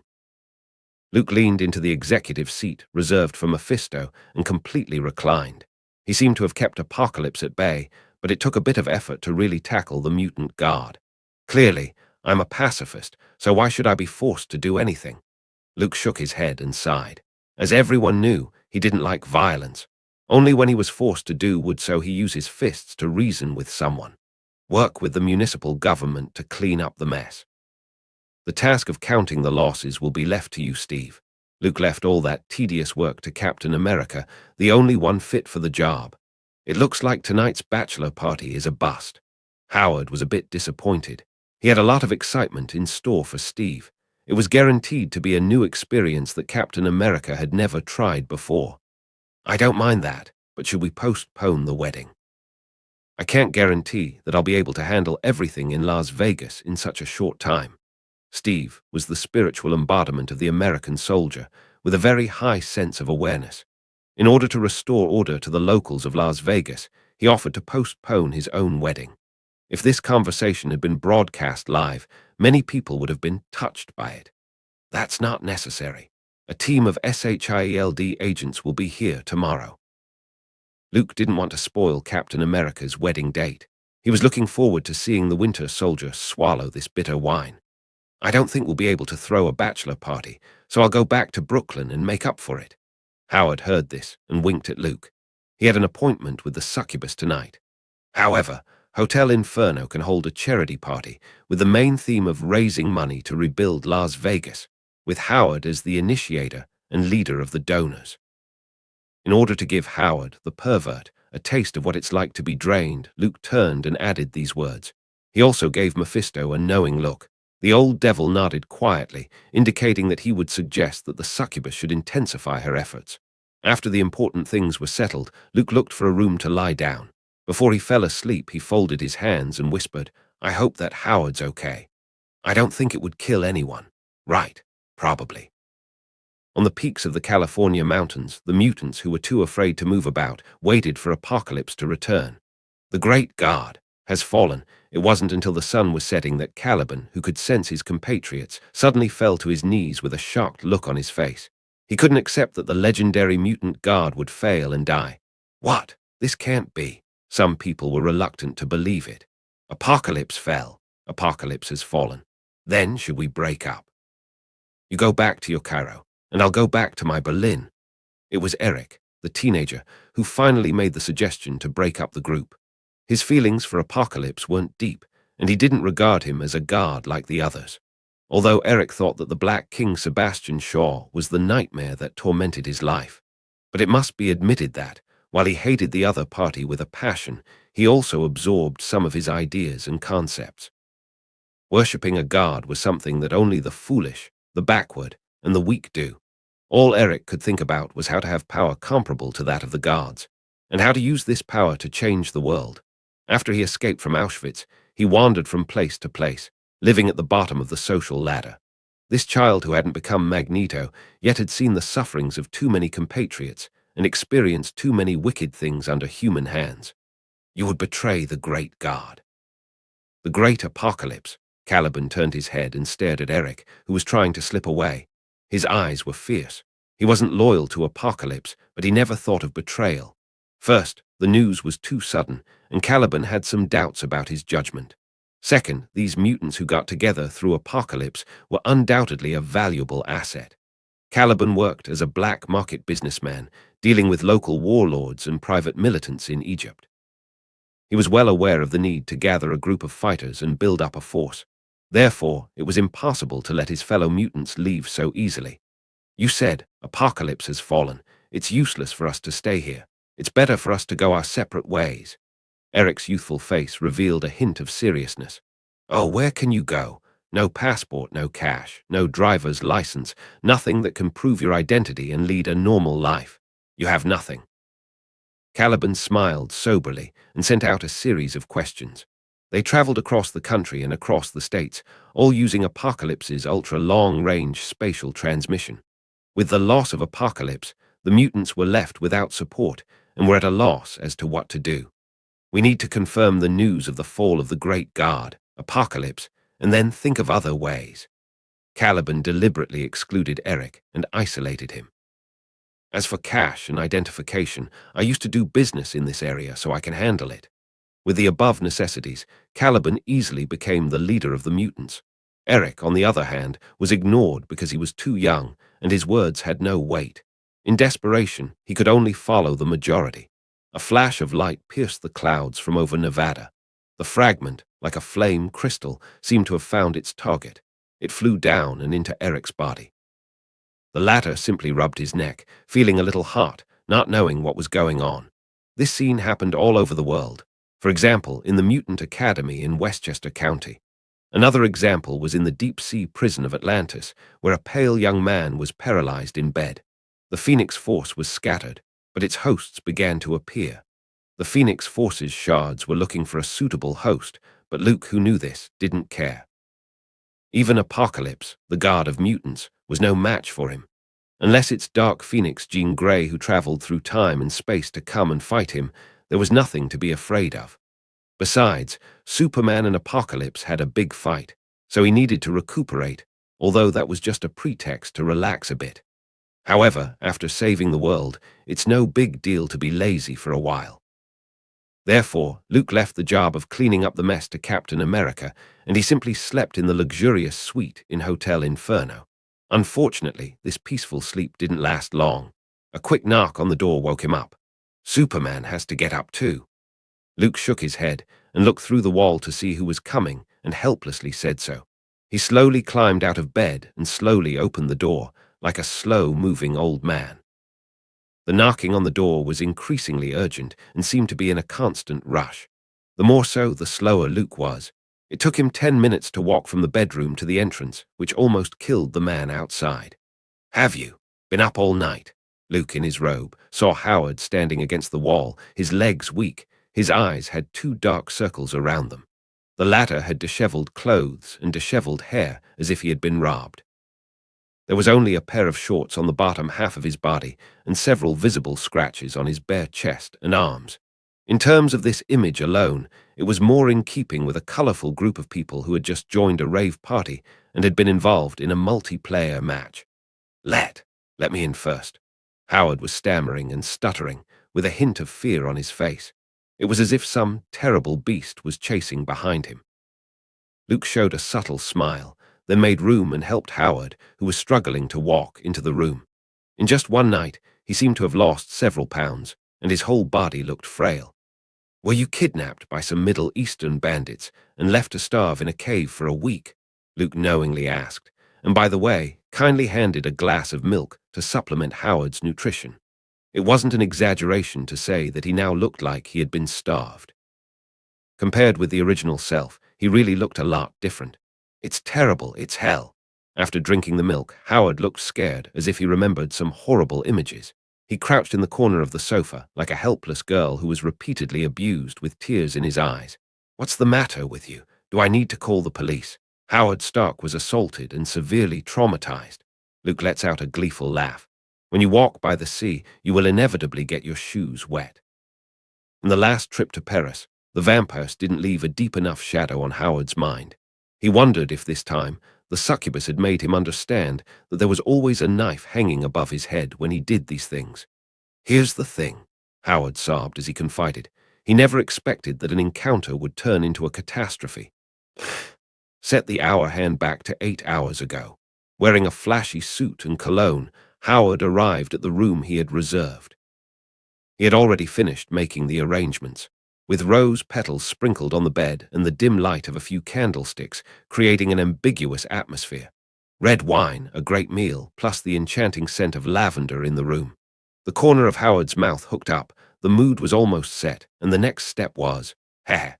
Luke leaned into the executive seat reserved for Mephisto and completely reclined. He seemed to have kept Apocalypse at bay, but it took a bit of effort to really tackle the mutant guard. Clearly, I'm a pacifist, so why should I be forced to do anything? Luke shook his head and sighed. As everyone knew, he didn't like violence. Only when he was forced to do would so he use his fists to reason with someone. Work with the municipal government to clean up the mess. The task of counting the losses will be left to you, Steve. Luke left all that tedious work to Captain America, the only one fit for the job. It looks like tonight's bachelor party is a bust. Howard was a bit disappointed. He had a lot of excitement in store for Steve. It was guaranteed to be a new experience that Captain America had never tried before. I don't mind that, but should we postpone the wedding? I can't guarantee that I'll be able to handle everything in Las Vegas in such a short time. Steve was the spiritual embodiment of the American soldier, with a very high sense of awareness. In order to restore order to the locals of Las Vegas, he offered to postpone his own wedding. If this conversation had been broadcast live, many people would have been touched by it. That's not necessary. A team of SHIELD agents will be here tomorrow. Luke didn't want to spoil Captain America's wedding date. He was looking forward to seeing the Winter Soldier swallow this bitter wine. I don't think we'll be able to throw a bachelor party, so I'll go back to Brooklyn and make up for it. Howard heard this and winked at Luke. He had an appointment with the succubus tonight. However, Hotel Inferno can hold a charity party with the main theme of raising money to rebuild Las Vegas, with Howard as the initiator and leader of the donors. In order to give Howard, the pervert, a taste of what it's like to be drained, Luke turned and added these words. He also gave Mephisto a knowing look. The old devil nodded quietly, indicating that he would suggest that the succubus should intensify her efforts. After the important things were settled, Luke looked for a room to lie down. Before he fell asleep, he folded his hands and whispered, I hope that Howard's okay. I don't think it would kill anyone. Right, probably. On the peaks of the California mountains, the mutants who were too afraid to move about waited for Apocalypse to return. The great god has fallen. It wasn't until the sun was setting that Caliban, who could sense his compatriots, suddenly fell to his knees with a shocked look on his face. He couldn't accept that the legendary mutant god would fail and die. What? This can't be. Some people were reluctant to believe it. Apocalypse fell. Apocalypse has fallen. Then should we break up? You go back to your Cairo, and I'll go back to my Berlin. It was Eric, the teenager, who finally made the suggestion to break up the group. His feelings for Apocalypse weren't deep, and he didn't regard him as a god like the others. Although Eric thought that the Black King Sebastian Shaw was the nightmare that tormented his life. But it must be admitted that, while he hated the other party with a passion, he also absorbed some of his ideas and concepts. Worshipping a god was something that only the foolish, the backward, and the weak do. All Eric could think about was how to have power comparable to that of the gods, and how to use this power to change the world. After he escaped from Auschwitz, he wandered from place to place, living at the bottom of the social ladder. This child who hadn't become Magneto, yet had seen the sufferings of too many compatriots and experienced too many wicked things under human hands. You would betray the great god. The great Apocalypse. Caliban turned his head and stared at Eric, who was trying to slip away. His eyes were fierce. He wasn't loyal to Apocalypse, but he never thought of betrayal. First, the news was too sudden, and Caliban had some doubts about his judgment. Second, these mutants who got together through Apocalypse were undoubtedly a valuable asset. Caliban worked as a black market businessman, dealing with local warlords and private militants in Egypt. He was well aware of the need to gather a group of fighters and build up a force. Therefore, it was impossible to let his fellow mutants leave so easily. You said, Apocalypse has fallen. It's useless for us to stay here. It's better for us to go our separate ways. Eric's youthful face revealed a hint of seriousness. Oh, where can you go? No passport, no cash, no driver's license, nothing that can prove your identity and lead a normal life. You have nothing. Caliban smiled soberly and sent out a series of questions. They traveled across the country and across the states, all using Apocalypse's ultra-long-range spatial transmission. With the loss of Apocalypse, the mutants were left without support and were at a loss as to what to do. We need to confirm the news of the fall of the great god, Apocalypse, and then think of other ways. Caliban deliberately excluded Eric and isolated him. As for cash and identification, I used to do business in this area, so I can handle it. With the above necessities, Caliban easily became the leader of the mutants. Eric, on the other hand, was ignored because he was too young and his words had no weight. In desperation, he could only follow the majority. A flash of light pierced the clouds from over Nevada. The fragment, like a flame crystal, seemed to have found its target. It flew down and into Eric's body. The latter simply rubbed his neck, feeling a little hot, not knowing what was going on. This scene happened all over the world. For example, in the Mutant Academy in Westchester County. Another example was in the deep-sea prison of Atlantis, where a pale young man was paralyzed in bed. The Phoenix Force was scattered, but its hosts began to appear. The Phoenix Force's shards were looking for a suitable host, but Luke, who knew this, didn't care. Even Apocalypse, the god of mutants, was no match for him. Unless it's Dark Phoenix Jean Grey who traveled through time and space to come and fight him, there was nothing to be afraid of. Besides, Superman and Apocalypse had a big fight, so he needed to recuperate, although that was just a pretext to relax a bit. However, after saving the world, it's no big deal to be lazy for a while. Therefore, Luke left the job of cleaning up the mess to Captain America, and he simply slept in the luxurious suite in Hotel Inferno. Unfortunately, this peaceful sleep didn't last long. A quick knock on the door woke him up. Superman has to get up too. Luke shook his head and looked through the wall to see who was coming and helplessly said so. He slowly climbed out of bed and slowly opened the door, like a slow-moving old man. The knocking on the door was increasingly urgent and seemed to be in a constant rush. The more so, the slower Luke was. It took him 10 minutes to walk from the bedroom to the entrance, which almost killed the man outside. "Have you been up all night?" Luke, in his robe, saw Howard standing against the wall, his legs weak. His eyes had two dark circles around them. The latter had disheveled clothes and disheveled hair, as if he had been robbed. There was only a pair of shorts on the bottom half of his body and several visible scratches on his bare chest and arms. In terms of this image alone, it was more in keeping with a colorful group of people who had just joined a rave party and had been involved in a multiplayer match. Let me in first." Howard was stammering and stuttering, with a hint of fear on his face. It was as if some terrible beast was chasing behind him. Luke showed a subtle smile, then made room and helped Howard, who was struggling to walk, into the room. In just one night, he seemed to have lost several pounds, and his whole body looked frail. "Were you kidnapped by some Middle Eastern bandits and left to starve in a cave for a week?" Luke knowingly asked, and by the way, kindly handed a glass of milk to supplement Howard's nutrition. It wasn't an exaggeration to say that he now looked like he had been starved. Compared with the original self, he really looked a lot different. "It's terrible, it's hell." After drinking the milk, Howard looked scared, as if he remembered some horrible images. He crouched in the corner of the sofa, like a helpless girl who was repeatedly abused, with tears in his eyes. "What's the matter with you? Do I need to call the police?" Howard Stark was assaulted and severely traumatized. Luke lets out a gleeful laugh. "When you walk by the sea, you will inevitably get your shoes wet." In the last trip to Paris, the vampires didn't leave a deep enough shadow on Howard's mind. He wondered if this time the succubus had made him understand that there was always a knife hanging above his head when he did these things. "Here's the thing," Howard sobbed as he confided. He never expected that an encounter would turn into a catastrophe. Set the hour hand back to 8 hours ago. Wearing a flashy suit and cologne, Howard arrived at the room he had reserved. He had already finished making the arrangements, with rose petals sprinkled on the bed and the dim light of a few candlesticks, creating an ambiguous atmosphere. Red wine, a great meal, plus the enchanting scent of lavender in the room. The corner of Howard's mouth hooked up, the mood was almost set, and the next step was, heh.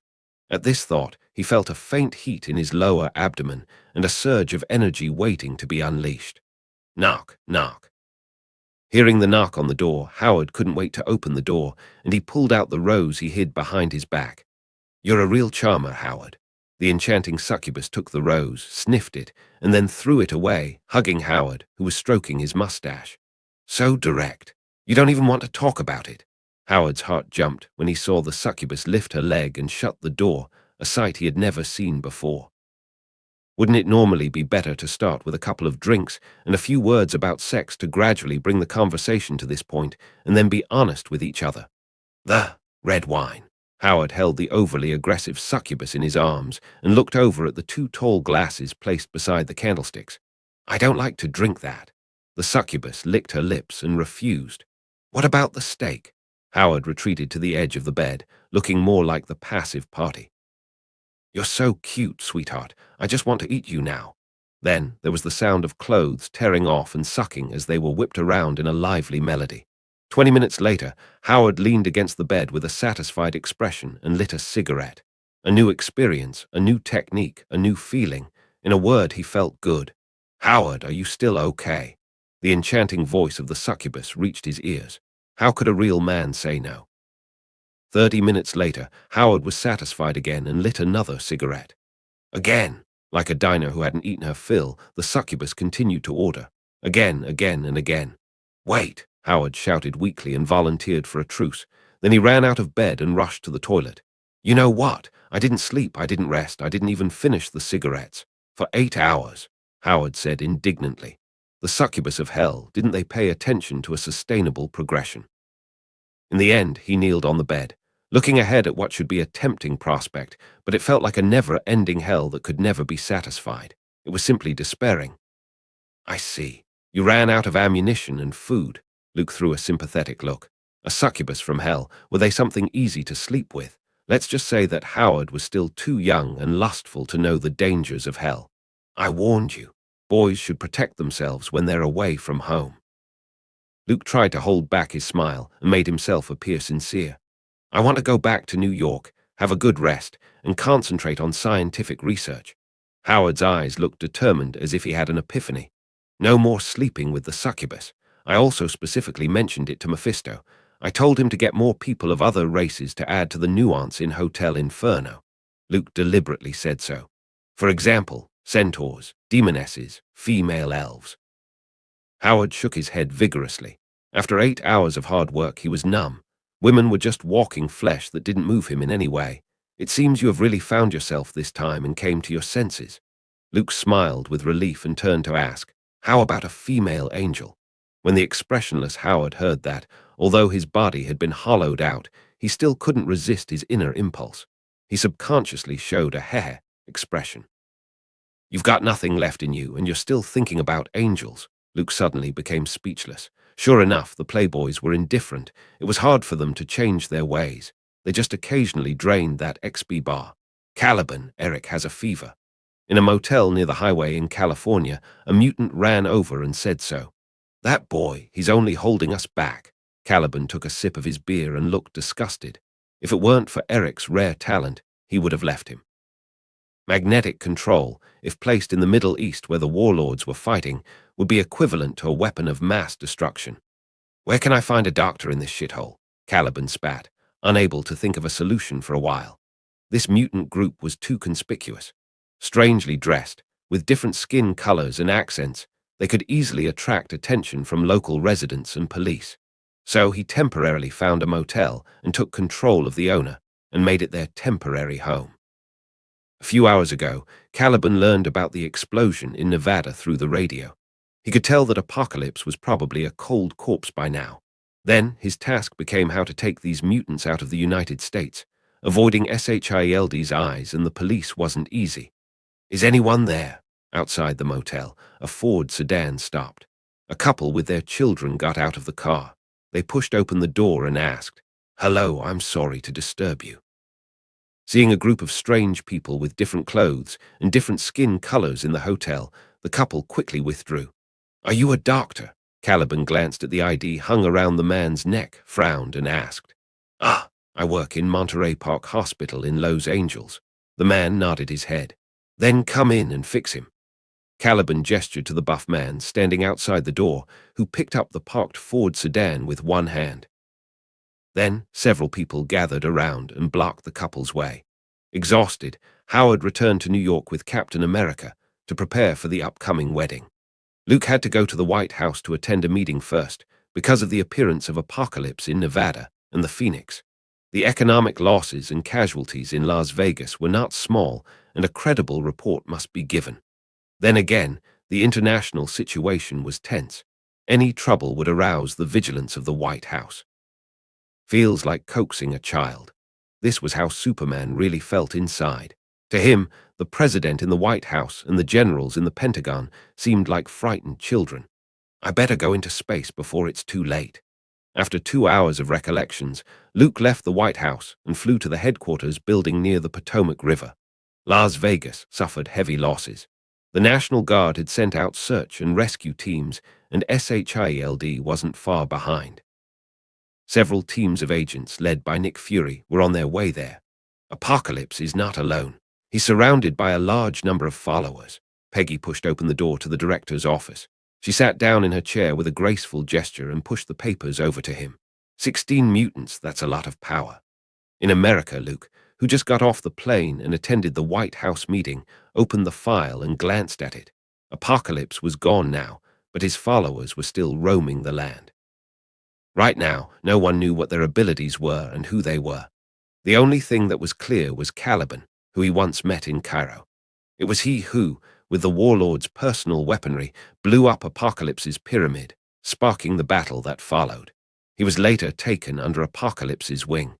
At this thought, he felt a faint heat in his lower abdomen and a surge of energy waiting to be unleashed. Knock, knock. Hearing the knock on the door, Howard couldn't wait to open the door, and he pulled out the rose he hid behind his back. "You're a real charmer, Howard." The enchanting succubus took the rose, sniffed it, and then threw it away, hugging Howard, who was stroking his mustache. "So direct. You don't even want to talk about it." Howard's heart jumped when he saw the succubus lift her leg and shut the door, a sight he had never seen before. Wouldn't it normally be better to start with a couple of drinks and a few words about sex to gradually bring the conversation to this point and then be honest with each other? The red wine. Howard held the overly aggressive succubus in his arms and looked over at the two tall glasses placed beside the candlesticks. "I don't like to drink that." The succubus licked her lips and refused. "What about the steak?" Howard retreated to the edge of the bed, looking more like the passive party. "You're so cute, sweetheart. I just want to eat you now." Then there was the sound of clothes tearing off and sucking as they were whipped around in a lively melody. 20 minutes later, Howard leaned against the bed with a satisfied expression and lit a cigarette. A new experience, a new technique, a new feeling. In a word, he felt good. "Howard, are you still okay?" The enchanting voice of the succubus reached his ears. How could a real man say no? 30 minutes later, Howard was satisfied again and lit another cigarette. Again, like a diner who hadn't eaten her fill, the succubus continued to order. Again, and again. "Wait!" Howard shouted weakly and volunteered for a truce. Then he ran out of bed and rushed to the toilet. "You know what? I didn't sleep, I didn't rest, I didn't even finish the cigarettes. For 8 hours," Howard said indignantly. The succubus of hell, didn't they pay attention to a sustainable progression? In the end, he kneeled on the bed, looking ahead at what should be a tempting prospect, but it felt like a never-ending hell that could never be satisfied. It was simply despairing. I see. You ran out of ammunition and food. Luke threw a sympathetic look. A succubus from hell, were they something easy to sleep with? Let's just say that Howard was still too young and lustful to know the dangers of hell. I warned you. Boys should protect themselves when they're away from home. Luke tried to hold back his smile and made himself appear sincere. I want to go back to New York, have a good rest, and concentrate on scientific research. Howard's eyes looked determined, as if he had an epiphany. No more sleeping with the succubus. I also specifically mentioned it to Mephisto. I told him to get more people of other races to add to the nuance in Hotel Inferno. Luke deliberately said so. For example, centaurs, demonesses, female elves. Howard shook his head vigorously. After 8 hours of hard work, he was numb. Women were just walking flesh that didn't move him in any way. It seems you have really found yourself this time and came to your senses. Luke smiled with relief and turned to ask, how about a female angel? When the expressionless Howard heard that, although his body had been hollowed out, he still couldn't resist his inner impulse. He subconsciously showed a heh expression. You've got nothing left in you, and you're still thinking about angels. Luke suddenly became speechless. Sure enough, the playboys were indifferent. It was hard for them to change their ways. They just occasionally drained that XP bar. Caliban, Eric has a fever. In a motel near the highway in California, a mutant ran over and said so. That boy, he's only holding us back. Caliban took a sip of his beer and looked disgusted. If it weren't for Eric's rare talent, he would have left him. Magnetic control, if placed in the Middle East where the warlords were fighting, would be equivalent to a weapon of mass destruction. Where can I find a doctor in this shithole? Caliban spat, unable to think of a solution for a while. This mutant group was too conspicuous. Strangely dressed, with different skin colors and accents, they could easily attract attention from local residents and police. So he temporarily found a motel and took control of the owner and made it their temporary home. A few hours ago, Caliban learned about the explosion in Nevada through the radio. He could tell that Apocalypse was probably a cold corpse by now. Then his task became how to take these mutants out of the United States. Avoiding SHIELD's eyes and the police wasn't easy. Is anyone there? Outside the motel, a Ford sedan stopped. A couple with their children got out of the car. They pushed open the door and asked, "Hello, I'm sorry to disturb you." Seeing a group of strange people with different clothes and different skin colors in the hotel, the couple quickly withdrew. Are you a doctor? Caliban glanced at the ID hung around the man's neck, frowned, and asked. Ah, I work in Monterey Park Hospital in Los Angeles. The man nodded his head. Then come in and fix him. Caliban gestured to the buff man standing outside the door, who picked up the parked Ford sedan with one hand. Then several people gathered around and blocked the couple's way. Exhausted, Howard returned to New York with Captain America to prepare for the upcoming wedding. Luke had to go to the White House to attend a meeting first because of the appearance of Apocalypse in Nevada and the Phoenix. The economic losses and casualties in Las Vegas were not small, and a credible report must be given. Then again, the international situation was tense. Any trouble would arouse the vigilance of the White House. Feels like coaxing a child. This was how Superman really felt inside. To him, the president in the White House and the generals in the Pentagon seemed like frightened children. I better go into space before it's too late. After 2 hours of recollections, Luke left the White House and flew to the headquarters building near the Potomac River. Las Vegas suffered heavy losses. The National Guard had sent out search and rescue teams, and SHIELD wasn't far behind. Several teams of agents led by Nick Fury were on their way there. Apocalypse is not alone. He's surrounded by a large number of followers. Peggy pushed open the door to the director's office. She sat down in her chair with a graceful gesture and pushed the papers over to him. 16 mutants, that's a lot of power. In America, Luke, who just got off the plane and attended the White House meeting, opened the file and glanced at it. Apocalypse was gone now, but his followers were still roaming the land. Right now, no one knew what their abilities were and who they were. The only thing that was clear was Caliban, who he once met in Cairo. It was he who, with the warlord's personal weaponry, blew up Apocalypse's pyramid, sparking the battle that followed. He was later taken under Apocalypse's wing.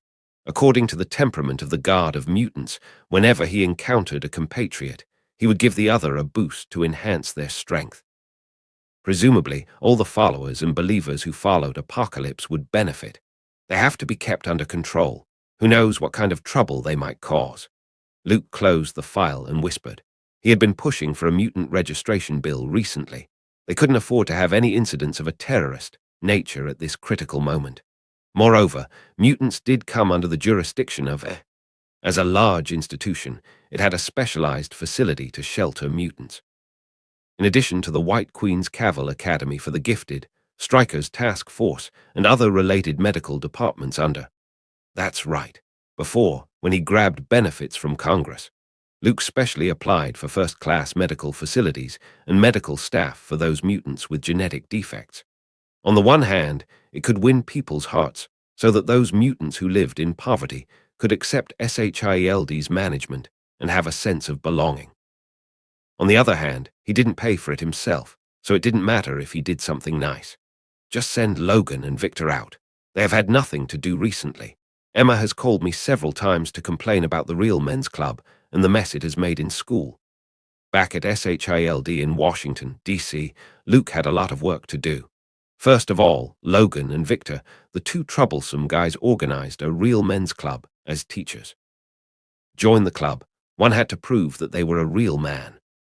According to the temperament of the Guard of Mutants, whenever he encountered a compatriot, he would give the other a boost to enhance their strength. Presumably, all the followers and believers who followed Apocalypse would benefit. They have to be kept under control. Who knows what kind of trouble they might cause? Luke closed the file and whispered. He had been pushing for a mutant registration bill recently. They couldn't afford to have any incidents of a terrorist nature at this critical moment. Moreover, mutants did come under the jurisdiction of As a large institution, it had a specialized facility to shelter mutants. In addition to the White Queen's Cavil Academy for the Gifted, Stryker's Task Force, and other related medical departments under. That's right. Before, when he grabbed benefits from Congress, Luke specially applied for first-class medical facilities and medical staff for those mutants with genetic defects. On the one hand, it could win people's hearts so that those mutants who lived in poverty could accept SHIELD's management and have a sense of belonging. On the other hand, he didn't pay for it himself, so it didn't matter if he did something nice. Just send Logan and Victor out. They have had nothing to do recently. Emma has called me several times to complain about the Real Men's Club and the mess it has made in school. Back at SHIELD in Washington, D.C., Luke had a lot of work to do. First of all, Logan and Victor, the two troublesome guys, organized a Real Men's Club as teachers. Join the club, one had to prove that they were a real man.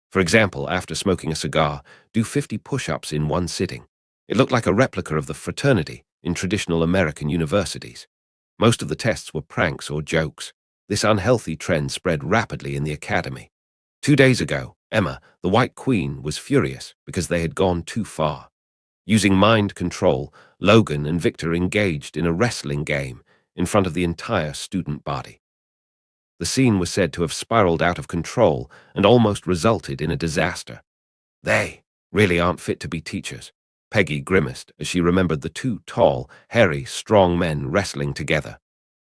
For example, after smoking a cigar, do 50 push-ups in one sitting. It looked like a replica of the fraternity in traditional American universities. Most of the tests were pranks or jokes. This unhealthy trend spread rapidly in the academy. 2 days ago, Emma, the White Queen, was furious because they had gone too far. Using mind control, Logan and Victor engaged in a wrestling game in front of the entire student body. The scene was said to have spiraled out of control and almost resulted in a disaster. They really aren't fit to be teachers. Peggy grimaced as she remembered the two tall, hairy, strong men wrestling together.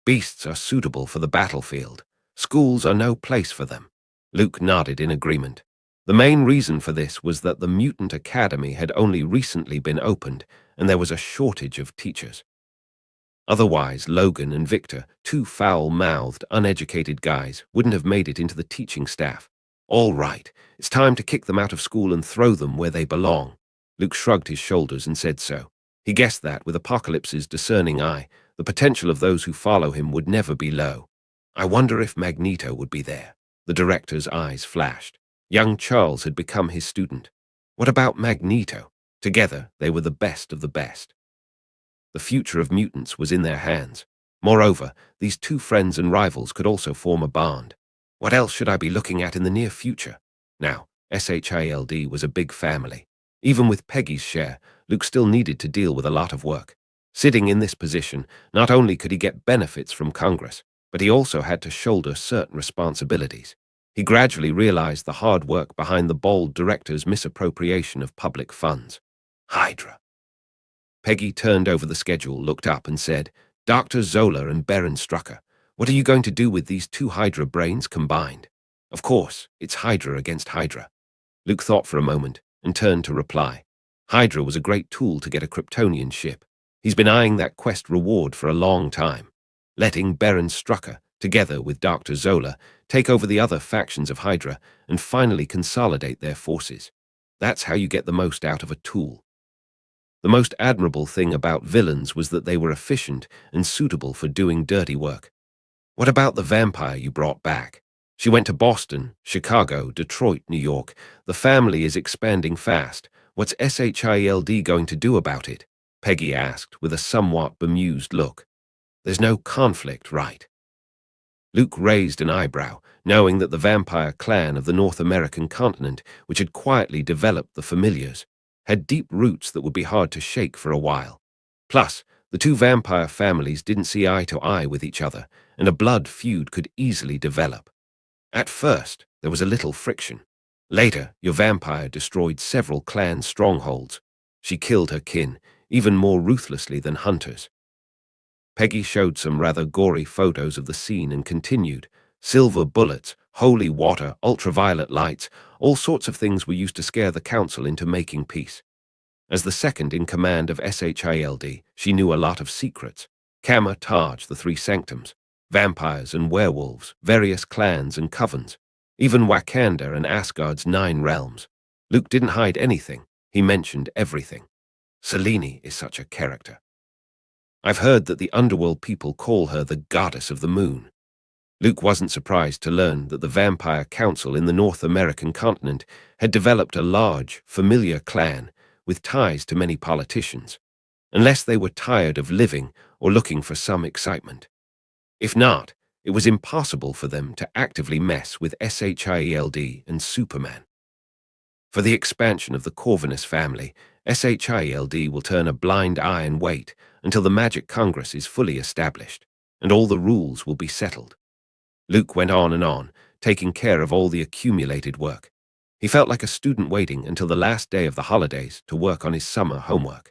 Beasts are suitable for the battlefield. Schools are no place for them. Luke nodded in agreement. The main reason for this was that the Mutant Academy had only recently been opened, and there was a shortage of teachers. Otherwise, Logan and Victor, two foul-mouthed, uneducated guys, wouldn't have made it into the teaching staff. All right, it's time to kick them out of school and throw them where they belong. Luke shrugged his shoulders and said so. He guessed that, with Apocalypse's discerning eye, the potential of those who follow him would never be low. I wonder if Magneto would be there. The director's eyes flashed. Young Charles had become his student. What about Magneto? Together, they were the best of the best. The future of mutants was in their hands. Moreover, these two friends and rivals could also form a bond. What else should I be looking at in the near future? Now, SHIELD was a big family. Even with Peggy's share, Luke still needed to deal with a lot of work. Sitting in this position, not only could he get benefits from Congress, but he also had to shoulder certain responsibilities. He gradually realized the hard work behind the bold director's misappropriation of public funds. Hydra. Peggy turned over the schedule, looked up and said, Dr. Zola and Baron Strucker, what are you going to do with these two Hydra brains combined? Of course, it's Hydra against Hydra. Luke thought for a moment and turned to reply. Hydra was a great tool to get a Kryptonian ship. He's been eyeing that quest reward for a long time. Letting Baron Strucker, together with Dr. Zola, take over the other factions of Hydra and finally consolidate their forces. That's how you get the most out of a tool. The most admirable thing about villains was that they were efficient and suitable for doing dirty work. What about the vampire you brought back? She went to Boston, Chicago, Detroit, New York. The family is expanding fast. What's SHIELD going to do about it? Peggy asked with a somewhat bemused look. There's no conflict, right? Luke raised an eyebrow, knowing that the vampire clan of the North American continent, which had quietly developed the Familiars, had deep roots that would be hard to shake for a while. Plus, the two vampire families didn't see eye to eye with each other, and a blood feud could easily develop. At first, there was a little friction. Later, your vampire destroyed several clan strongholds. She killed her kin, even more ruthlessly than hunters. Peggy showed some rather gory photos of the scene and continued, silver bullets, Holy water, ultraviolet lights, all sorts of things were used to scare the council into making peace. As the second in command of SHILD, she knew a lot of secrets. Kama, Taj, the three sanctums, vampires and werewolves, various clans and covens, even Wakanda and Asgard's 9 realms. Luke didn't hide anything. He mentioned everything. Selene is such a character. I've heard that the underworld people call her the goddess of the moon. Luke wasn't surprised to learn that the Vampire Council in the North American continent had developed a large, familiar clan with ties to many politicians, unless they were tired of living or looking for some excitement. If not, it was impossible for them to actively mess with SHIELD and Superman. For the expansion of the Corvinus family, SHIELD will turn a blind eye and wait until the Magic Congress is fully established, and all the rules will be settled. Luke went on and on, taking care of all the accumulated work. He felt like a student waiting until the last day of the holidays to work on his summer homework.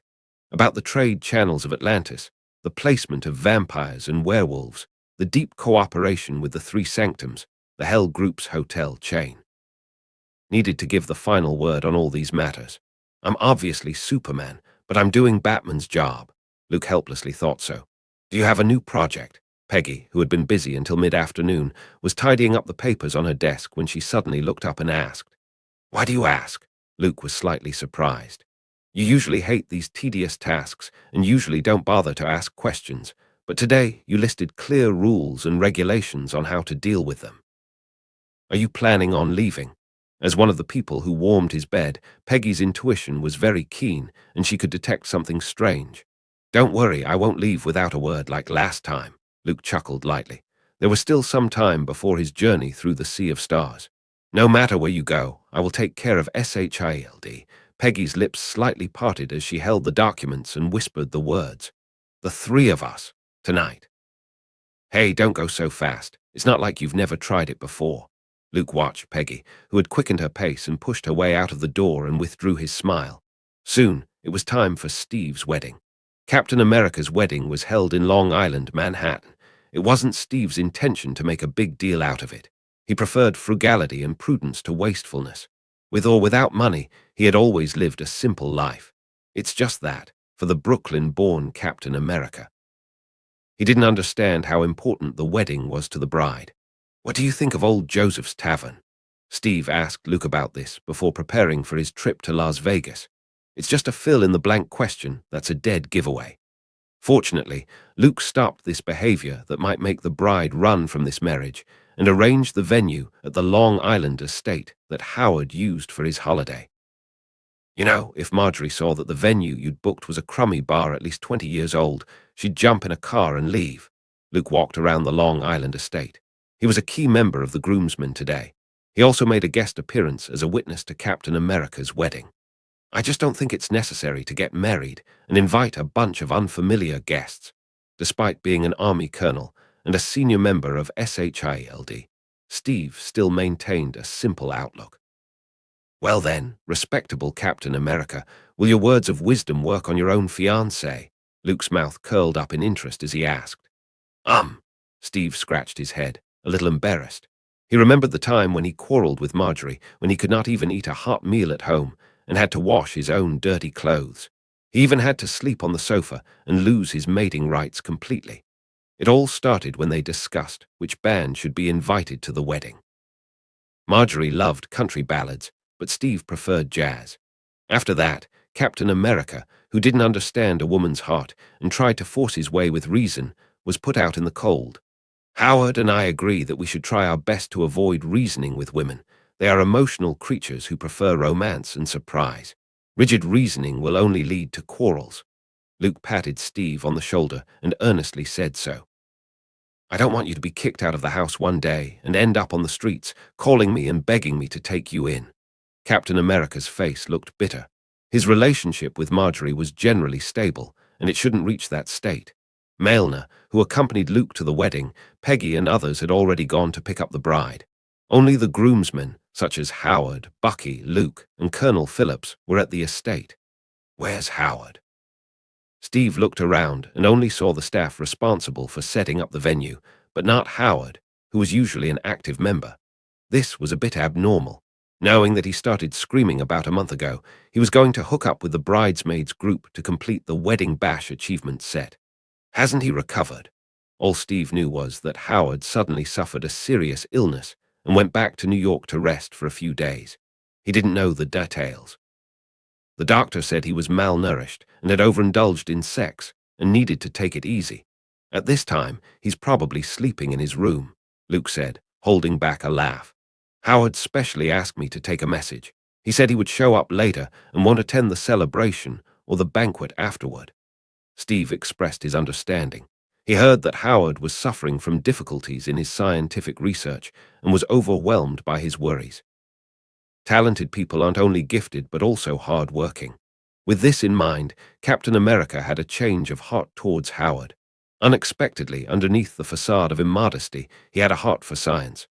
About the trade channels of Atlantis, the placement of vampires and werewolves, the deep cooperation with the three sanctums, the Hell Group's hotel chain. Needed to give the final word on all these matters. I'm obviously Superman, but I'm doing Batman's job. Luke helplessly thought so. Do you have a new project? Peggy, who had been busy until mid-afternoon, was tidying up the papers on her desk when she suddenly looked up and asked, "Why do you ask?" Luke was slightly surprised. You usually hate these tedious tasks and usually don't bother to ask questions, but today you listed clear rules and regulations on how to deal with them. Are you planning on leaving? As one of the people who warmed his bed, Peggy's intuition was very keen and she could detect something strange. Don't worry, I won't leave without a word like last time, Luke chuckled lightly. There was still some time before his journey through the Sea of Stars. No matter where you go, I will take care of SHIELD. Peggy's lips slightly parted as she held the documents and whispered the words. The 3 of us, tonight. Hey, don't go so fast. It's not like you've never tried it before. Luke watched Peggy, who had quickened her pace and pushed her way out of the door and withdrew his smile. Soon, it was time for Steve's wedding. Captain America's wedding was held in Long Island, Manhattan. It wasn't Steve's intention to make a big deal out of it. He preferred frugality and prudence to wastefulness. With or without money, he had always lived a simple life. It's just that, for the Brooklyn-born Captain America. He didn't understand how important the wedding was to the bride. What do you think of old Joseph's Tavern? Steve asked Luke about this before preparing for his trip to Las Vegas. It's just a fill-in-the-blank question that's a dead giveaway. Fortunately, Luke stopped this behavior that might make the bride run from this marriage and arranged the venue at the Long Island estate that Howard used for his holiday. You know, if Marjorie saw that the venue you'd booked was a crummy bar at least 20 years old, she'd jump in a car and leave. Luke walked around the Long Island estate. He was a key member of the groomsmen today. He also made a guest appearance as a witness to Captain America's wedding. I just don't think it's necessary to get married and invite a bunch of unfamiliar guests. Despite being an army colonel and a senior member of SHIELD, Steve still maintained a simple outlook. Well then, respectable Captain America, will your words of wisdom work on your own fiancée? Luke's mouth curled up in interest as he asked. Steve scratched his head, a little embarrassed. He remembered the time when he quarreled with Marjorie, when he could not even eat a hot meal at home and had to wash his own dirty clothes. He even had to sleep on the sofa and lose his mating rights completely. It all started when they discussed which band should be invited to the wedding. Marjorie loved country ballads, but Steve preferred jazz. After that, Captain America, who didn't understand a woman's heart and tried to force his way with reason, was put out in the cold. Howard and I agree that we should try our best to avoid reasoning with women. They are emotional creatures who prefer romance and surprise. Rigid reasoning will only lead to quarrels. Luke patted Steve on the shoulder and earnestly said so. I don't want you to be kicked out of the house one day and end up on the streets, calling me and begging me to take you in. Captain America's face looked bitter. His relationship with Marjorie was generally stable, and it shouldn't reach that state. Maelna, who accompanied Luke to the wedding, Peggy and others had already gone to pick up the bride. Only the groomsmen, such as Howard, Bucky, Luke, and Colonel Phillips, were at the estate. Where's Howard? Steve looked around and only saw the staff responsible for setting up the venue, but not Howard, who was usually an active member. This was a bit abnormal. Knowing that he started screaming about a month ago, he was going to hook up with the bridesmaids group to complete the wedding bash achievement set. Hasn't he recovered? All Steve knew was that Howard suddenly suffered a serious illness and went back to New York to rest for a few days. He didn't know the details. The doctor said he was malnourished and had overindulged in sex and needed to take it easy. At this time, he's probably sleeping in his room, Luke said, holding back a laugh. Howard specially asked me to take a message. He said he would show up later and won't attend the celebration or the banquet afterward. Steve expressed his understanding. He heard that Howard was suffering from difficulties in his scientific research and was overwhelmed by his worries. Talented people aren't only gifted but also hard-working. With this in mind, Captain America had a change of heart towards Howard. Unexpectedly, underneath the facade of immodesty, he had a heart for science.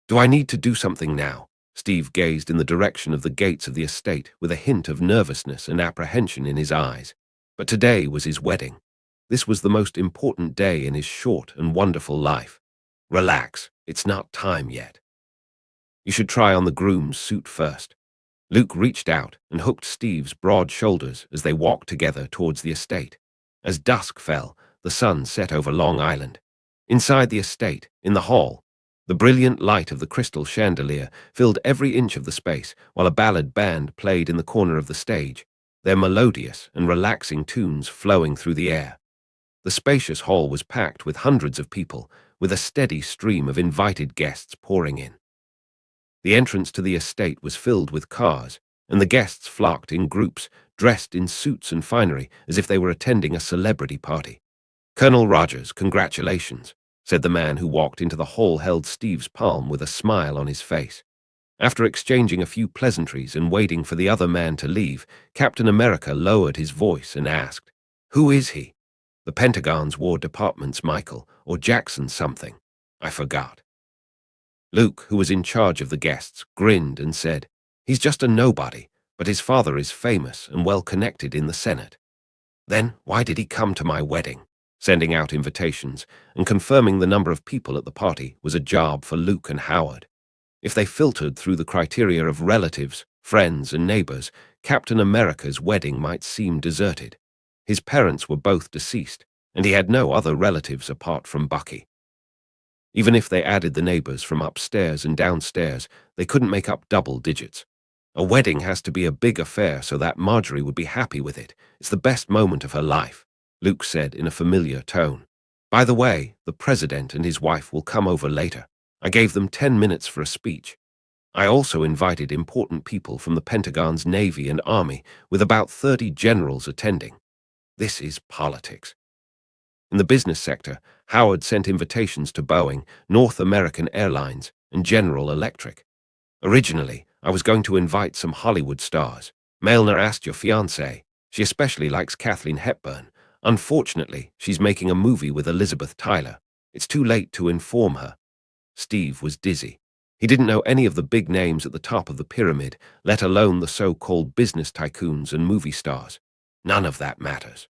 "Do I need to do something now?" Steve gazed in the direction of the gates of the estate with a hint of nervousness and apprehension in his eyes. But today was his wedding. This was the most important day in his short and wonderful life. "Relax, it's not time yet. You should try on the groom's suit first." Luke reached out and hooked Steve's broad shoulders as they walked together towards the estate. As dusk fell, the sun set over Long Island. Inside the estate, in the hall, the brilliant light of the crystal chandelier filled every inch of the space, while a ballad band played in the corner of the stage, their melodious and relaxing tunes flowing through the air. The spacious hall was packed with hundreds of people, with a steady stream of invited guests pouring in. The entrance to the estate was filled with cars, and the guests flocked in groups, dressed in suits and finery as if they were attending a celebrity party. "Colonel Rogers, congratulations," said the man who walked into the hall, held Steve's palm with a smile on his face. After exchanging a few pleasantries and waiting for the other man to leave, Captain America lowered his voice and asked, "Who is he?" "The Pentagon's War Department's Michael, or Jackson something. I forgot." Luke, who was in charge of the guests, grinned and said, "He's just a nobody, but his father is famous and well-connected in the Senate." "Then why did he come to my wedding?" Sending out invitations and confirming the number of people at the party was a job for Luke and Howard. If they filtered through the criteria of relatives, friends, and neighbors, Captain America's wedding might seem deserted. His parents were both deceased, and he had no other relatives apart from Bucky. Even if they added the neighbors from upstairs and downstairs, they couldn't make up double digits. A wedding has to be a big affair so that Marjorie would be happy with it. It's the best moment of her life, Luke said in a familiar tone. "By the way, the president and his wife will come over later. I gave them 10 minutes for a speech. I also invited important people from the Pentagon's Navy and Army, with about 30 generals attending. This is politics." In the business sector, Howard sent invitations to Boeing, North American Airlines, and General Electric. "Originally, I was going to invite some Hollywood stars. Mailner asked your fiancée. She especially likes Kathleen Hepburn. Unfortunately, she's making a movie with Elizabeth Tyler. It's too late to inform her." Steve was dizzy. He didn't know any of the big names at the top of the pyramid, let alone the so-called business tycoons and movie stars. None of that matters.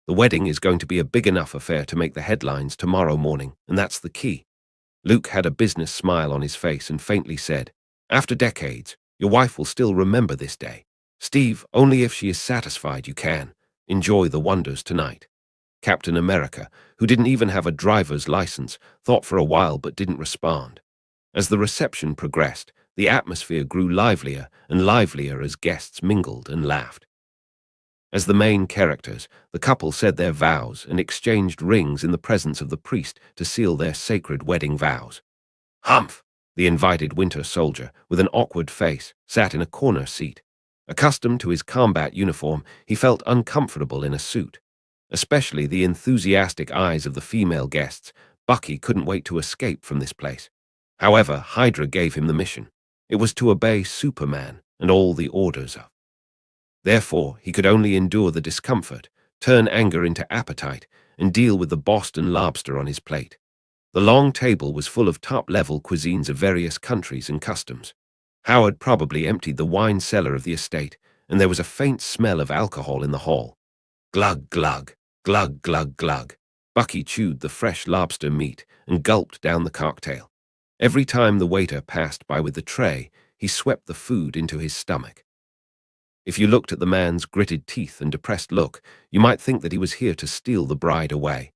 The wedding is going to be a big enough affair to make the headlines tomorrow morning, and that's the key. Luke had a business smile on his face and faintly said, "After decades, your wife will still remember this day. Steve, only if she is satisfied you can. Enjoy the wonders tonight." Captain America, who didn't even have a driver's license, thought for a while but didn't respond. As the reception progressed, the atmosphere grew livelier and livelier as guests mingled and laughed. As the main characters, the couple said their vows and exchanged rings in the presence of the priest to seal their sacred wedding vows. Humph! The invited winter soldier, with an awkward face, sat in a corner seat. Accustomed to his combat uniform, he felt uncomfortable in a suit. Especially the enthusiastic eyes of the female guests, Bucky couldn't wait to escape from this place. However, Hydra gave him the mission. It was to obey Superman and all the orders of. Therefore, he could only endure the discomfort, turn anger into appetite, and deal with the Boston lobster on his plate. The long table was full of top-level cuisines of various countries and customs. Howard probably emptied the wine cellar of the estate, and there was a faint smell of alcohol in the hall. Glug, glug, glug, glug, glug. Bucky chewed the fresh lobster meat and gulped down the cocktail. Every time the waiter passed by with the tray, he swept the food into his stomach. If you looked at the man's gritted teeth and depressed look, you might think that he was here to steal the bride away.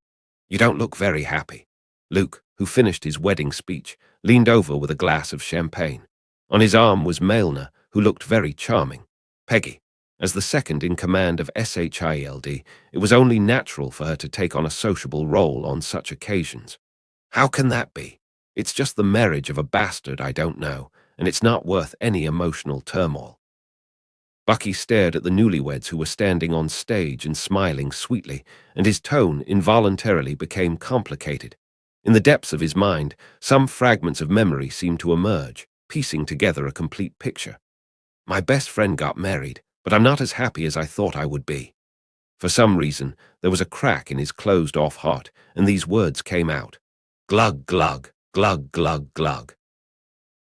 "You don't look very happy." Luke, who finished his wedding speech, leaned over with a glass of champagne. On his arm was Mailner, who looked very charming. Peggy, as the second in command of SHIELD, it was only natural for her to take on a sociable role on such occasions. "How can that be? It's just the marriage of a bastard I don't know, and it's not worth any emotional turmoil." Bucky stared at the newlyweds who were standing on stage and smiling sweetly, and his tone involuntarily became complicated. In the depths of his mind, some fragments of memory seemed to emerge, piecing together a complete picture. "My best friend got married, but I'm not as happy as I thought I would be." For some reason, there was a crack in his closed-off heart, and these words came out. "Glug, glug, glug, glug, glug."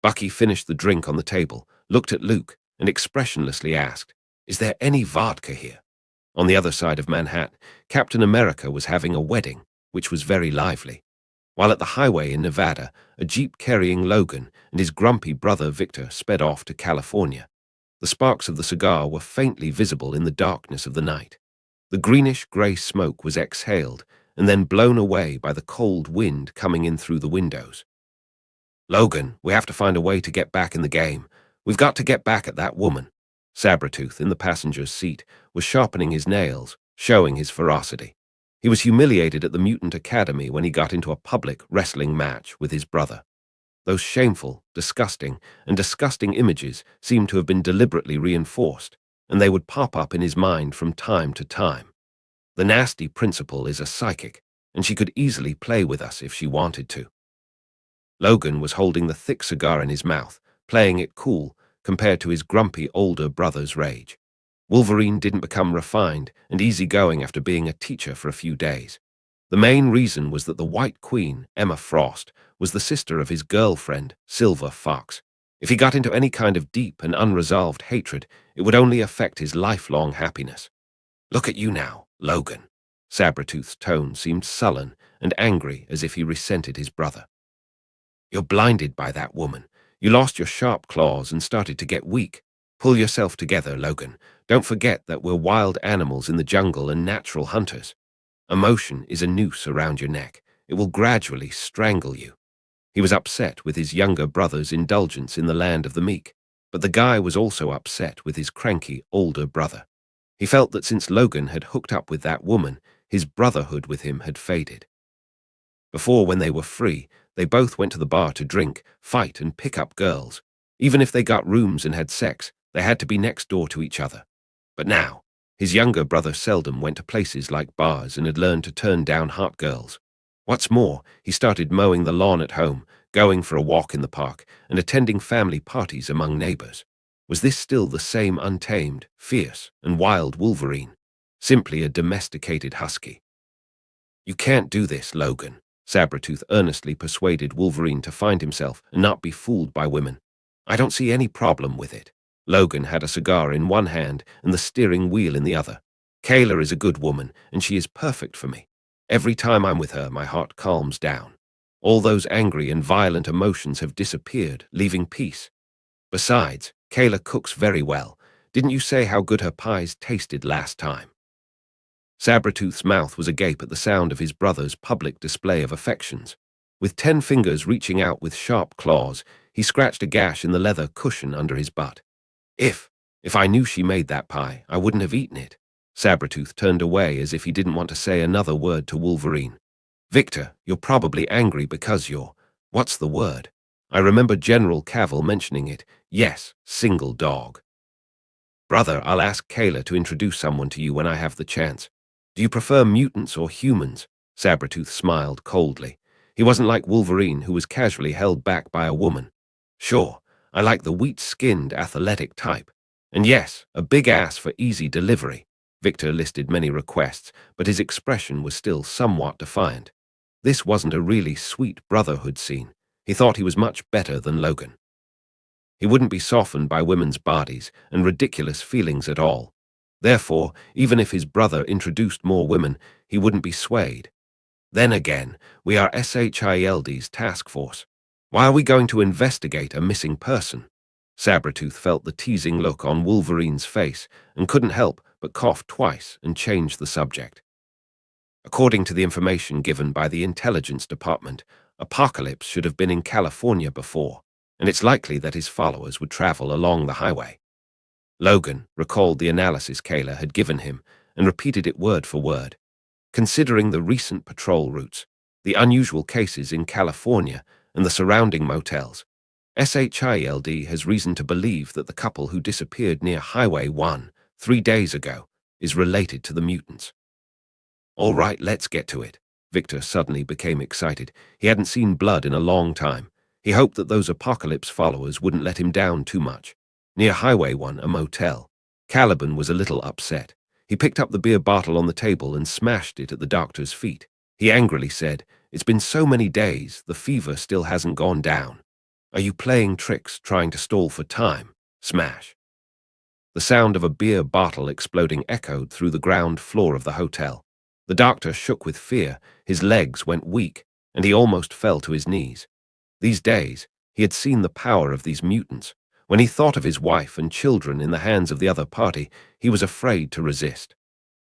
Bucky finished the drink on the table, looked at Luke, and expressionlessly asked, "Is there any vodka here?" On the other side of Manhattan, Captain America was having a wedding, which was very lively. While at the highway in Nevada, a jeep carrying Logan and his grumpy brother Victor sped off to California. The sparks of the cigar were faintly visible in the darkness of the night. The greenish-gray smoke was exhaled and then blown away by the cold wind coming in through the windows. "Logan, we have to find a way to get back in the game. We've got to get back at that woman." Sabretooth, in the passenger's seat, was sharpening his nails, showing his ferocity. He was humiliated at the Mutant Academy when he got into a public wrestling match with his brother. Those shameful, disgusting images seemed to have been deliberately reinforced, and they would pop up in his mind from time to time. The nasty principal is a psychic, and she could easily play with us if she wanted to. Logan was holding the thick cigar in his mouth, playing it cool compared to his grumpy older brother's rage. Wolverine didn't become refined and easygoing after being a teacher for a few days. The main reason was that the White Queen, Emma Frost, was the sister of his girlfriend, Silver Fox. If he got into any kind of deep and unresolved hatred, it would only affect his lifelong happiness. "Look at you now, Logan." Sabretooth's tone seemed sullen and angry, as if he resented his brother. "You're blinded by that woman. You lost your sharp claws and started to get weak. Pull yourself together, Logan. Don't forget that we're wild animals in the jungle and natural hunters. Emotion is a noose around your neck. It will gradually strangle you." He was upset with his younger brother's indulgence in the land of the meek, but the guy was also upset with his cranky older brother. He felt that since Logan had hooked up with that woman, his brotherhood with him had faded. Before, when they were free, they both went to the bar to drink, fight, and pick up girls. Even if they got rooms and had sex, they had to be next door to each other. But now, his younger brother seldom went to places like bars and had learned to turn down hot girls. What's more, he started mowing the lawn at home, going for a walk in the park, and attending family parties among neighbors. Was this still the same untamed, fierce, and wild Wolverine? Simply a domesticated husky? "You can't do this, Logan." Sabretooth earnestly persuaded Wolverine to find himself and not be fooled by women. "I don't see any problem with it." Logan had a cigar in one hand and the steering wheel in the other. "Kayla is a good woman, and she is perfect for me. Every time I'm with her, my heart calms down. All those angry and violent emotions have disappeared, leaving peace. Besides, Kayla cooks very well. Didn't you say how good her pies tasted last time?" Sabretooth's mouth was agape at the sound of his brother's public display of affections. With 10 fingers reaching out with sharp claws, he scratched a gash in the leather cushion under his butt. If I knew she made that pie, I wouldn't have eaten it." Sabretooth turned away as if he didn't want to say another word to Wolverine. "Victor, you're probably angry because you're— what's the word? I remember General Cavill mentioning it. Yes, single dog." "Brother, I'll ask Kayla to introduce someone to you when I have the chance. Do you prefer mutants or humans?" Sabretooth smiled coldly. He wasn't like Wolverine, who was casually held back by a woman. "Sure, I like the wheat-skinned, athletic type. And yes, a big ass for easy delivery." Victor listed many requests, but his expression was still somewhat defiant. This wasn't a really sweet brotherhood scene. He thought he was much better than Logan. He wouldn't be softened by women's bodies and ridiculous feelings at all. Therefore, even if his brother introduced more women, he wouldn't be swayed. "Then again, we are SHIELD's task force. Why are we going to investigate a missing person? Sabretooth felt the teasing look on Wolverine's face and couldn't help but cough twice and change the subject. According to the information given by the Intelligence Department, Apocalypse should have been in California before, and it's likely that his followers would travel along the highway. Logan recalled the analysis Kayla had given him and repeated it word for word. Considering the recent patrol routes, the unusual cases in California, and the surrounding motels, SHILD has reason to believe that the couple who disappeared near Highway 1 3 days ago is related to the mutants. All right, let's get to it. Victor suddenly became excited. He hadn't seen blood in a long time. He hoped that those Apocalypse followers wouldn't let him down too much. Near Highway 1, a motel. Caliban was a little upset. He picked up the beer bottle on the table and smashed it at the doctor's feet. He angrily said, "It's been so many days, the fever still hasn't gone down. Are you playing tricks, trying to stall for time?" Smash. The sound of a beer bottle exploding echoed through the ground floor of the hotel. The doctor shook with fear, his legs went weak, and he almost fell to his knees. These days, he had seen the power of these mutants. When he thought of his wife and children in the hands of the other party, he was afraid to resist.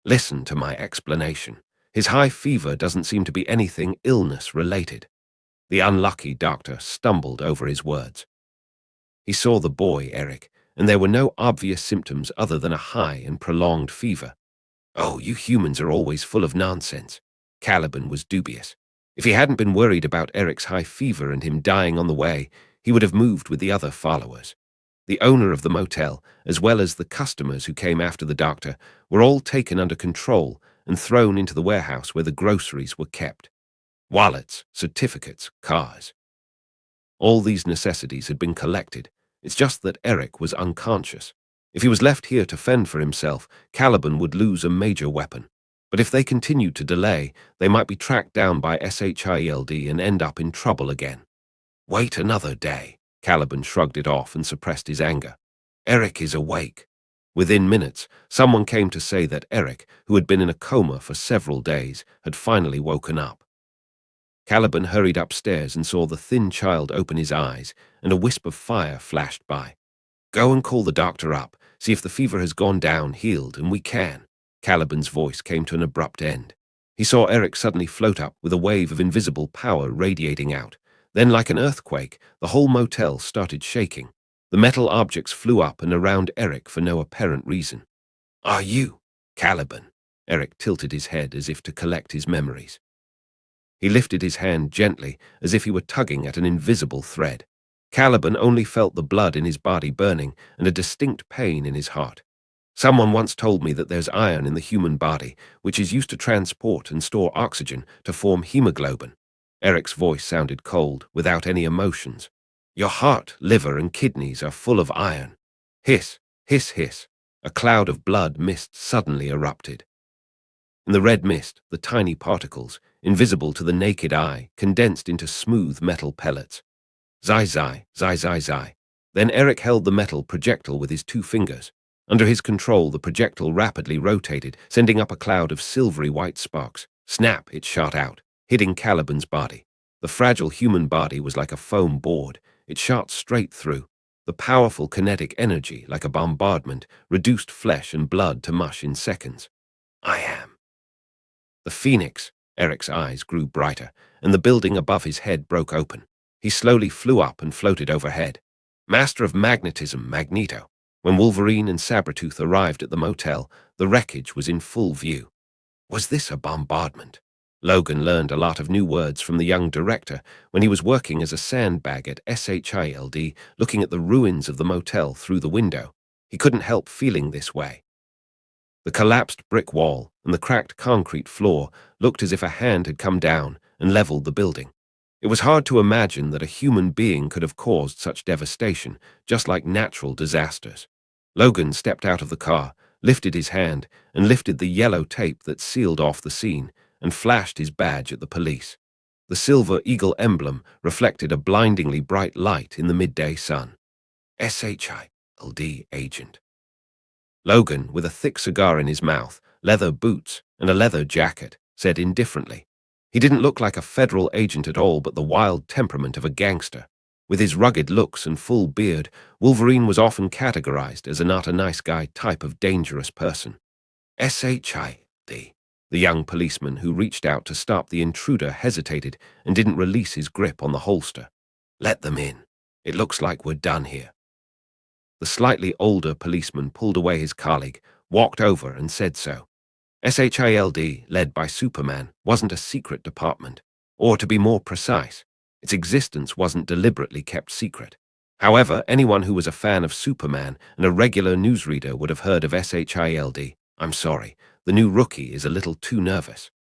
Listen to my explanation. His high fever doesn't seem to be anything illness-related. The unlucky doctor stumbled over his words. He saw the boy, Eric, and there were no obvious symptoms other than a high and prolonged fever. "Oh, you humans are always full of nonsense." Caliban was dubious. If he hadn't been worried about Eric's high fever and him dying on the way, he would have moved with the other followers. The owner of the motel, as well as the customers who came after the doctor, were all taken under control and thrown into the warehouse where the groceries were kept. Wallets, certificates, cars. All these necessities had been collected. It's just that Eric was unconscious. If he was left here to fend for himself, Caliban would lose a major weapon. But if they continued to delay, they might be tracked down by SHILD and end up in trouble again. Wait another day. Caliban shrugged it off and suppressed his anger. Eric is awake. Within minutes, someone came to say that Eric, who had been in a coma for several days, had finally woken up. Caliban hurried upstairs and saw the thin child open his eyes, and a wisp of fire flashed by. "Go and call the doctor up, see if the fever has gone down, healed, and we can." Caliban's voice came to an abrupt end. He saw Eric suddenly float up with a wave of invisible power radiating out. Then, like an earthquake, the whole motel started shaking. The metal objects flew up and around Eric for no apparent reason. "Are you Caliban?" Eric tilted his head as if to collect his memories. He lifted his hand gently, as if he were tugging at an invisible thread. Caliban only felt the blood in his body burning and a distinct pain in his heart. "Someone once told me that there's iron in the human body, which is used to transport and store oxygen to form hemoglobin." Eric's voice sounded cold, without any emotions. "Your heart, liver, and kidneys are full of iron." Hiss, hiss, hiss. A cloud of blood mist suddenly erupted. In the red mist, the tiny particles, invisible to the naked eye, condensed into smooth metal pellets. Zai, zai, zai, zai, zai. Then Eric held the metal projectile with his 2 fingers. Under his control, the projectile rapidly rotated, sending up a cloud of silvery white sparks. Snap, it shot out, hitting Caliban's body. The fragile human body was like a foam board. It shot straight through. The powerful kinetic energy, like a bombardment, reduced flesh and blood to mush in seconds. "I am." The Phoenix. Eric's eyes grew brighter, and the building above his head broke open. He slowly flew up and floated overhead. Master of Magnetism, Magneto. When Wolverine and Sabretooth arrived at the motel, the wreckage was in full view. Was this a bombardment? Logan learned a lot of new words from the young director when he was working as a sandbag at SHILD, looking at the ruins of the motel through the window. He couldn't help feeling this way. The collapsed brick wall and the cracked concrete floor looked as if a hand had come down and leveled the building. It was hard to imagine that a human being could have caused such devastation, just like natural disasters. Logan stepped out of the car, lifted his hand, and lifted the yellow tape that sealed off the scene, and flashed his badge at the police. The silver eagle emblem reflected a blindingly bright light in the midday sun. SHILD agent. Logan, with a thick cigar in his mouth, leather boots, and a leather jacket, said indifferently. He didn't look like a federal agent at all, but the wild temperament of a gangster. With his rugged looks and full beard, Wolverine was often categorized as a not-a-nice-guy type of dangerous person. S.H.I.D. The young policeman who reached out to stop the intruder hesitated and didn't release his grip on the holster. "Let them in. It looks like we're done here." The slightly older policeman pulled away his colleague, walked over and said so. SHILD, led by Superman, wasn't a secret department, or to be more precise, its existence wasn't deliberately kept secret. However, anyone who was a fan of Superman and a regular newsreader would have heard of SHILD. "I'm sorry, the new rookie is a little too nervous."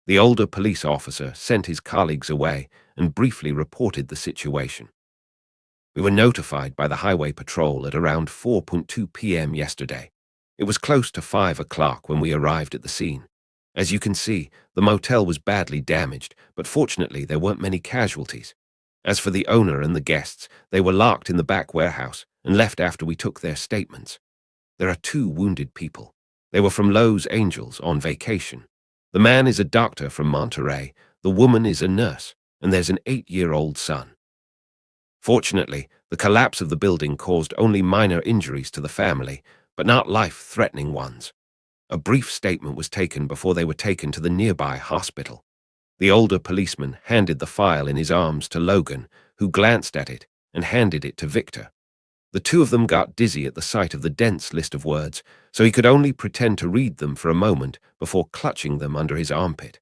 The older police officer sent his colleagues away and briefly reported the situation. "We were notified by the highway patrol at around 4:02 p.m. yesterday. It was close to 5 o'clock when we arrived at the scene. As you can see, the motel was badly damaged, but fortunately there weren't many casualties. As for the owner and the guests, they were locked in the back warehouse and left after we took their statements. There are 2 wounded people. They were from Los Angeles on vacation. The man is a doctor from Monterey, the woman is a nurse, and there's an 8-year-old son. Fortunately, the collapse of the building caused only minor injuries to the family, but not life-threatening ones. A brief statement was taken before they were taken to the nearby hospital. The older policeman handed the file in his arms to Logan, who glanced at it and handed it to Victor. The 2 of them got dizzy at the sight of the dense list of words, so he could only pretend to read them for a moment before clutching them under his armpit.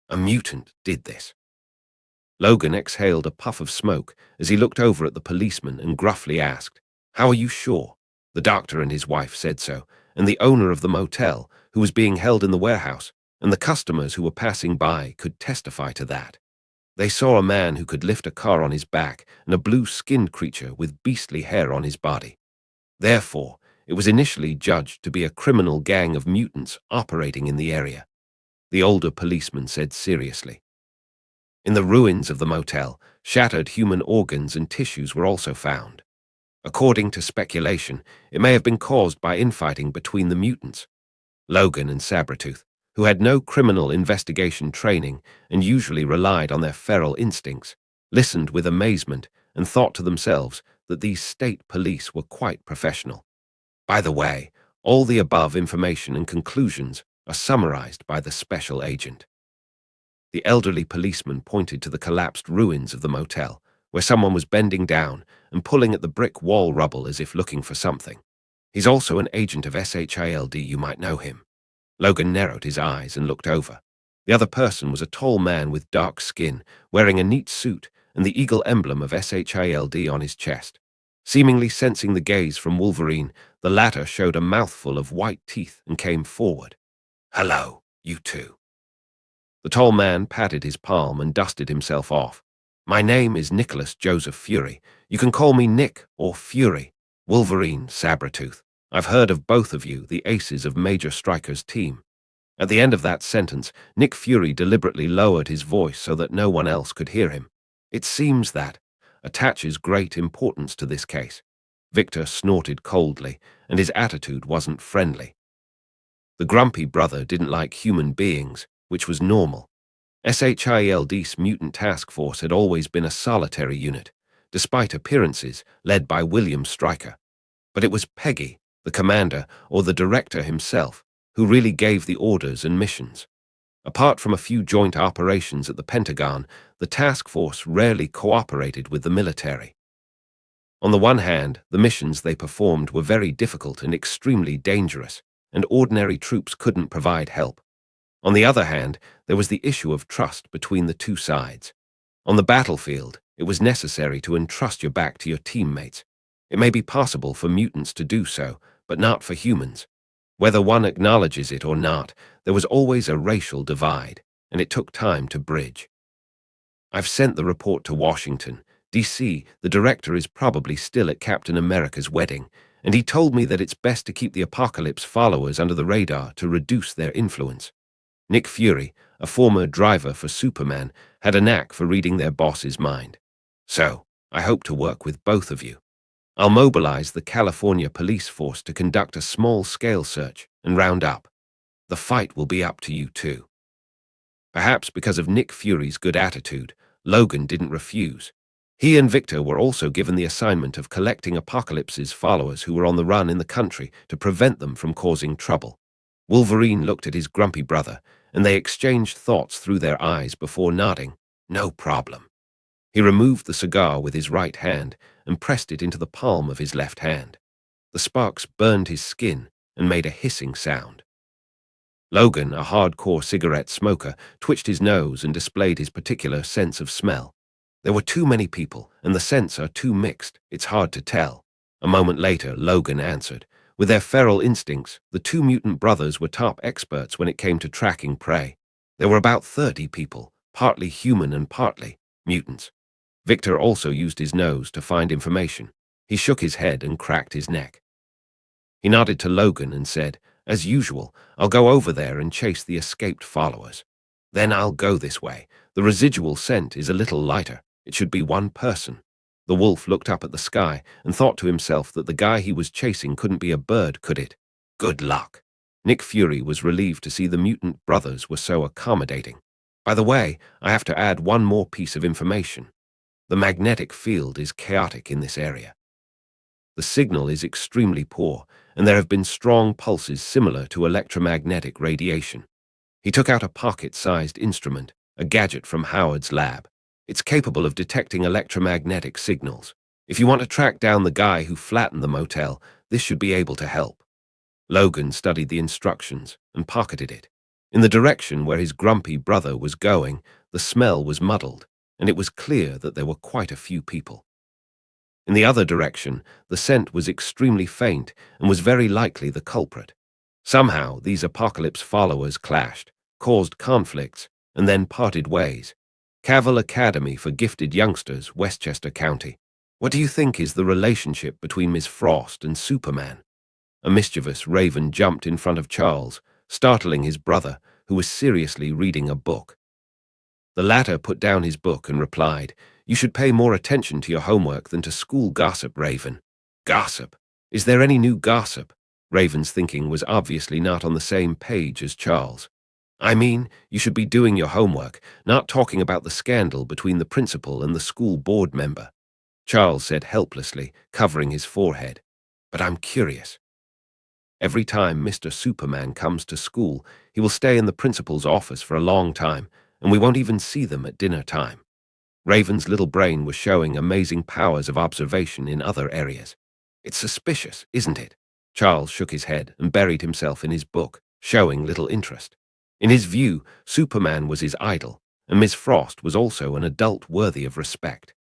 A mutant did this. Logan exhaled a puff of smoke as he looked over at the policeman and gruffly asked, "How are you sure?" The doctor and his wife said so, and the owner of the motel, who was being held in the warehouse, and the customers who were passing by could testify to that. They saw a man who could lift a car on his back and a blue-skinned creature with beastly hair on his body. Therefore, it was initially judged to be a criminal gang of mutants operating in the area. The older policeman said seriously. In the ruins of the motel, shattered human organs and tissues were also found. According to speculation, it may have been caused by infighting between the mutants. Logan and Sabretooth, who had no criminal investigation training and usually relied on their feral instincts, listened with amazement and thought to themselves that these state police were quite professional. By the way, all the above information and conclusions are summarized by the special agent. The elderly policeman pointed to the collapsed ruins of the motel, where someone was bending down and pulling at the brick wall rubble as if looking for something. "He's also an agent of SHILD, you might know him." Logan narrowed his eyes and looked over. The other person was a tall man with dark skin, wearing a neat suit and the eagle emblem of SHILD on his chest. Seemingly sensing the gaze from Wolverine, the latter showed a mouthful of white teeth and came forward. "Hello, you two." The tall man patted his palm and dusted himself off. "My name is Nicholas Joseph Fury. You can call me Nick or Fury. Wolverine, Sabretooth. I've heard of both of you, the aces of Major Stryker's team." At the end of that sentence, Nick Fury deliberately lowered his voice so that no one else could hear him. "It seems that attaches great importance to this case." Victor snorted coldly, and his attitude wasn't friendly. The grumpy brother didn't like human beings, which was normal. SHILD's mutant task force had always been a solitary unit, despite appearances led by William Stryker. But it was Peggy, the commander, or the director himself, who really gave the orders and missions. Apart from a few joint operations at the Pentagon, the task force rarely cooperated with the military. On the one hand, the missions they performed were very difficult and extremely dangerous, and ordinary troops couldn't provide help. On the other hand, there was the issue of trust between the 2 sides. On the battlefield, it was necessary to entrust your back to your teammates. It may be possible for mutants to do so, but not for humans. Whether one acknowledges it or not, there was always a racial divide, and it took time to bridge. "I've sent the report to Washington, D.C. The director is probably still at Captain America's wedding, and he told me that it's best to keep the Apocalypse followers under the radar to reduce their influence." Nick Fury, a former driver for Superman, had a knack for reading their boss's mind. "So, I hope to work with both of you. I'll mobilize the California police force to conduct a small-scale search and round up. The fight will be up to you too." Perhaps because of Nick Fury's good attitude, Logan didn't refuse. He and Victor were also given the assignment of collecting Apocalypse's followers who were on the run in the country to prevent them from causing trouble. Wolverine looked at his grumpy brother, and they exchanged thoughts through their eyes before nodding. No problem. He removed the cigar with his right hand and pressed it into the palm of his left hand. The sparks burned his skin and made a hissing sound. Logan, a hardcore cigarette smoker, twitched his nose and displayed his particular sense of smell. There were too many people, and the scents are too mixed, it's hard to tell. A moment later, Logan answered. With their feral instincts, the two mutant brothers were top experts when it came to tracking prey. There were about 30 people, partly human and partly mutants. Victor also used his nose to find information. He shook his head and cracked his neck. He nodded to Logan and said, "As usual, I'll go over there and chase the escaped followers. Then I'll go this way. The residual scent is a little lighter. It should be one person." The wolf looked up at the sky and thought to himself that the guy he was chasing couldn't be a bird, could it? Good luck. Nick Fury was relieved to see the mutant brothers were so accommodating. By the way, I have to add one more piece of information. The magnetic field is chaotic in this area. The signal is extremely poor, and there have been strong pulses similar to electromagnetic radiation. He took out a pocket-sized instrument, a gadget from Howard's lab. It's capable of detecting electromagnetic signals. If you want to track down the guy who flattened the motel, this should be able to help. Logan studied the instructions and pocketed it. In the direction where his grumpy brother was going, the smell was muddled, and it was clear that there were quite a few people. In the other direction, the scent was extremely faint and was very likely the culprit. Somehow, these Apocalypse followers clashed, caused conflicts, and then parted ways. Cavill Academy for Gifted Youngsters, Westchester County. What do you think is the relationship between Ms. Frost and Superman? A mischievous raven jumped in front of Charles, startling his brother, who was seriously reading a book. The latter put down his book and replied, "You should pay more attention to your homework than to school gossip, Raven." Gossip? Is there any new gossip? Raven's thinking was obviously not on the same page as Charles. I mean, you should be doing your homework, not talking about the scandal between the principal and the school board member. Charles said helplessly, covering his forehead. But I'm curious. Every time Mr. Superman comes to school, he will stay in the principal's office for a long time, and we won't even see them at dinner time. Raven's little brain was showing amazing powers of observation in other areas. It's suspicious, isn't it? Charles shook his head and buried himself in his book, showing little interest. In his view, Superman was his idol, and Miss Frost was also an adult worthy of respect.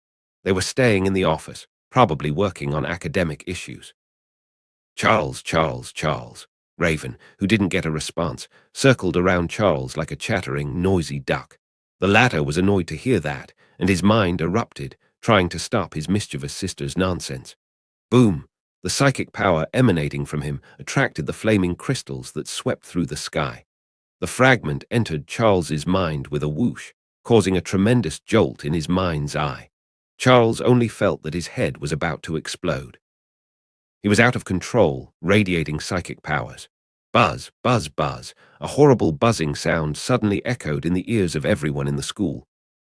They were staying in the office, probably working on academic issues. Charles. Raven, who didn't get a response, circled around Charles like a chattering, noisy duck. The latter was annoyed to hear that, and his mind erupted, trying to stop his mischievous sister's nonsense. Boom! The psychic power emanating from him attracted the flaming crystals that swept through the sky. The fragment entered Charles's mind with a whoosh, causing a tremendous jolt in his mind's eye. Charles only felt that his head was about to explode. He was out of control, radiating psychic powers. Buzz, buzz, buzz. A horrible buzzing sound suddenly echoed in the ears of everyone in the school.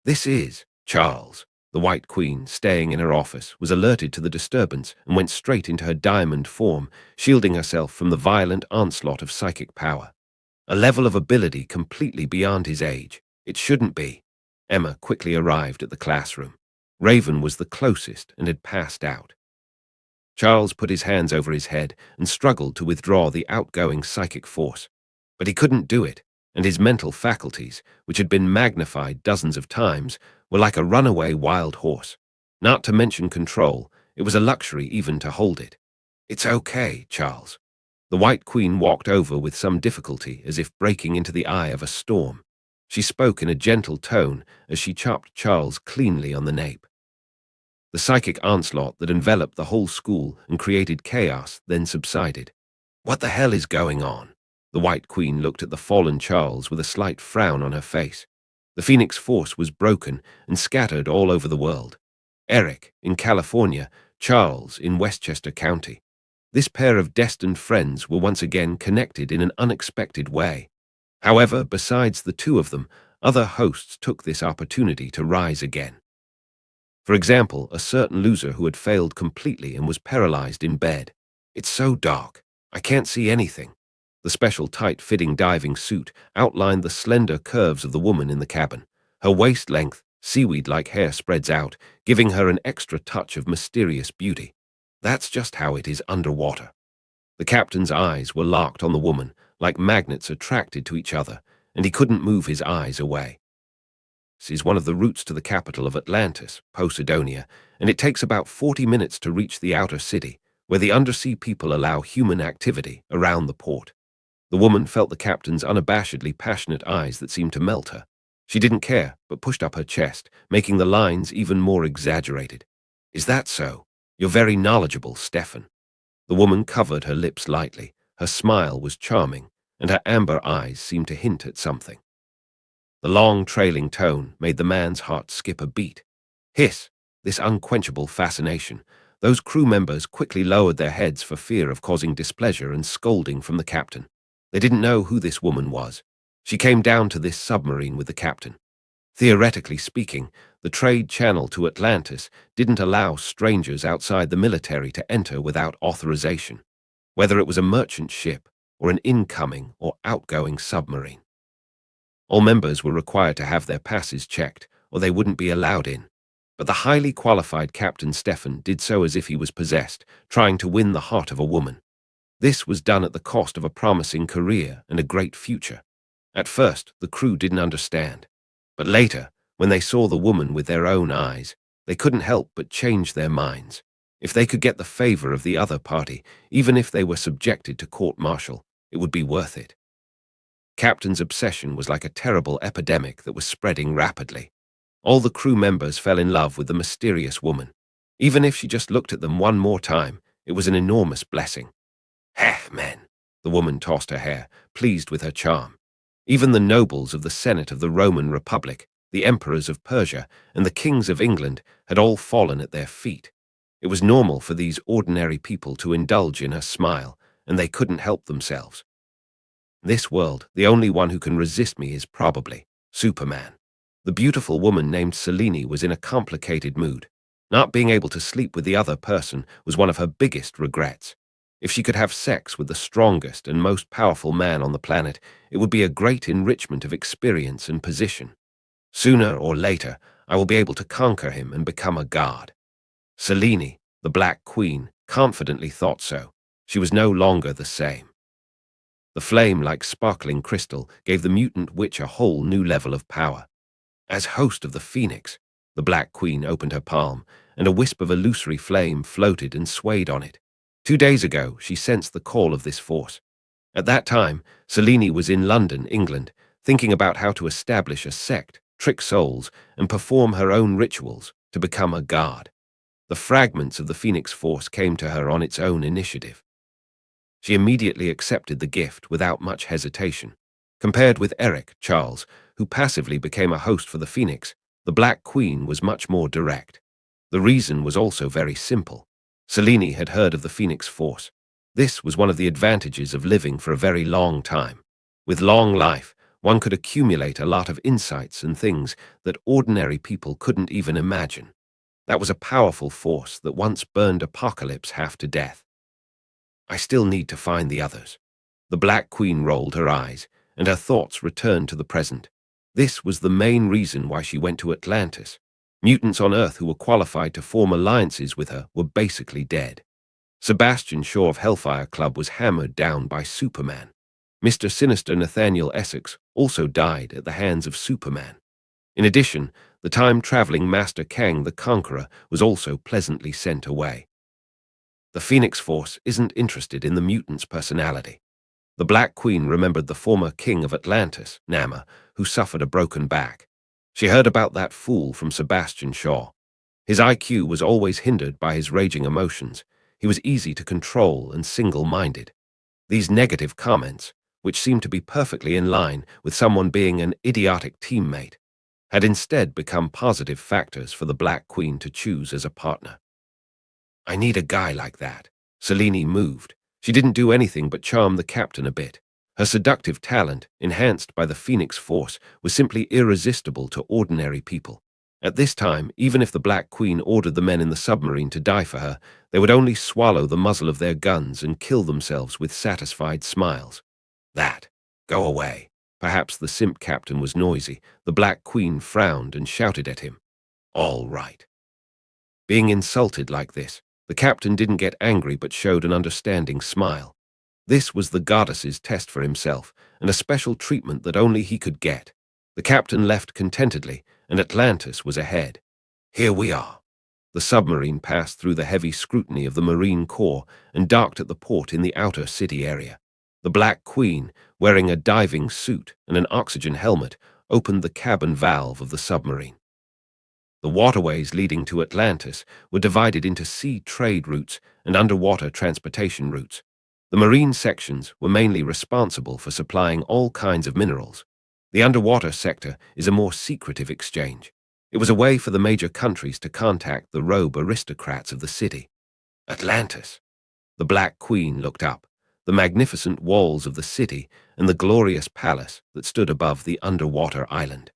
This is Charles. The White Queen, staying in her office, was alerted to the disturbance and went straight into her diamond form, shielding herself from the violent onslaught of psychic power. A level of ability completely beyond his age. It shouldn't be. Emma quickly arrived at the classroom. Raven was the closest and had passed out. Charles put his hands over his head and struggled to withdraw the outgoing psychic force. But he couldn't do it, and his mental faculties, which had been magnified dozens of times, were like a runaway wild horse. Not to mention control, it was a luxury even to hold it. "It's okay, Charles." The White Queen walked over with some difficulty, as if breaking into the eye of a storm. She spoke in a gentle tone as she chopped Charles cleanly on the nape. The psychic onslaught that enveloped the whole school and created chaos then subsided. What the hell is going on? The White Queen looked at the fallen Charles with a slight frown on her face. The Phoenix Force was broken and scattered all over the world. Eric, in California, Charles, in Westchester County. This pair of destined friends were once again connected in an unexpected way. However, besides the two of them, other hosts took this opportunity to rise again. For example, a certain loser who had failed completely and was paralyzed in bed. "It's so dark. I can't see anything." The special tight-fitting diving suit outlined the slender curves of the woman in the cabin. Her waist-length, seaweed-like hair spreads out, giving her an extra touch of mysterious beauty. That's just how it is underwater. The captain's eyes were locked on the woman, like magnets attracted to each other, and he couldn't move his eyes away. This is one of the routes to the capital of Atlantis, Posidonia, and it takes about 40 minutes to reach the outer city, where the undersea people allow human activity around the port. The woman felt the captain's unabashedly passionate eyes that seemed to melt her. She didn't care, but pushed up her chest, making the lines even more exaggerated. "Is that so? You're very knowledgeable, Stefan." The woman covered her lips lightly. Her smile was charming, and her amber eyes seemed to hint at something. The long, trailing tone made the man's heart skip a beat. Hiss! This unquenchable fascination. Those crew members quickly lowered their heads for fear of causing displeasure and scolding from the captain. They didn't know who this woman was. She came down to this submarine with the captain. Theoretically speaking, the trade channel to Atlantis didn't allow strangers outside the military to enter without authorization, whether it was a merchant ship or an incoming or outgoing submarine. All members were required to have their passes checked, or they wouldn't be allowed in. But the highly qualified Captain Stefan did so as if he was possessed, trying to win the heart of a woman. This was done at the cost of a promising career and a great future. At first, the crew didn't understand. But later, when they saw the woman with their own eyes, they couldn't help but change their minds. If they could get the favor of the other party, even if they were subjected to court-martial, it would be worth it. Captain's obsession was like a terrible epidemic that was spreading rapidly. All the crew members fell in love with the mysterious woman. Even if she just looked at them one more time, it was an enormous blessing. "Heh, men," the woman tossed her hair, pleased with her charm. Even the nobles of the Senate of the Roman Republic, the emperors of Persia, and the kings of England had all fallen at their feet. It was normal for these ordinary people to indulge in her smile, and they couldn't help themselves. In this world, the only one who can resist me is probably Superman. The beautiful woman named Selene was in a complicated mood. Not being able to sleep with the other person was one of her biggest regrets. If she could have sex with the strongest and most powerful man on the planet, it would be a great enrichment of experience and position. Sooner or later, I will be able to conquer him and become a god. Selene, the Black Queen, confidently thought so. She was no longer the same. The flame, like sparkling crystal, gave the mutant witch a whole new level of power. As host of the Phoenix, the Black Queen opened her palm, and a wisp of illusory flame floated and swayed on it. 2 days ago, she sensed the call of this force. At that time, Selene was in London, England, thinking about how to establish a sect, trick souls, and perform her own rituals to become a god. The fragments of the Phoenix Force came to her on its own initiative. She immediately accepted the gift without much hesitation. Compared with Eric, Charles, who passively became a host for the Phoenix, the Black Queen was much more direct. The reason was also very simple. Selene had heard of the Phoenix Force. This was one of the advantages of living for a very long time. With long life, one could accumulate a lot of insights and things that ordinary people couldn't even imagine. That was a powerful force that once burned Apocalypse half to death. I still need to find the others. The Black Queen rolled her eyes, and her thoughts returned to the present. This was the main reason why she went to Atlantis. Mutants on Earth who were qualified to form alliances with her were basically dead. Sebastian Shaw of Hellfire Club was hammered down by Superman. Mr. Sinister Nathaniel Essex also died at the hands of Superman. In addition, the time-traveling Master Kang the Conqueror was also pleasantly sent away. The Phoenix Force isn't interested in the mutant's personality. The Black Queen remembered the former king of Atlantis, Nama, who suffered a broken back. She heard about that fool from Sebastian Shaw. His IQ was always hindered by his raging emotions. He was easy to control and single-minded. These negative comments, which seemed to be perfectly in line with someone being an idiotic teammate, had instead become positive factors for the Black Queen to choose as a partner. I need a guy like that. Selene moved. She didn't do anything but charm the captain a bit. Her seductive talent, enhanced by the Phoenix Force, was simply irresistible to ordinary people. At this time, even if the Black Queen ordered the men in the submarine to die for her, they would only swallow the muzzle of their guns and kill themselves with satisfied smiles. That. Go away. Perhaps the simp captain was noisy. The Black Queen frowned and shouted at him. All right. Being insulted like this, the captain didn't get angry but showed an understanding smile. This was the goddess's test for himself, and a special treatment that only he could get. The captain left contentedly, and Atlantis was ahead. Here we are. The submarine passed through the heavy scrutiny of the Marine Corps and docked at the port in the outer city area. The Black Queen, wearing a diving suit and an oxygen helmet, opened the cabin valve of the submarine. The waterways leading to Atlantis were divided into sea trade routes and underwater transportation routes. The marine sections were mainly responsible for supplying all kinds of minerals. The underwater sector is a more secretive exchange. It was a way for the major countries to contact the robe aristocrats of the city. Atlantis. The Black Queen looked up, the magnificent walls of the city and the glorious palace that stood above the underwater island.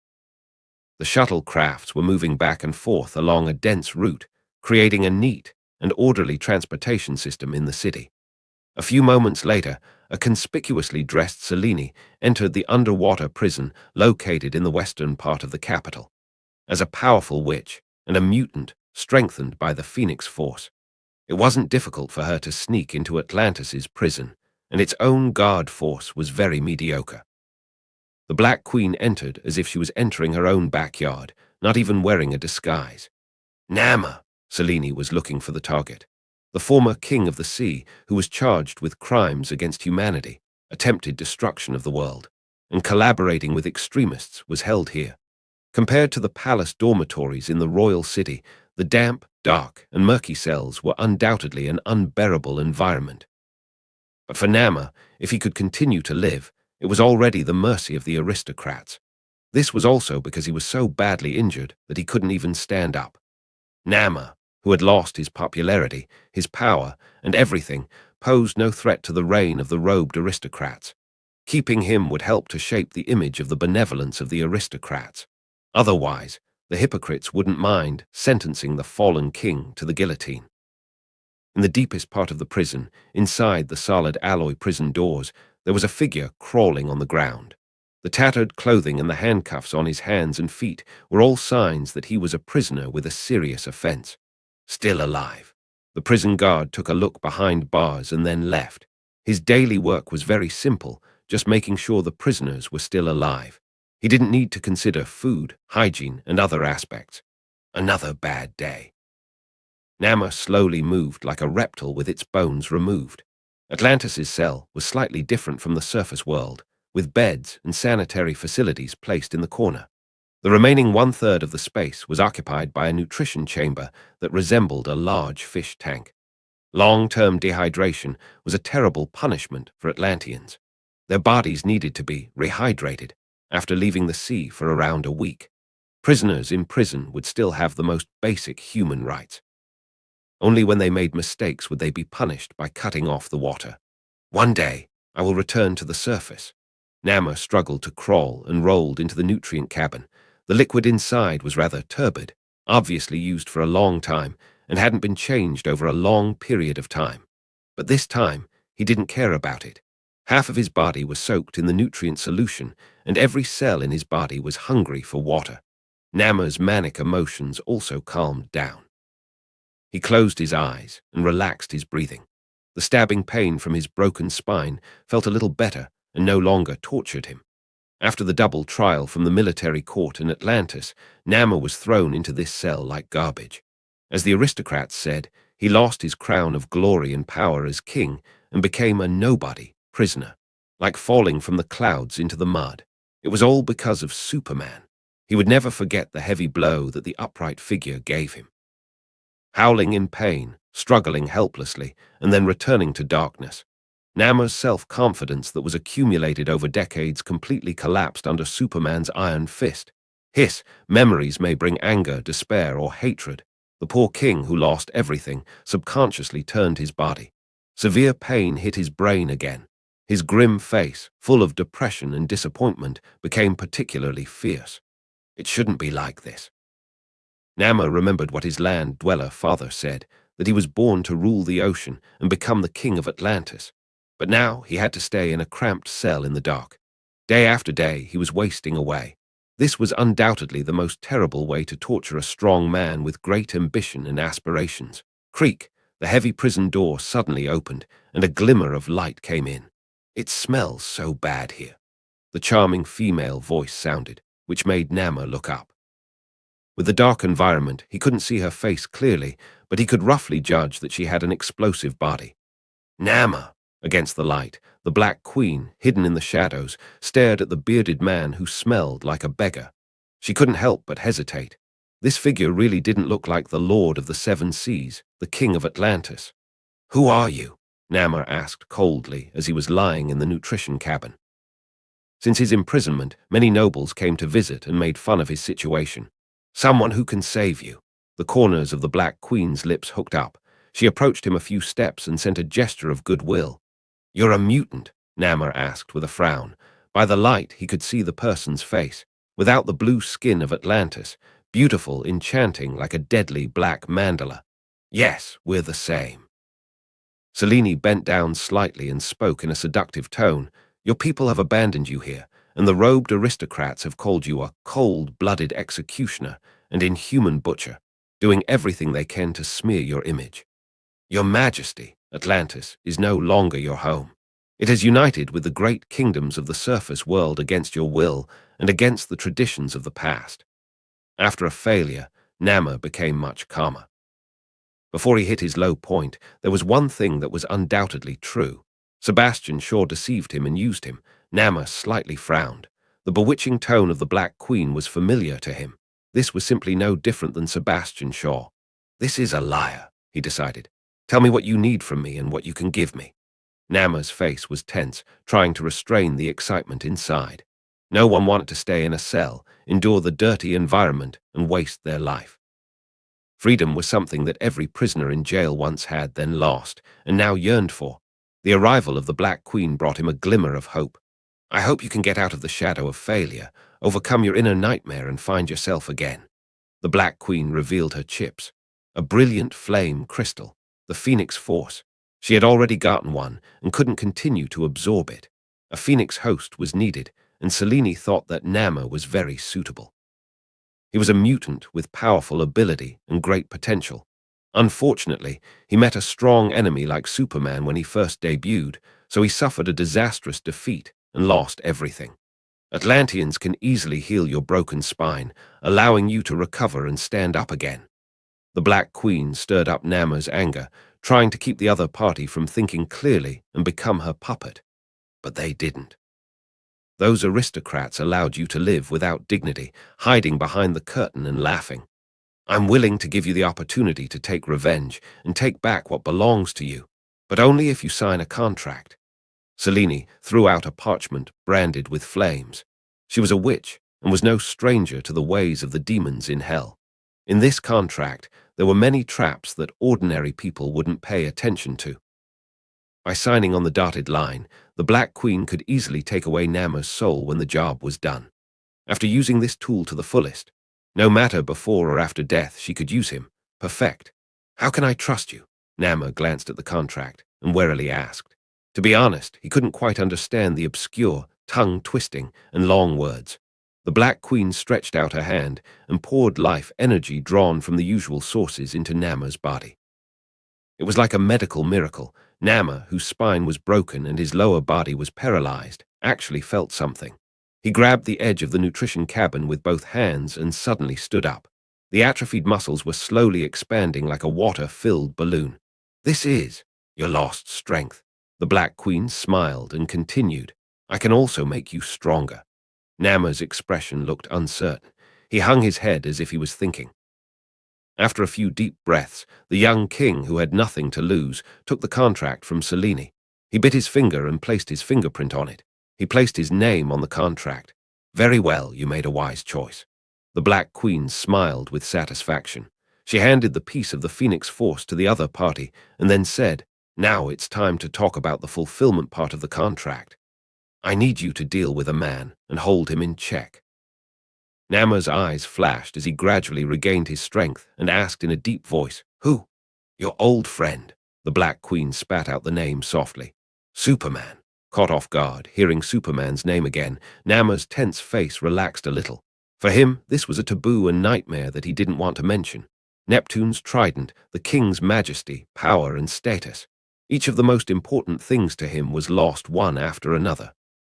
The shuttle crafts were moving back and forth along a dense route, creating a neat and orderly transportation system in the city. A few moments later, a conspicuously dressed Selene entered the underwater prison located in the western part of the capital. As a powerful witch and a mutant strengthened by the Phoenix Force, it wasn't difficult for her to sneak into Atlantis's prison, and its own guard force was very mediocre. The Black Queen entered as if she was entering her own backyard, not even wearing a disguise. Nama! Selene was looking for the target. The former king of the sea, who was charged with crimes against humanity, attempted destruction of the world, and collaborating with extremists, was held here. Compared to the palace dormitories in the royal city, the damp, dark, and murky cells were undoubtedly an unbearable environment. But for Nama, if he could continue to live, it was already the mercy of the aristocrats. This was also because he was so badly injured that he couldn't even stand up. Nama, who had lost his popularity, his power, and everything, posed no threat to the reign of the robed aristocrats. Keeping him would help to shape the image of the benevolence of the aristocrats. Otherwise, the hypocrites wouldn't mind sentencing the fallen king to the guillotine. In the deepest part of the prison, inside the solid alloy prison doors, there was a figure crawling on the ground. The tattered clothing and the handcuffs on his hands and feet were all signs that he was a prisoner with a serious offense. Still alive. The prison guard took a look behind bars and then left. His daily work was very simple, just making sure the prisoners were still alive. He didn't need to consider food, hygiene, and other aspects. Another bad day. Nama slowly moved like a reptile with its bones removed. Atlantis's cell was slightly different from the surface world, with beds and sanitary facilities placed in the corner. The remaining one-third of the space was occupied by a nutrition chamber that resembled a large fish tank. Long-term dehydration was a terrible punishment for Atlanteans. Their bodies needed to be rehydrated after leaving the sea for around a week. Prisoners in prison would still have the most basic human rights. Only when they made mistakes would they be punished by cutting off the water. One day, I will return to the surface. Nama struggled to crawl and rolled into the nutrient cabin. The liquid inside was rather turbid, obviously used for a long time, and hadn't been changed over a long period of time. But this time, he didn't care about it. Half of his body was soaked in the nutrient solution, and every cell in his body was hungry for water. Nama's manic emotions also calmed down. He closed his eyes and relaxed his breathing. The stabbing pain from his broken spine felt a little better and no longer tortured him. After the double trial from the military court in Atlantis, Nama was thrown into this cell like garbage. As the aristocrats said, he lost his crown of glory and power as king and became a nobody prisoner, like falling from the clouds into the mud. It was all because of Superman. He would never forget the heavy blow that the upright figure gave him. Howling in pain, struggling helplessly, and then returning to darkness, Nama's self-confidence that was accumulated over decades completely collapsed under Superman's iron fist. His memories may bring anger, despair, or hatred. The poor king who lost everything subconsciously turned his body. Severe pain hit his brain again. His grim face, full of depression and disappointment, became particularly fierce. It shouldn't be like this. Nama remembered what his land-dweller father said, that he was born to rule the ocean and become the king of Atlantis. But now he had to stay in a cramped cell in the dark. Day after day, he was wasting away. This was undoubtedly the most terrible way to torture a strong man with great ambition and aspirations. Creak! The heavy prison door suddenly opened, and a glimmer of light came in. "It smells so bad here," the charming female voice sounded, which made Nama look up. With the dark environment, he couldn't see her face clearly, but he could roughly judge that she had an explosive body. Nama! Against the light, the Black Queen, hidden in the shadows, stared at the bearded man who smelled like a beggar. She couldn't help but hesitate. This figure really didn't look like the Lord of the Seven Seas, the King of Atlantis. "Who are you?" Nama asked coldly as he was lying in the nutrition cabin. Since his imprisonment, many nobles came to visit and made fun of his situation. "Someone who can save you." The corners of the Black Queen's lips hooked up. She approached him a few steps and sent a gesture of goodwill. "You're a mutant?" Nama asked with a frown. By the light, he could see the person's face. Without the blue skin of Atlantis, beautiful, enchanting, like a deadly black mandala. "Yes, we're the same." Selene bent down slightly and spoke in a seductive tone. "Your people have abandoned you here, and the robed aristocrats have called you a cold-blooded executioner and inhuman butcher, doing everything they can to smear your image. Your Majesty, Atlantis, is no longer your home. It has united with the great kingdoms of the surface world against your will and against the traditions of the past." After a failure, Nama became much calmer. Before he hit his low point, there was one thing that was undoubtedly true. Sebastian Shaw deceived him and used him. Nama slightly frowned. The bewitching tone of the Black Queen was familiar to him. This was simply no different than Sebastian Shaw. "This is a liar," he decided. "Tell me what you need from me and what you can give me." Nama's face was tense, trying to restrain the excitement inside. No one wanted to stay in a cell, endure the dirty environment, and waste their life. Freedom was something that every prisoner in jail once had, then lost, and now yearned for. The arrival of the Black Queen brought him a glimmer of hope. "I hope you can get out of the shadow of failure, overcome your inner nightmare, and find yourself again." The Black Queen revealed her chips. A brilliant flame crystal, the Phoenix Force. She had already gotten one and couldn't continue to absorb it. A Phoenix host was needed, and Selene thought that Nama was very suitable. He was a mutant with powerful ability and great potential. Unfortunately, he met a strong enemy like Superman when he first debuted, so he suffered a disastrous defeat and lost everything. Atlanteans can easily heal your broken spine, allowing you to recover and stand up again. The Black Queen stirred up Nama's anger, trying to keep the other party from thinking clearly and become her puppet. But they didn't. Those aristocrats allowed you to live without dignity, hiding behind the curtain and laughing. "I'm willing to give you the opportunity to take revenge and take back what belongs to you, but only if you sign a contract." Selene threw out a parchment branded with flames. She was a witch and was no stranger to the ways of the demons in hell. In this contract, there were many traps that ordinary people wouldn't pay attention to. By signing on the dotted line, the Black Queen could easily take away Nama's soul when the job was done. After using this tool to the fullest, no matter before or after death, she could use him. Perfect. "How can I trust you?" Nama glanced at the contract and warily asked. To be honest, he couldn't quite understand the obscure, tongue-twisting, and long words. The Black Queen stretched out her hand and poured life energy drawn from the usual sources into Nama's body. It was like a medical miracle. Nama, whose spine was broken and his lower body was paralyzed, actually felt something. He grabbed the edge of the nutrition cabin with both hands and suddenly stood up. The atrophied muscles were slowly expanding like a water-filled balloon. "This is your lost strength." The Black Queen smiled and continued. "I can also make you stronger." Nama's expression looked uncertain. He hung his head as if he was thinking. After a few deep breaths, the young king, who had nothing to lose, took the contract from Selene. He bit his finger and placed his fingerprint on it. He placed his name on the contract. "Very well, you made a wise choice." The Black Queen smiled with satisfaction. She handed the piece of the Phoenix Force to the other party and then said, "Now it's time to talk about the fulfillment part of the contract. I need you to deal with a man and hold him in check." Nama's eyes flashed as he gradually regained his strength and asked in a deep voice, "Who?" "Your old friend." The Black Queen spat out the name softly. "Superman." Caught off guard, hearing Superman's name again, Nama's tense face relaxed a little. For him, this was a taboo and nightmare that he didn't want to mention. Neptune's trident, the king's majesty, power, and status. Each of the most important things to him was lost one after another.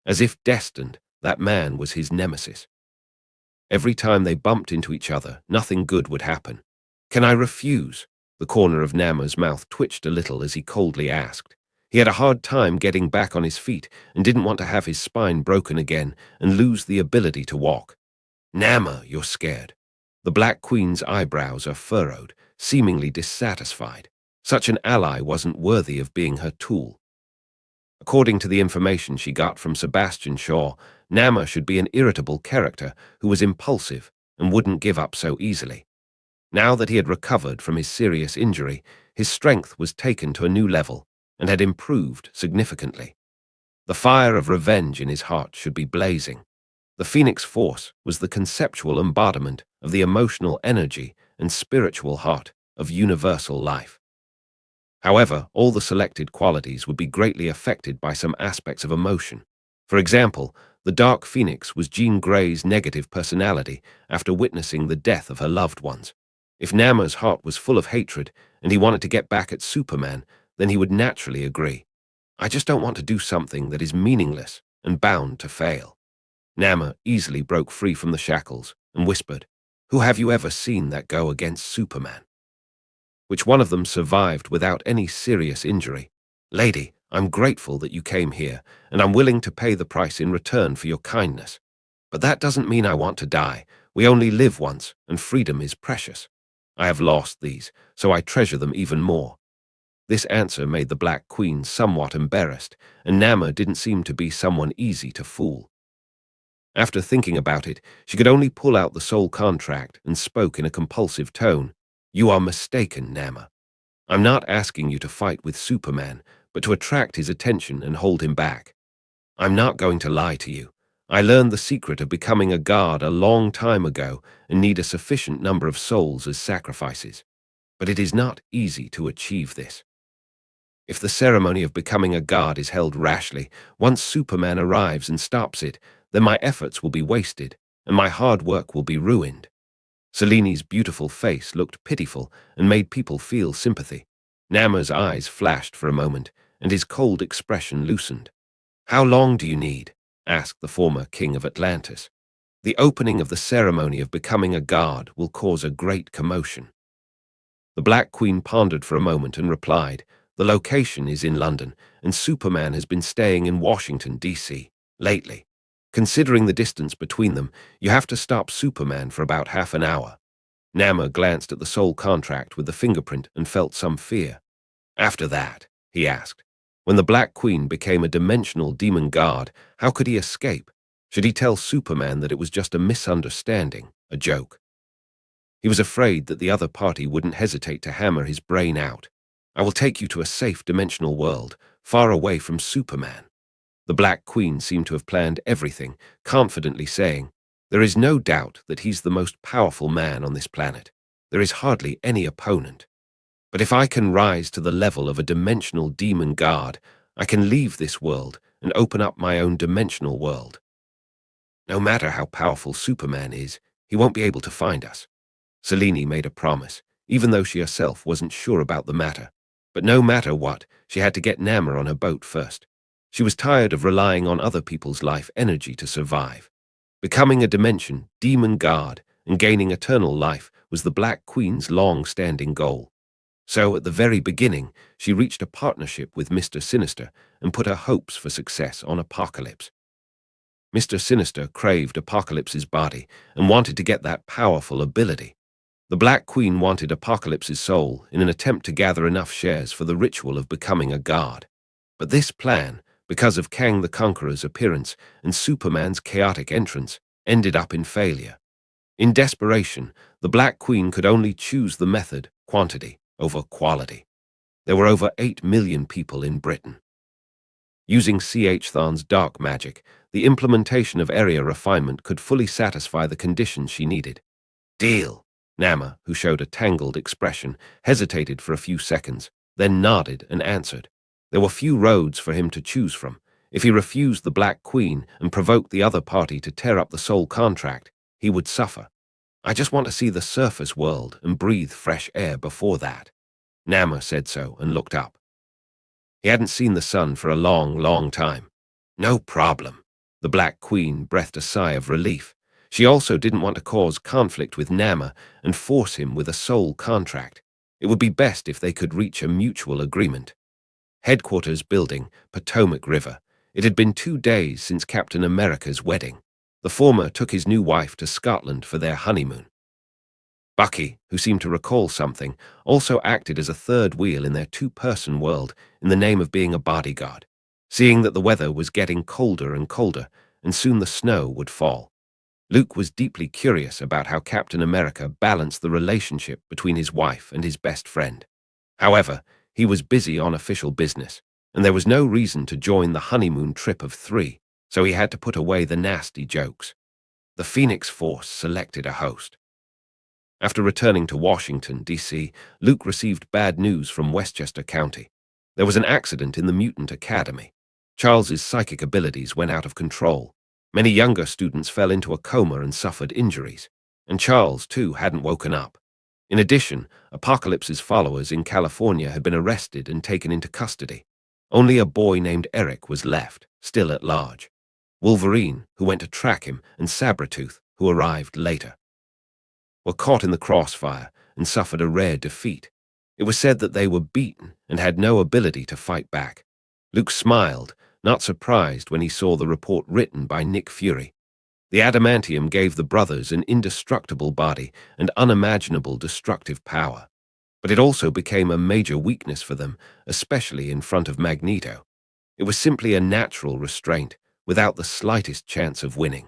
As if destined, that man was his nemesis. Every time they bumped into each other, nothing good would happen. "Can I refuse?" The corner of Nama's mouth twitched a little as he coldly asked. He had a hard time getting back on his feet and didn't want to have his spine broken again and lose the ability to walk. "Nama, you're scared." The Black Queen's eyebrows are furrowed, seemingly dissatisfied. Such an ally wasn't worthy of being her tool. According to the information she got from Sebastian Shaw, Nama should be an irritable character who was impulsive and wouldn't give up so easily. Now that he had recovered from his serious injury, his strength was taken to a new level and had improved significantly. The fire of revenge in his heart should be blazing. The Phoenix Force was the conceptual embodiment of the emotional energy and spiritual heart of universal life. However, all the selected qualities would be greatly affected by some aspects of emotion. For example, the Dark Phoenix was Jean Grey's negative personality after witnessing the death of her loved ones. If Nama's heart was full of hatred and he wanted to get back at Superman, then he would naturally agree. "I just don't want to do something that is meaningless and bound to fail." Nama easily broke free from the shackles and whispered, "Who have you ever seen that go against Superman?" "Which one of them survived without any serious injury?" "Lady, I'm grateful that you came here, and I'm willing to pay the price in return for your kindness. But that doesn't mean I want to die. We only live once, and freedom is precious. I have lost these, so I treasure them even more." This answer made the Black Queen somewhat embarrassed, and Nama didn't seem to be someone easy to fool. After thinking about it, she could only pull out the soul contract and spoke in a compulsive tone. "You are mistaken, Nama. I'm not asking you to fight with Superman, but to attract his attention and hold him back. I'm not going to lie to you. I learned the secret of becoming a god a long time ago and need a sufficient number of souls as sacrifices. But it is not easy to achieve this. If the ceremony of becoming a god is held rashly, once Superman arrives and stops it, then my efforts will be wasted, and my hard work will be ruined." Selini's beautiful face looked pitiful and made people feel sympathy. Nama's eyes flashed for a moment, and his cold expression loosened. "How long do you need?" asked the former king of Atlantis. "The opening of the ceremony of becoming a god will cause a great commotion." The Black Queen pondered for a moment and replied, "The location is in London, and Superman has been staying in Washington, D.C. lately. Considering the distance between them, you have to stop Superman for about half an hour." Nama glanced at the soul contract with the fingerprint and felt some fear. "After that," he asked, "when the Black Queen became a dimensional demon god, how could he escape? Should he tell Superman that it was just a misunderstanding, a joke?" He was afraid that the other party wouldn't hesitate to hammer his brain out. "I will take you to a safe dimensional world, far away from Superman." The Black Queen seemed to have planned everything, confidently saying, "There is no doubt that he's the most powerful man on this planet. There is hardly any opponent. But if I can rise to the level of a dimensional demon god, I can leave this world and open up my own dimensional world. No matter how powerful Superman is, he won't be able to find us." Selini made a promise, even though she herself wasn't sure about the matter. But no matter what, she had to get Nama on her boat first. She was tired of relying on other people's life energy to survive. Becoming a dimension, demon god, and gaining eternal life was the Black Queen's long-standing goal. So, at the very beginning, she reached a partnership with Mr. Sinister and put her hopes for success on Apocalypse. Mr. Sinister craved Apocalypse's body and wanted to get that powerful ability. The Black Queen wanted Apocalypse's soul in an attempt to gather enough shares for the ritual of becoming a god. But this plan, because of Kang the Conqueror's appearance and Superman's chaotic entrance, ended up in failure. In desperation, the Black Queen could only choose the method, quantity, over quality. There were over 8 million people in Britain. Using C.H. Thorne's dark magic, the implementation of area refinement could fully satisfy the conditions she needed. Deal. Nama, who showed a tangled expression, hesitated for a few seconds, then nodded and answered. There were few roads for him to choose from. If he refused the Black Queen and provoked the other party to tear up the soul contract, he would suffer. I just want to see the surface world and breathe fresh air before that. Nama said so and looked up. He hadn't seen the sun for a long, long time. No problem. The Black Queen breathed a sigh of relief. She also didn't want to cause conflict with Nama and force him with a soul contract. It would be best if they could reach a mutual agreement. Headquarters building, Potomac River. It had been 2 days since Captain America's wedding. The former took his new wife to Scotland for their honeymoon. Bucky, who seemed to recall something, also acted as a third wheel in their two-person world in the name of being a bodyguard, seeing that the weather was getting colder and colder, and soon the snow would fall. Luke was deeply curious about how Captain America balanced the relationship between his wife and his best friend. However, he was busy on official business, and there was no reason to join the honeymoon trip of 3, so he had to put away the nasty jokes. The Phoenix Force selected a host. After returning to Washington, D.C., Luke received bad news from Westchester County. There was an accident in the Mutant Academy. Charles's psychic abilities went out of control. Many younger students fell into a coma and suffered injuries. And Charles, too, hadn't woken up. In addition, Apocalypse's followers in California had been arrested and taken into custody. Only a boy named Eric was left, still at large. Wolverine, who went to track him, and Sabretooth, who arrived later, were caught in the crossfire and suffered a rare defeat. It was said that they were beaten and had no ability to fight back. Luke smiled, not surprised when he saw the report written by Nick Fury. The adamantium gave the brothers an indestructible body and unimaginable destructive power. But it also became a major weakness for them, especially in front of Magneto. It was simply a natural restraint, without the slightest chance of winning.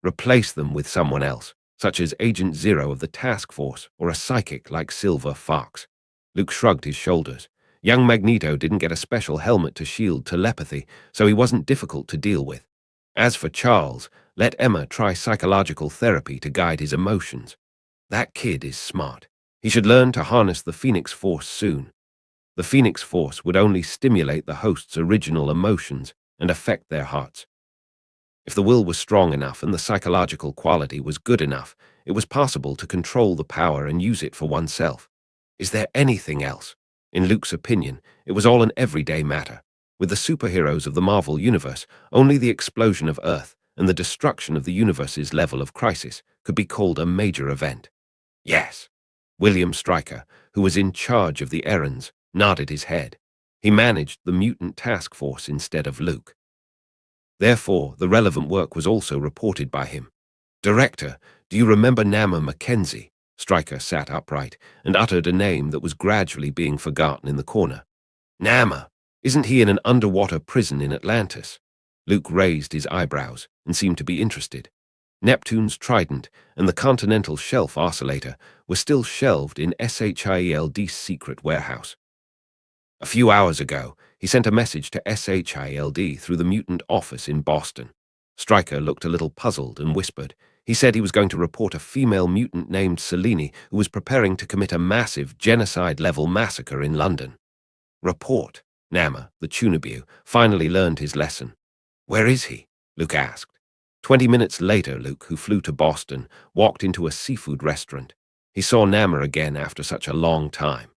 Replace them with someone else, such as Agent Zero of the task force or a psychic like Silver Fox. Luke shrugged his shoulders. Young Magneto didn't get a special helmet to shield telepathy, so he wasn't difficult to deal with. As for Charles, let Emma try psychological therapy to guide his emotions. That kid is smart. He should learn to harness the Phoenix Force soon. The Phoenix Force would only stimulate the host's original emotions and affect their hearts. If the will was strong enough and the psychological quality was good enough, it was possible to control the power and use it for oneself. Is there anything else? In Luke's opinion, it was all an everyday matter. With the superheroes of the Marvel Universe, only the explosion of Earth and the destruction of the universe's level of crisis could be called a major event. Yes. William Stryker, who was in charge of the errands, nodded his head. He managed the mutant task force instead of Luke. Therefore, the relevant work was also reported by him. Director, do you remember Nama Mackenzie? Stryker sat upright and uttered a name that was gradually being forgotten in the corner. Nama, isn't he in an underwater prison in Atlantis? Luke raised his eyebrows and seemed to be interested. Neptune's Trident and the Continental Shelf Oscillator were still shelved in SHIELD's secret warehouse. A few hours ago, he sent a message to SHIELD through the mutant office in Boston. Stryker looked a little puzzled and whispered. He said he was going to report a female mutant named Selene who was preparing to commit a massive genocide-level massacre in London. Report. Nama, the Tunabu, finally learned his lesson. Where is he? Luke asked. 20 minutes later, Luke, who flew to Boston, walked into a seafood restaurant. He saw Nama again after such a long time.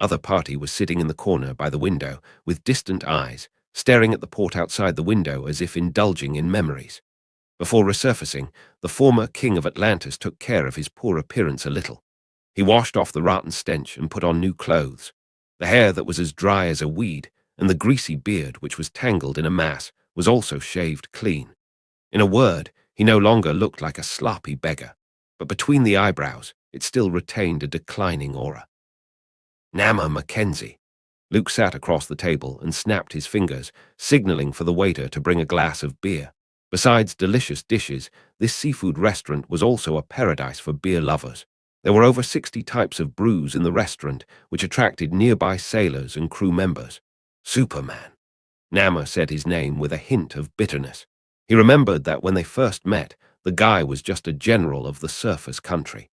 Other party was sitting in the corner by the window, with distant eyes, staring at the port outside the window as if indulging in memories. Before resurfacing, the former king of Atlantis took care of his poor appearance a little. He washed off the rotten stench and put on new clothes. The hair that was as dry as a weed, and the greasy beard which was tangled in a mass, was also shaved clean. In a word, he no longer looked like a sloppy beggar, but between the eyebrows, it still retained a declining aura. Nama Mackenzie. Luke sat across the table and snapped his fingers, signaling for the waiter to bring a glass of beer. Besides delicious dishes, this seafood restaurant was also a paradise for beer lovers. There were over 60 types of brews in the restaurant, which attracted nearby sailors and crew members. Superman. Nama said his name with a hint of bitterness. He remembered that when they first met, the guy was just a general of the surface country.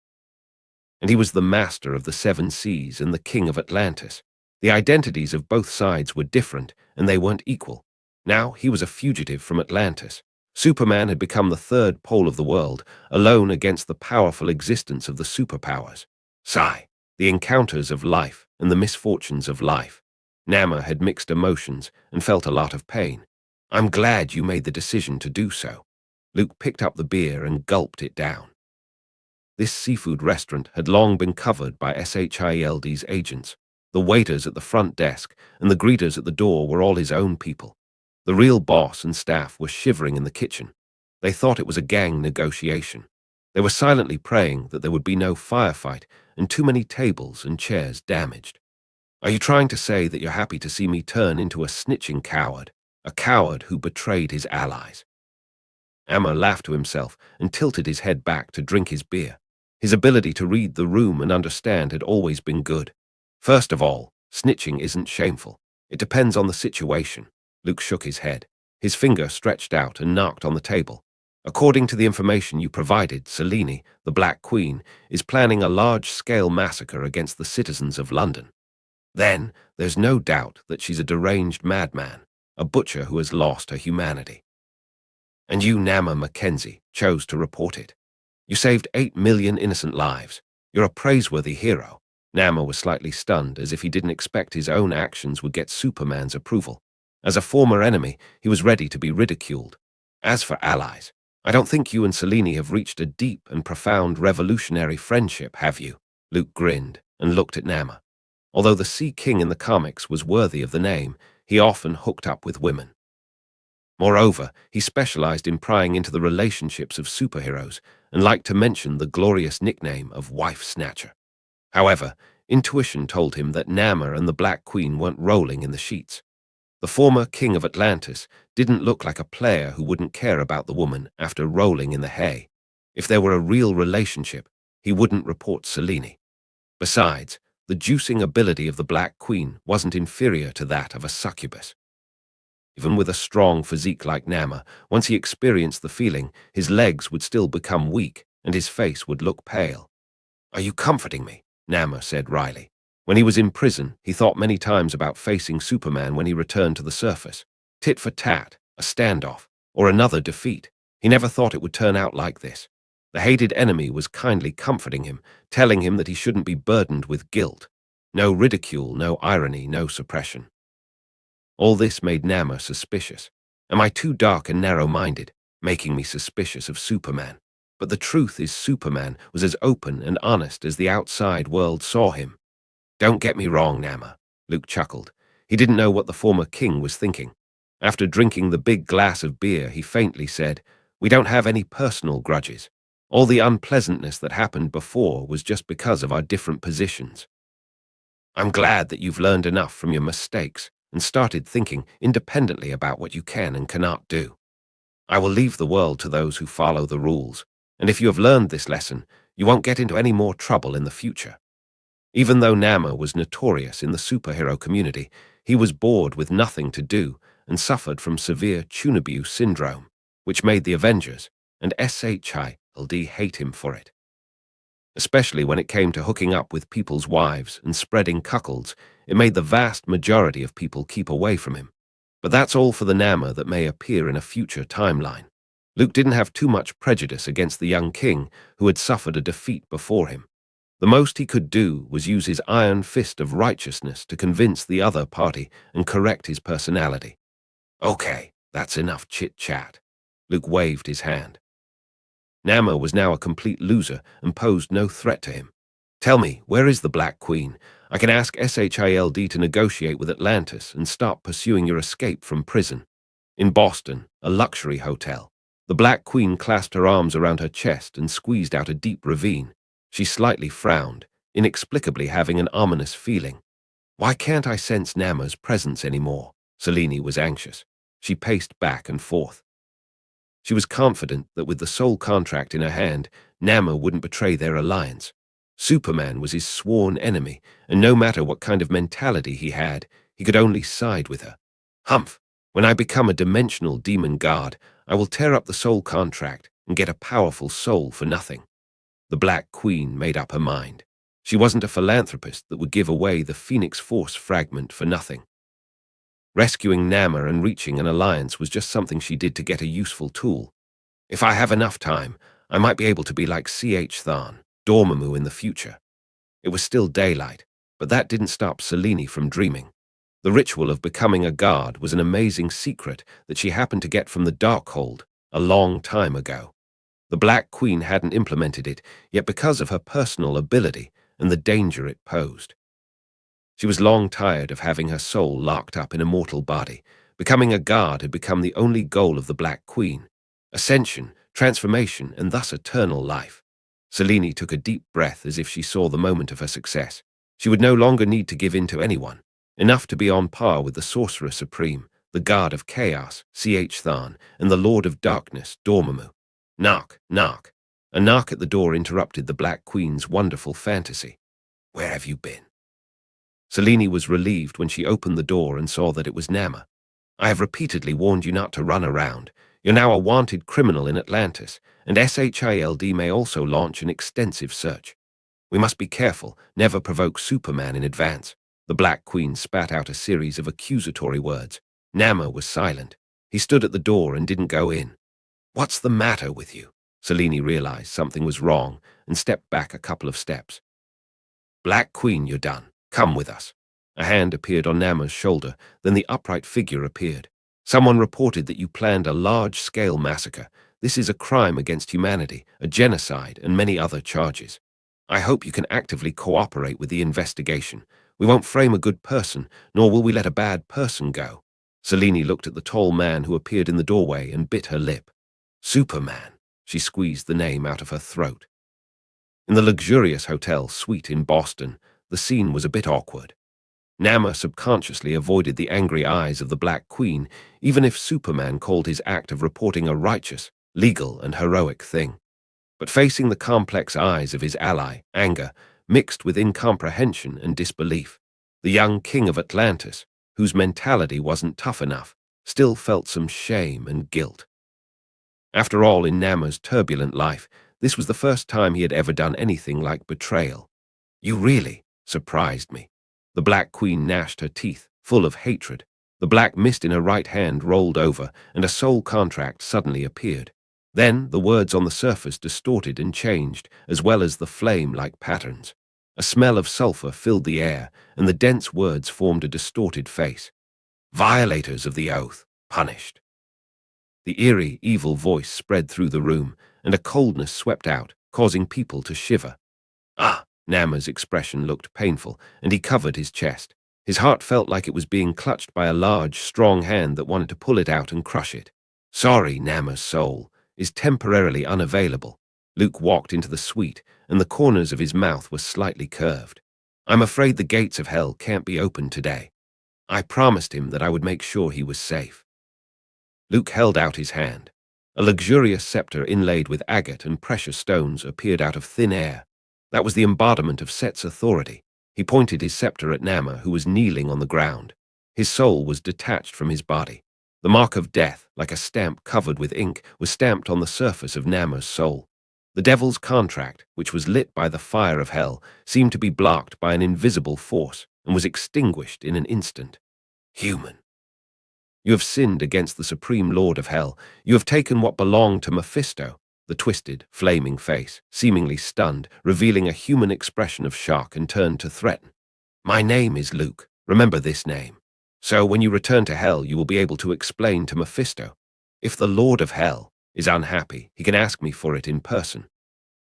And he was the master of the seven seas and the king of Atlantis. The identities of both sides were different, and they weren't equal. Now he was a fugitive from Atlantis. Superman had become the third pole of the world, alone against the powerful existence of the superpowers. Sigh, the encounters of life and the misfortunes of life. Nama had mixed emotions and felt a lot of pain. I'm glad you made the decision to do so. Luke picked up the beer and gulped it down. This seafood restaurant had long been covered by SHIELD's agents. The waiters at the front desk and the greeters at the door were all his own people. The real boss and staff were shivering in the kitchen. They thought it was a gang negotiation. They were silently praying that there would be no firefight and too many tables and chairs damaged. Are you trying to say that you're happy to see me turn into a snitching coward, a coward who betrayed his allies? Amma laughed to himself and tilted his head back to drink his beer. His ability to read the room and understand had always been good. First of all, snitching isn't shameful. It depends on the situation. Luke shook his head. His finger stretched out and knocked on the table. According to the information you provided, Selene, the Black Queen, is planning a large-scale massacre against the citizens of London. Then, there's no doubt that she's a deranged madman, a butcher who has lost her humanity. And you, Nama Mackenzie, chose to report it. You saved 8 million innocent lives. You're a praiseworthy hero. Nama was slightly stunned, as if he didn't expect his own actions would get Superman's approval. As a former enemy, he was ready to be ridiculed. As for allies, I don't think you and Selene have reached a deep and profound revolutionary friendship, have you? Luke grinned and looked at Nama. Although the Sea King in the comics was worthy of the name, he often hooked up with women. Moreover, he specialized in prying into the relationships of superheroes and liked to mention the glorious nickname of Wife Snatcher. However, intuition told him that Nama and the Black Queen weren't rolling in the sheets. The former king of Atlantis didn't look like a player who wouldn't care about the woman after rolling in the hay. If there were a real relationship, he wouldn't report Selene. Besides, the juicing ability of the Black Queen wasn't inferior to that of a succubus. Even with a strong physique like Nama, once he experienced the feeling, his legs would still become weak and his face would look pale. Are you comforting me? Nama said wryly. When he was in prison, he thought many times about facing Superman when he returned to the surface. Tit for tat, a standoff, or another defeat. He never thought it would turn out like this. The hated enemy was kindly comforting him, telling him that he shouldn't be burdened with guilt. No ridicule, no irony, no suppression. All this made Nama suspicious. Am I too dark and narrow-minded, making me suspicious of Superman? But the truth is Superman was as open and honest as the outside world saw him. Don't get me wrong, Nama, Luke chuckled. He didn't know what the former king was thinking. After drinking the big glass of beer, he faintly said, We don't have any personal grudges. All the unpleasantness that happened before was just because of our different positions. I'm glad that you've learned enough from your mistakes and started thinking independently about what you can and cannot do. I will leave the world to those who follow the rules, and if you have learned this lesson, you won't get into any more trouble in the future. Even though Nama was notorious in the superhero community, he was bored with nothing to do and suffered from severe Chunibyo syndrome, which made the Avengers and SHIELD hate him for it. Especially when it came to hooking up with people's wives and spreading cuckolds, it made the vast majority of people keep away from him. But that's all for the Nama that may appear in a future timeline. Luke didn't have too much prejudice against the young king who had suffered a defeat before him. The most he could do was use his iron fist of righteousness to convince the other party and correct his personality. Okay, that's enough chit-chat. Luke waved his hand. Nama was now a complete loser and posed no threat to him. Tell me, where is the Black Queen? I can ask SHIELD to negotiate with Atlantis and start pursuing your escape from prison. In Boston, a luxury hotel. The Black Queen clasped her arms around her chest and squeezed out a deep ravine. She slightly frowned, inexplicably having an ominous feeling. Why can't I sense Nama's presence anymore? Selene was anxious. She paced back and forth. She was confident that with the sole contract in her hand, Nama wouldn't betray their alliance. Superman was his sworn enemy, and no matter what kind of mentality he had, he could only side with her. Humph! When I become a dimensional demon guard, I will tear up the soul contract and get a powerful soul for nothing. The Black Queen made up her mind. She wasn't a philanthropist that would give away the Phoenix Force fragment for nothing. Rescuing Nama and reaching an alliance was just something she did to get a useful tool. If I have enough time, I might be able to be like C.H. Tharn, Dormammu in the future. It was still daylight, but that didn't stop Selene from dreaming. The ritual of becoming a guard was an amazing secret that she happened to get from the Darkhold a long time ago. The Black Queen hadn't implemented it, yet because of her personal ability and the danger it posed. She was long tired of having her soul locked up in a mortal body. Becoming a guard had become the only goal of the Black Queen. Ascension, transformation, and thus eternal life. Selene took a deep breath as if she saw the moment of her success. She would no longer need to give in to anyone. Enough to be on par with the Sorcerer Supreme, the Guard of Chaos, C.H. Tharn, and the Lord of Darkness, Dormammu. Knock, knock. A knock at the door interrupted the Black Queen's wonderful fantasy. Where have you been? Selene was relieved when she opened the door and saw that it was Nama. I have repeatedly warned you not to run around. You're now a wanted criminal in Atlantis, and SHIELD may also launch an extensive search. We must be careful, never provoke Superman in advance. The Black Queen spat out a series of accusatory words. Nama was silent. He stood at the door and didn't go in. What's the matter with you? Selene realized something was wrong and stepped back a couple of steps. Black Queen, you're done. Come with us. A hand appeared on Nama's shoulder, then the upright figure appeared. Someone reported that you planned a large-scale massacre. This is a crime against humanity, a genocide, and many other charges. I hope you can actively cooperate with the investigation. We won't frame a good person, nor will we let a bad person go. Selene looked at the tall man who appeared in the doorway and bit her lip. Superman. She squeezed the name out of her throat. In the luxurious hotel suite in Boston, the scene was a bit awkward. Nama subconsciously avoided the angry eyes of the Black Queen, even if Superman called his act of reporting a righteous, legal, and heroic thing. But facing the complex eyes of his ally, anger, mixed with incomprehension and disbelief, the young king of Atlantis, whose mentality wasn't tough enough, still felt some shame and guilt. After all, in Nama's turbulent life, this was the first time he had ever done anything like betrayal. You really surprised me. The Black Queen gnashed her teeth, full of hatred. The black mist in her right hand rolled over, and a soul contract suddenly appeared. Then the words on the surface distorted and changed, as well as the flame-like patterns. A smell of sulfur filled the air, and the dense words formed a distorted face. Violators of the oath, punished. The eerie, evil voice spread through the room, and a coldness swept out, causing people to shiver. Ah! Nama's expression looked painful, and he covered his chest. His heart felt like it was being clutched by a large, strong hand that wanted to pull it out and crush it. Sorry, Nama's soul is temporarily unavailable. Luke walked into the suite, and the corners of his mouth were slightly curved. I'm afraid the gates of hell can't be opened today. I promised him that I would make sure he was safe. Luke held out his hand. A luxurious scepter inlaid with agate and precious stones appeared out of thin air. That was the embodiment of Set's authority. He pointed his scepter at Nama, who was kneeling on the ground. His soul was detached from his body. The mark of death, like a stamp covered with ink, was stamped on the surface of Nama's soul. The devil's contract, which was lit by the fire of hell, seemed to be blocked by an invisible force and was extinguished in an instant. Human. You have sinned against the Supreme Lord of Hell. You have taken what belonged to Mephisto. The twisted, flaming face, seemingly stunned, revealing a human expression of shock, and turned to threaten. My name is Luke. Remember this name. So when you return to hell, you will be able to explain to Mephisto. If the Lord of Hell is unhappy, he can ask me for it in person.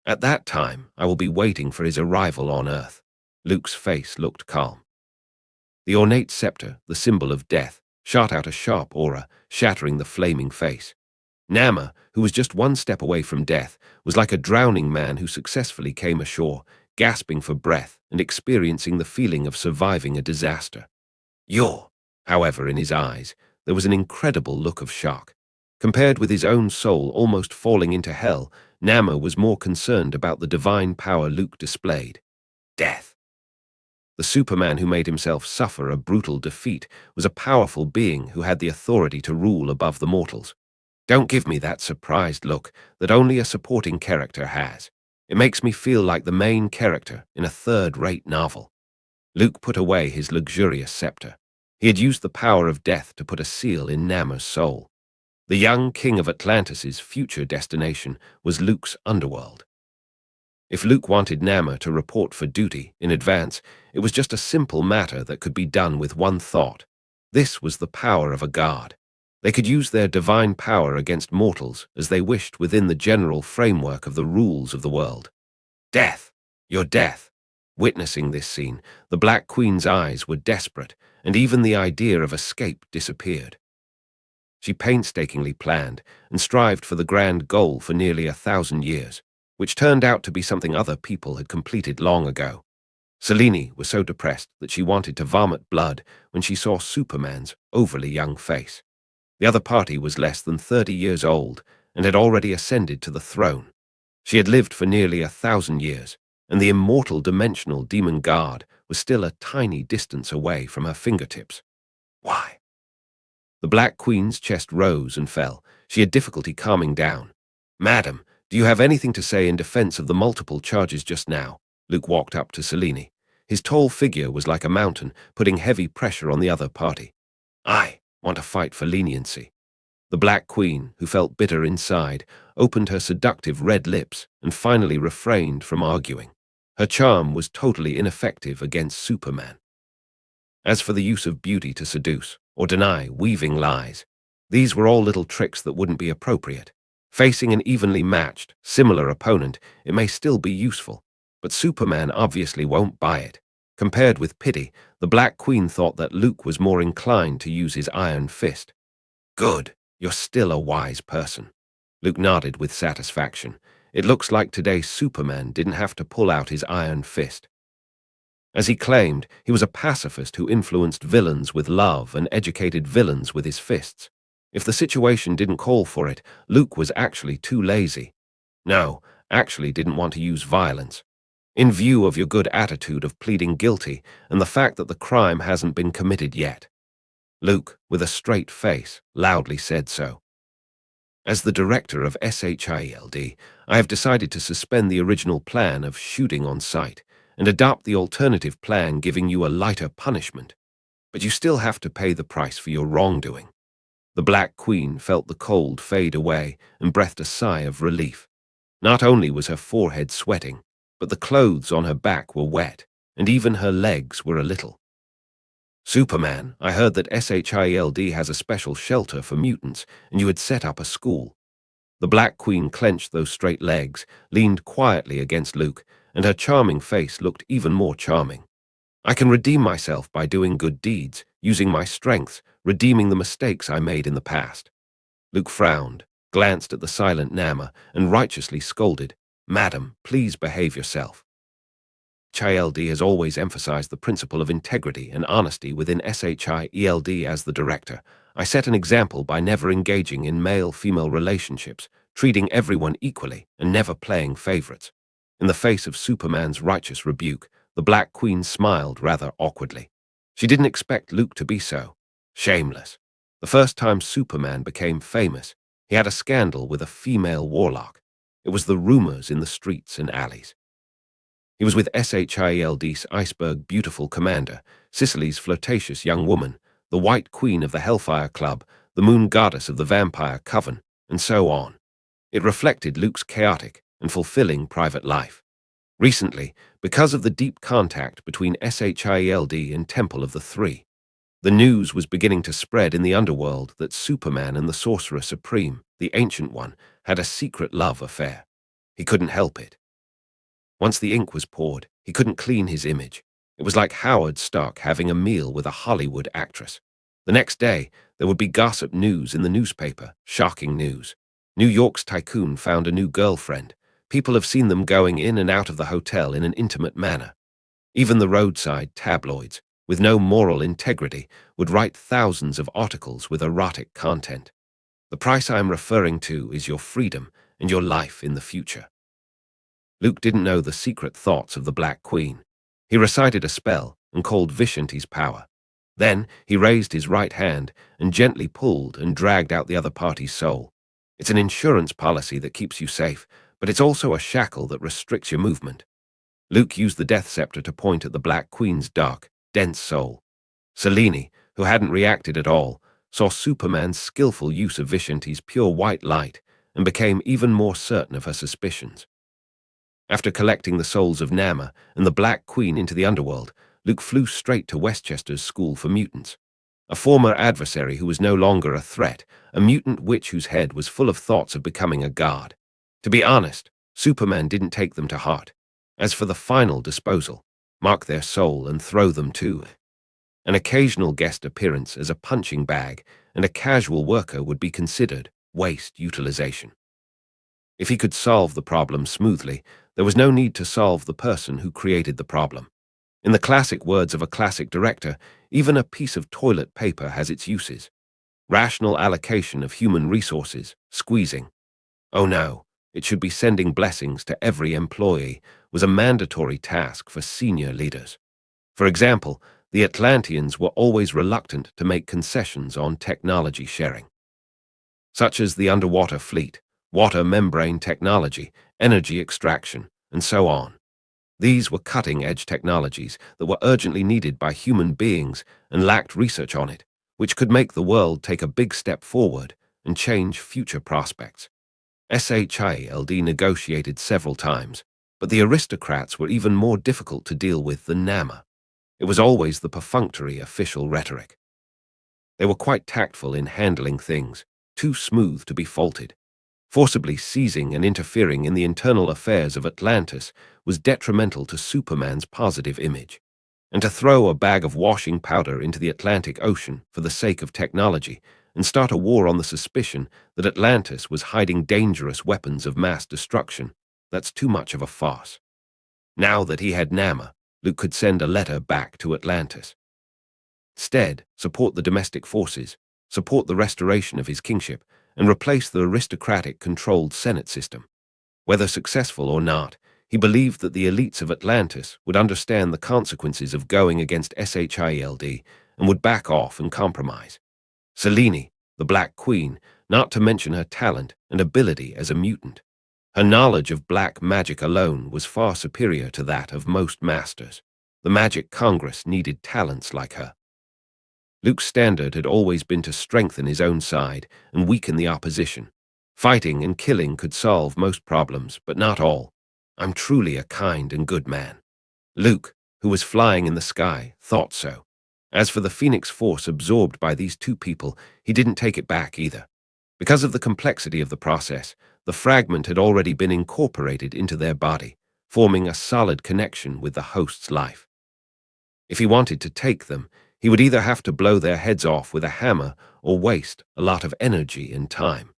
At that time, I will be waiting for his arrival on Earth. Luke's face looked calm. The ornate scepter, the symbol of death, shot out a sharp aura, shattering the flaming face. Nama, who was just one step away from death, was like a drowning man who successfully came ashore, gasping for breath and experiencing the feeling of surviving a disaster. However, in his eyes, there was an incredible look of shock. Compared with his own soul almost falling into hell, Nama was more concerned about the divine power Luke displayed. Death. The Superman who made himself suffer a brutal defeat was a powerful being who had the authority to rule above the mortals. Don't give me that surprised look that only a supporting character has. It makes me feel like the main character in a third-rate novel. Luke put away his luxurious scepter. He had used the power of death to put a seal in Namor's soul. The young king of Atlantis' future destination was Luke's underworld. If Luke wanted Namor to report for duty in advance, it was just a simple matter that could be done with one thought. This was the power of a god. They could use their divine power against mortals as they wished within the general framework of the rules of the world. Death! Your death! Witnessing this scene, the Black Queen's eyes were desperate, and even the idea of escape disappeared. She painstakingly planned and strived for the grand goal for nearly 1,000 years, which turned out to be something other people had completed long ago. Selene was so depressed that she wanted to vomit blood when she saw Superman's overly young face. The other party was less than 30 years old and had already ascended to the throne. She had lived for nearly 1,000 years, and the immortal dimensional demon guard was still a tiny distance away from her fingertips. Why? The Black Queen's chest rose and fell. She had difficulty calming down. "Madam, do you have anything to say in defense of the multiple charges just now?" Luke walked up to Selene. His tall figure was like a mountain, putting heavy pressure on the other party. "I want to fight for leniency." The Black Queen, who felt bitter inside, opened her seductive red lips and finally refrained from arguing. Her charm was totally ineffective against Superman. As for the use of beauty to seduce or deny weaving lies, these were all little tricks that wouldn't be appropriate. Facing an evenly matched, similar opponent, it may still be useful, but Superman obviously won't buy it. Compared with pity, the Black Queen thought that Luke was more inclined to use his iron fist. "Good. You're still a wise person." Luke nodded with satisfaction. It looks like today Superman didn't have to pull out his iron fist. As he claimed, he was a pacifist who influenced villains with love and educated villains with his fists. If the situation didn't call for it, Luke was actually too lazy. No, actually didn't want to use violence. In view of your good attitude of pleading guilty and the fact that the crime hasn't been committed yet. Luke, with a straight face, loudly said so. As the director of SHIELD, I have decided to suspend the original plan of shooting on sight and adopt the alternative plan giving you a lighter punishment. But you still have to pay the price for your wrongdoing. The Black Queen felt the cold fade away and breathed a sigh of relief. Not only was her forehead sweating, but the clothes on her back were wet, and even her legs were a little. "Superman, I heard that SHIELD has a special shelter for mutants, and you had set up a school." The Black Queen clenched those straight legs, leaned quietly against Luke, and her charming face looked even more charming. "I can redeem myself by doing good deeds, using my strengths, redeeming the mistakes I made in the past." Luke frowned, glanced at the silent Namor, and righteously scolded, "Madam, please behave yourself." SHIELD has always emphasized the principle of integrity and honesty within SHIELD. As the director, I set an example by never engaging in male-female relationships, treating everyone equally, and never playing favorites. In the face of Superman's righteous rebuke, the Black Queen smiled rather awkwardly. She didn't expect Luke to be so shameless. The first time Superman became famous, he had a scandal with a female warlock. It was the rumors in the streets and alleys. He was with SHIELD's iceberg beautiful commander, Sicily's flirtatious young woman, the White Queen of the Hellfire Club, the moon goddess of the Vampire Coven, and so on. It reflected Luke's chaotic and fulfilling private life. Recently, because of the deep contact between SHIELD and Temple of the Three, the news was beginning to spread in the underworld that Superman and the Sorcerer Supreme, the Ancient One, had a secret love affair. He couldn't help it. Once the ink was poured, he couldn't clean his image. It was like Howard Stark having a meal with a Hollywood actress. The next day, there would be gossip news in the newspaper, shocking news. New York's tycoon found a new girlfriend. People have seen them going in and out of the hotel in an intimate manner. Even the roadside tabloids, with no moral integrity, would write thousands of articles with erotic content. The price I am referring to is your freedom and your life in the future. Luke didn't know the secret thoughts of the Black Queen. He recited a spell, and called Vishanti's power. Then he raised his right hand and gently pulled and dragged out the other party's soul. It's an insurance policy that keeps you safe, but it's also a shackle that restricts your movement. Luke used the Death Scepter to point at the Black Queen's dark, dense soul. Selene, who hadn't reacted at all, saw Superman's skillful use of Vishanti's pure white light and became even more certain of her suspicions. After collecting the souls of Nama and the Black Queen into the underworld, Luke flew straight to Westchester's school for mutants. A former adversary who was no longer a threat, a mutant witch whose head was full of thoughts of becoming a god. To be honest, Superman didn't take them to heart. As for the final disposal, mark their soul and throw them too. An occasional guest appearance as a punching bag and a casual worker would be considered waste utilization. If he could solve the problem smoothly, there was no need to solve the person who created the problem. In the classic words of a classic director, even a piece of toilet paper has its uses. Rational allocation of human resources, squeezing. Oh no, it should be sending blessings to every employee was a mandatory task for senior leaders. For example, the Atlanteans were always reluctant to make concessions on technology sharing, such as the underwater fleet, water membrane technology, energy extraction, and so on. These were cutting-edge technologies that were urgently needed by human beings and lacked research on it, which could make the world take a big step forward and change future prospects. SHIELD negotiated several times, but the aristocrats were even more difficult to deal with than Nama. It was always the perfunctory official rhetoric. They were quite tactful in handling things, too smooth to be faulted. Forcibly seizing and interfering in the internal affairs of Atlantis was detrimental to Superman's positive image. And to throw a bag of washing powder into the Atlantic Ocean for the sake of technology and start a war on the suspicion that Atlantis was hiding dangerous weapons of mass destruction, that's too much of a farce. Now that he had Nama, Luke could send a letter back to Atlantis. Instead, support the domestic forces, support the restoration of his kingship, and replace the aristocratic-controlled Senate system. Whether successful or not, he believed that the elites of Atlantis would understand the consequences of going against SHIELD and would back off and compromise. Selene, the Black Queen, not to mention her talent and ability as a mutant. Her knowledge of black magic alone was far superior to that of most masters. The Magic Congress needed talents like her. Luke's standard had always been to strengthen his own side and weaken the opposition. Fighting and killing could solve most problems, but not all. I'm truly a kind and good man. Luke, who was flying in the sky, thought so. As for the Phoenix Force absorbed by these two people, he didn't take it back either. Because of the complexity of the process, the fragment had already been incorporated into their body, forming a solid connection with the host's life. If he wanted to take them, he would either have to blow their heads off with a hammer or waste a lot of energy and time.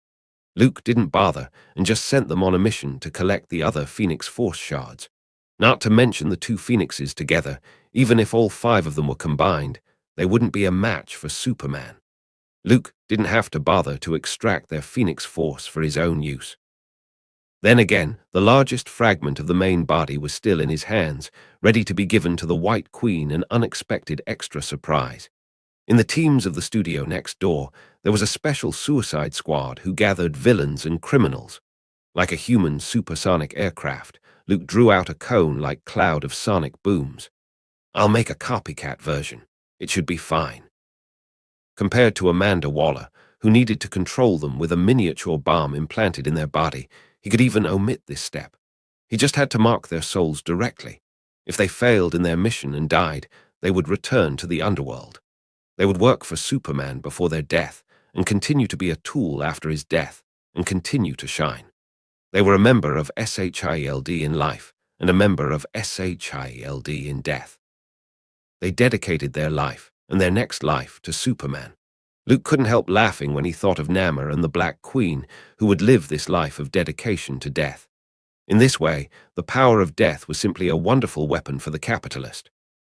Luke didn't bother and just sent them on a mission to collect the other Phoenix Force shards. Not to mention the two Phoenixes together, even if all 5 of them were combined, they wouldn't be a match for Superman. Luke didn't have to bother to extract their Phoenix Force for his own use. Then again, the largest fragment of the main body was still in his hands, ready to be given to the White Queen, an unexpected extra surprise. In the teams of the studio next door, there was a special suicide squad who gathered villains and criminals. Like a human supersonic aircraft, Luke drew out a cone-like cloud of sonic booms. I'll make a copycat version. It should be fine. Compared to Amanda Waller, who needed to control them with a miniature bomb implanted in their body, he could even omit this step. He just had to mark their souls directly. If they failed in their mission and died, they would return to the underworld. They would work for Superman before their death and continue to be a tool after his death and continue to shine. They were a member of SHIELD in life and a member of SHIELD in death. They dedicated their life and their next life to Superman. Luke couldn't help laughing when he thought of Nama and the Black Queen, who would live this life of dedication to death. In this way, the power of death was simply a wonderful weapon for the capitalist.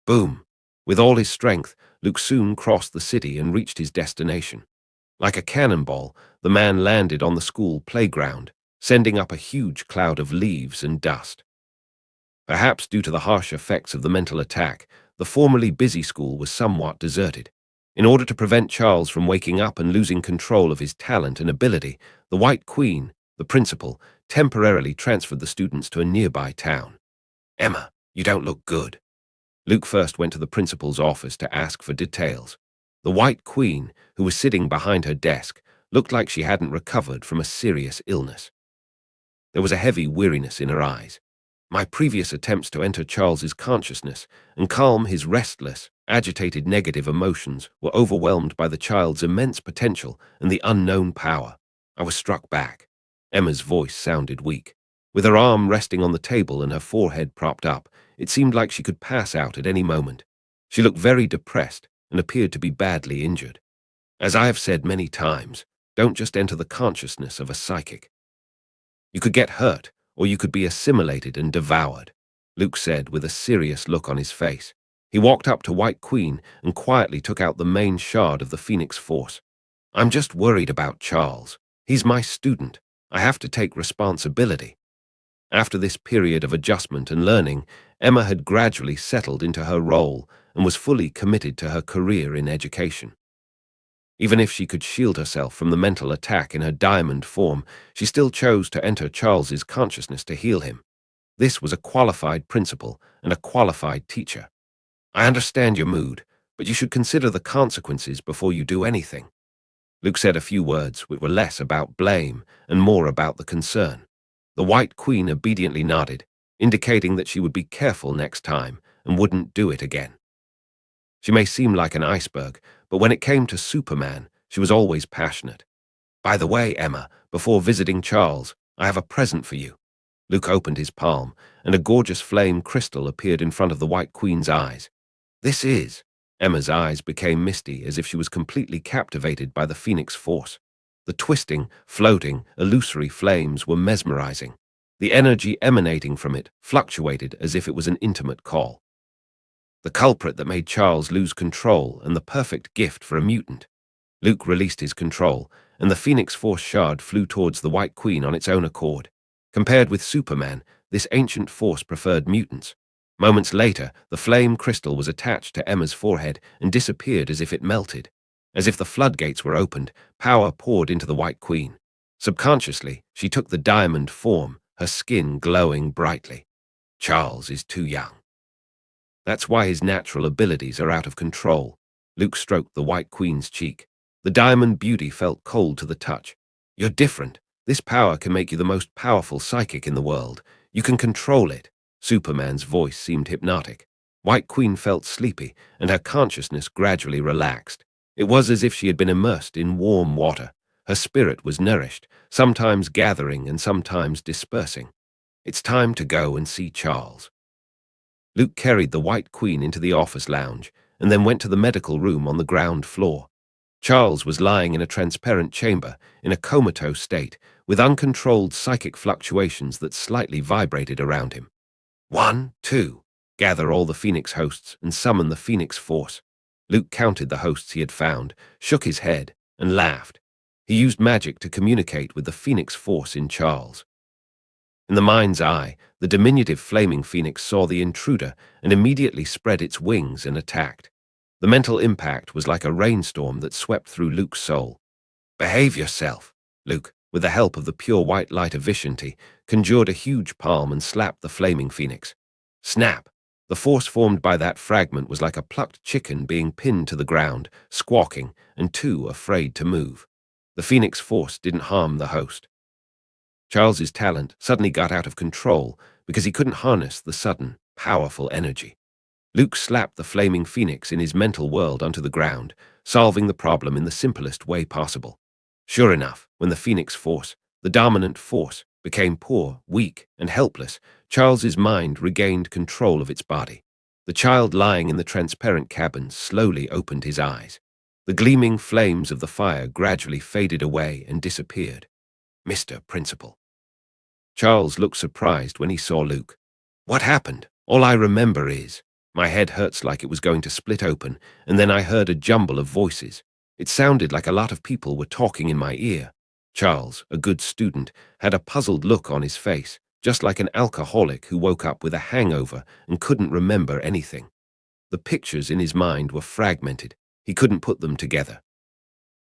Boom! With all his strength, Luke soon crossed the city and reached his destination. Like a cannonball, the man landed on the school playground, sending up a huge cloud of leaves and dust. Perhaps due to the harsh effects of the mental attack, the formerly busy school was somewhat deserted. In order to prevent Charles from waking up and losing control of his talent and ability, the White Queen, the principal, temporarily transferred the students to a nearby town. "Emma, you don't look good." Luke first went to the principal's office to ask for details. The White Queen, who was sitting behind her desk, looked like she hadn't recovered from a serious illness. There was a heavy weariness in her eyes. My previous attempts to enter Charles's consciousness and calm his restless, agitated negative emotions were overwhelmed by the child's immense potential and the unknown power. I was struck back. Emma's voice sounded weak. With her arm resting on the table and her forehead propped up, it seemed like she could pass out at any moment. She looked very depressed and appeared to be badly injured. As I have said many times, don't just enter the consciousness of a psychic. You could get hurt, or you could be assimilated and devoured, Luke said with a serious look on his face. He walked up to White Queen and quietly took out the main shard of the Phoenix Force. "I'm just worried about Charles. He's my student. I have to take responsibility." After this period of adjustment and learning, Emma had gradually settled into her role and was fully committed to her career in education. Even if she could shield herself from the mental attack in her diamond form, she still chose to enter Charles's consciousness to heal him. This was a qualified principal and a qualified teacher. "I understand your mood, but you should consider the consequences before you do anything." Luke said a few words which were less about blame and more about the concern. The White Queen obediently nodded, indicating that she would be careful next time and wouldn't do it again. She may seem like an iceberg, but when it came to Superman, she was always passionate. "By the way, Emma, before visiting Charles, I have a present for you." Luke opened his palm, and a gorgeous flame crystal appeared in front of the White Queen's eyes. "This is—" Emma's eyes became misty as if she was completely captivated by the Phoenix Force. The twisting, floating, illusory flames were mesmerizing. The energy emanating from it fluctuated as if it was an intimate call. The culprit that made Charles lose control and the perfect gift for a mutant. Luke released his control, and the Phoenix Force shard flew towards the White Queen on its own accord. Compared with Superman, this ancient force preferred mutants. Moments later, the flame crystal was attached to Emma's forehead and disappeared as if it melted. As if the floodgates were opened, power poured into the White Queen. Subconsciously, she took the diamond form, her skin glowing brightly. "Charles is too young. That's why his natural abilities are out of control." Luke stroked the White Queen's cheek. The diamond beauty felt cold to the touch. "You're different. This power can make you the most powerful psychic in the world. You can control it." Superman's voice seemed hypnotic. White Queen felt sleepy, and her consciousness gradually relaxed. It was as if she had been immersed in warm water. Her spirit was nourished, sometimes gathering and sometimes dispersing. "It's time to go and see Charles." Luke carried the White Queen into the office lounge and then went to the medical room on the ground floor. Charles was lying in a transparent chamber in a comatose state with uncontrolled psychic fluctuations that slightly vibrated around him. "1, 2, gather all the Phoenix hosts and summon the Phoenix Force." Luke counted the hosts he had found, shook his head, and laughed. He used magic to communicate with the Phoenix Force in Charles. In the mind's eye, the diminutive flaming phoenix saw the intruder and immediately spread its wings and attacked. The mental impact was like a rainstorm that swept through Luke's soul. "Behave yourself." Luke, with the help of the pure white light of Vishanti, conjured a huge palm and slapped the flaming phoenix. Snap! The force formed by that fragment was like a plucked chicken being pinned to the ground, squawking, and too afraid to move. The Phoenix Force didn't harm the host. Charles's talent suddenly got out of control because he couldn't harness the sudden, powerful energy. Luke slapped the flaming phoenix in his mental world onto the ground, solving the problem in the simplest way possible. Sure enough, when the Phoenix Force, the dominant force, became poor, weak, and helpless, Charles's mind regained control of its body. The child lying in the transparent cabin slowly opened his eyes. The gleaming flames of the fire gradually faded away and disappeared. "Mr. Principal." Charles looked surprised when he saw Luke. "What happened? All I remember is—" My head hurts like it was going to split open, and then I heard a jumble of voices. It sounded like a lot of people were talking in my ear. Charles, a good student, had a puzzled look on his face, just like an alcoholic who woke up with a hangover and couldn't remember anything. The pictures in his mind were fragmented. He couldn't put them together.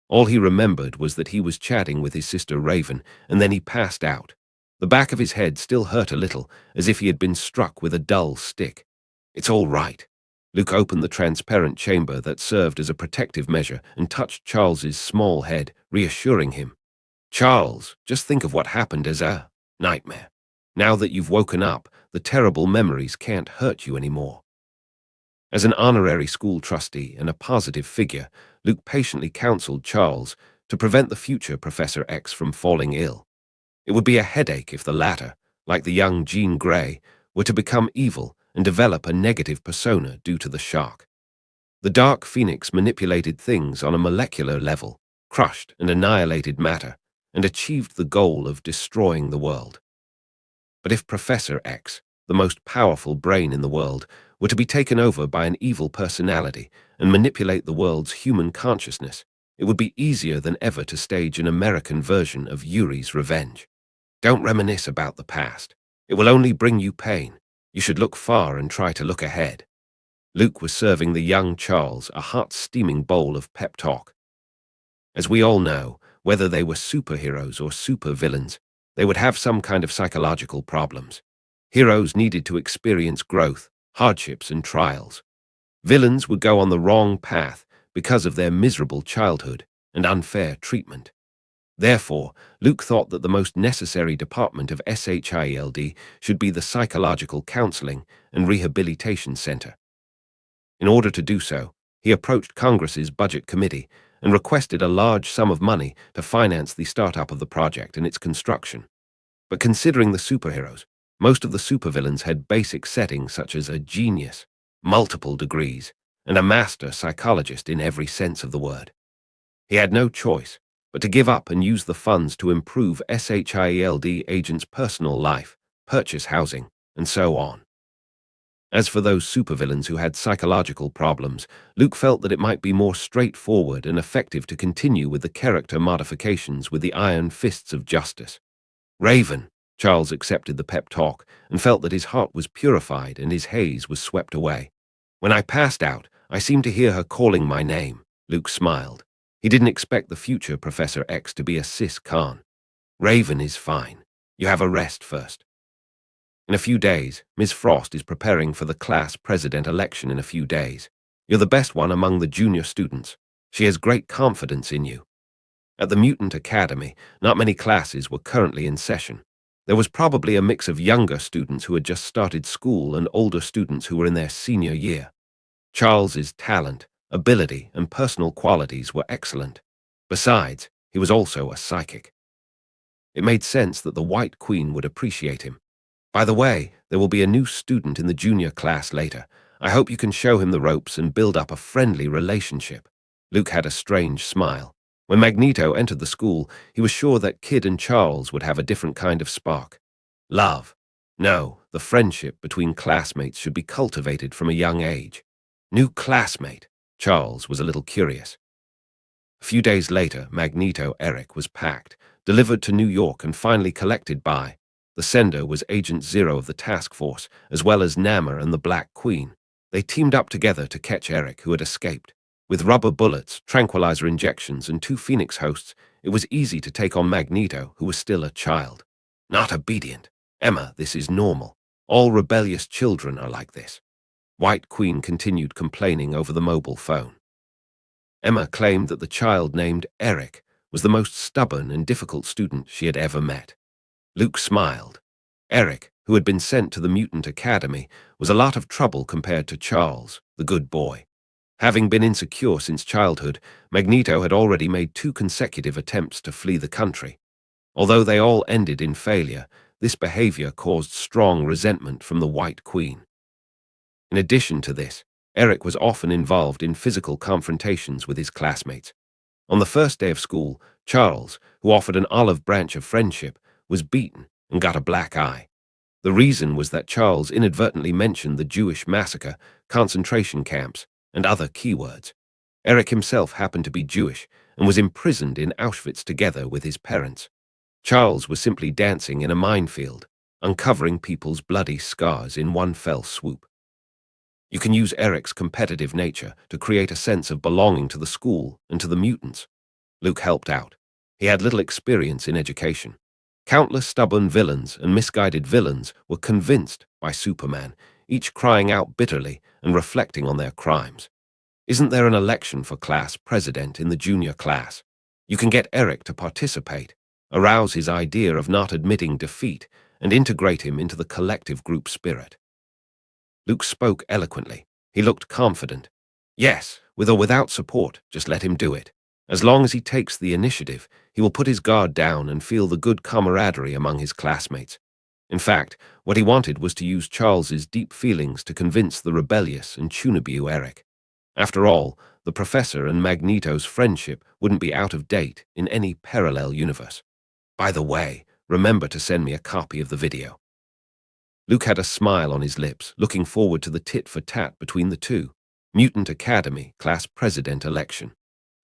All he remembered was that he was chatting with his sister Raven, and then he passed out. The back of his head still hurt a little, as if he had been struck with a dull stick. It's all right. Luke opened the transparent chamber that served as a protective measure and touched Charles's small head, reassuring him. Charles, just think of what happened as a nightmare. Now that you've woken up, the terrible memories can't hurt you anymore. As an honorary school trustee and a positive figure, Luke patiently counseled Charles to prevent the future Professor X from falling ill. It would be a headache if the latter, like the young Jean Grey, were to become evil and develop a negative persona due to the shock. The Dark Phoenix manipulated things on a molecular level, crushed and annihilated matter, and achieved the goal of destroying the world. But if Professor X, the most powerful brain in the world, were to be taken over by an evil personality and manipulate the world's human consciousness, it would be easier than ever to stage an American version of Yuri's Revenge. Don't reminisce about the past. It will only bring you pain. You should look far and try to look ahead. Luke was serving the young Charles a hot, steaming bowl of pep talk. As we all know, whether they were superheroes or supervillains, they would have some kind of psychological problems. Heroes needed to experience growth, hardships, and trials. Villains would go on the wrong path because of their miserable childhood and unfair treatment. Therefore, Luke thought that the most necessary department of SHIELD should be the Psychological Counseling and Rehabilitation Center. In order to do so, he approached Congress's Budget Committee and requested a large sum of money to finance the startup of the project and its construction. But considering the superheroes, most of the supervillains had basic settings such as a genius, multiple degrees, and a master psychologist in every sense of the word. He had no choice but to give up and use the funds to improve SHIELD agents' personal life, purchase housing, and so on. As for those supervillains who had psychological problems, Luke felt that it might be more straightforward and effective to continue with the character modifications with the iron fists of justice. Raven, Charles accepted the pep talk and felt that his heart was purified and his haze was swept away. When I passed out, I seemed to hear her calling my name. Luke smiled. He didn't expect the future Professor X to be a cis Khan. Raven is fine. You have a rest first. In a few days, Ms. Frost is preparing for the class president election in a few days. You're the best one among the junior students. She has great confidence in you. At the Mutant Academy, not many classes were currently in session. There was probably a mix of younger students who had just started school and older students who were in their senior year. Charles's talent, ability, and personal qualities were excellent. Besides, he was also a psychic. It made sense that the White Queen would appreciate him. By the way, there will be a new student in the junior class later. I hope you can show him the ropes and build up a friendly relationship. Luke had a strange smile. When Magneto entered the school, he was sure that Kid and Charles would have a different kind of spark. Love. No, the friendship between classmates should be cultivated from a young age. New classmate. Charles was a little curious. A few days later, Magneto Eric was packed, delivered to New York and finally collected by. The sender was Agent Zero of the task force, as well as Namor and the Black Queen. They teamed up together to catch Eric, who had escaped. With rubber bullets, tranquilizer injections, and 2 Phoenix hosts, it was easy to take on Magneto, who was still a child. Not obedient. Emma, this is normal. All rebellious children are like this. White Queen continued complaining over the mobile phone. Emma claimed that the child named Eric was the most stubborn and difficult student she had ever met. Luke smiled. Eric, who had been sent to the Mutant Academy, was a lot of trouble compared to Charles, the good boy. Having been insecure since childhood, Magneto had already made 2 consecutive attempts to flee the country. Although they all ended in failure, this behavior caused strong resentment from the White Queen. In addition to this, Eric was often involved in physical confrontations with his classmates. On the first day of school, Charles, who offered an olive branch of friendship, was beaten and got a black eye. The reason was that Charles inadvertently mentioned the Jewish massacre, concentration camps, and other keywords. Eric himself happened to be Jewish and was imprisoned in Auschwitz together with his parents. Charles was simply dancing in a minefield, uncovering people's bloody scars in one fell swoop. You can use Eric's competitive nature to create a sense of belonging to the school and to the mutants. Luke helped out. He had little experience in education. Countless stubborn villains and misguided villains were convinced by Superman, each crying out bitterly and reflecting on their crimes. Isn't there an election for class president in the junior class? You can get Eric to participate, arouse his idea of not admitting defeat, and integrate him into the collective group spirit. Luke spoke eloquently. He looked confident. Yes, with or without support, just let him do it. As long as he takes the initiative, he will put his guard down and feel the good camaraderie among his classmates. In fact, what he wanted was to use Charles's deep feelings to convince the rebellious and Tunabu Eric. After all, the Professor and Magneto's friendship wouldn't be out of date in any parallel universe. By the way, remember to send me a copy of the video. Luke had a smile on his lips, looking forward to the tit-for-tat between the two. Mutant Academy Class President Election.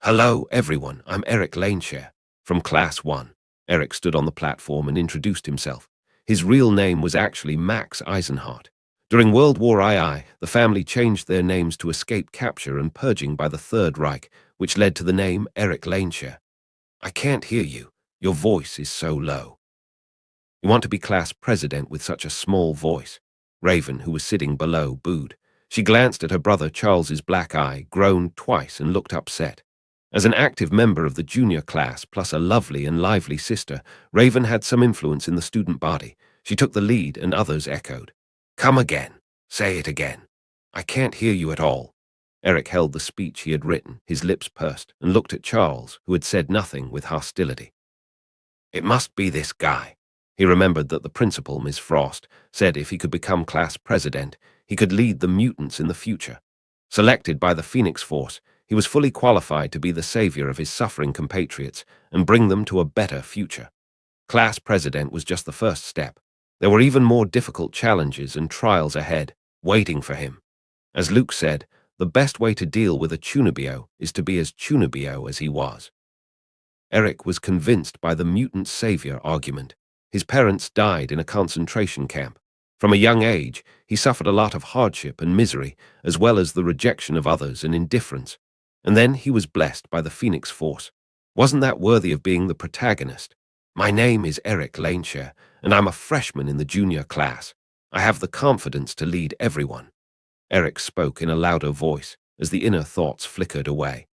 Hello, everyone. I'm Eric Laneshare, from Class 1. Eric stood on the platform and introduced himself. His real name was actually Max Eisenhardt. During World War II, the family changed their names to escape capture and purging by the Third Reich, which led to the name Eric Laneshare. I can't hear you. Your voice is so low. You want to be class president with such a small voice? Raven, who was sitting below, booed. She glanced at her brother Charles's black eye, groaned twice, and looked upset. As an active member of the junior class, plus a lovely and lively sister, Raven had some influence in the student body. She took the lead, and others echoed. Come again. Say it again. I can't hear you at all. Eric held the speech he had written, his lips pursed, and looked at Charles, who had said nothing, with hostility. It must be this guy. He remembered that the principal, Ms. Frost, said if he could become class president, he could lead the mutants in the future. Selected by the Phoenix Force, he was fully qualified to be the savior of his suffering compatriots and bring them to a better future. Class president was just the first step. There were even more difficult challenges and trials ahead, waiting for him. As Luke said, the best way to deal with a Chunibyo is to be as Chunibyo as he was. Eric was convinced by the mutant savior argument. His parents died in a concentration camp. From a young age, he suffered a lot of hardship and misery, as well as the rejection of others and indifference. And then he was blessed by the Phoenix Force. Wasn't that worthy of being the protagonist? My name is Eric Laneshare, and I'm a freshman in the junior class. I have the confidence to lead everyone. Eric spoke in a louder voice as the inner thoughts flickered away.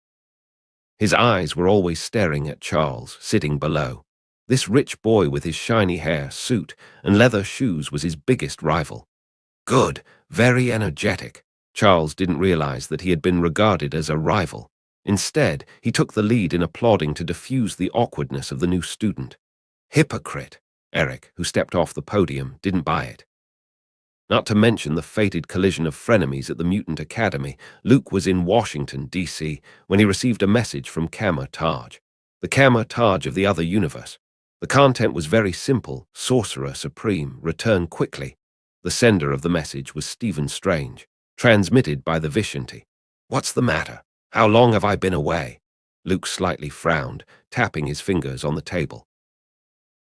His eyes were always staring at Charles, sitting below. This rich boy with his shiny hair, suit, and leather shoes was his biggest rival. Good, very energetic. Charles didn't realize that he had been regarded as a rival. Instead, he took the lead in applauding to diffuse the awkwardness of the new student. Hypocrite. Eric, who stepped off the podium, didn't buy it. Not to mention the fated collision of frenemies at the Mutant Academy, Luke was in Washington, D.C., when he received a message from Kama Taj, the Kama Taj of the other universe. The content was very simple: Sorcerer Supreme, return quickly. The sender of the message was Stephen Strange, transmitted by the Vishanti. What's the matter? How long have I been away? Luke slightly frowned, tapping his fingers on the table.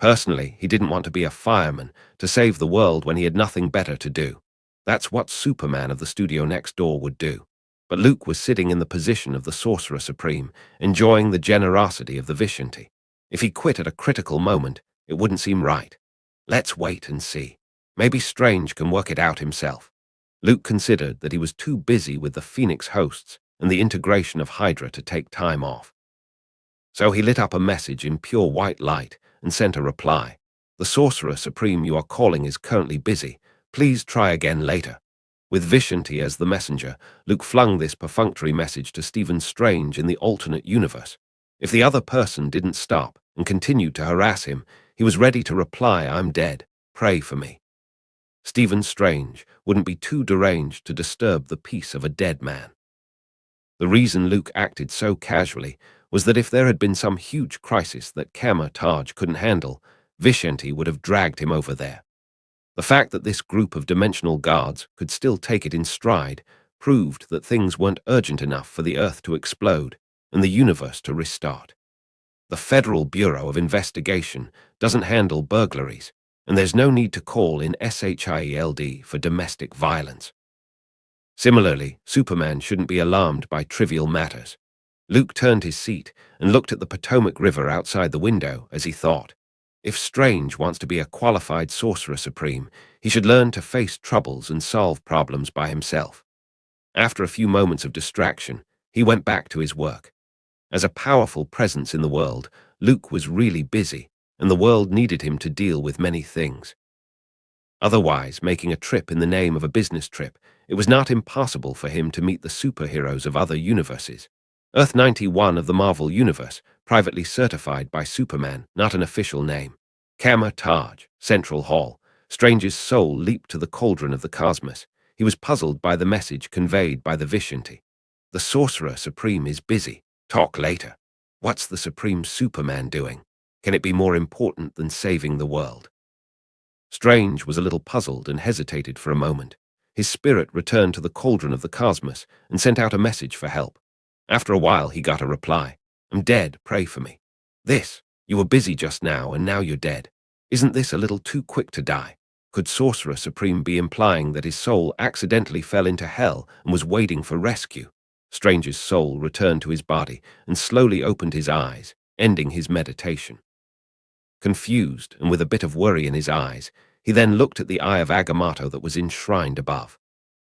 Personally, he didn't want to be a fireman to save the world when he had nothing better to do. That's what Superman of the studio next door would do. But Luke was sitting in the position of the Sorcerer Supreme, enjoying the generosity of the Vishanti. If he quit at a critical moment, it wouldn't seem right. Let's wait and see. Maybe Strange can work it out himself. Luke considered that he was too busy with the Phoenix hosts and the integration of Hydra to take time off. So he lit up a message in pure white light and sent a reply. The Sorcerer Supreme you are calling is currently busy. Please try again later. With Vishanti as the messenger, Luke flung this perfunctory message to Stephen Strange in the alternate universe. If the other person didn't stop and continued to harass him, he was ready to reply, I'm dead. Pray for me. Stephen Strange wouldn't be too deranged to disturb the peace of a dead man. The reason Luke acted so casually was that if there had been some huge crisis that Kama Taj couldn't handle, Vishanti would have dragged him over there. The fact that this group of dimensional guards could still take it in stride proved that things weren't urgent enough for the Earth to explode and the universe to restart. The Federal Bureau of Investigation doesn't handle burglaries, and there's no need to call in SHIELD for domestic violence. Similarly, Superman shouldn't be alarmed by trivial matters. Luke turned his seat and looked at the Potomac River outside the window as he thought. If Strange wants to be a qualified Sorcerer Supreme, he should learn to face troubles and solve problems by himself. After a few moments of distraction, he went back to his work. As a powerful presence in the world, Luke was really busy, and the world needed him to deal with many things. Otherwise, making a trip in the name of a business trip, it was not impossible for him to meet the superheroes of other universes. Earth 91 of the Marvel Universe, privately certified by Superman, not an official name. Kama Taj, Central Hall. Strange's soul leaped to the cauldron of the cosmos. He was puzzled by the message conveyed by the Vishanti. The Sorcerer Supreme is busy. Talk later. What's the Supreme Superman doing? Can it be more important than saving the world? Strange was a little puzzled and hesitated for a moment. His spirit returned to the cauldron of the cosmos and sent out a message for help. After a while, he got a reply. I'm dead, pray for me. You were busy just now and now you're dead. Isn't this a little too quick to die? Could Sorcerer Supreme be implying that his soul accidentally fell into hell and was waiting for rescue? Strange's soul returned to his body and slowly opened his eyes, ending his meditation. Confused and with a bit of worry in his eyes, he then looked at the Eye of Agamotto that was enshrined above.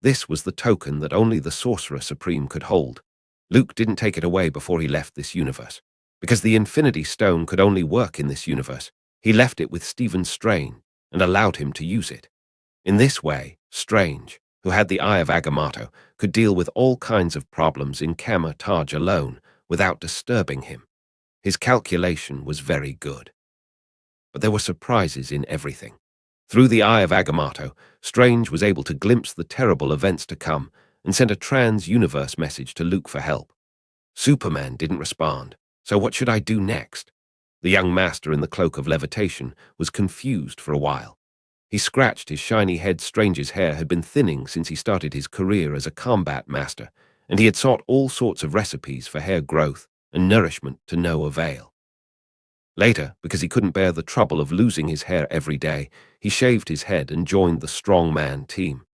This was the token that only the Sorcerer Supreme could hold. Luke didn't take it away before he left this universe. Because the Infinity Stone could only work in this universe, he left it with Stephen Strange and allowed him to use it. In this way, Strange, who had the Eye of Agamotto, could deal with all kinds of problems in Kama Taj alone without disturbing him. His calculation was very good. But there were surprises in everything. Through the Eye of Agamotto, Strange was able to glimpse the terrible events to come and sent a trans-universe message to Luke for help. Superman didn't respond, so what should I do next? The young master in the cloak of levitation was confused for a while. He scratched his shiny head. Strange's hair had been thinning since he started his career as a combat master, and he had sought all sorts of recipes for hair growth and nourishment to no avail. Later, because he couldn't bear the trouble of losing his hair every day, he shaved his head and joined the strongman team.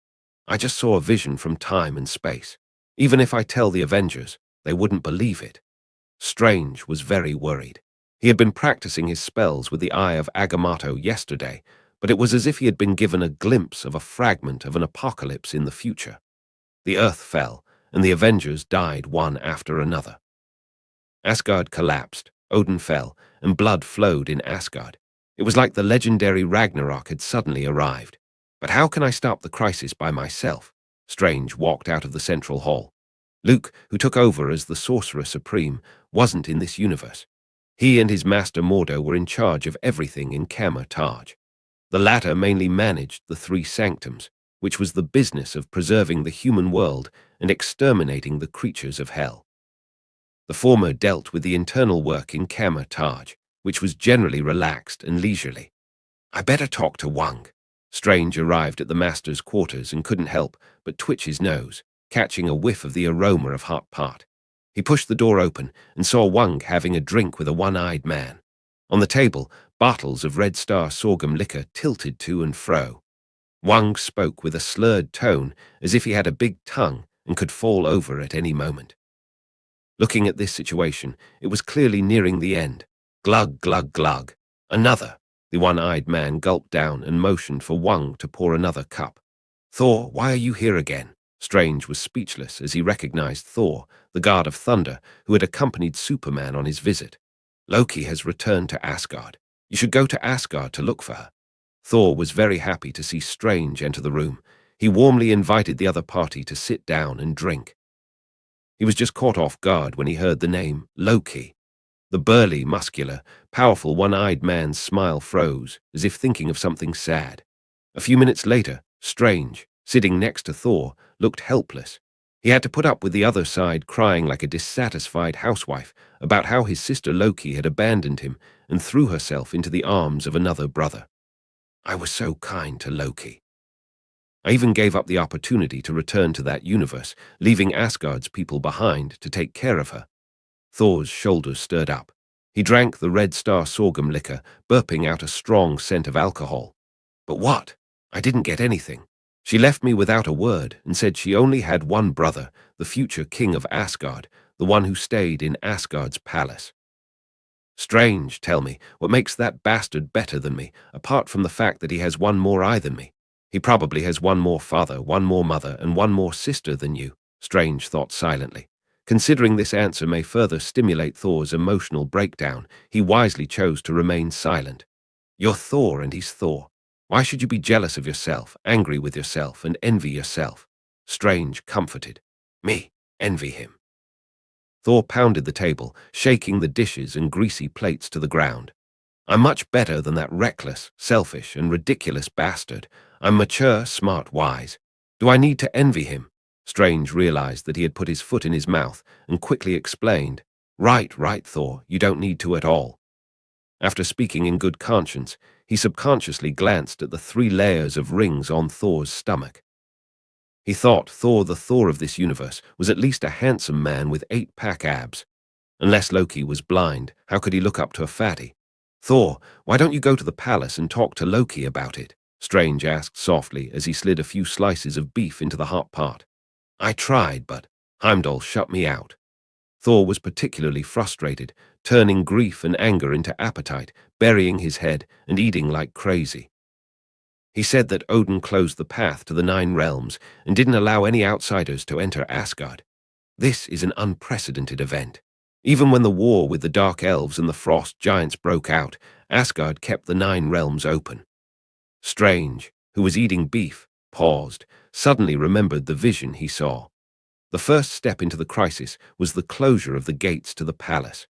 I just saw a vision from time and space. Even if I tell the Avengers, they wouldn't believe it. Strange was very worried. He had been practicing his spells with the Eye of Agamotto yesterday, but it was as if he had been given a glimpse of a fragment of an apocalypse in the future. The earth fell, and the Avengers died one after another. Asgard collapsed, Odin fell, and blood flowed in Asgard. It was like the legendary Ragnarok had suddenly arrived. But how can I stop the crisis by myself? Strange walked out of the central hall. Luke, who took over as the Sorcerer Supreme, wasn't in this universe. He and his master Mordo were in charge of everything in Kama Taj. The latter mainly managed the three sanctums, which was the business of preserving the human world and exterminating the creatures of hell. The former dealt with the internal work in Kama Taj, which was generally relaxed and leisurely. I better talk to Wang. Strange arrived at the master's quarters and couldn't help but twitch his nose, catching a whiff of the aroma of hot pot. He pushed the door open and saw Wang having a drink with a one-eyed man. On the table, bottles of Red Star sorghum liquor tilted to and fro. Wang spoke with a slurred tone as if he had a big tongue and could fall over at any moment. Looking at this situation, it was clearly nearing the end. Glug, glug, glug. Another. The one-eyed man gulped down and motioned for Wang to pour another cup. Thor, why are you here again? Strange was speechless as he recognized Thor, the god of thunder, who had accompanied Superman on his visit. Loki has returned to Asgard. You should go to Asgard to look for her. Thor was very happy to see Strange enter the room. He warmly invited the other party to sit down and drink. He was just caught off guard when he heard the name Loki. The burly, muscular, powerful one-eyed man's smile froze, as if thinking of something sad. A few minutes later, Strange, sitting next to Thor, looked helpless. He had to put up with the other side crying like a dissatisfied housewife about how his sister Loki had abandoned him and threw herself into the arms of another brother. I was so kind to Loki. I even gave up the opportunity to return to that universe, leaving Asgard's people behind to take care of her. Thor's shoulders stirred up. He drank the Red Star sorghum liquor, burping out a strong scent of alcohol. But what? I didn't get anything. She left me without a word and said she only had one brother, the future king of Asgard, the one who stayed in Asgard's palace. Strange, tell me, what makes that bastard better than me, apart from the fact that he has one more eye than me? He probably has one more father, one more mother, and one more sister than you, Strange thought silently. Considering this answer may further stimulate Thor's emotional breakdown, he wisely chose to remain silent. You're Thor and he's Thor. Why should you be jealous of yourself, angry with yourself, and envy yourself? Strange comforted. Me, envy him. Thor pounded the table, shaking the dishes and greasy plates to the ground. I'm much better than that reckless, selfish, and ridiculous bastard. I'm mature, smart, wise. Do I need to envy him? Strange realized that he had put his foot in his mouth and quickly explained, Right, right, Thor, you don't need to at all. After speaking in good conscience, he subconsciously glanced at the 3 layers of rings on Thor's stomach. He thought Thor, the Thor of this universe, was at least a handsome man with 8-pack abs. Unless Loki was blind, how could he look up to a fatty? Thor, why don't you go to the palace and talk to Loki about it? Strange asked softly as he slid a few slices of beef into the hot pot. I tried, but Heimdall shut me out. Thor was particularly frustrated, turning grief and anger into appetite, burying his head and eating like crazy. He said that Odin closed the path to the 9 realms and didn't allow any outsiders to enter Asgard. This is an unprecedented event. Even when the war with the Dark Elves and the Frost Giants broke out, Asgard kept the 9 realms open. Strange, who was eating beef, paused, suddenly remembered the vision he saw. The first step into the crisis was the closure of the gates to the palace.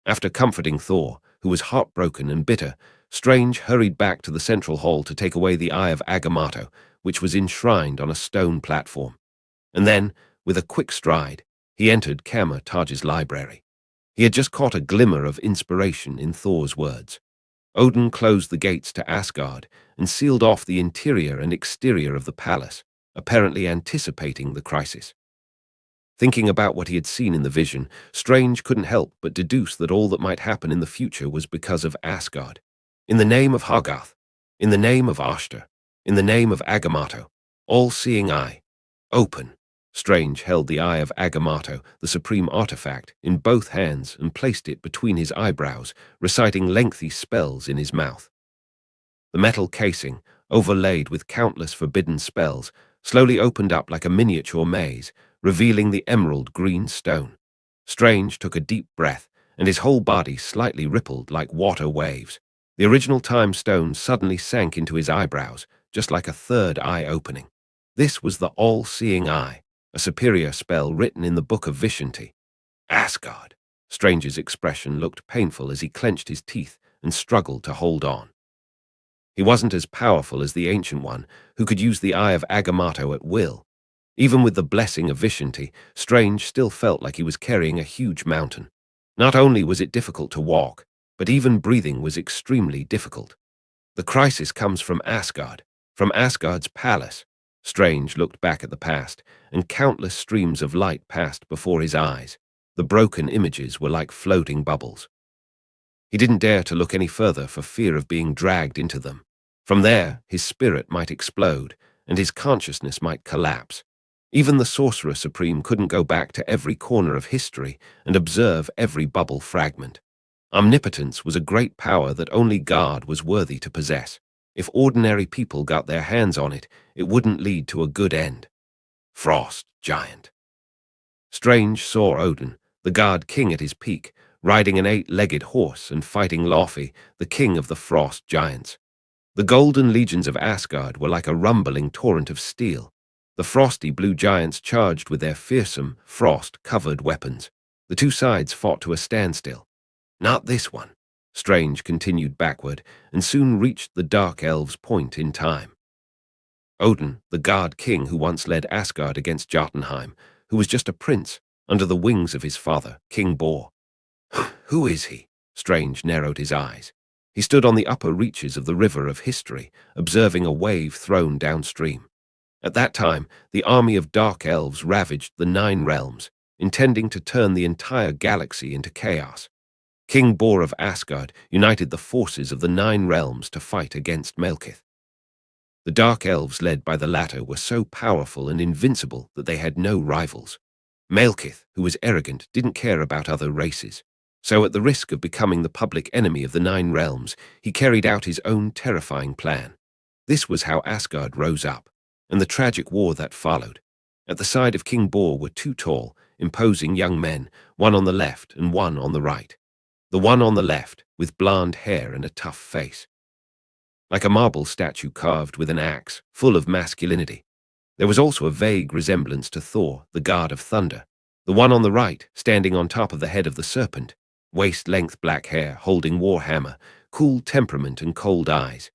After comforting Thor, who was heartbroken and bitter, Strange hurried back to the central hall to take away the Eye of Agamotto, which was enshrined on a stone platform. And then, with a quick stride, he entered Taj's library. He had just caught a glimmer of inspiration in Thor's words. Odin closed the gates to Asgard and sealed off the interior and exterior of the palace, apparently anticipating the crisis. Thinking about what he had seen in the vision, Strange couldn't help but deduce that all that might happen in the future was because of Asgard. In the name of Hoggoth, in the name of Ashtar, in the name of Agamotto, all-seeing eye, open. Strange held the Eye of Agamotto, the supreme artifact, in both hands and placed it between his eyebrows, reciting lengthy spells in his mouth. The metal casing, overlaid with countless forbidden spells, slowly opened up like a miniature maze, revealing the emerald green stone. Strange took a deep breath, and his whole body slightly rippled like water waves. The original time stone suddenly sank into his eyebrows, just like a third eye opening. This was the all-seeing eye, a superior spell written in the Book of Vishanti. Asgard. Strange's expression looked painful as he clenched his teeth and struggled to hold on. He wasn't as powerful as the Ancient One, who could use the Eye of Agamotto at will. Even with the blessing of Vishanti, Strange still felt like he was carrying a huge mountain. Not only was it difficult to walk, but even breathing was extremely difficult. The crisis comes from Asgard, from Asgard's palace. Strange looked back at the past, and countless streams of light passed before his eyes. The broken images were like floating bubbles. He didn't dare to look any further for fear of being dragged into them. From there, his spirit might explode, and his consciousness might collapse. Even the Sorcerer Supreme couldn't go back to every corner of history and observe every bubble fragment. Omnipotence was a great power that only God was worthy to possess. If ordinary people got their hands on it, it wouldn't lead to a good end. Frost Giant. Strange saw Odin, the god king at his peak, riding an 8-legged horse and fighting Laufey, the king of the Frost Giants. The golden legions of Asgard were like a rumbling torrent of steel. The frosty blue giants charged with their fearsome, frost-covered weapons. The two sides fought to a standstill. Not this one. Strange continued backward and soon reached the Dark Elves' point in time. Odin, the god king who once led Asgard against Jotunheim, who was just a prince under the wings of his father, King Bor. Who is he? Strange narrowed his eyes. He stood on the upper reaches of the river of history, observing a wave thrown downstream. At that time, the army of Dark Elves ravaged the 9 realms, intending to turn the entire galaxy into chaos. King Bor of Asgard united the forces of the 9 realms to fight against Melkith. The dark elves led by the latter were so powerful and invincible that they had no rivals. Malekith, who was arrogant, didn't care about other races. So at the risk of becoming the public enemy of the Nine Realms, he carried out his own terrifying plan. This was how Asgard rose up, and the tragic war that followed. At the side of King Bor were two tall, imposing young men, one on the left and one on the right. The one on the left, with blonde hair and a tough face, like a marble statue carved with an axe, full of masculinity. There was also a vague resemblance to Thor, the god of thunder. The one on the right, standing on top of the head of the serpent, waist-length black hair, holding warhammer, cool temperament and cold eyes.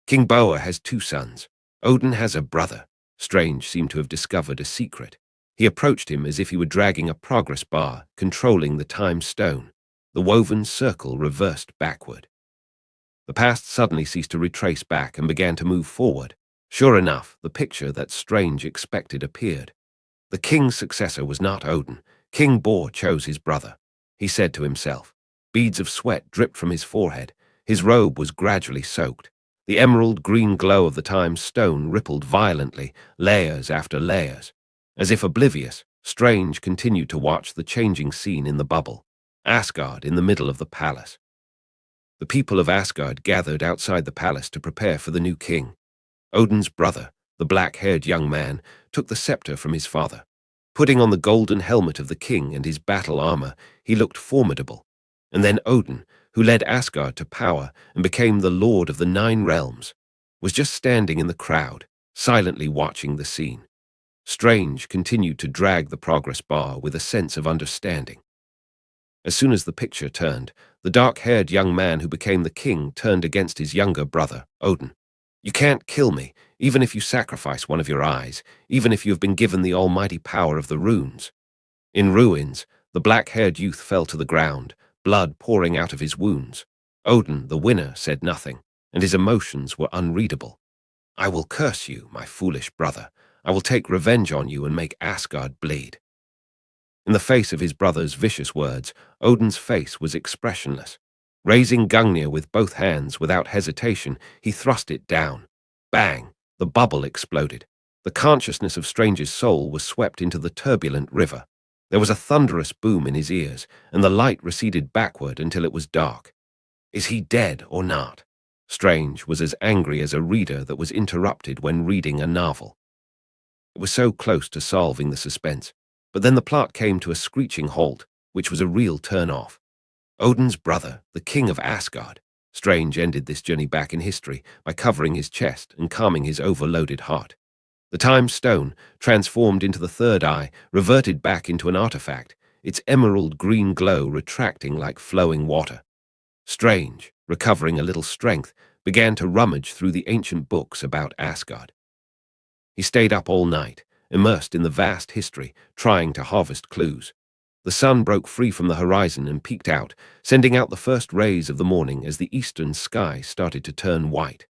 King Boa has two sons. Odin has a brother. Strange seemed to have discovered a secret. He approached him as if he were dragging a progress bar, controlling the time stone. The woven circle reversed backward. The past suddenly ceased to retrace back and began to move forward. Sure enough, the picture that Strange expected appeared. The king's successor was not Odin. King Bor chose his brother. He said to himself. Beads of sweat dripped from his forehead. His robe was gradually soaked. The emerald green glow of the time stone rippled violently, layers after layers. As if oblivious, Strange continued to watch the changing scene in the bubble. Asgard in the middle of the palace. The people of Asgard gathered outside the palace to prepare for the new king. Odin's brother, the black-haired young man, took the scepter from his father. Putting on the golden helmet of the king and his battle armor, he looked formidable. And then Odin, who led Asgard to power and became the lord of the Nine Realms, was just standing in the crowd, silently watching the scene. Strange continued to drag the progress bar with a sense of understanding. As soon as the picture turned, the dark-haired young man who became the king turned against his younger brother, Odin. You can't kill me, even if you sacrifice one of your eyes, even if you have been given the almighty power of the runes. In ruins, the black-haired youth fell to the ground, blood pouring out of his wounds. Odin, the winner, said nothing, and his emotions were unreadable. I will curse you, my foolish brother. I will take revenge on you and make Asgard bleed. In the face of his brother's vicious words, Odin's face was expressionless. Raising Gungnir with both hands without hesitation, he thrust it down. Bang! The bubble exploded. The consciousness of Strange's soul was swept into the turbulent river. There was a thunderous boom in his ears, and the light receded backward until it was dark. Is he dead or not? Strange was as angry as a reader that was interrupted when reading a novel. It was so close to solving the suspense, but then the plot came to a screeching halt, which was a real turn-off. Odin's brother, the king of Asgard. Strange ended this journey back in history by covering his chest and calming his overloaded heart. The time stone, transformed into the third eye, reverted back into an artifact, its emerald green glow retracting like flowing water. Strange, recovering a little strength, began to rummage through the ancient books about Asgard. He stayed up all night, immersed in the vast history, trying to harvest clues. The sun broke free from the horizon and peeked out, sending out the first rays of the morning as the eastern sky started to turn white.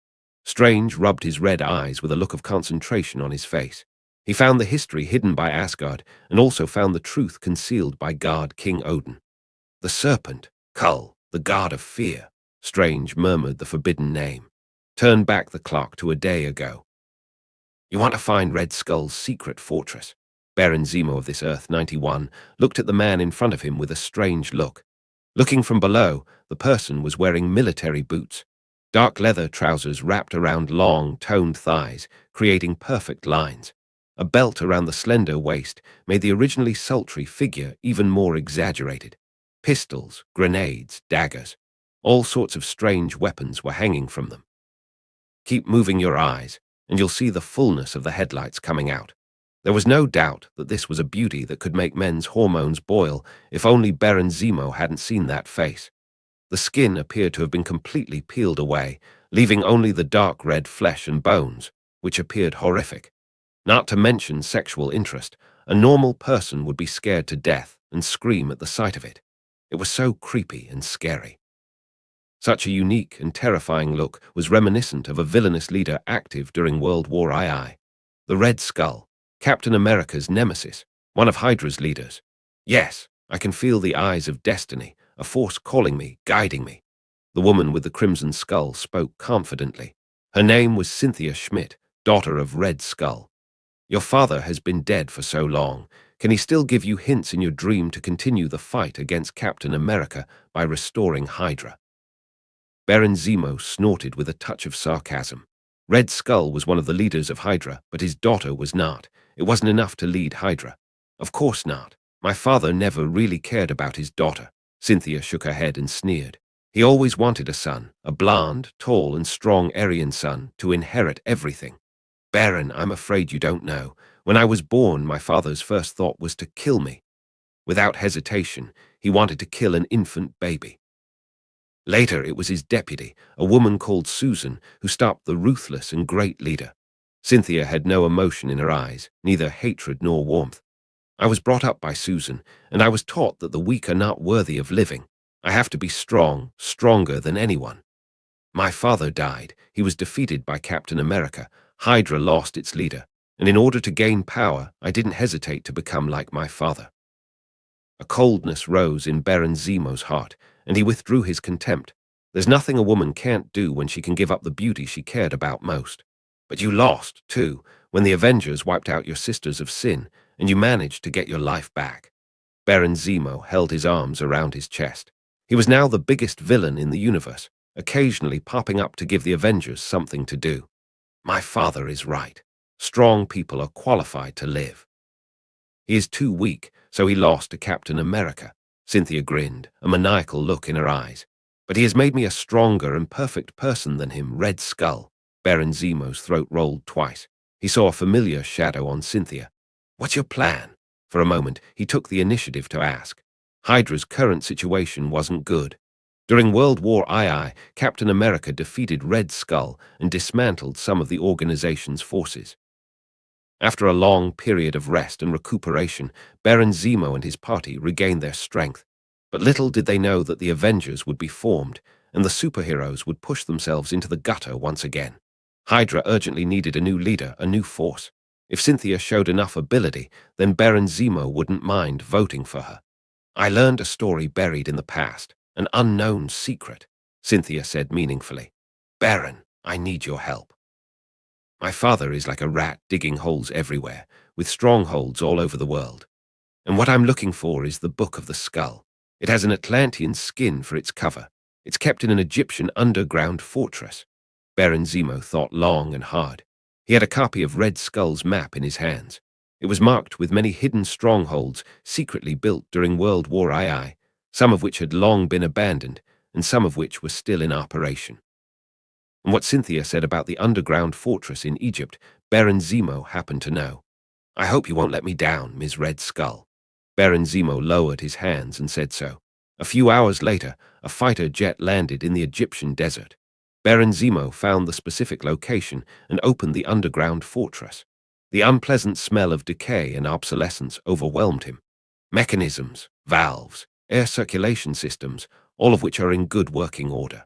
Strange rubbed his red eyes with a look of concentration on his face. He found the history hidden by Asgard and also found the truth concealed by God King Odin. The serpent, Kull, the god of fear. Strange murmured the forbidden name. Turn back the clock to a day ago. You want to find Red Skull's secret fortress. Baron Zemo of this Earth 91 looked at the man in front of him with a strange look. Looking from below, the person was wearing military boots. Dark leather trousers wrapped around long, toned thighs, creating perfect lines. A belt around the slender waist made the originally sultry figure even more exaggerated. Pistols, grenades, daggers. All sorts of strange weapons were hanging from them. Keep moving your eyes, and you'll see the fullness of the headlights coming out. There was no doubt that this was a beauty that could make men's hormones boil if only Baron Zemo hadn't seen that face. The skin appeared to have been completely peeled away, leaving only the dark red flesh and bones, which appeared horrific. Not to mention sexual interest, a normal person would be scared to death and scream at the sight of it. It was so creepy and scary. Such a unique and terrifying look was reminiscent of a villainous leader active during World War II. The Red Skull, Captain America's nemesis, one of Hydra's leaders. Yes, I can feel the eyes of destiny, a force calling me, guiding me. The woman with the crimson skull spoke confidently. Her name was Cynthia Schmidt, daughter of Red Skull. Your father has been dead for so long. Can he still give you hints in your dream to continue the fight against Captain America by restoring Hydra?" Baron Zemo snorted with a touch of sarcasm. Red Skull was one of the leaders of Hydra, but his daughter was not. It wasn't enough to lead Hydra. "Of course not. My father never really cared about his daughter." Cynthia shook her head and sneered. "He always wanted a son, a blonde, tall, and strong Aryan son, to inherit everything." "Baron, I'm afraid you don't know. When I was born, my father's first thought was to kill me. Without hesitation, he wanted to kill an infant baby. Later, it was his deputy, a woman called Susan, who stopped the ruthless and great leader." Cynthia had no emotion in her eyes, neither hatred nor warmth. "I was brought up by Susan, and I was taught that the weak are not worthy of living. I have to be strong, stronger than anyone. My father died. He was defeated by Captain America. Hydra lost its leader, and in order to gain power, I didn't hesitate to become like my father." A coldness rose in Baron Zemo's heart, and he withdrew his contempt. "There's nothing a woman can't do when she can give up the beauty she cared about most. But you lost, too, when the Avengers wiped out your sisters of sin, and you managed to get your life back." Baron Zemo held his arms around his chest. He was now the biggest villain in the universe, occasionally popping up to give the Avengers something to do. "My father is right. Strong people are qualified to live. He is too weak, so he lost to Captain America." Cynthia grinned, a maniacal look in her eyes. "But he has made me a stronger and perfect person than him, Red Skull." Baron Zemo's throat rolled twice. He saw a familiar shadow on Cynthia. "What's your plan?" For a moment, he took the initiative to ask. Hydra's current situation wasn't good. During World War II, Captain America defeated Red Skull and dismantled some of the organization's forces. After a long period of rest and recuperation, Baron Zemo and his party regained their strength. But little did they know that the Avengers would be formed, and the superheroes would push themselves into the gutter once again. Hydra urgently needed a new leader, a new force. If Cynthia showed enough ability, then Baron Zemo wouldn't mind voting for her. "I learned a story buried in the past, an unknown secret," Cynthia said meaningfully. "Baron, I need your help. My father is like a rat digging holes everywhere, with strongholds all over the world. And what I'm looking for is the Book of the Skull. It has an Atlantean skin for its cover. It's kept in an Egyptian underground fortress." Baron Zemo thought long and hard. He had a copy of Red Skull's map in his hands. It was marked with many hidden strongholds secretly built during World War II, some of which had long been abandoned, and some of which were still in operation. And what Cynthia said about the underground fortress in Egypt, Baron Zemo happened to know. "I hope you won't let me down, Ms. Red Skull." Baron Zemo lowered his hands and said so. A few hours later, a fighter jet landed in the Egyptian desert. Baron Zemo found the specific location and opened the underground fortress. The unpleasant smell of decay and obsolescence overwhelmed him. Mechanisms, valves, air circulation systems, all of which are in good working order.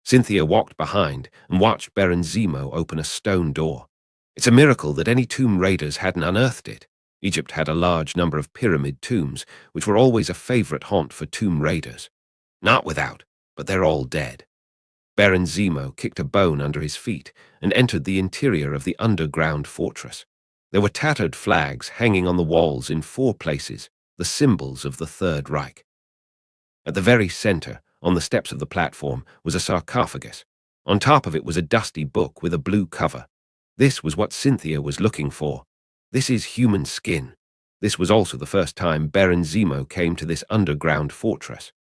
Cynthia walked behind and watched Baron Zemo open a stone door. It's a miracle that any tomb raiders hadn't unearthed it. Egypt had a large number of pyramid tombs, which were always a favorite haunt for tomb raiders. Not without, but they're all dead. Baron Zemo kicked a bone under his feet and entered the interior of the underground fortress. There were tattered flags hanging on the walls in 4 places, the symbols of the Third Reich. At the very center, on the steps of the platform, was a sarcophagus. On top of it was a dusty book with a blue cover. This was what Cynthia was looking for. This is human skin. This was also the first time Baron Zemo came to this underground fortress.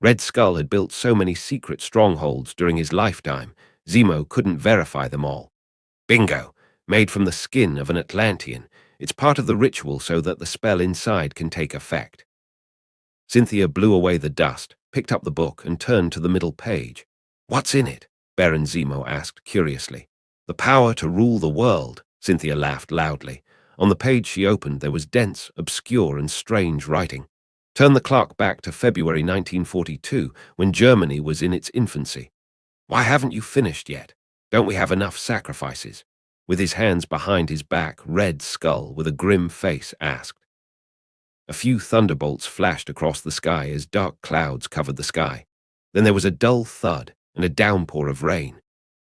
Red Skull had built so many secret strongholds during his lifetime, Zemo couldn't verify them all. Bingo! Made from the skin of an Atlantean. It's part of the ritual so that the spell inside can take effect. Cynthia blew away the dust, picked up the book, and turned to the middle page. "What's in it?" Baron Zemo asked curiously. "The power to rule the world," Cynthia laughed loudly. On the page she opened there was dense, obscure, and strange writing. "Turn the clock back to February 1942, when Germany was in its infancy. Why haven't you finished yet? Don't we have enough sacrifices?" With his hands behind his back, Red Skull, with a grim face, asked. A few thunderbolts flashed across the sky as dark clouds covered the sky. Then there was a dull thud and a downpour of rain.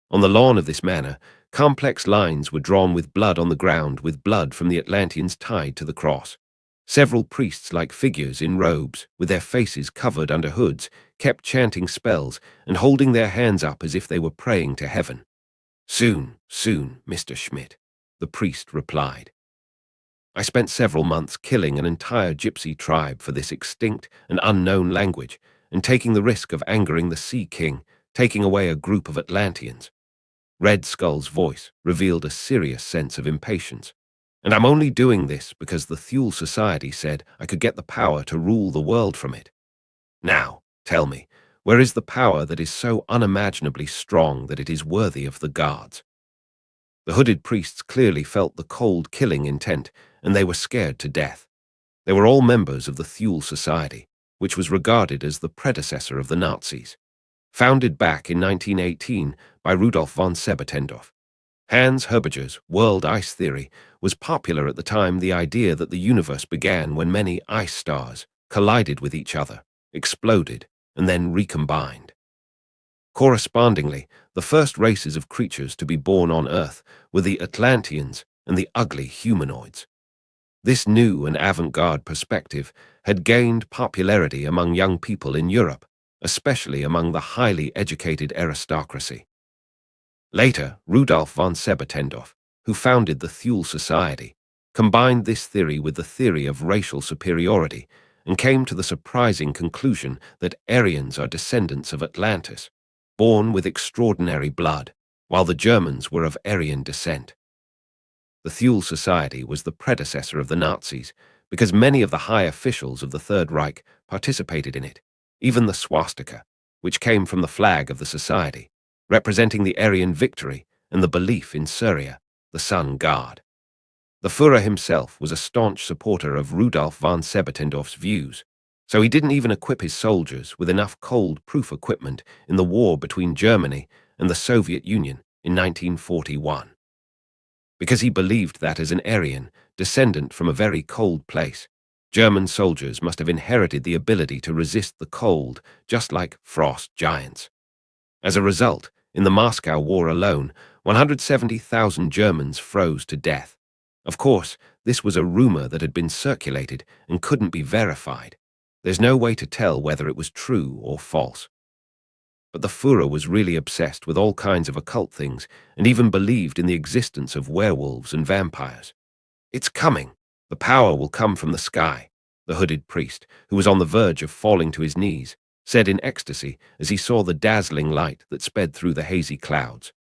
On the lawn of this manor, Complex lines were drawn with blood on the ground, with blood from the Atlanteans tied to the cross. Several priests-like figures in robes, with their faces covered under hoods, kept chanting spells and holding their hands up as if they were praying to heaven. "Soon, soon, Mr. Schmidt," the priest replied. I spent several months killing an entire gypsy tribe for this extinct and unknown language, and taking the risk of angering the Sea King, taking away a group of Atlanteans. Red Skull's voice revealed a serious sense of impatience. And I'm only doing this because the Thule Society said I could get the power to rule the world from it. Now, tell me, where is the power that is so unimaginably strong that it is worthy of the gods? The hooded priests clearly felt the cold killing intent, and they were scared to death. They were all members of the Thule Society, which was regarded as the predecessor of the Nazis. Founded back in 1918 by Rudolf von Sebetendorf. Hans Herberger's world ice theory was popular at the time. The idea that the universe began when many ice stars collided with each other, exploded, and then recombined. Correspondingly, the first races of creatures to be born on Earth were the Atlanteans and the ugly humanoids. This new and avant-garde perspective had gained popularity among young people in Europe, especially among the highly educated aristocracy. Later, Rudolf von Sebetendorf, who founded the Thule Society, combined this theory with the theory of racial superiority and came to the surprising conclusion that Aryans are descendants of Atlantis, born with extraordinary blood, while the Germans were of Aryan descent. The Thule Society was the predecessor of the Nazis because many of the high officials of the Third Reich participated in it, even the swastika, which came from the flag of the society, representing the Aryan victory and the belief in Surya, the sun god. The Führer himself was a staunch supporter of Rudolf von Sebetendorf's views, so he didn't even equip his soldiers with enough cold-proof equipment in the war between Germany and the Soviet Union in 1941. Because he believed that as an Aryan, descendant from a very cold place, German soldiers must have inherited the ability to resist the cold, just like frost giants. As a result, in the Moscow War alone, 170,000 Germans froze to death. Of course, this was a rumor that had been circulated and couldn't be verified. There's no way to tell whether it was true or false. But the Führer was really obsessed with all kinds of occult things and even believed in the existence of werewolves and vampires. "It's coming. The power will come from the sky," the hooded priest, who was on the verge of falling to his knees, said in ecstasy as he saw the dazzling light that sped through the hazy clouds.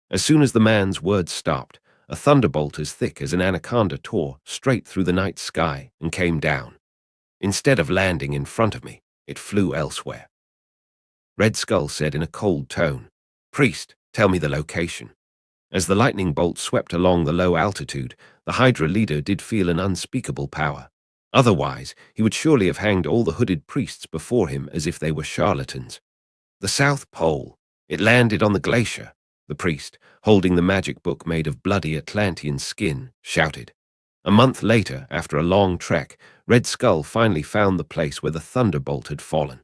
As soon as the man's words stopped, a thunderbolt as thick as an anaconda tore straight through the night sky and came down. Instead of landing in front of me, it flew elsewhere. Red Skull said in a cold tone, "Priest, tell me the location." As the lightning bolt swept along the low altitude, the Hydra leader did feel an unspeakable power. Otherwise, he would surely have hanged all the hooded priests before him as if they were charlatans. "The South Pole. It landed on the glacier," the priest, holding the magic book made of bloody Atlantean skin, shouted. A month later, after a long trek, Red Skull finally found the place where the thunderbolt had fallen.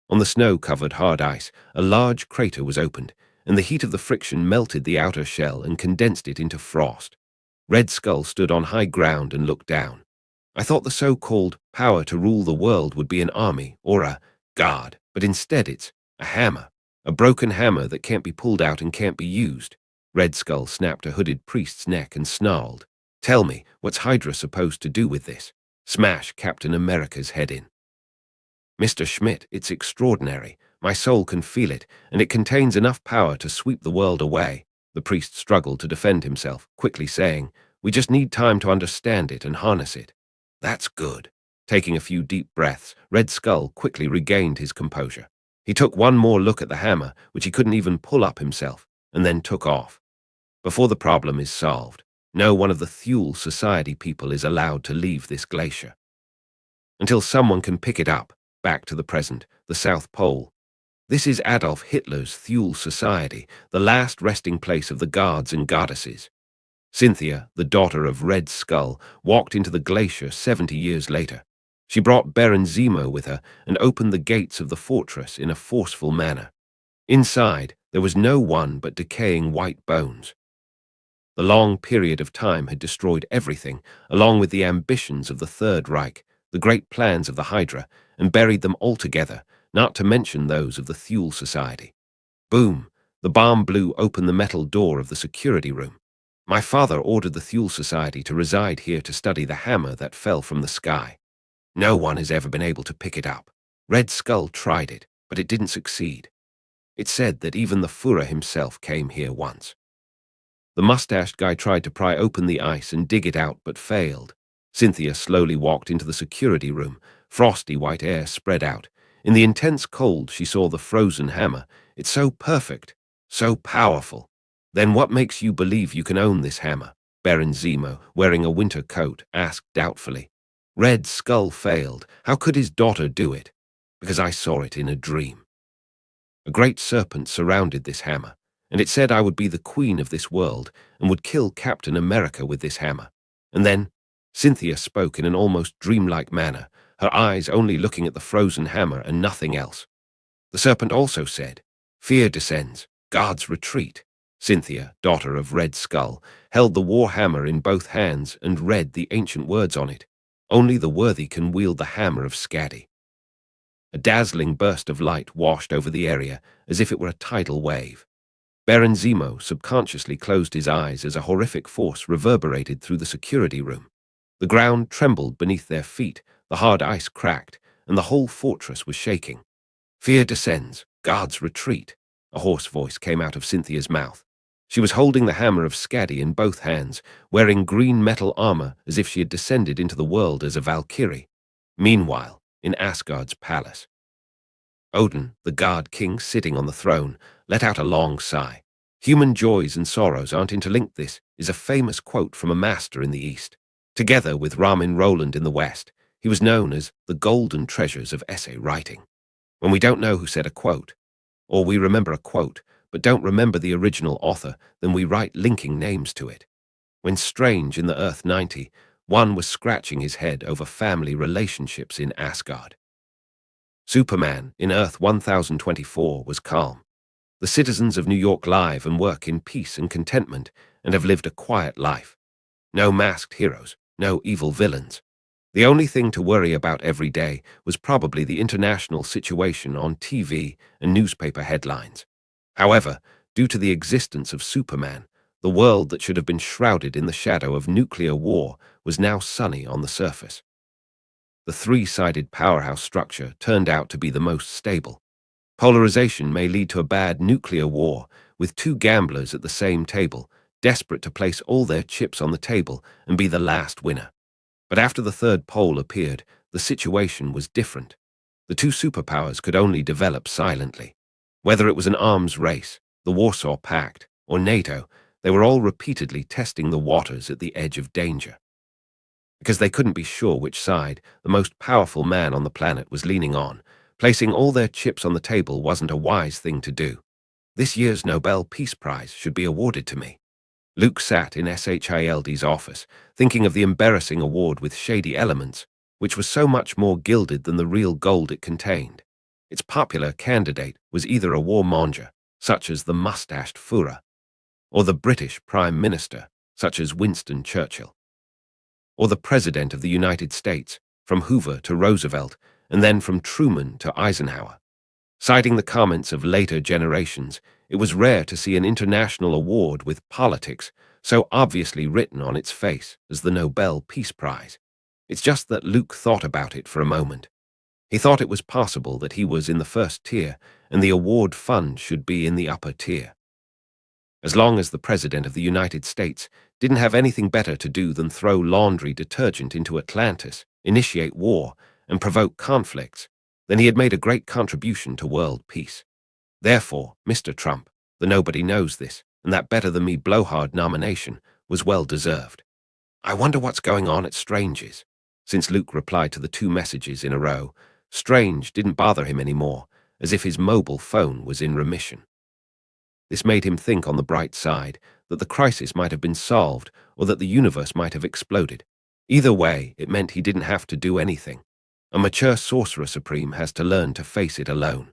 On the snow-covered hard ice, a large crater was opened, and the heat of the friction melted the outer shell and condensed it into frost. Red Skull stood on high ground and looked down. "I thought the so-called power to rule the world would be an army or a god, but instead it's a hammer, a broken hammer that can't be pulled out and can't be used." Red Skull snapped a hooded priest's neck and snarled, "Tell me, what's Hydra supposed to do with this? Smash Captain America's head in." "Mr. Schmidt, it's extraordinary. My soul can feel it, and it contains enough power to sweep the world away." The priest struggled to defend himself, quickly saying, "We just need time to understand it and harness it." "That's good." Taking a few deep breaths, Red Skull quickly regained his composure. He took one more look at the hammer, which he couldn't even pull up himself, and then took off. "Before the problem is solved, no one of the Thule Society people is allowed to leave this glacier. Until someone can pick it up, back to the present, the South Pole. This is Adolf Hitler's Thule Society, the last resting place of the gods and goddesses." Cynthia, the daughter of Red Skull, walked into the glacier 70 years later. She brought Baron Zemo with her and opened the gates of the fortress in a forceful manner. Inside, there was no one but decaying white bones. The long period of time had destroyed everything, along with the ambitions of the Third Reich, the great plans of the Hydra, and buried them all together, not to mention those of the Thule Society. Boom! The bomb blew open the metal door of the security room. My father ordered the Thule Society to reside here to study the hammer that fell from the sky. No one has ever been able to pick it up. Red Skull tried it, but it didn't succeed. It's said that even the Führer himself came here once. The mustached guy tried to pry open the ice and dig it out, but failed. Cynthia slowly walked into the security room. Frosty white air spread out. In the intense cold, she saw the frozen hammer. It's so perfect, so powerful. Then what makes you believe you can own this hammer? Baron Zemo, wearing a winter coat, asked doubtfully. Red Skull failed. How could his daughter do it? Because I saw it in a dream. A great serpent surrounded this hammer, and it said I would be the queen of this world and would kill Captain America with this hammer. And then Cynthia spoke in an almost dreamlike manner, her eyes only looking at the frozen hammer and nothing else. The serpent also said, "Fear descends, guards retreat." Cynthia, daughter of Red Skull, held the war hammer in both hands and read the ancient words on it. Only the worthy can wield the hammer of Skadi. A dazzling burst of light washed over the area as if it were a tidal wave. Baron Zemo subconsciously closed his eyes as a horrific force reverberated through the security room. The ground trembled beneath their feet, the hard ice cracked, and the whole fortress was shaking. "Fear descends, guards retreat," a hoarse voice came out of Cynthia's mouth. She was holding the hammer of Skadi in both hands, wearing green metal armor as if she had descended into the world as a Valkyrie. Meanwhile, in Asgard's palace, Odin, the god king sitting on the throne, let out a long sigh. "Human joys and sorrows aren't interlinked," this is a famous quote from a master in the East. Together with Ramin Roland in the West, he was known as the golden treasures of essay writing. When we don't know who said a quote, or we remember a quote but don't remember the original author, then we write linking names to it. When Strange in the Earth 90, one was scratching his head over family relationships in Asgard. Superman in Earth 1024 was calm. The citizens of New York live and work in peace and contentment and have lived a quiet life. No masked heroes, no evil villains. The only thing to worry about every day was probably the international situation on TV and newspaper headlines. However, due to the existence of Superman, the world that should have been shrouded in the shadow of nuclear war was now sunny on the surface. The three-sided powerhouse structure turned out to be the most stable. Polarization may lead to a bad nuclear war, with two gamblers at the same table, desperate to place all their chips on the table and be the last winner. But after the third pole appeared, the situation was different. The two superpowers could only develop silently. Whether it was an arms race, the Warsaw Pact, or NATO, they were all repeatedly testing the waters at the edge of danger. Because they couldn't be sure which side the most powerful man on the planet was leaning on, placing all their chips on the table wasn't a wise thing to do. This year's Nobel Peace Prize should be awarded to me. Luke sat in SHILD's office, thinking of the embarrassing award with shady elements, which was so much more gilded than the real gold it contained. Its popular candidate was either a warmonger, such as the mustached Führer, or the British Prime Minister, such as Winston Churchill, or the President of the United States, from Hoover to Roosevelt, and then from Truman to Eisenhower. Citing the comments of later generations, it was rare to see an international award with politics so obviously written on its face as the Nobel Peace Prize. It's just that Luke thought about it for a moment. He thought it was possible that he was in the first tier and the award fund should be in the upper tier. As long as the President of the United States didn't have anything better to do than throw laundry detergent into Atlantis, initiate war, and provoke conflicts, then he had made a great contribution to world peace. Therefore, Mr. Trump, the nobody knows this, and that better than me blowhard nomination, was well deserved. I wonder what's going on at Strange's. Since Luke replied to the two messages in a row, Strange didn't bother him anymore, as if his mobile phone was in remission. This made him think on the bright side, that the crisis might have been solved or that the universe might have exploded. Either way, it meant he didn't have to do anything. A mature Sorcerer Supreme has to learn to face it alone.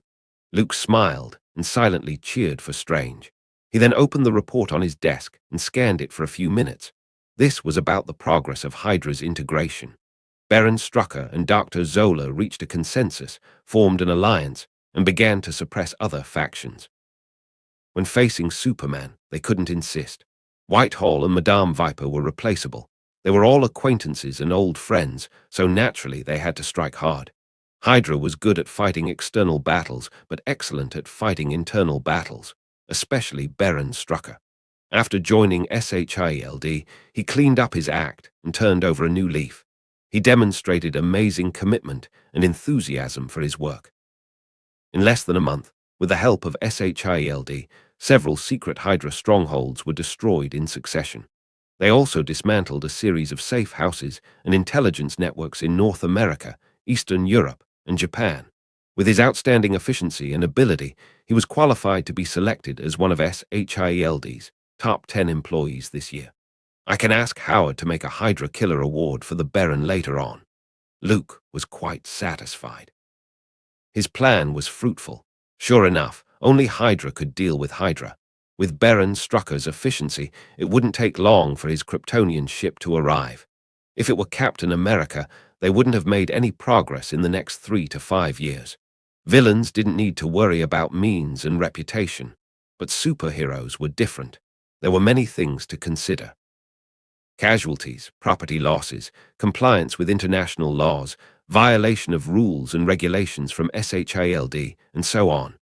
Luke smiled and silently cheered for Strange. He then opened the report on his desk and scanned it for a few minutes. This was about the progress of Hydra's integration. Baron Strucker and Dr. Zola reached a consensus, formed an alliance, and began to suppress other factions. When facing Superman, they couldn't insist. Whitehall and Madame Viper were replaceable. They were all acquaintances and old friends, so naturally they had to strike hard. Hydra was good at fighting external battles, but excellent at fighting internal battles, especially Baron Strucker. After joining SHIELD, he cleaned up his act and turned over a new leaf. He demonstrated amazing commitment and enthusiasm for his work. In less than a month, with the help of SHIELD, several secret Hydra strongholds were destroyed in succession. They also dismantled a series of safe houses and intelligence networks in North America, Eastern Europe, and Japan. With his outstanding efficiency and ability, he was qualified to be selected as one of SHIELD's top 10 employees this year. I can ask Howard to make a Hydra Killer Award for the Baron later on. Luke was quite satisfied. His plan was fruitful. Sure enough, only Hydra could deal with Hydra. With Baron Strucker's efficiency, it wouldn't take long for his Kryptonian ship to arrive. If it were Captain America, they wouldn't have made any progress in the next 3 to 5 years. Villains didn't need to worry about means and reputation, but superheroes were different. There were many things to consider. Casualties, property losses, compliance with international laws, violation of rules and regulations from SHIELD, and so on.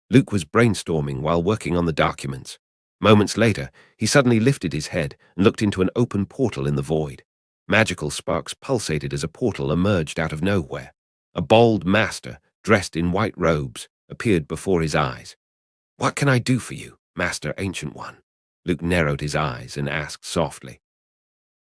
Luke was brainstorming while working on the documents. Moments later, he suddenly lifted his head and looked into an open portal in the void. Magical sparks pulsated as a portal emerged out of nowhere. A bald master, dressed in white robes, appeared before his eyes. "What can I do for you, Master Ancient One?" Luke narrowed his eyes and asked softly.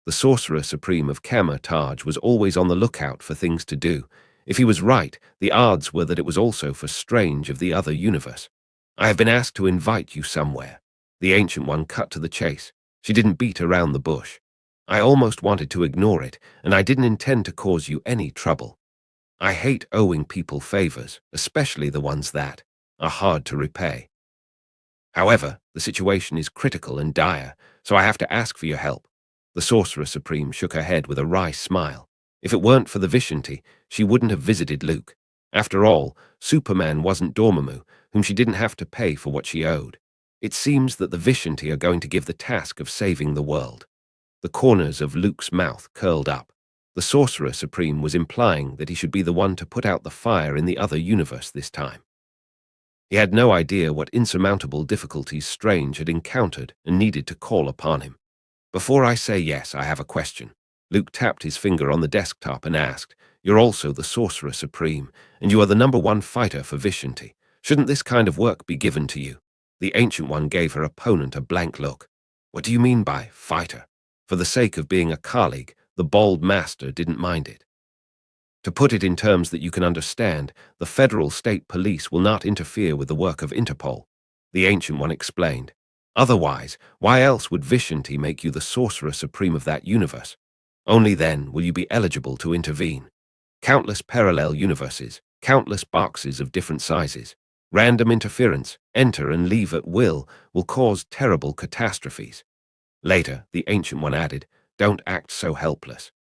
The Sorcerer Supreme of Kamer-Taj was always on the lookout for things to do. If he was right, the odds were that it was also for Strange of the other universe. "I have been asked to invite you somewhere." The Ancient One cut to the chase. She didn't beat around the bush. "I almost wanted to ignore it, and I didn't intend to cause you any trouble. I hate owing people favors, especially the ones that are hard to repay. However, the situation is critical and dire, so I have to ask for your help." The Sorcerer Supreme shook her head with a wry smile. If it weren't for the Vishanti, she wouldn't have visited Luke. After all, Superman wasn't Dormammu, whom she didn't have to pay for what she owed. It seems that the Vishanti are going to give the task of saving the world. The corners of Luke's mouth curled up. The Sorcerer Supreme was implying that he should be the one to put out the fire in the other universe this time. He had no idea what insurmountable difficulties Strange had encountered and needed to call upon him. "Before I say yes, I have a question." Luke tapped his finger on the desktop and asked, "You're also the Sorcerer Supreme, and you are the #1 fighter for Vishanti. Shouldn't this kind of work be given to you?" The Ancient One gave her opponent a blank look. "What do you mean by fighter?" For the sake of being a colleague, the bald master didn't mind it. "To put it in terms that you can understand, the federal state police will not interfere with the work of Interpol," the Ancient One explained. "Otherwise, why else would Vishanti make you the Sorcerer Supreme of that universe? Only then will you be eligible to intervene. Countless parallel universes, countless boxes of different sizes. Random interference, enter and leave at will cause terrible catastrophes." Later, the Ancient One added, "Don't act so helpless.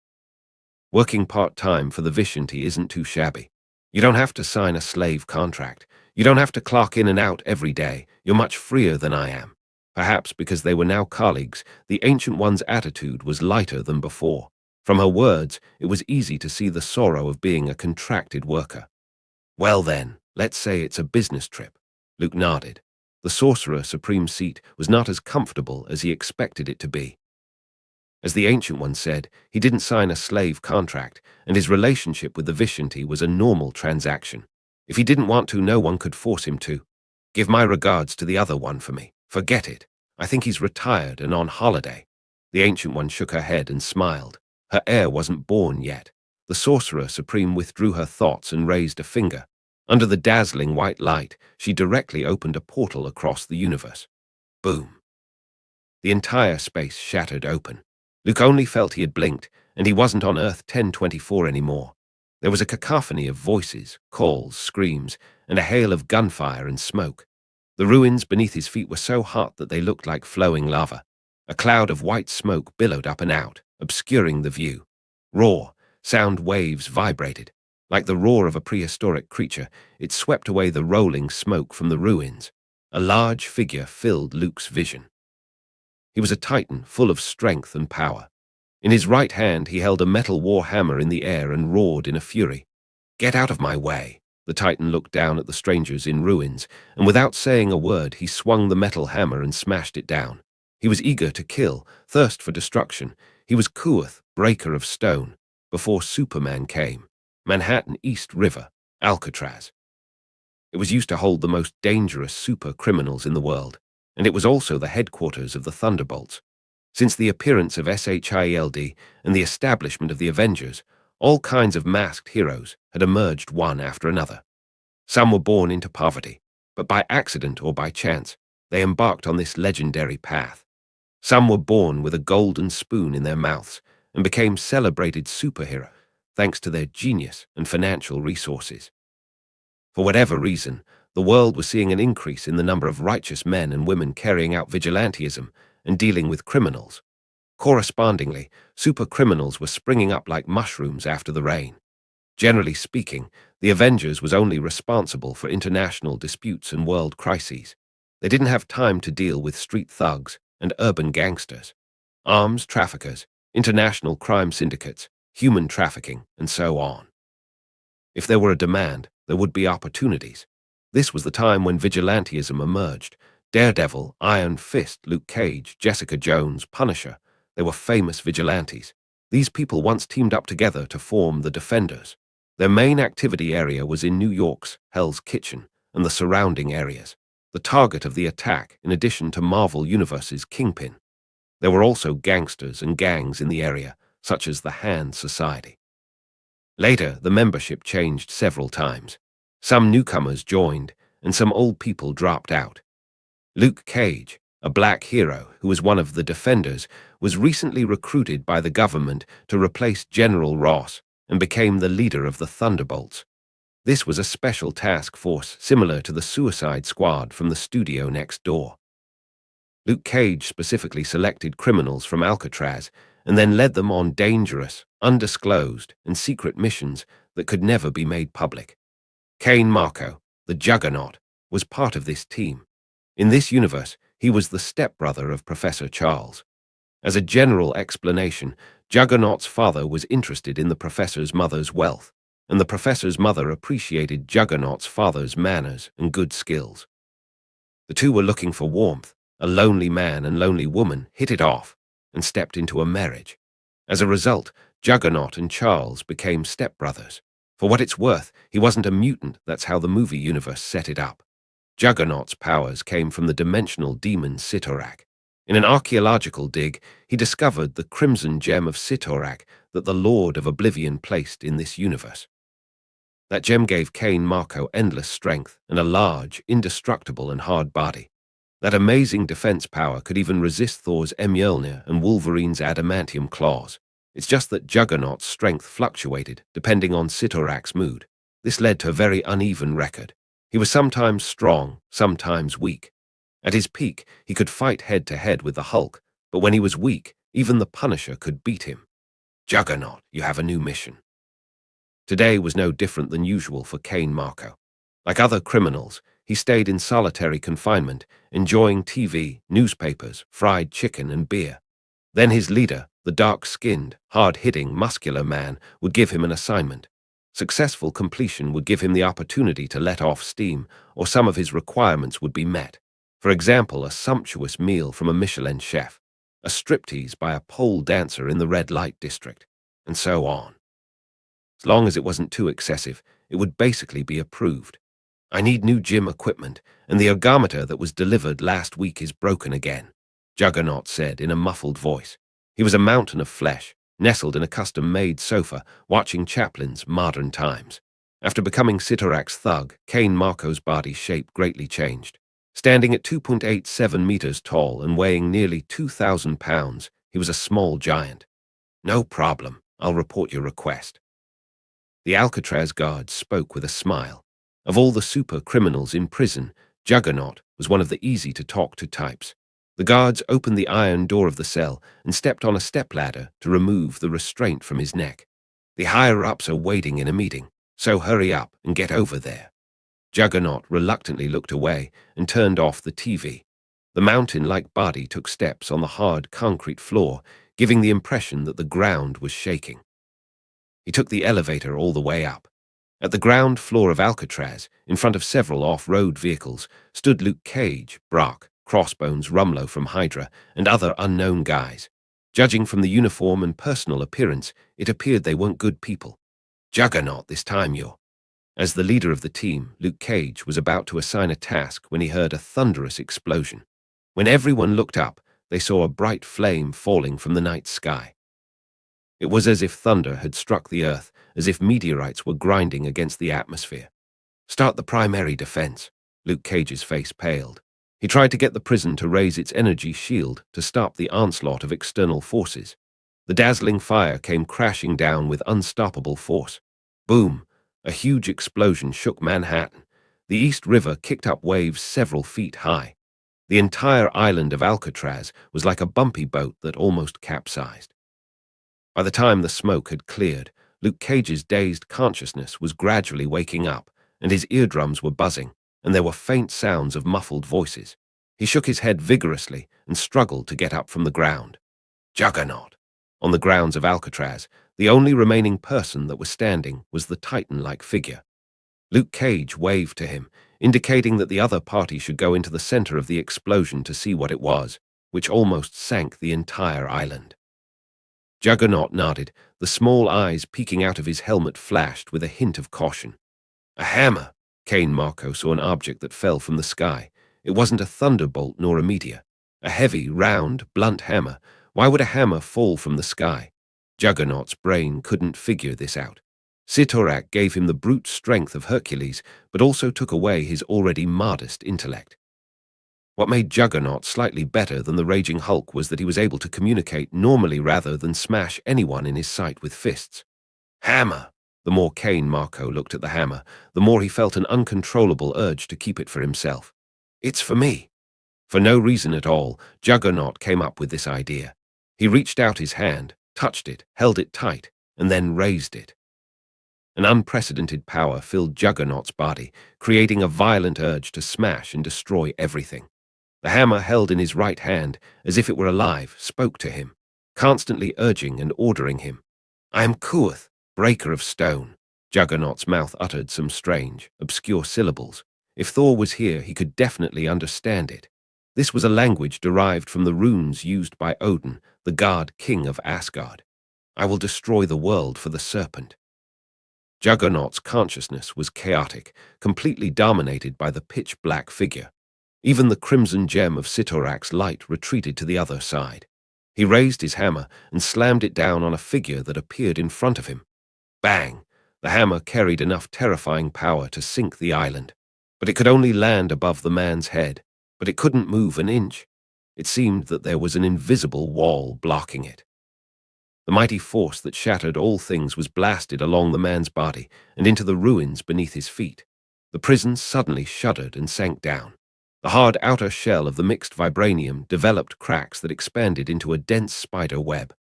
Working part-time for the Vishanti isn't too shabby. You don't have to sign a slave contract. You don't have to clock in and out every day. You're much freer than I am." Perhaps because they were now colleagues, the Ancient One's attitude was lighter than before. From her words, it was easy to see the sorrow of being a contracted worker. "Well then, let's say it's a business trip." Luke nodded. The Sorcerer Supreme seat was not as comfortable as he expected it to be. As the Ancient One said, he didn't sign a slave contract, and his relationship with the Vishanti was a normal transaction. If he didn't want to, no one could force him to. "Give my regards to the other one for me. Forget it. I think he's retired and on holiday." The Ancient One shook her head and smiled. Her heir wasn't born yet. The Sorcerer Supreme withdrew her thoughts and raised a finger. Under the dazzling white light, she directly opened a portal across the universe. Boom. The entire space shattered open. Luke only felt he had blinked, and he wasn't on Earth 1024 anymore. There was a cacophony of voices, calls, screams, and a hail of gunfire and smoke. The ruins beneath his feet were so hot that they looked like flowing lava. A cloud of white smoke billowed up and out, obscuring the view. Raw, sound waves vibrated. Like the roar of a prehistoric creature, it swept away the rolling smoke from the ruins. A large figure filled Luke's vision. He was a titan full of strength and power. In his right hand he held a metal war hammer in the air and roared in a fury. "Get out of my way!" The titan looked down at the strangers in ruins, and without saying a word he swung the metal hammer and smashed it down. He was eager to kill, thirst for destruction. He was Kuoth, breaker of stone, before Superman came. Manhattan East River, Alcatraz. It was used to hold the most dangerous super criminals in the world, and it was also the headquarters of the Thunderbolts. Since the appearance of SHIELD and the establishment of the Avengers, all kinds of masked heroes had emerged one after another. Some were born into poverty, but by accident or by chance, they embarked on this legendary path. Some were born with a golden spoon in their mouths and became celebrated superheroes thanks to their genius and financial resources. For whatever reason, the world was seeing an increase in the number of righteous men and women carrying out vigilantism and dealing with criminals. Correspondingly, super criminals were springing up like mushrooms after the rain. Generally speaking, the Avengers was only responsible for international disputes and world crises. They didn't have time to deal with street thugs and urban gangsters, arms traffickers, international crime syndicates, human trafficking, and so on. If there were a demand, there would be opportunities. This was the time when vigilantism emerged. Daredevil, Iron Fist, Luke Cage, Jessica Jones, Punisher. They were famous vigilantes. These people once teamed up together to form the Defenders. Their main activity area was in New York's Hell's Kitchen and the surrounding areas, the target of the attack in addition to Marvel Universe's Kingpin. There were also gangsters and gangs in the area, such as the Hand Society. Later, the membership changed several times. Some newcomers joined, and some old people dropped out. Luke Cage, a black hero who was one of the Defenders, was recently recruited by the government to replace General Ross and became the leader of the Thunderbolts. This was a special task force similar to the Suicide Squad from the studio next door. Luke Cage specifically selected criminals from Alcatraz and then led them on dangerous, undisclosed, and secret missions that could never be made public. Cain Marko, the Juggernaut, was part of this team. In this universe, he was the stepbrother of Professor Charles. As a general explanation, Juggernaut's father was interested in the professor's mother's wealth, and the professor's mother appreciated Juggernaut's father's manners and good skills. The two were looking for warmth. A lonely man and lonely woman hit it off and stepped into a marriage. As a result, Juggernaut and Charles became stepbrothers. For what it's worth, he wasn't a mutant. That's how the movie universe set it up. Juggernaut's powers came from the dimensional demon Sitorak. In an archaeological dig, he discovered the crimson gem of Sitorak that the Lord of Oblivion placed in this universe. That gem gave Cain Marko endless strength and a large, indestructible and hard body. That amazing defense power could even resist Thor's Mjolnir and Wolverine's adamantium claws. It's just that Juggernaut's strength fluctuated, depending on Sitorak's mood. This led to a very uneven record. He was sometimes strong, sometimes weak. At his peak, he could fight head-to-head with the Hulk, but when he was weak, even the Punisher could beat him. Juggernaut, you have a new mission. Today was no different than usual for Cain Marko. Like other criminals, he stayed in solitary confinement, enjoying TV, newspapers, fried chicken, and beer. Then his leader, the dark-skinned, hard-hitting, muscular man, would give him an assignment. Successful completion would give him the opportunity to let off steam, or some of his requirements would be met. For example, a sumptuous meal from a Michelin chef, a striptease by a pole dancer in the red light district, and so on. As long as it wasn't too excessive, it would basically be approved. I need new gym equipment, and the ergometer that was delivered last week is broken again, Juggernaut said in a muffled voice. He was a mountain of flesh, nestled in a custom-made sofa, watching Chaplin's Modern Times. After becoming Sitorak's thug, Cain Marko's body shape greatly changed. Standing at 2.87 meters tall and weighing nearly 2,000 pounds, he was a small giant. No problem, I'll report your request. The Alcatraz guard spoke with a smile. Of all the super criminals in prison, Juggernaut was one of the easy-to-talk-to types. The guards opened the iron door of the cell and stepped on a stepladder to remove the restraint from his neck. The higher-ups are waiting in a meeting, so hurry up and get over there. Juggernaut reluctantly looked away and turned off the TV. The mountain-like body took steps on the hard concrete floor, giving the impression that the ground was shaking. He took the elevator all the way up. At the ground floor of Alcatraz, in front of several off-road vehicles, stood Luke Cage, Brock, Crossbones Rumlow from Hydra, and other unknown guys. Judging from the uniform and personal appearance, it appeared they weren't good people. Juggernaut this time, you're. As the leader of the team, Luke Cage was about to assign a task when he heard a thunderous explosion. When everyone looked up, they saw a bright flame falling from the night sky. It was as if thunder had struck the earth, as if meteorites were grinding against the atmosphere. Start the primary defense. Luke Cage's face paled. He tried to get the prison to raise its energy shield to stop the onslaught of external forces. The dazzling fire came crashing down with unstoppable force. Boom! A huge explosion shook Manhattan. The East River kicked up waves several feet high. The entire island of Alcatraz was like a bumpy boat that almost capsized. By the time the smoke had cleared, Luke Cage's dazed consciousness was gradually waking up, and his eardrums were buzzing, and there were faint sounds of muffled voices. He shook his head vigorously and struggled to get up from the ground. Juggernaut! On the grounds of Alcatraz, the only remaining person that was standing was the Titan-like figure. Luke Cage waved to him, indicating that the other party should go into the center of the explosion to see what it was, which almost sank the entire island. Juggernaut nodded, the small eyes peeking out of his helmet flashed with a hint of caution. A hammer! Kane Marco saw an object that fell from the sky. It wasn't a thunderbolt nor a meteor. A heavy, round, blunt hammer. Why would a hammer fall from the sky? Juggernaut's brain couldn't figure this out. Sitorak gave him the brute strength of Hercules, but also took away his already modest intellect. What made Juggernaut slightly better than the Raging Hulk was that he was able to communicate normally rather than smash anyone in his sight with fists. Hammer! The more Kane Marco looked at the hammer, the more he felt an uncontrollable urge to keep it for himself. It's for me. For no reason at all, Juggernaut came up with this idea. He reached out his hand, touched it, held it tight, and then raised it. An unprecedented power filled Juggernaut's body, creating a violent urge to smash and destroy everything. The hammer held in his right hand, as if it were alive, spoke to him, constantly urging and ordering him. I am Kuoth, breaker of stone. Juggernaut's mouth uttered some strange, obscure syllables. If Thor was here, he could definitely understand it. This was a language derived from the runes used by Odin, the god king of Asgard. I will destroy the world for the serpent. Juggernaut's consciousness was chaotic, completely dominated by the pitch-black figure. Even the crimson gem of Sitorak's light retreated to the other side. He raised his hammer and slammed it down on a figure that appeared in front of him. Bang! The hammer carried enough terrifying power to sink the island. But it could only land above the man's head. But it couldn't move an inch. It seemed that there was an invisible wall blocking it. The mighty force that shattered all things was blasted along the man's body and into the ruins beneath his feet. The prison suddenly shuddered and sank down. The hard outer shell of the mixed vibranium developed cracks that expanded into a dense spider web.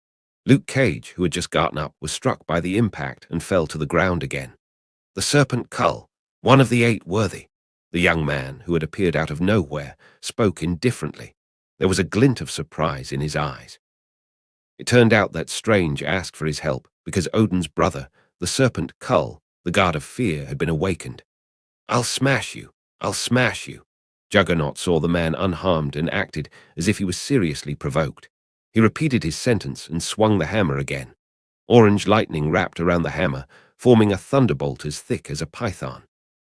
Luke Cage, who had just gotten up, was struck by the impact and fell to the ground again. The serpent Cull, one of the 8 worthy. The young man, who had appeared out of nowhere, spoke indifferently. There was a glint of surprise in his eyes. It turned out that Strange asked for his help because Odin's brother, the serpent Cull, the god of fear, had been awakened. I'll smash you. I'll smash you. Juggernaut saw the man unharmed and acted as if he was seriously provoked. He repeated his sentence and swung the hammer again. Orange lightning wrapped around the hammer, forming a thunderbolt as thick as a python.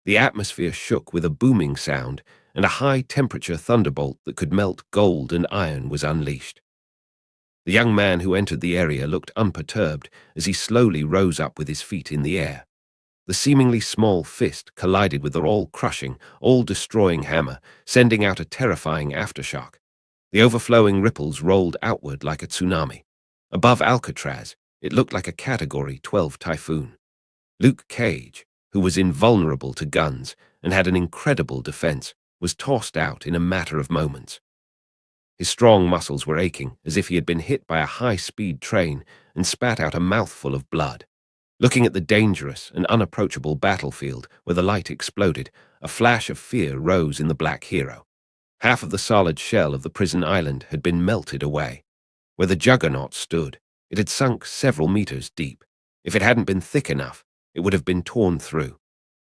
The atmosphere shook with a booming sound, and a high-temperature thunderbolt that could melt gold and iron was unleashed. The young man who entered the area looked unperturbed as he slowly rose up with his feet in the air. The seemingly small fist collided with the all-crushing, all-destroying hammer, sending out a terrifying aftershock. The overflowing ripples rolled outward like a tsunami. Above Alcatraz, it looked like a Category 12 typhoon. Luke Cage, who was invulnerable to guns and had an incredible defense, was tossed out in a matter of moments. His strong muscles were aching, as if he had been hit by a high-speed train and spat out a mouthful of blood. Looking at the dangerous and unapproachable battlefield where the light exploded, a flash of fear rose in the black hero. Half of the solid shell of the prison island had been melted away. Where the juggernaut stood, it had sunk several meters deep. If it hadn't been thick enough, it would have been torn through.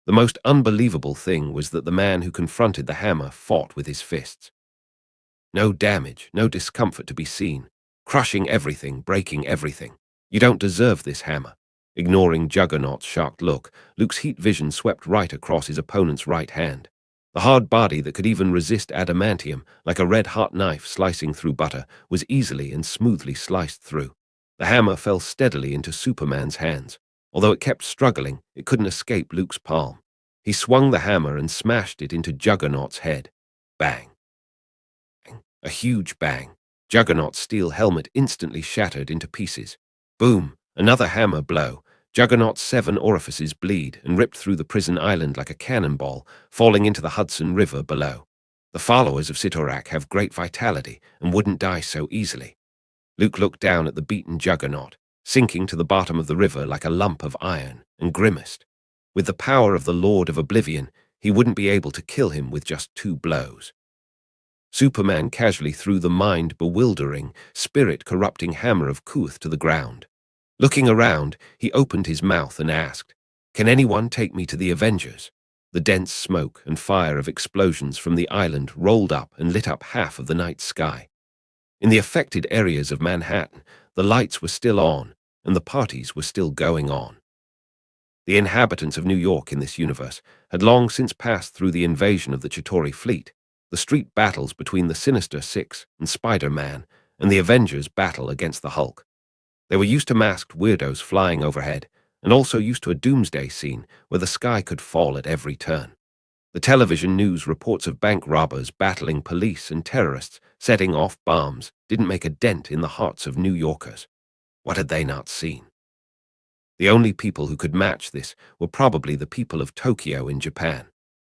The most unbelievable thing was that the man who confronted the hammer fought with his fists. No damage, no discomfort to be seen. Crushing everything, breaking everything. You don't deserve this hammer. Ignoring Juggernaut's shocked look, Luke's heat vision swept right across his opponent's right hand. The hard body that could even resist adamantium, like a red-hot knife slicing through butter, was easily and smoothly sliced through. The hammer fell steadily into Superman's hands. Although it kept struggling, it couldn't escape Luke's palm. He swung the hammer and smashed it into Juggernaut's head. Bang. A huge bang. Juggernaut's steel helmet instantly shattered into pieces. Boom! Another hammer blow. Juggernaut's 7 orifices bleed and ripped through the prison island like a cannonball, falling into the Hudson River below. The followers of Sitorak have great vitality and wouldn't die so easily. Luke looked down at the beaten Juggernaut, sinking to the bottom of the river like a lump of iron, and grimaced. With the power of the Lord of Oblivion, he wouldn't be able to kill him with just 2 blows. Superman casually threw the mind-bewildering, spirit-corrupting hammer of Kuth to the ground. Looking around, he opened his mouth and asked, "Can anyone take me to the Avengers?" The dense smoke and fire of explosions from the island rolled up and lit up half of the night sky. In the affected areas of Manhattan, the lights were still on, and the parties were still going on. The inhabitants of New York in this universe had long since passed through the invasion of the Chitauri fleet, the street battles between the Sinister Six and Spider-Man, and the Avengers' battle against the Hulk. They were used to masked weirdos flying overhead, and also used to a doomsday scene where the sky could fall at every turn. The television news reports of bank robbers battling police and terrorists setting off bombs didn't make a dent in the hearts of New Yorkers. What had they not seen? The only people who could match this were probably the people of Tokyo in Japan.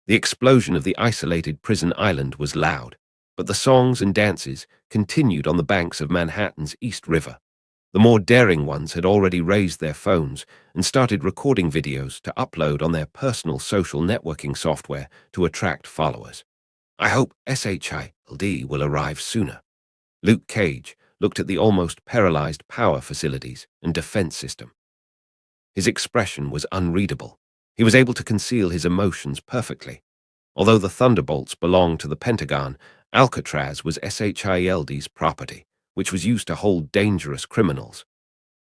The explosion of the isolated prison island was loud, but the songs and dances continued on the banks of Manhattan's East River. The more daring ones had already raised their phones and started recording videos to upload on their personal social networking software to attract followers. I hope SHILD will arrive sooner. Luke Cage looked at the almost paralyzed power facilities and defense system. His expression was unreadable. He was able to conceal his emotions perfectly. Although the Thunderbolts belonged to the Pentagon, Alcatraz was SHILD's property, which was used to hold dangerous criminals.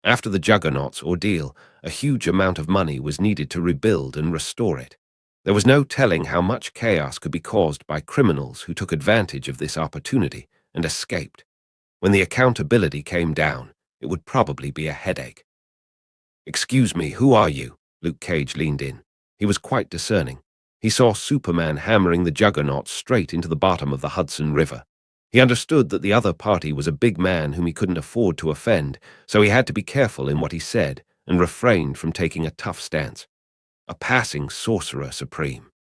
After the Juggernaut's ordeal, a huge amount of money was needed to rebuild and restore it. There was no telling how much chaos could be caused by criminals who took advantage of this opportunity and escaped. When the accountability came down, it would probably be a headache. "Excuse me, who are you?" Luke Cage leaned in. He was quite discerning. He saw Superman hammering the Juggernaut straight into the bottom of the Hudson River. He understood that the other party was a big man whom he couldn't afford to offend, so he had to be careful in what he said and refrained from taking a tough stance. A passing sorcerer supreme.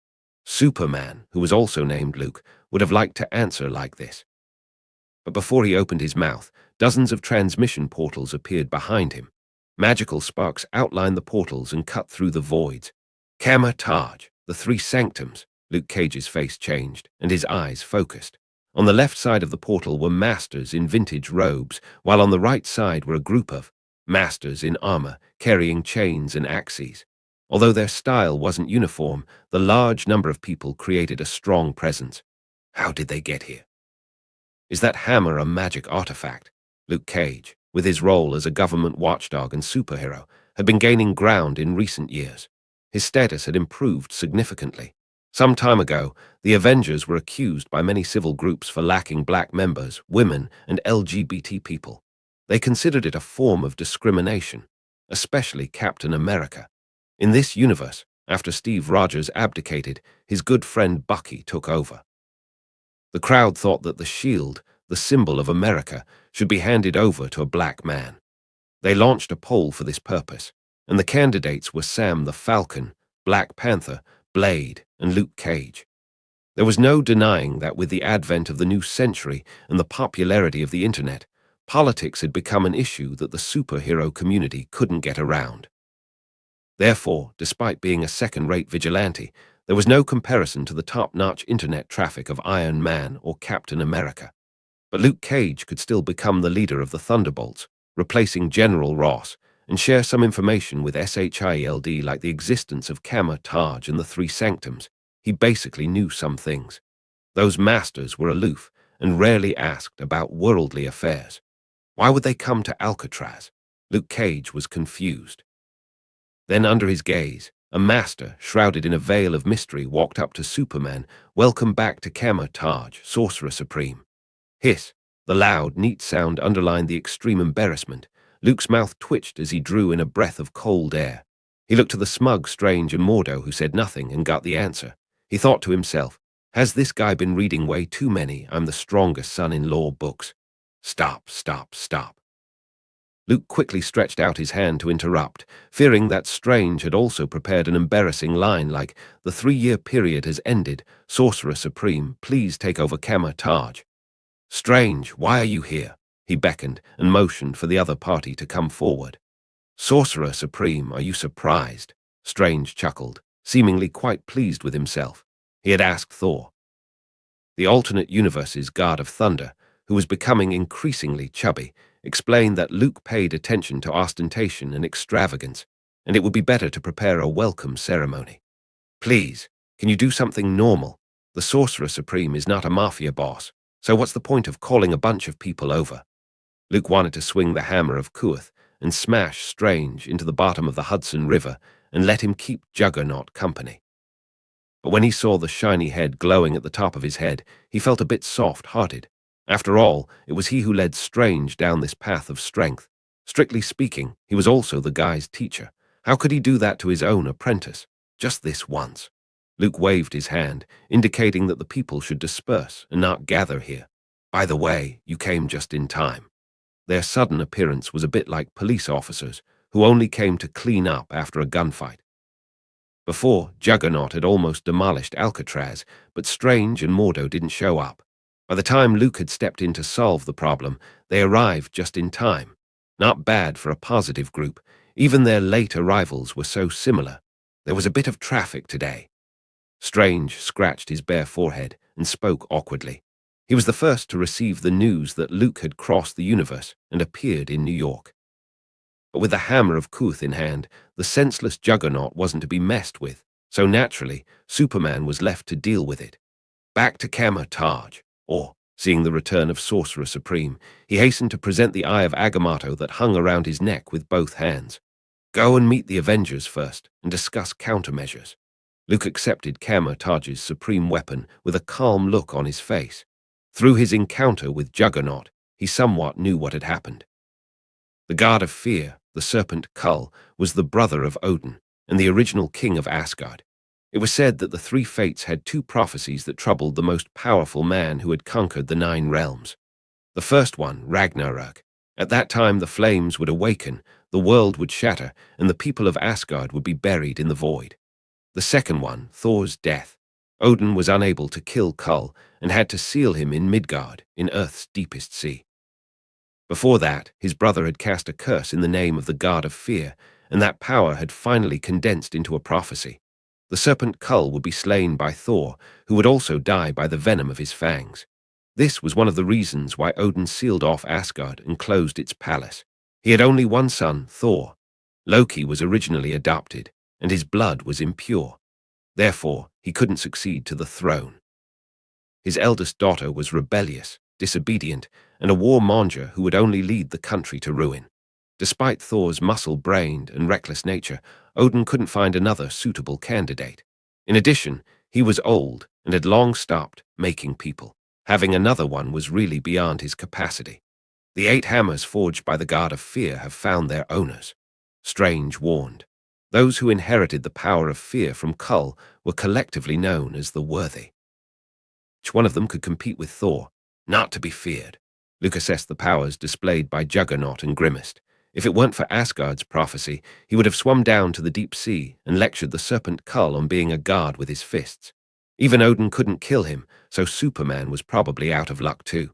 Superman, who was also named Luke, would have liked to answer like this. But before he opened his mouth, dozens of transmission portals appeared behind him. Magical sparks outlined the portals and cut through the voids. Taj, the 3 sanctums. Luke Cage's face changed, and his eyes focused. On the left side of the portal were masters in vintage robes, while on the right side were a group of masters in armor, carrying chains and axes. Although their style wasn't uniform, the large number of people created a strong presence. How did they get here? Is that hammer a magic artifact? Luke Cage, with his role as a government watchdog and superhero, had been gaining ground in recent years. His status had improved significantly. Some time ago, the Avengers were accused by many civil groups for lacking black members, women, and LGBT people. They considered it a form of discrimination, especially Captain America. In this universe, after Steve Rogers abdicated, his good friend Bucky took over. The crowd thought that the shield, the symbol of America, should be handed over to a black man. They launched a poll for this purpose, and the candidates were Sam the Falcon, Black Panther, Blade, and Luke Cage. There was no denying that with the advent of the new century and the popularity of the internet, politics had become an issue that the superhero community couldn't get around. Therefore, despite being a second-rate vigilante, there was no comparison to the top-notch internet traffic of Iron Man or Captain America. But Luke Cage could still become the leader of the Thunderbolts, replacing General Ross, and share some information with SHIELD like the existence of Kama Taj and the Three Sanctums. He basically knew some things. Those masters were aloof and rarely asked about worldly affairs. Why would they come to Alcatraz? Luke Cage was confused. Then under his gaze, a master, shrouded in a veil of mystery, walked up to Superman. "Welcome back to Kama Taj, Sorcerer Supreme." Hiss. The loud, neat sound underlined the extreme embarrassment. Luke's mouth twitched as he drew in a breath of cold air. He looked to the smug Strange and Mordo, who said nothing and got the answer. He thought to himself, has this guy been reading way too many "I'm the strongest son-in-law" books? Stop, stop, stop. Luke quickly stretched out his hand to interrupt, fearing that Strange had also prepared an embarrassing line like, "The 3-year period has ended. Sorcerer Supreme, please take over Kama Taj." "Strange, why are you here?" He beckoned and motioned for the other party to come forward. "Sorcerer Supreme, are you surprised?" Strange chuckled, seemingly quite pleased with himself. He had asked Thor. The alternate universe's God of Thunder, who was becoming increasingly chubby, explained that Luke paid attention to ostentation and extravagance, and it would be better to prepare a welcome ceremony. "Please, can you do something normal? The Sorcerer Supreme is not a mafia boss, so what's the point of calling a bunch of people over?" Luke wanted to swing the hammer of Kuath and smash Strange into the bottom of the Hudson River and let him keep Juggernaut company. But when he saw the shiny head glowing at the top of his head, he felt a bit soft-hearted. After all, it was he who led Strange down this path of strength. Strictly speaking, he was also the guy's teacher. How could he do that to his own apprentice? Just this once. Luke waved his hand, indicating that the people should disperse and not gather here. "By the way, you came just in time." Their sudden appearance was a bit like police officers who only came to clean up after a gunfight. Before, Juggernaut had almost demolished Alcatraz, but Strange and Mordo didn't show up. By the time Luke had stepped in to solve the problem, they arrived just in time. Not bad for a positive group. Even their late arrivals were so similar. There was a bit of traffic today. Strange scratched his bare forehead and spoke awkwardly. He was the first to receive the news that Luke had crossed the universe and appeared in New York. But with the hammer of Kuath in hand, the senseless Juggernaut wasn't to be messed with, so naturally, Superman was left to deal with it. Back to Kama Taj. Or, seeing the return of Sorcerer Supreme, he hastened to present the Eye of Agamotto that hung around his neck with both hands. "Go and meet the Avengers first and discuss countermeasures." Luke accepted Kama Taj's supreme weapon with a calm look on his face. Through his encounter with Juggernaut, he somewhat knew what had happened. The God of Fear, the serpent Kull, was the brother of Odin and the original king of Asgard. It was said that the three fates had two prophecies that troubled the most powerful man who had conquered the 9 realms. The first one, Ragnarök. At that time the flames would awaken, the world would shatter, and the people of Asgard would be buried in the void. The second one, Thor's death. Odin was unable to kill Kull and had to seal him in Midgard, in Earth's deepest sea. Before that, his brother had cast a curse in the name of the God of Fear, and that power had finally condensed into a prophecy. The serpent Kull would be slain by Thor, who would also die by the venom of his fangs. This was one of the reasons why Odin sealed off Asgard and closed its palace. He had only one son, Thor. Loki was originally adopted, and his blood was impure. Therefore, he couldn't succeed to the throne. His eldest daughter was rebellious, disobedient, and a warmonger who would only lead the country to ruin. Despite Thor's muscle-brained and reckless nature, Odin couldn't find another suitable candidate. In addition, he was old and had long stopped making people. Having another one was really beyond his capacity. "The 8 hammers forged by the God of Fear have found their owners," Strange warned. Those who inherited the power of fear from Kull were collectively known as the Worthy. Each one of them could compete with Thor, not to be feared. Luke assessed the powers displayed by Juggernaut and grimaced. If it weren't for Asgard's prophecy, he would have swum down to the deep sea and lectured the serpent Kull on being a god with his fists. Even Odin couldn't kill him, so Superman was probably out of luck too.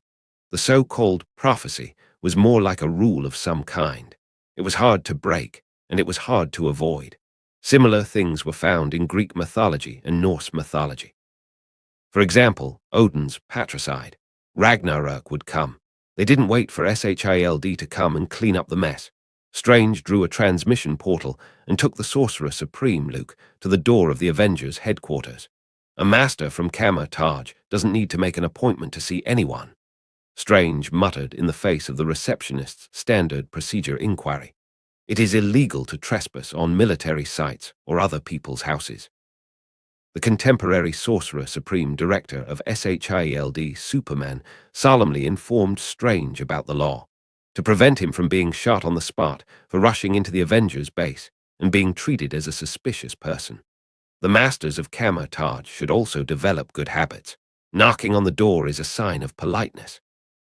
The so-called prophecy was more like a rule of some kind. It was hard to break, and it was hard to avoid. Similar things were found in Greek mythology and Norse mythology. For example, Odin's patricide. Ragnarok would come. They didn't wait for Shield to come and clean up the mess. Strange drew a transmission portal and took the Sorcerer Supreme, Luke, to the door of the Avengers' headquarters. A master from Taj doesn't need to make an appointment to see anyone. Strange muttered in the face of the receptionist's standard procedure inquiry. It is illegal to trespass on military sites or other people's houses. The contemporary Sorcerer Supreme Director of Shield, Superman, solemnly informed Strange about the law, to prevent him from being shot on the spot for rushing into the Avengers base and being treated as a suspicious person. The masters of Taj should also develop good habits. Knocking on the door is a sign of politeness.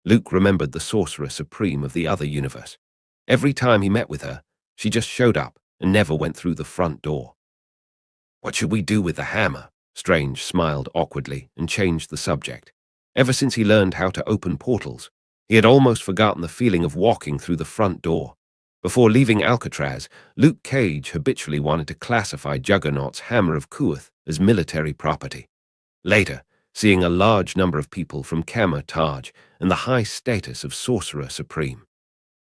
Luke remembered the Sorcerer Supreme of the other universe. Every time he met with her, she just showed up and never went through the front door. "What should we do with the hammer?" Strange smiled awkwardly and changed the subject. Ever since he learned how to open portals, he had almost forgotten the feeling of walking through the front door. Before leaving Alcatraz, Luke Cage habitually wanted to classify Juggernaut's Hammer of Kuath as military property. Later, seeing a large number of people from Taj and the high status of Sorcerer Supreme,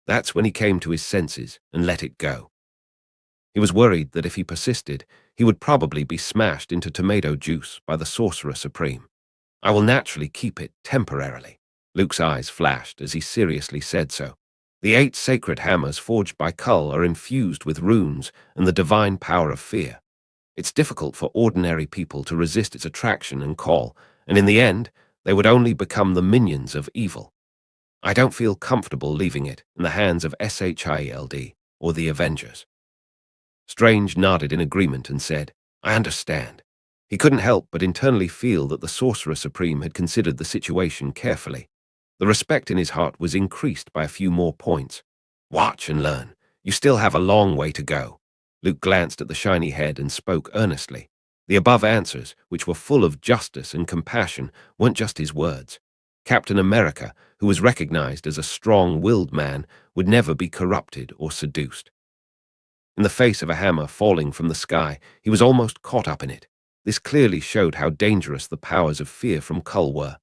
that's when he came to his senses and let it go. He was worried that if he persisted, he would probably be smashed into tomato juice by the Sorcerer Supreme. "I will naturally keep it temporarily." Luke's eyes flashed as he seriously said so. The 8 sacred hammers forged by Kull are infused with runes and the divine power of fear. It's difficult for ordinary people to resist its attraction and call, and in the end, they would only become the minions of evil. I don't feel comfortable leaving it in the hands of Shield or the Avengers. Strange nodded in agreement and said, "I understand." He couldn't help but internally feel that the Sorcerer Supreme had considered the situation carefully. The respect in his heart was increased by a few more points. "Watch and learn. You still have a long way to go." Luke glanced at the shiny head and spoke earnestly. The above answers, which were full of justice and compassion, weren't just his words. Captain America, who was recognized as a strong-willed man, would never be corrupted or seduced. In the face of a hammer falling from the sky, he was almost caught up in it. This clearly showed how dangerous the powers of fear from Kull were.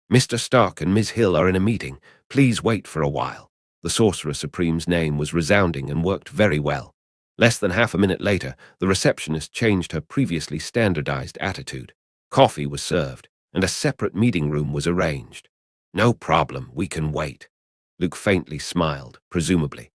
"Mr. Stark and Ms. Hill are in a meeting. Please wait for a while." The Sorcerer Supreme's name was resounding and worked very well. Less than half a minute later, the receptionist changed her previously standardized attitude. Coffee was served, and a separate meeting room was arranged. "No problem, we can wait." Luke faintly smiled, presumably.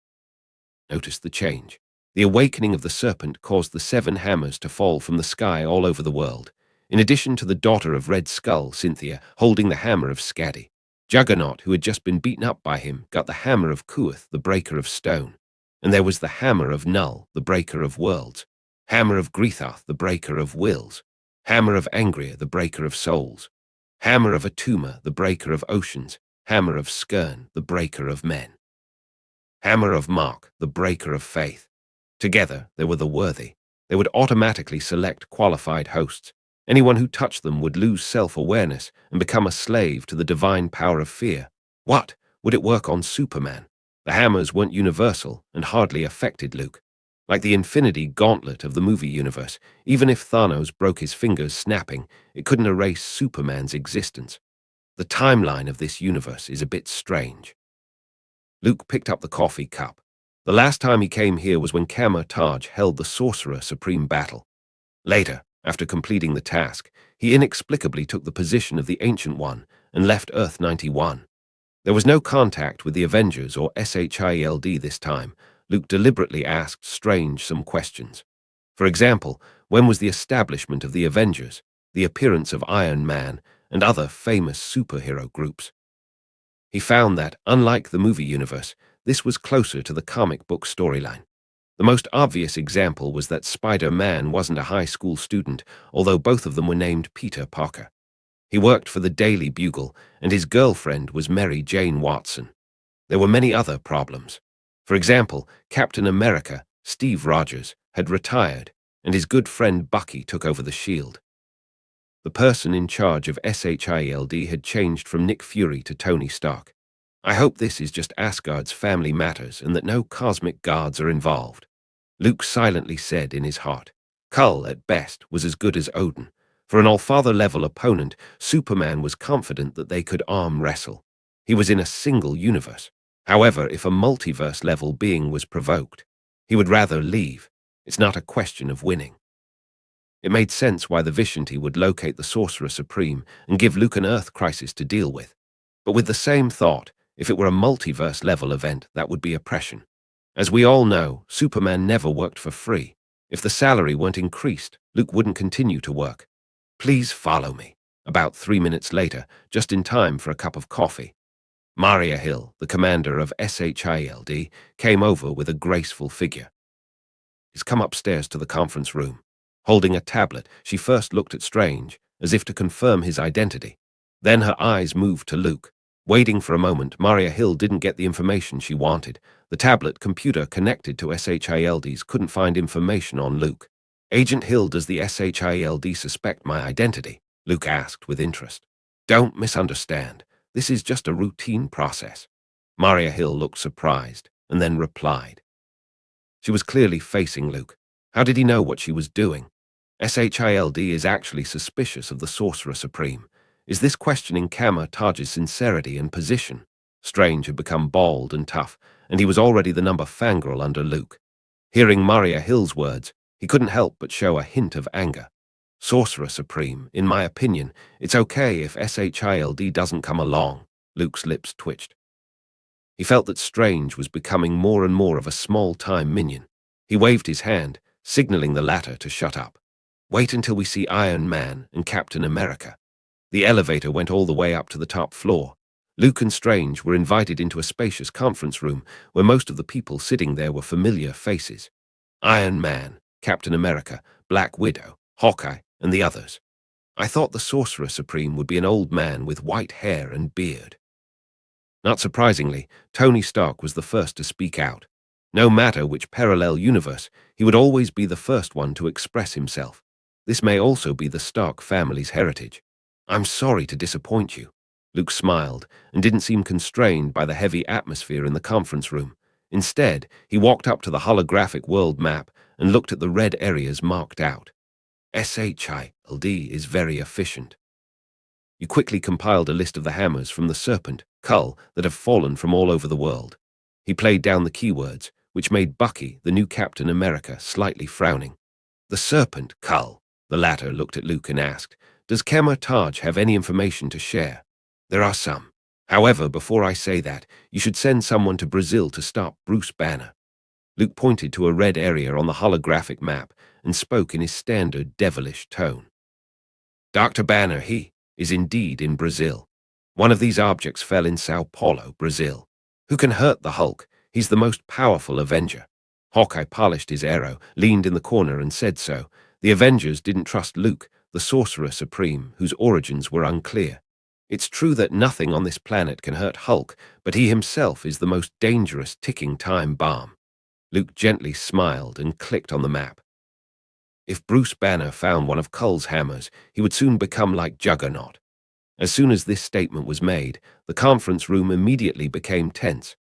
Noticed the change. The awakening of the serpent caused the 7 hammers to fall from the sky all over the world, in addition to the daughter of Red Skull, Cynthia, holding the hammer of Skadi. Juggernaut, who had just been beaten up by him, got the hammer of Kuath, the breaker of stone. And there was the hammer of Null, the breaker of worlds. Hammer of Grithoth, the breaker of wills. Hammer of Angria, the breaker of souls. Hammer of Atuma, the breaker of oceans. Hammer of Skirn, the breaker of men. Hammer of Mark, the breaker of faith. Together, they were the worthy. They would automatically select qualified hosts. Anyone who touched them would lose self-awareness and become a slave to the divine power of fear. What? Would it work on Superman? The hammers weren't universal and hardly affected Luke. Like the Infinity Gauntlet of the movie universe, even if Thanos broke his fingers snapping, it couldn't erase Superman's existence. The timeline of this universe is a bit strange. Luke picked up the coffee cup. The last time he came here was when Taj held the Sorcerer Supreme battle. Later, after completing the task, he inexplicably took the position of the Ancient One and left Earth 91. There was no contact with the Avengers or Shield this time. Luke deliberately asked Strange some questions. For example, when was the establishment of the Avengers, the appearance of Iron Man, and other famous superhero groups? He found that, unlike the movie universe, this was closer to the comic book storyline. The most obvious example was that Spider-Man wasn't a high school student, although both of them were named Peter Parker. He worked for the Daily Bugle, and his girlfriend was Mary Jane Watson. There were many other problems. For example, Captain America, Steve Rogers, had retired, and his good friend Bucky took over the shield. The person in charge of SHIELD had changed from Nick Fury to Tony Stark. I hope this is just Asgard's family matters and that no cosmic guards are involved. Luke silently said in his heart. Kull, at best, was as good as Odin. For an Allfather-level opponent, Superman was confident that they could arm wrestle. He was in a single universe. However, if a multiverse-level being was provoked, he would rather leave. It's not a question of winning. It made sense why the Vishanti would locate the Sorcerer Supreme and give Luke an Earth crisis to deal with. But with the same thought, if it were a multiverse-level event, that would be oppression. As we all know, Superman never worked for free. If the salary weren't increased, Luke wouldn't continue to work. Please follow me. About 3 minutes later, just in time for a cup of coffee. Maria Hill, the commander of SHIELD, came over with a graceful figure. He's come upstairs to the conference room. Holding a tablet, she first looked at Strange, as if to confirm his identity. Then her eyes moved to Luke. Waiting for a moment, Maria Hill didn't get the information she wanted. The tablet computer connected to SHIELD's couldn't find information on Luke. Agent Hill, does the SHIELD suspect my identity? Luke asked with interest. Don't misunderstand. This is just a routine process. Maria Hill looked surprised, and then replied. She was clearly facing Luke. How did he know what she was doing? SHIELD is actually suspicious of the Sorcerer Supreme. Is this questioning Taj's sincerity and position? Strange had become bald and tough, and he was already the number fangirl under Luke. Hearing Maria Hill's words, he couldn't help but show a hint of anger. Sorcerer Supreme, in my opinion, it's okay if SHIELD doesn't come along. Luke's lips twitched. He felt that Strange was becoming more and more of a small-time minion. He waved his hand, signaling the latter to shut up. Wait until we see Iron Man and Captain America. The elevator went all the way up to the top floor. Luke and Strange were invited into a spacious conference room where most of the people sitting there were familiar faces. Iron Man, Captain America, Black Widow, Hawkeye, and the others. I thought the Sorcerer Supreme would be an old man with white hair and beard. Not surprisingly, Tony Stark was the first to speak out. No matter which parallel universe, he would always be the first one to express himself. This may also be the Stark family's heritage. I'm sorry to disappoint you. Luke smiled and didn't seem constrained by the heavy atmosphere in the conference room. Instead, he walked up to the holographic world map and looked at the red areas marked out. SHIELD is very efficient. You quickly compiled a list of the hammers from the serpent, Kull, that have fallen from all over the world. He played down the keywords, which made Bucky, the new Captain America, slightly frowning. The serpent, Kull. The latter looked at Luke and asked, Does Taj have any information to share? There are some. However, before I say that, you should send someone to Brazil to stop Bruce Banner. Luke pointed to a red area on the holographic map and spoke in his standard devilish tone. Dr. Banner, he is indeed in Brazil. One of these objects fell in Sao Paulo, Brazil. Who can hurt the Hulk? He's the most powerful Avenger. Hawkeye polished his arrow, leaned in the corner and said so. The Avengers didn't trust Luke, the Sorcerer Supreme, whose origins were unclear. It's true that nothing on this planet can hurt Hulk, but he himself is the most dangerous ticking time bomb. Luke gently smiled and clicked on the map. If Bruce Banner found one of Kull's hammers, he would soon become like Juggernaut. As soon as this statement was made, the conference room immediately became tense.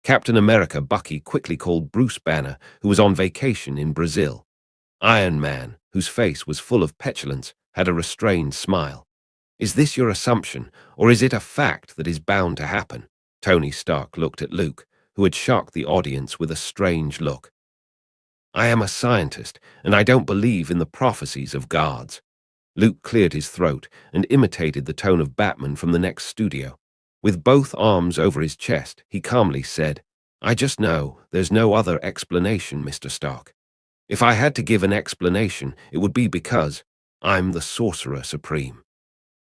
Captain America Bucky quickly called Bruce Banner, who was on vacation in Brazil. Iron Man, whose face was full of petulance, had a restrained smile. Is this your assumption, or is it a fact that is bound to happen? Tony Stark looked at Luke, who had shocked the audience with a strange look. I am a scientist, and I don't believe in the prophecies of gods. Luke cleared his throat and imitated the tone of Batman from the next studio. With both arms over his chest, he calmly said, I just know there's no other explanation, Mr. Stark. If I had to give an explanation, it would be because I'm the Sorcerer Supreme.